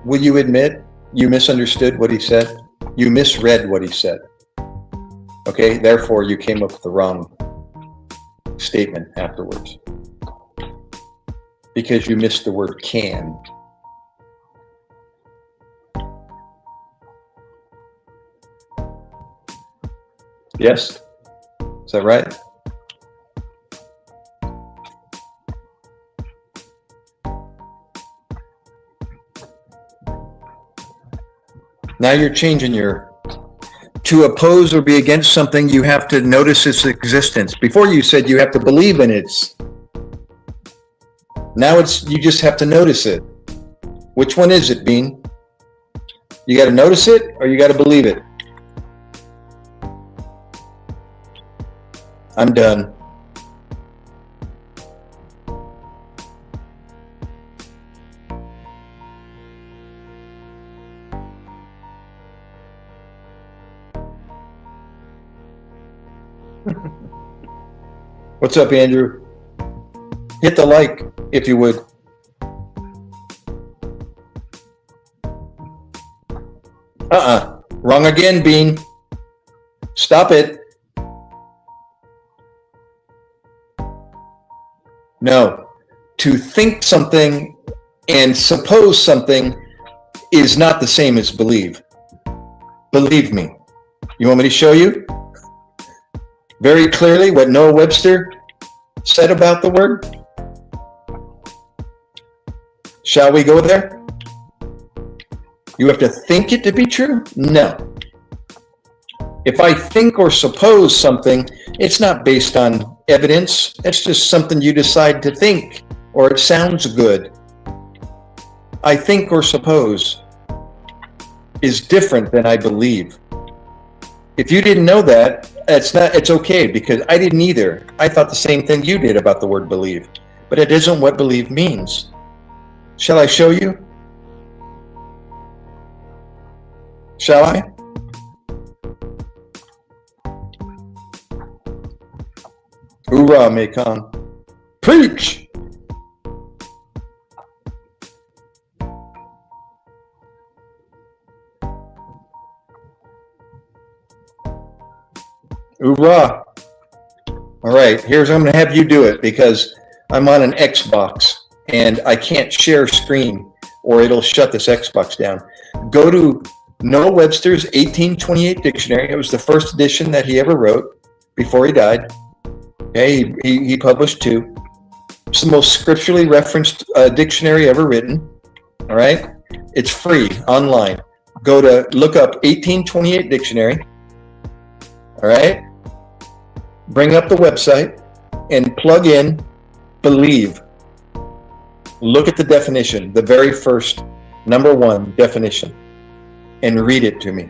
Will you admit you misunderstood what he said? You misread what he said. Okay, therefore you came up with the wrong statement afterwards. Because you missed the word can. Yes? Is that right? Now you're changing your... To oppose or be against something, you have to notice its existence. Before you said you have to believe in it. Now it's you just have to notice it. Which one is it, Bean? You got to notice it or you got to believe it? I'm done. What's up, Andrew? Hit the like if you would. Wrong again, Bean. Stop it. No. To think something and suppose something is not the same as believe. Believe me. You want me to show you very clearly what Noah Webster said about the word? Shall we go there? You have to think it to be true? No. If I think or suppose something, it's not based on evidence. It's just something you decide to think, or it sounds good. I think or suppose is different than I believe. If you didn't know that, it's okay, because I didn't either. I thought the same thing you did about the word believe, but it isn't what believe means. Shall I show you? Shall I? Hoorah, Mekong. Preach! Hoorah! All right, I'm going to have you do it because I'm on an Xbox and I can't share screen or it'll shut this Xbox down. Go to Noah Webster's 1828 dictionary. It was the first edition that he ever wrote before he died. Okay, he published 2. It's the most scripturally referenced dictionary ever written. All right, it's free online. Go to look up 1828 dictionary. All right, bring up the website and plug in believe. Look at the definition, the very first number 1 definition, and read it to me.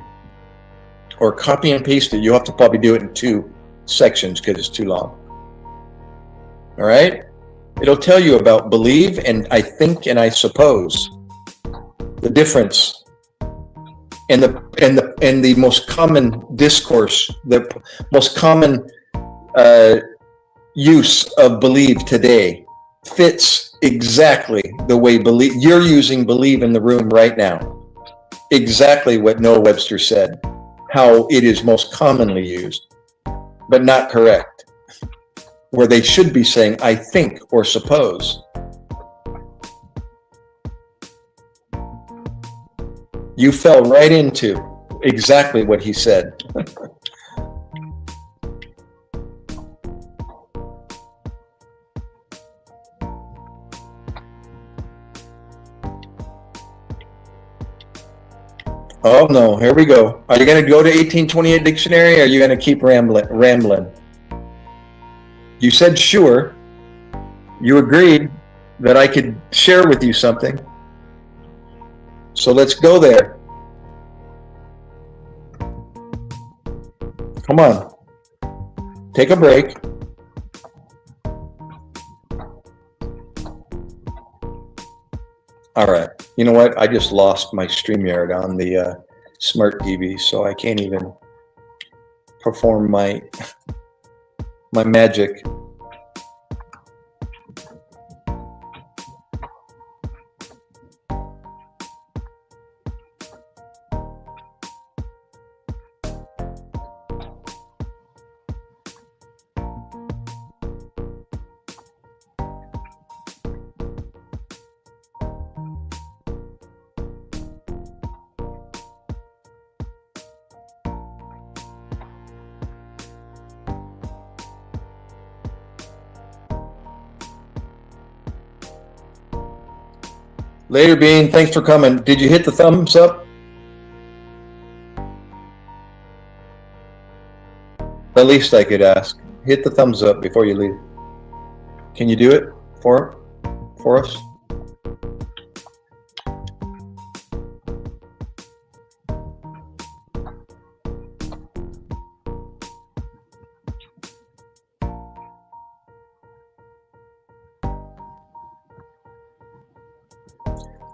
Or copy and paste it. You'll have to probably do it in 2 sections because it's too long. All right? It'll tell you about believe and I think and I suppose. The difference. And the most common discourse, the most common use of believe today fits exactly the way believe you're using believe in the room right now. Exactly what Noah Webster said, how it is most commonly used, but not correct. Where they should be saying, I think or suppose. You fell right into exactly what he said. Oh no, here we go. Are you going to go to 1828 dictionary, or are you going to keep rambling? You said sure. You agreed that I could share with you something. So let's go there. Come on. Take a break. All right. You know what? I just lost my StreamYard on the smart TV, so I can't even perform my magic. Later, Bean. Thanks for coming. Did you hit the thumbs up? The least I could ask. Hit the thumbs up before you leave. Can you do it for us?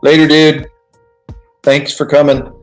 Later, dude. Thanks for coming.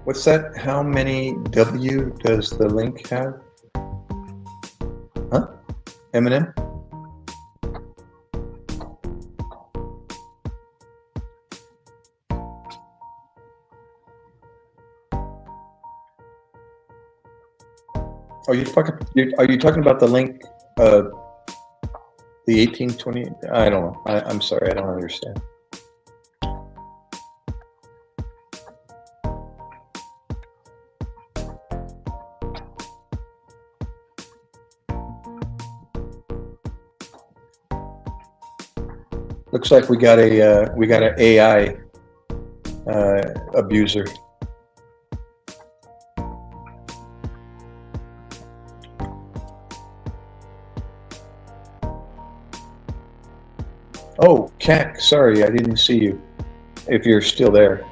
What's that? How many W does the link have? Huh? Eminem? Are you talking about the link, the 1820? I don't know. I'm sorry, I don't understand. Looks like we got an AI abuser. Oh, Cat, sorry, I didn't see you. If you're still there.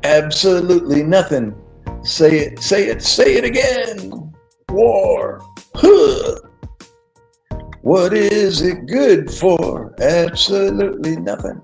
Absolutely nothing. Say it again. War. Huh. What is it good for? Absolutely nothing.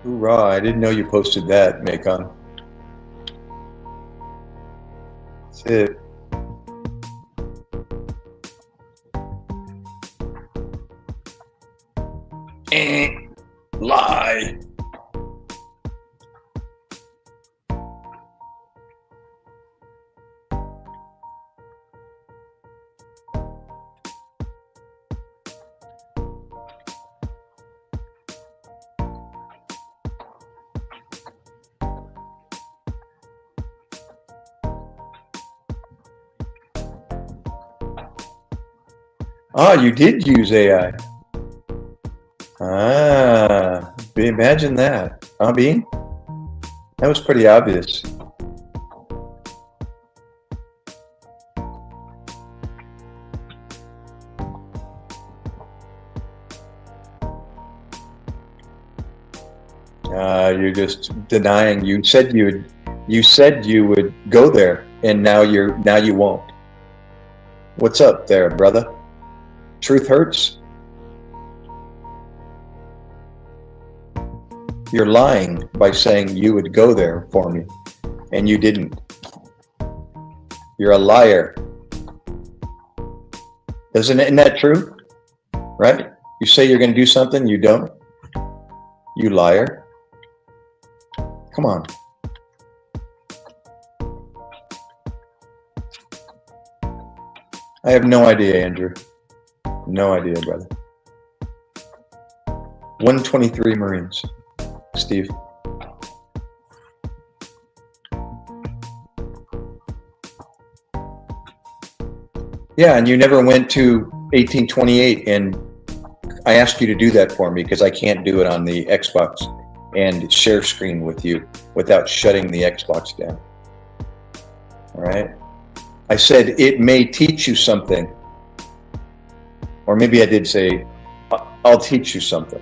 Hoorah, I didn't know you posted that, Macon. That's it. Lie. Ah, you did use AI. Ah, imagine that. Huh, Bean? That was pretty obvious. You're just denying. You said you would go there, and now you won't. What's up there, brother? Truth hurts. You're lying by saying you would go there for me, and you didn't. You're a liar. Isn't that true? Right? You say you're going to do something, you don't. You liar. Come on. I have no idea, Andrew. No idea, brother. 123 Marines, Steve. Yeah, and you never went to 1828, and I asked you to do that for me because I can't do it on the Xbox and share screen with you without shutting the Xbox down. All right? I said it may teach you something. Or maybe I did say, I'll teach you something.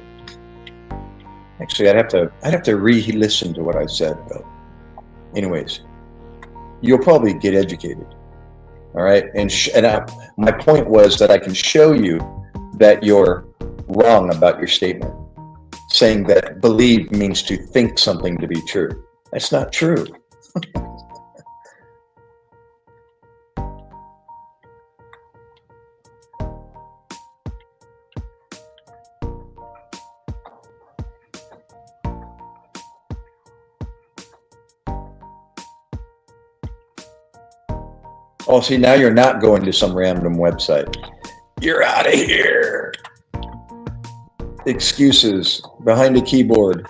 Actually, I'd have to re-listen to what I said, though. Anyways, you'll probably get educated. All right, my point was that I can show you that you're wrong about your statement, saying that believe means to think something to be true. That's not true. Oh, see, now you're not going to some random website. You're out of here. Excuses behind a keyboard.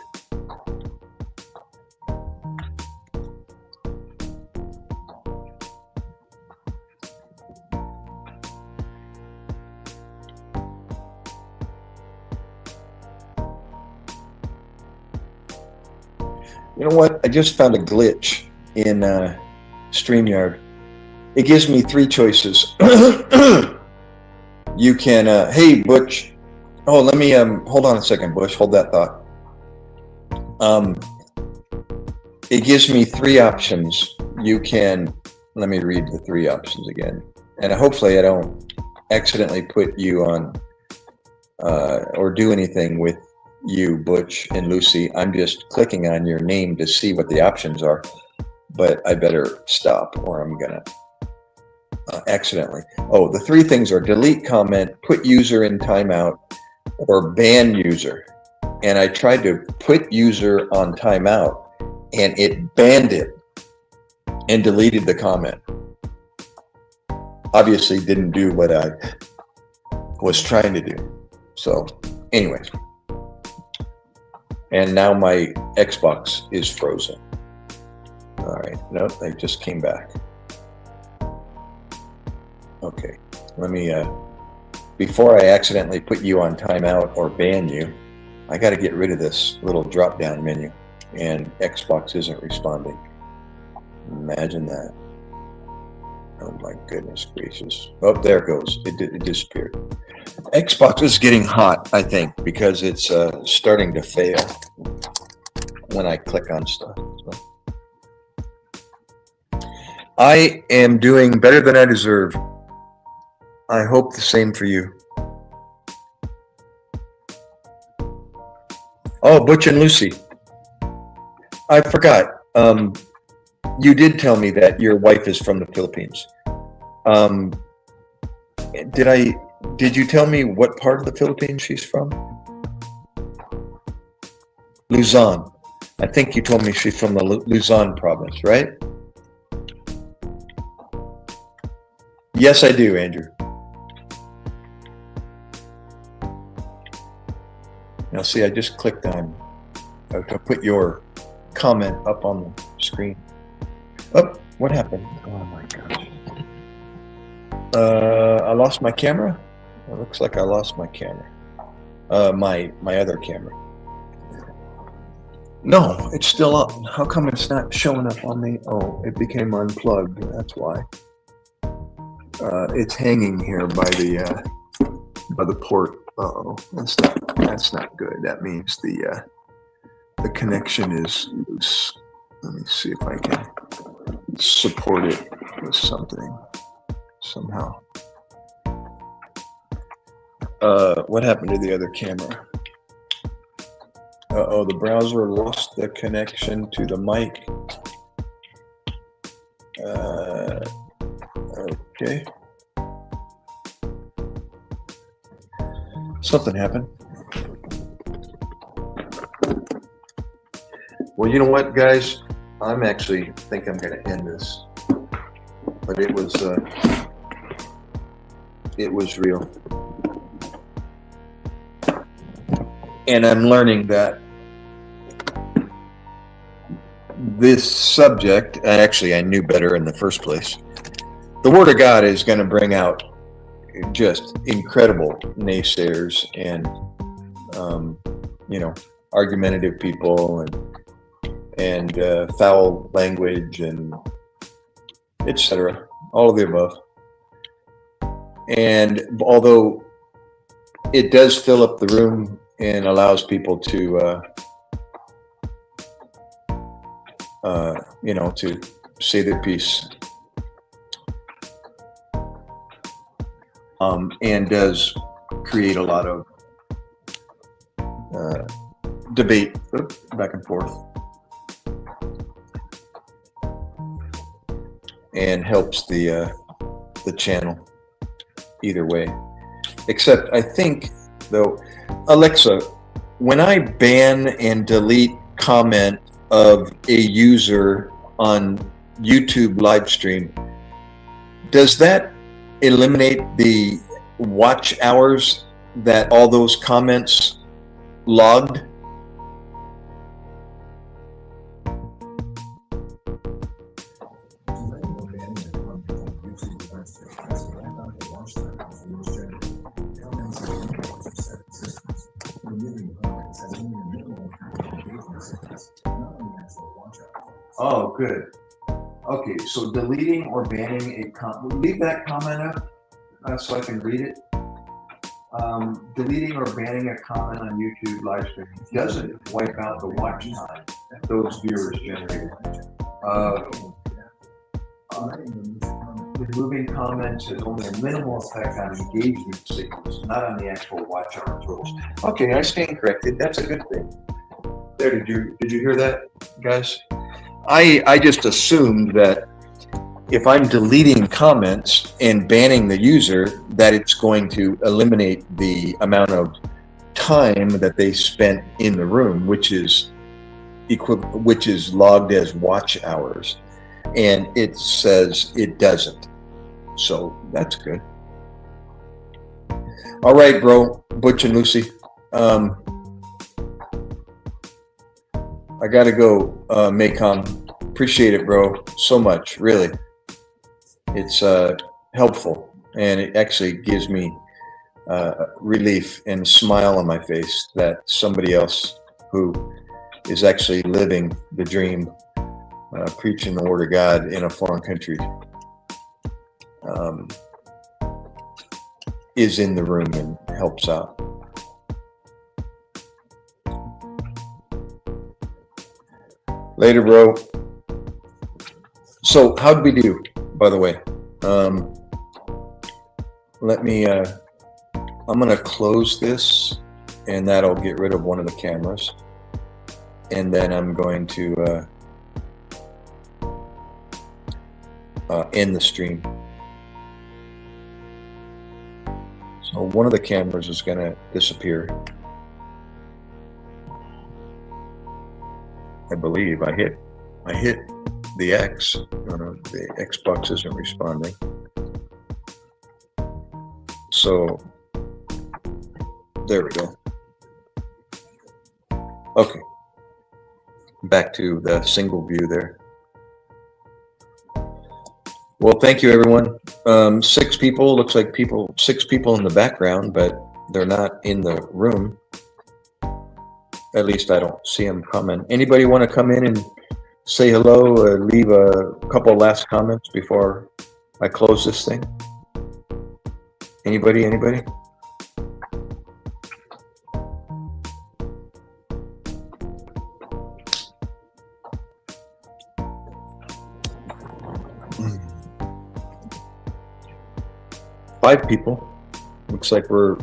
You know what? I just found a glitch in StreamYard. It gives me three choices. You can, hey, Butch. Oh, let me, hold on a second, Bush. Hold that thought. It gives me three options. You can, let me read the three options again. And hopefully I don't accidentally put you on, or do anything with you, Butch and Lucy. I'm just clicking on your name to see what the options are. But I better stop or I'm gonna accidentally. Oh, the three things are delete comment, put user in timeout, or ban user. And I tried to put user on timeout and it banned it and deleted the comment. Obviously didn't do what I was trying to do. So anyways, and now my Xbox is frozen. All right, nope, they just came back. Okay, let me, before I accidentally put you on timeout or ban you, I got to get rid of this little drop-down menu, and Xbox isn't responding. Imagine that. Oh my goodness gracious. Oh, there it goes. It disappeared. Xbox is getting hot, I think, because it's starting to fail when I click on stuff. So. I am doing better than I deserve. I hope the same for you. Oh, Butch and Lucy. I forgot. You did tell me that your wife is from the Philippines. Did you tell me what part of the Philippines she's from? Luzon. I think you told me she's from the Luzon province, right? Yes, I do, Andrew. Now, see, I just clicked on to put your comment up on the screen. Oh, what happened? Oh my gosh. I lost my camera. It looks like I lost my camera. My other camera. No, it's still up. How come it's not showing up on the? Oh, it became unplugged. That's why. It's hanging here by the port. Uh-oh, that's not good. That means the connection is loose. Let me see if I can support it with something somehow. What happened to the other camera? Uh-oh, the browser lost the connection to the mic. Okay. Something happened. Well, you know what, guys? I'm actually think I'm going to end this, but it was real, and I'm learning that this subject, actually, I knew better in the first place. The Word of God is going to bring out just incredible naysayers and, argumentative people and foul language and etc. All of the above. And although it does fill up the room and allows people to, to say their piece, and does create a lot of debate back and forth, and helps the channel either way. Except I think, though, Alexa, when I ban and delete comment of a user on YouTube live stream, does that eliminate the watch hours that all those comments logged? Oh, good. Okay, so deleting or banning a comment, leave that comment up so I can read it. Deleting or banning a comment on YouTube live streaming doesn't wipe out the watch time those viewers generated. Removing comments has only a minimal effect on engagement signals, not on the actual watch hour totals. Okay, I stand corrected. That's a good thing. There, did you hear that, guys? I just assumed that if I'm deleting comments and banning the user, that it's going to eliminate the amount of time that they spent in the room, which is logged as watch hours, and it says it doesn't. So that's good. All right, bro, Butch and Lucy. I gotta go, Maycom. Appreciate it, bro, so much, really. It's helpful, and it actually gives me relief and a smile on my face that somebody else who is actually living the dream, preaching the Word of God in a foreign country, is in the room and helps out. Later, bro. So how'd we do, by the way? Let me, I'm going to close this, and that'll get rid of one of the cameras. And then I'm going to end the stream. So one of the cameras is going to disappear. I believe I hit the X. The Xbox isn't responding. So there we go. Okay. Back to the single view there. Well, thank you, everyone. 6 people, looks like 6 people in the background, but they're not in the room. At least I don't see them coming. Anybody want to come in and say hello, leave a couple last comments before I close this thing? Anybody? 5 people. Looks like we're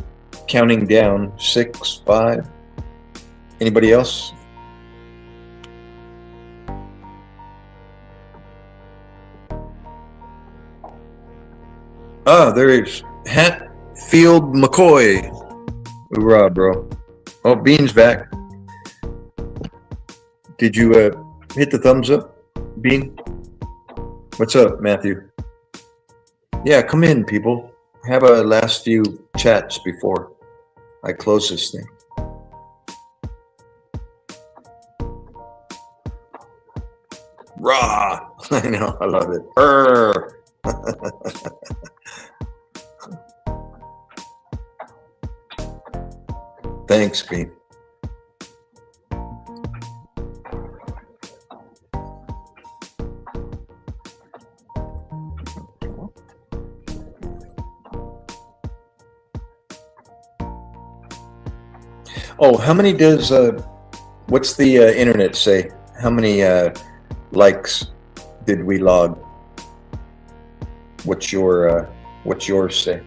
counting down. 6, 5. Anybody else? Ah, there is Hatfield McCoy. Hoorah, bro. Oh, Bean's back. Did you hit the thumbs up, Bean? What's up, Matthew? Yeah, come in, people. Have a last few chats before I close this thing. Rah! I know, I love it. Thanks, Pete. Oh, how many does what's the internet say? How many likes did we log? What's yours say?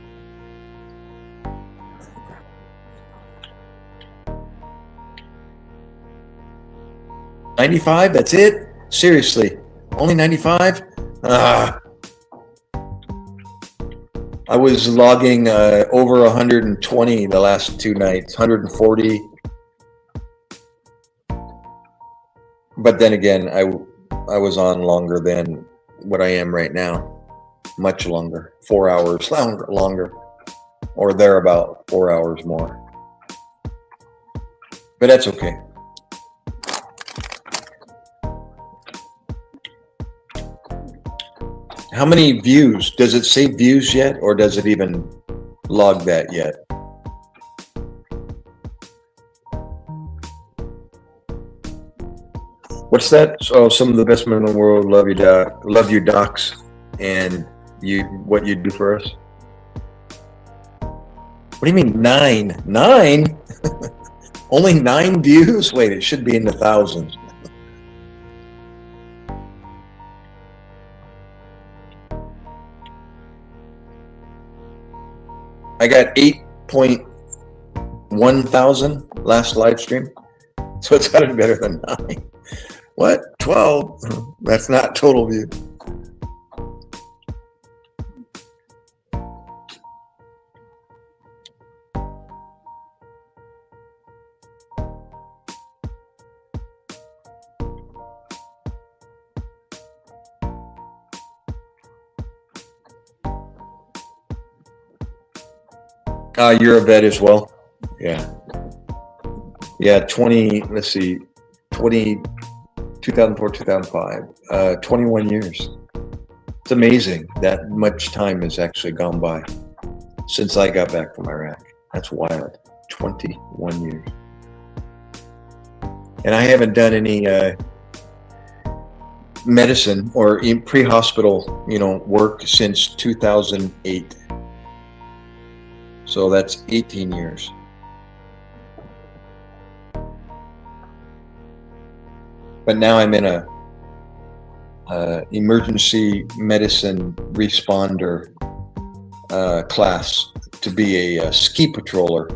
$95? That's it? Seriously? Only 95? I was logging over 120 the last 2 nights, 140. But then again, I was on longer than what I am right now. Much longer, 4 hours longer, or thereabout 4 hours more. But that's okay. How many views? Does it say views yet, or does it even log that yet? What's that? Oh, some of the best men in the world love you, Doc. Love you, docs, and what you do for us. What do you mean 9? 9? Only 9 views? Wait, it should be in the thousands. I got 8.1 thousand last live stream, so it's got to be better than 9. What? 12? That's not total view. You're a vet as well. Yeah. Yeah, 2004, 2005, 21 years. It's amazing that much time has actually gone by since I got back from Iraq. That's wild. 21 years. And I haven't done any medicine or pre-hospital, work since 2008. So that's 18 years. But now I'm in a emergency medicine responder class to be a ski patroller,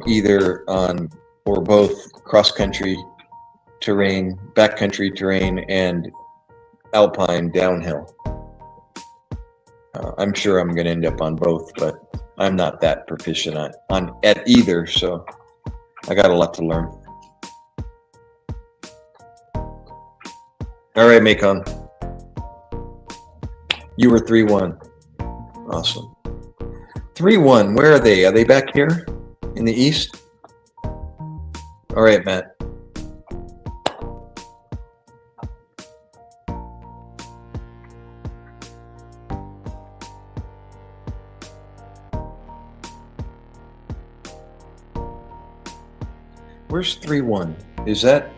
either on or both cross-country terrain, backcountry terrain, and alpine downhill. I'm sure I'm going to end up on both, but I'm not that proficient at either, so I got a lot to learn. All right, Macon. You were 3-1. Awesome. 3-1. Where are they? Are they back here in the east? All right, Matt. Where's 3-1? Is that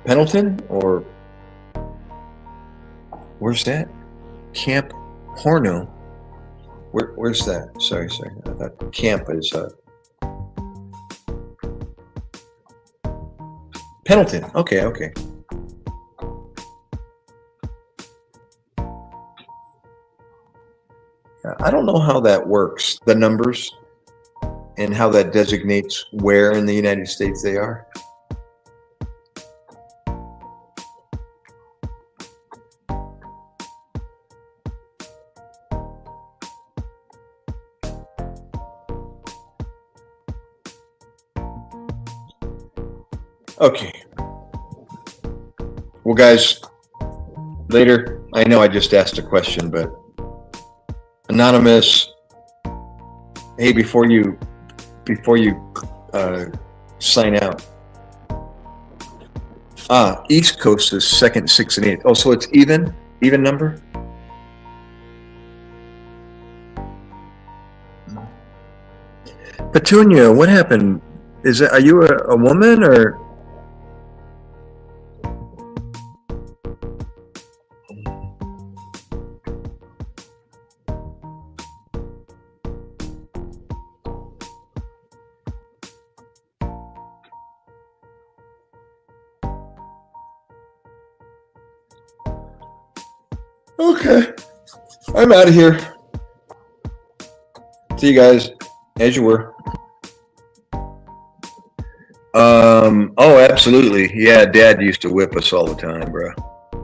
Pendleton or where's that? Camp Horno. Where's that? Sorry. I thought camp is Pendleton. Okay. I don't know how that works, the numbers, and how that designates where in the United States they are. Okay. Well, guys, later, I know I just asked a question, but Anonymous, hey, before you sign out, East Coast is 2nd, 6, and 8. Oh, so it's even number? Petunia, what happened? Are you a woman or? Okay, I'm out of here. See you guys, as you were. Oh, absolutely. Yeah, Dad used to whip us all the time, bro.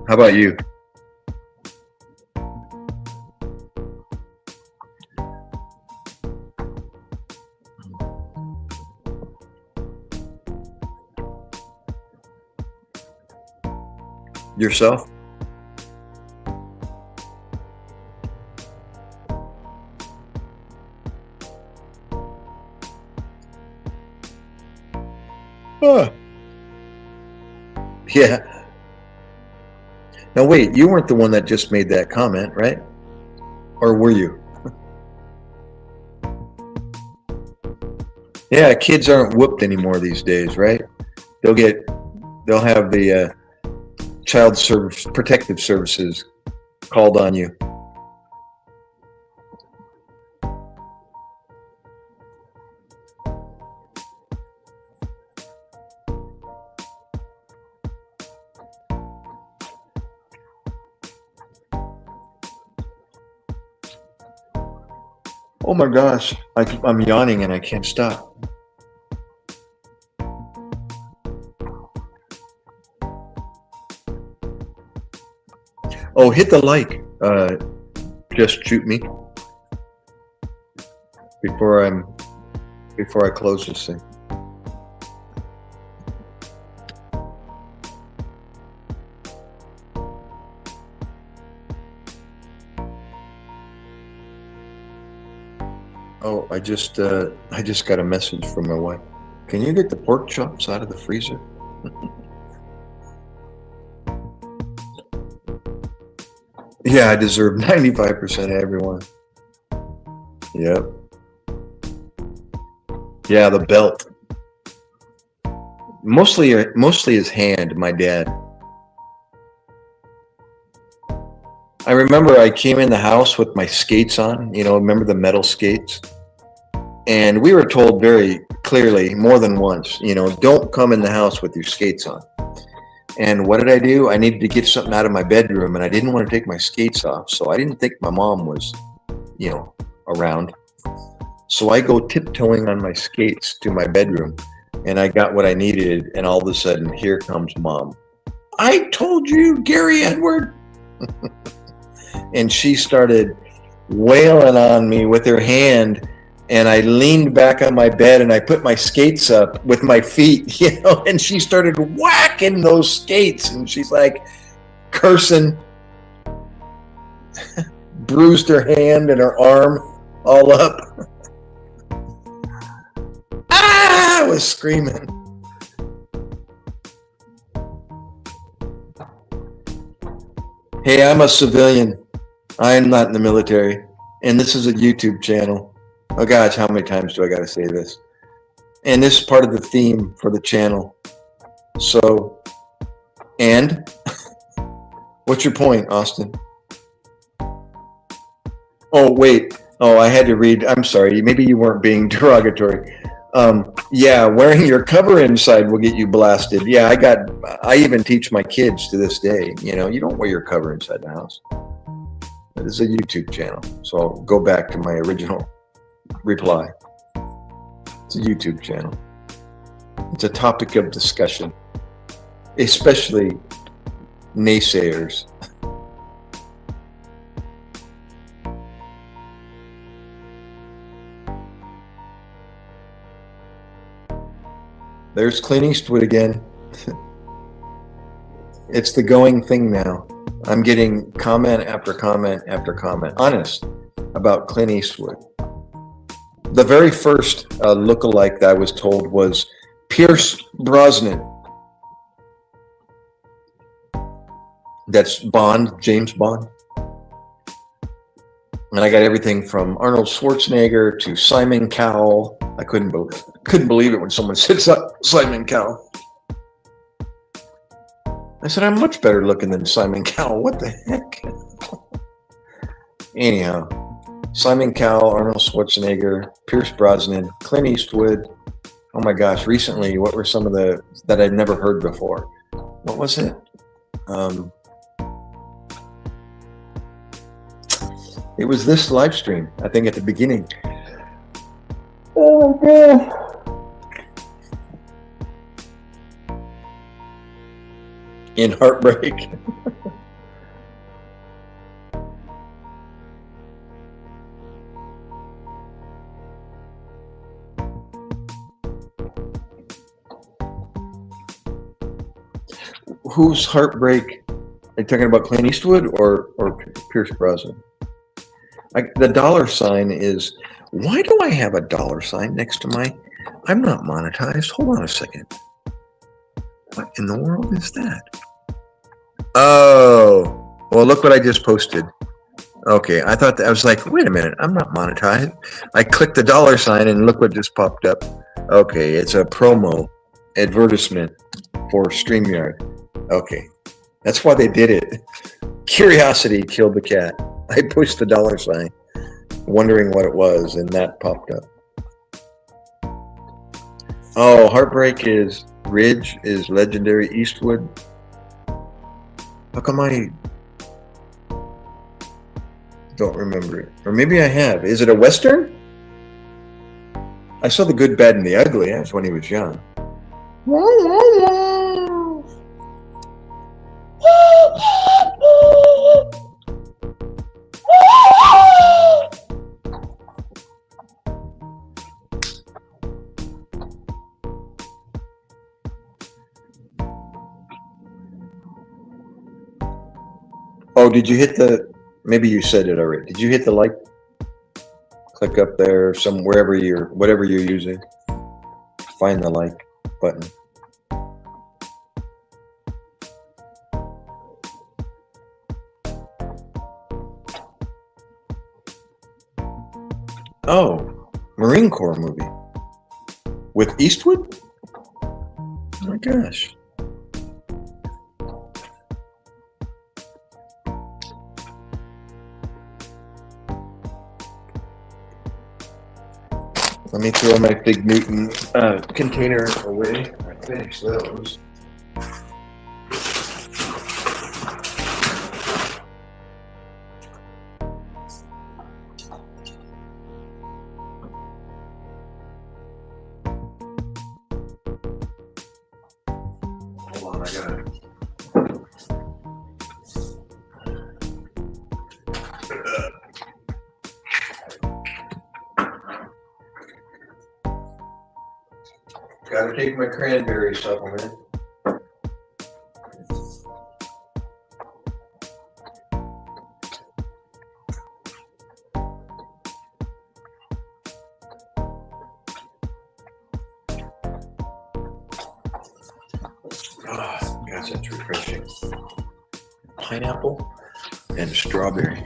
How about you? Yourself? Yeah. Now wait, you weren't the one that just made that comment, right? Or were you? Yeah, kids aren't whooped anymore these days, right? They'll have the child protective services called on you. Oh my gosh, I'm yawning and I can't stop. Oh, hit the like. Just shoot me before I close this thing. Oh, I just got a message from my wife. Can you get the pork chops out of the freezer? Yeah, I deserve 95% of everyone. Yep. Yeah, the belt. Mostly his hand, my dad. I remember I came in the house with my skates on, remember the metal skates? And we were told very clearly, more than once, don't come in the house with your skates on. And what did I do? I needed to get something out of my bedroom and I didn't want to take my skates off. So I didn't think my mom was, around. So I go tiptoeing on my skates to my bedroom and I got what I needed. And all of a sudden, here comes Mom. I told you, Gary Edward. And she started wailing on me with her hand. And I leaned back on my bed and I put my skates up with my feet, and she started whacking those skates and she's like cursing, bruised her hand and her arm all up. I was screaming. Hey, I'm a civilian. I am not in the military. And this is a YouTube channel. Oh gosh, how many times do I got to say this? And this is part of the theme for the channel. So, and what's your point, Austin? Oh, wait. Oh, I had to read. I'm sorry. Maybe you weren't being derogatory. Yeah, wearing your cover inside will get you blasted. Yeah, I even teach my kids to this day, you don't wear your cover inside the house. This is a YouTube channel. So I'll go back to my original reply. It's a YouTube channel. It's a topic of discussion, especially naysayers. There's Clint Eastwood again. It's the going thing now. I'm getting comment after comment after comment, honest, about Clint Eastwood. The very first lookalike that I was told was Pierce Brosnan. That's Bond, James Bond. And I got everything from Arnold Schwarzenegger to Simon Cowell. I couldn't believe it when someone said Simon Cowell. I said, I'm much better looking than Simon Cowell. What the heck? Anyhow, Simon Cowell, Arnold Schwarzenegger, Pierce Brosnan, Clint Eastwood. Oh my gosh, recently, what were some of that I'd never heard before? What was it? It was this live stream, I think at the beginning. Oh, God. In Heartbreak. Whose Heartbreak? Are you talking about Clint Eastwood or Pierce Brosnan? The dollar sign is, why do I have a dollar sign next to my, I'm not monetized. Hold on a second. What in the world is that? Oh, well, look what I just posted. Okay, I thought that, I was like, wait a minute, I'm not monetized. I clicked the dollar sign and look what just popped up. Okay, it's a promo advertisement for StreamYard. Okay, that's why they did it. Curiosity killed the cat. I pushed the dollar sign, wondering what it was, and that popped up. Oh, Heartbreak is Ridge is legendary Eastwood. How come I don't remember it? Or maybe I have. Is it a Western? I saw The Good, Bad, and the Ugly. That's when he was young. Oh, did you hit maybe you said it already. Did you hit the like? Click up there, whatever you're using. Find the like button. Oh, Marine Corps movie. With Eastwood? Oh my gosh. Let me throw my Big Newton container away. I finished those. Hold on, I got it. Gotta take my cranberry supplement. Oh, gosh, that's refreshing. Pineapple and strawberry.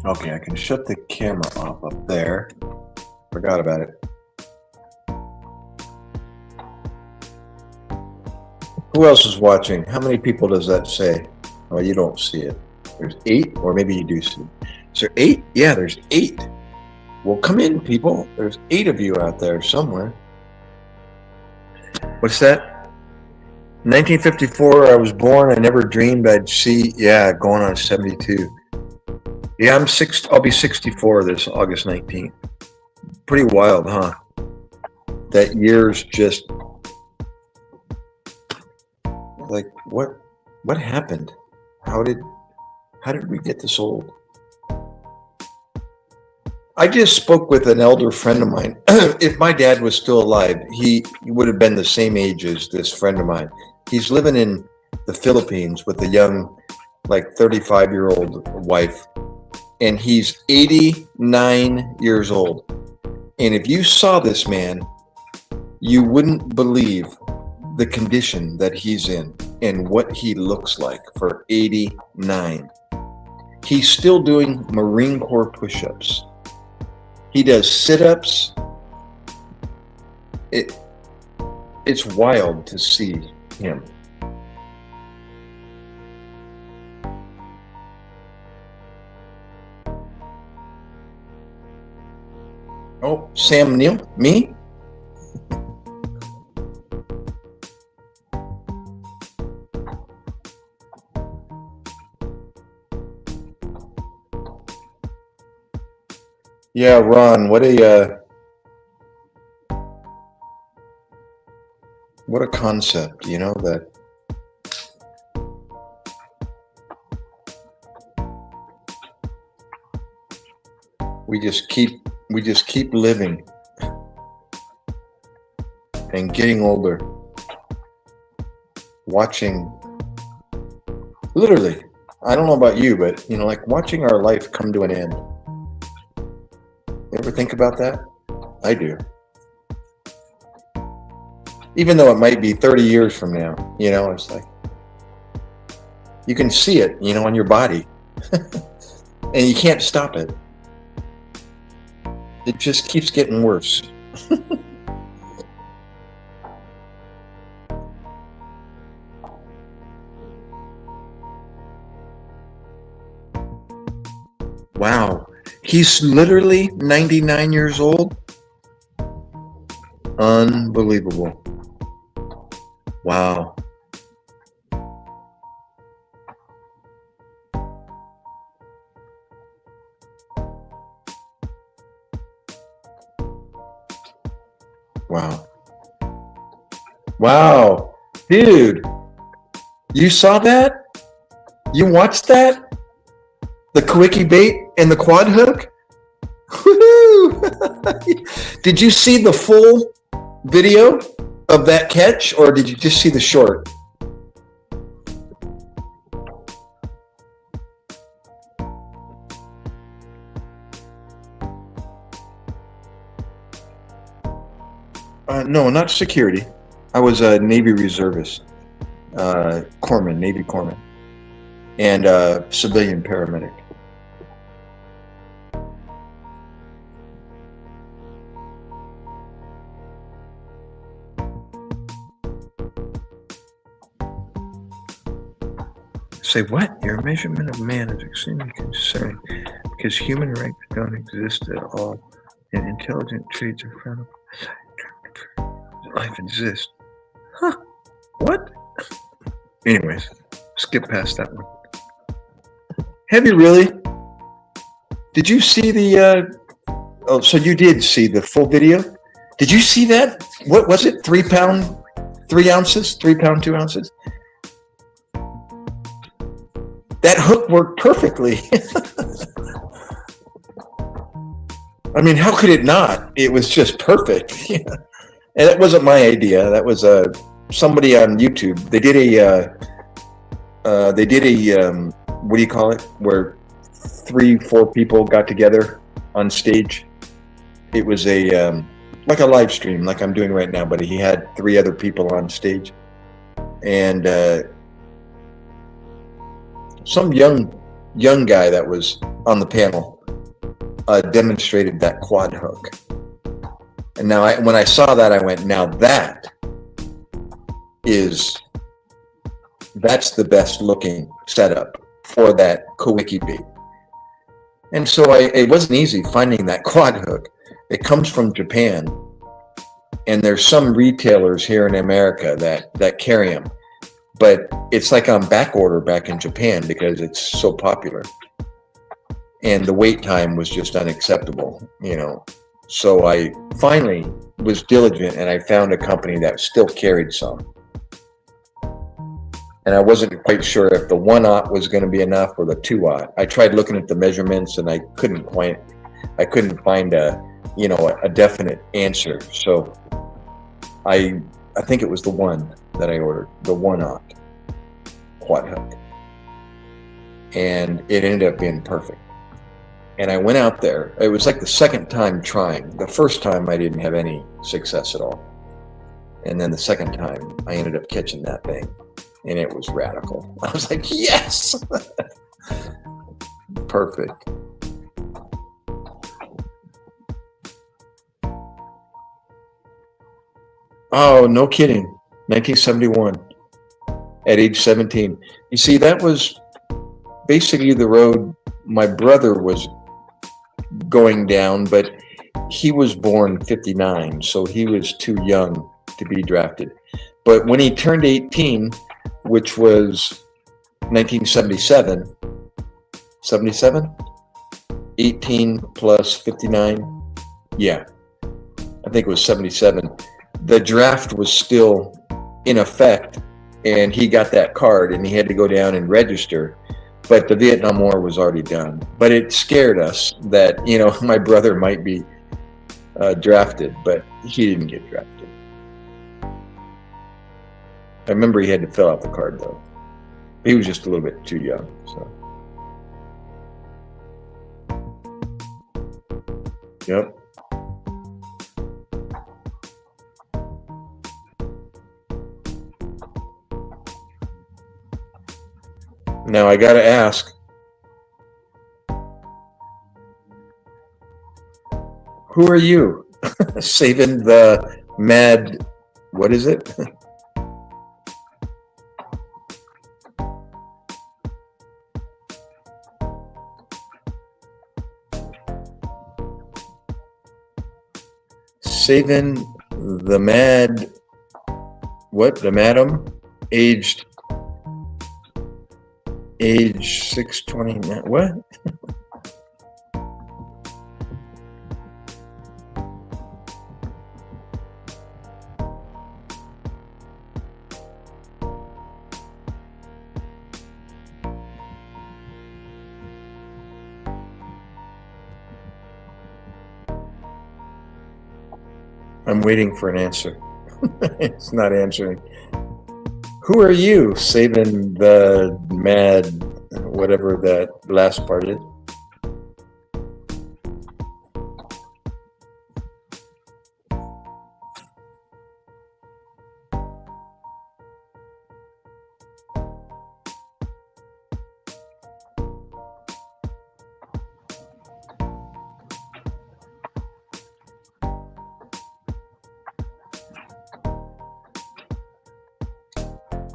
Okay, I can shut the camera off up there. Forgot about it. Who else is watching? How many people does that say? Oh, you don't see it. There's 8, or maybe you do see it. Is there 8? Yeah, there's 8. Well, come in, people. There's 8 of you out there somewhere. What's that? 1954, I was born. I never dreamed I'd see. Yeah, going on 72. Yeah, I'll be 64 this August 19th. Pretty wild, huh? That year's just like, what happened? How did we get this old? I just spoke with an elder friend of mine. If my dad was still alive, he would have been the same age as this friend of mine. He's living in the Philippines with a young, like 35-year-old wife, and he's 89 years old. And if you saw this man, you wouldn't believe the condition that he's in and what he looks like for 89. He's still doing Marine Corps push-ups. He does sit-ups. It's wild to see him. Oh, Sam Neill, me? Yeah, Ron, what a concept, that we just keep living and getting older, watching, literally, I don't know about you, but like watching our life come to an end. You ever think about that? I do. Even though it might be 30 years from now, it's like, you can see it, on your body. And you can't stop it. It just keeps getting worse. Wow. He's literally 99 years old. Unbelievable. Wow. Wow. Wow. Dude, you saw that? You watched that? The quickie bait and the quad hook? Woo-hoo! Did you see the full video of that catch, or did you just see the short? No, not security. I was a Navy reservist, Navy corpsman, and civilian paramedic. Say what? Your measurement of man is extremely concerning because human rights don't exist at all, and intelligent traits are found. Life exists. Huh? What? Anyways, skip past that one. Have you really? Did you see the? Oh, so you did see the full video? Did you see that? What was it? 3 pound, 3 ounces? 3 pound, 2 ounces? That hook worked perfectly. I mean, how could it not? It was just perfect. Yeah. And that wasn't my idea. That was somebody on YouTube. They did a what do you call it? Where 3-4 people got together on stage. It was a like a live stream, like I'm doing right now. But he had 3 other people on stage, and some young guy that was on the panel demonstrated that quad hook. And now when I saw that, I went, now that is that's the best looking setup for that Kawiki bait. And so it wasn't easy finding that quad hook. It comes from Japan, and there's some retailers here in America that carry them, but it's like on back order back in Japan because it's so popular. And the wait time was just unacceptable, you know. So I finally was diligent, and I found a company that still carried some. And I wasn't quite sure if the 1/0 was going to be enough or the 2/0. I tried looking at the measurements, and I couldn't find a definite answer. So I think it was the one that I ordered, the 1/0 quad hook, and it ended up being perfect. And I went out there. It was like the second time trying. The first time I didn't have any success at all, and then the second time I ended up catching that thing. And it was radical. I was like, yes! Perfect. Oh, no kidding. 1971, at age 17. You see, that was basically the road my brother was going down, but he was born 59, so he was too young to be drafted. But when he turned 18, which was 1977, 18 plus 59, yeah, I think it was 77. The draft was still in effect, and he got that card, and he had to go down and register, but the Vietnam War was already done. But it scared us that, you know, my brother might be drafted, but he didn't get drafted. I remember he had to fill out the card, though. He was just a little bit too young, so. Yep. Now I gotta ask, who are you? Saving the mad, what is it? Saving the mad, what? The madam, age 629. What? I'm waiting for an answer. It's not answering. Who are you? Saving the mad, whatever that last part is.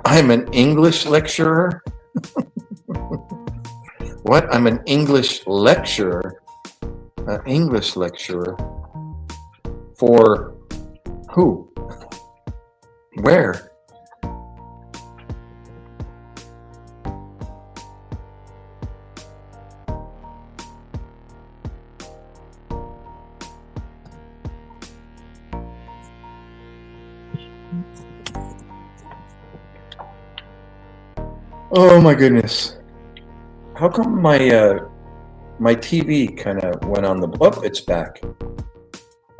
I'm an English lecturer? What? I'm an English lecturer? An English lecturer? For who? Where? Oh my goodness. How come my TV kind of went on the, oh, it's back.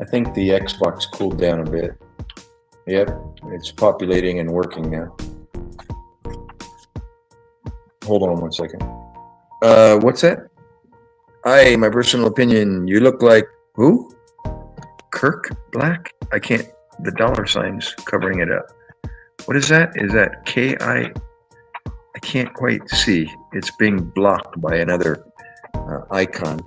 I think the Xbox cooled down a bit. Yep, it's populating and working now. Hold on one second. What's that? My personal opinion, you look like who? Kirk Black? I can't, the dollar sign's covering it up. What is that? Is that K-I? I can't quite see. It's being blocked by another icon.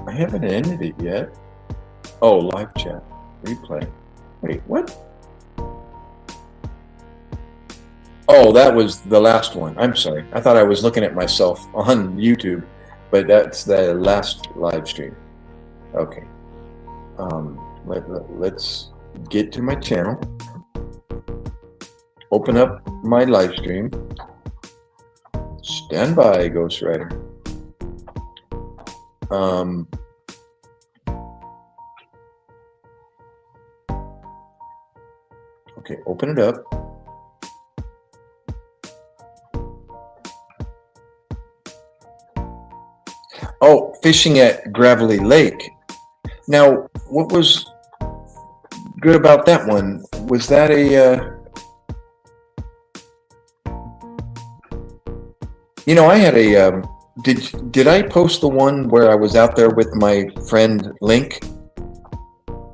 I haven't ended it yet. Oh, live chat. Replay. Wait, what? Oh, that was the last one. I'm sorry. I thought I was looking at myself on YouTube, but that's the last live stream. Okay. Let's get to my channel. Open up my live stream. Stand by, Ghost Rider. Okay, open it up. Oh, fishing at Gravelly Lake. Now, what was good about that one? Was that a, you know, I had a, did I post the one where I was out there with my friend Link?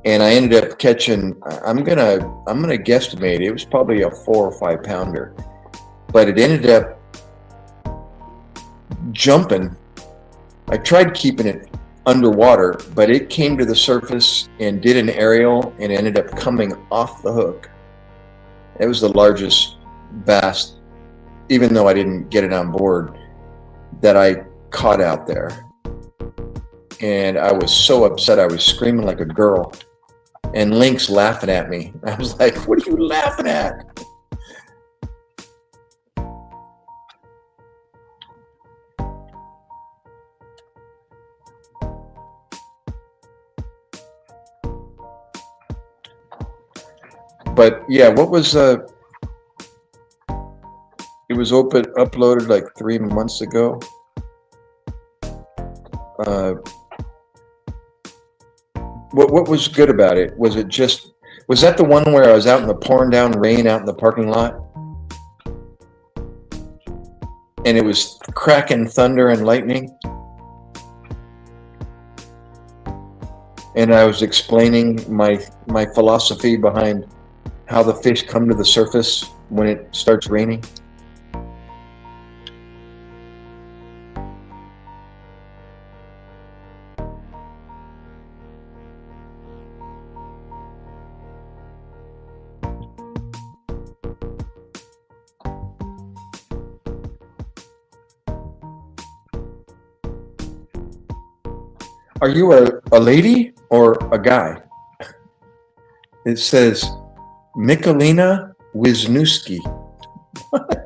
And I ended up catching, I'm gonna guesstimate, it was probably a 4 or 5 pounder, but it ended up jumping. I tried keeping it underwater, but it came to the surface and did an aerial and ended up coming off the hook. It was the largest bass, even though I didn't get it on board, that I caught out there. And I was so upset, I was screaming like a girl. And Link's laughing at me. I was like, what are you laughing at? But yeah, what was it was uploaded like 3 months ago. What was good about it? Was that the one where I was out in the pouring down rain out in the parking lot? And it was cracking thunder and lightning? And I was explaining my philosophy behind how the fish come to the surface when it starts raining. Are you a lady or a guy? It says Michalina Wisniewski. What?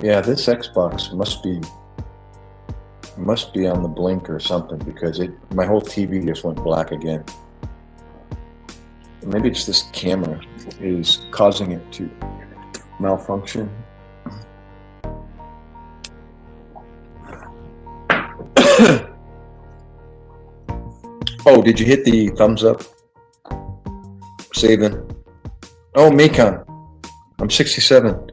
Yeah, this Xbox must be on the blink or something, because my whole TV just went black again. Maybe it's this camera is causing it to malfunction. Oh, did you hit the thumbs up? Saving. Oh, Macon. I'm 67.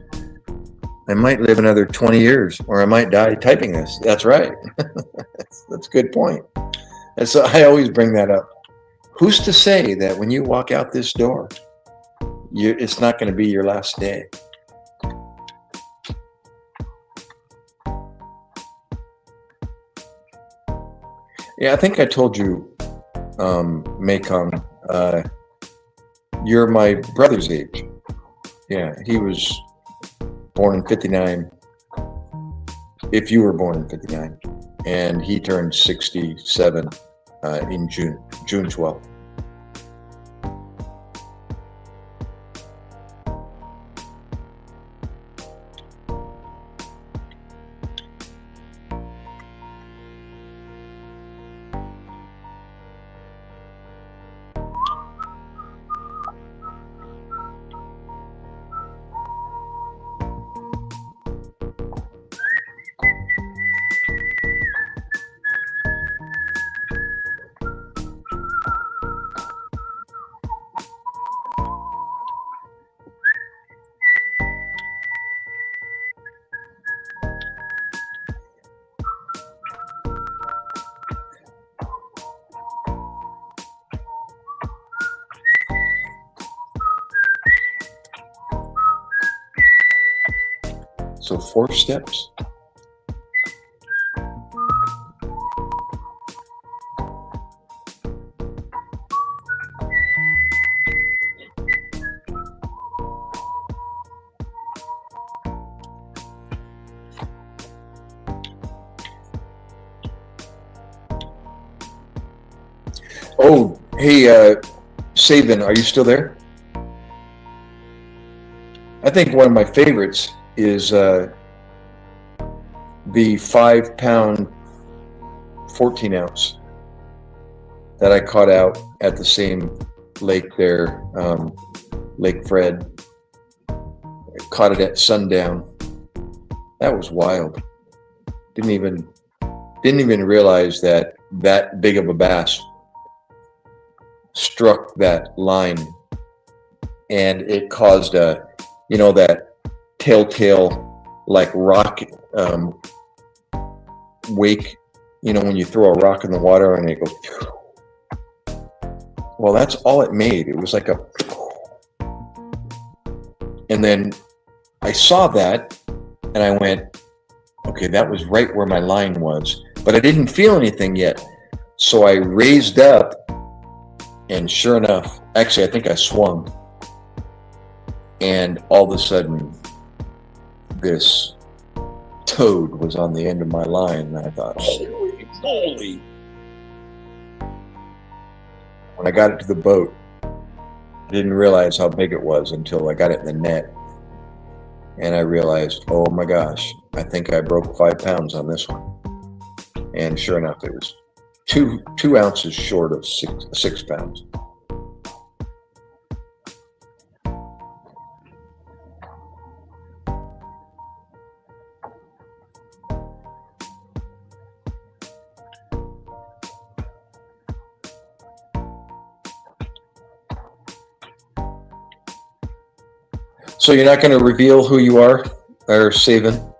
I might live another 20 years, or I might die typing this. That's right. That's a good point. And so I always bring that up. Who's to say that when you walk out this door, it's not going to be your last day? Yeah, I think I told you, Macon, you're my brother's age. Yeah, he was born in 59, if you were born in 59, and he turned 67 in June 12th. So 4 steps. Oh, hey, Sabin, are you still there? I think one of my favorites is the 5-pound 14 ounce that I caught out at the same lake there, Lake Fred. I caught it at sundown. That was wild. Didn't even realize that big of a bass struck that line, and it caused a, that telltale like rock wake, when you throw a rock in the water and it goes. Well, that's all it made. It was like a, and then I saw that and I went, okay, that was right where my line was, but I didn't feel anything yet. So I raised up, and sure enough, actually, I think I swung, and all of a sudden, this toad was on the end of my line, and I thought, holy moly. When I got it to the boat, I didn't realize how big it was until I got it in the net, and I realized, oh my gosh, I think I broke 5 pounds on this one. And sure enough, it was 2 ounces short of 6 pounds. So you're not going to reveal who you are, or Sabin?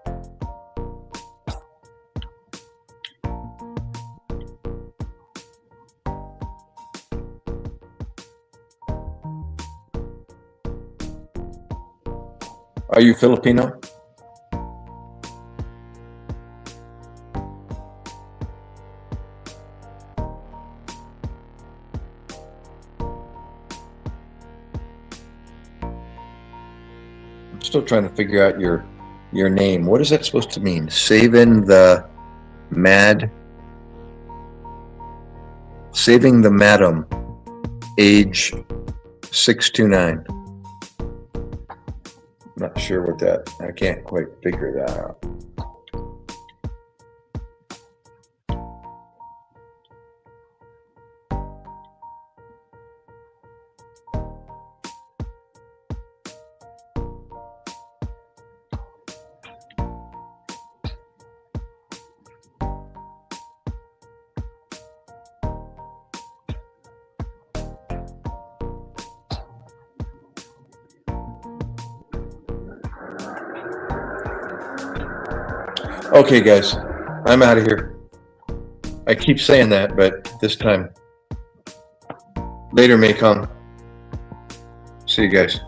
Are you Filipino? I'm still trying to figure out your name. What is that supposed to mean? Saving the madam, age 629. Not sure what that, I can't quite figure that out. Okay, guys, I'm out of here. I keep saying that, but this time, later may come. See you guys.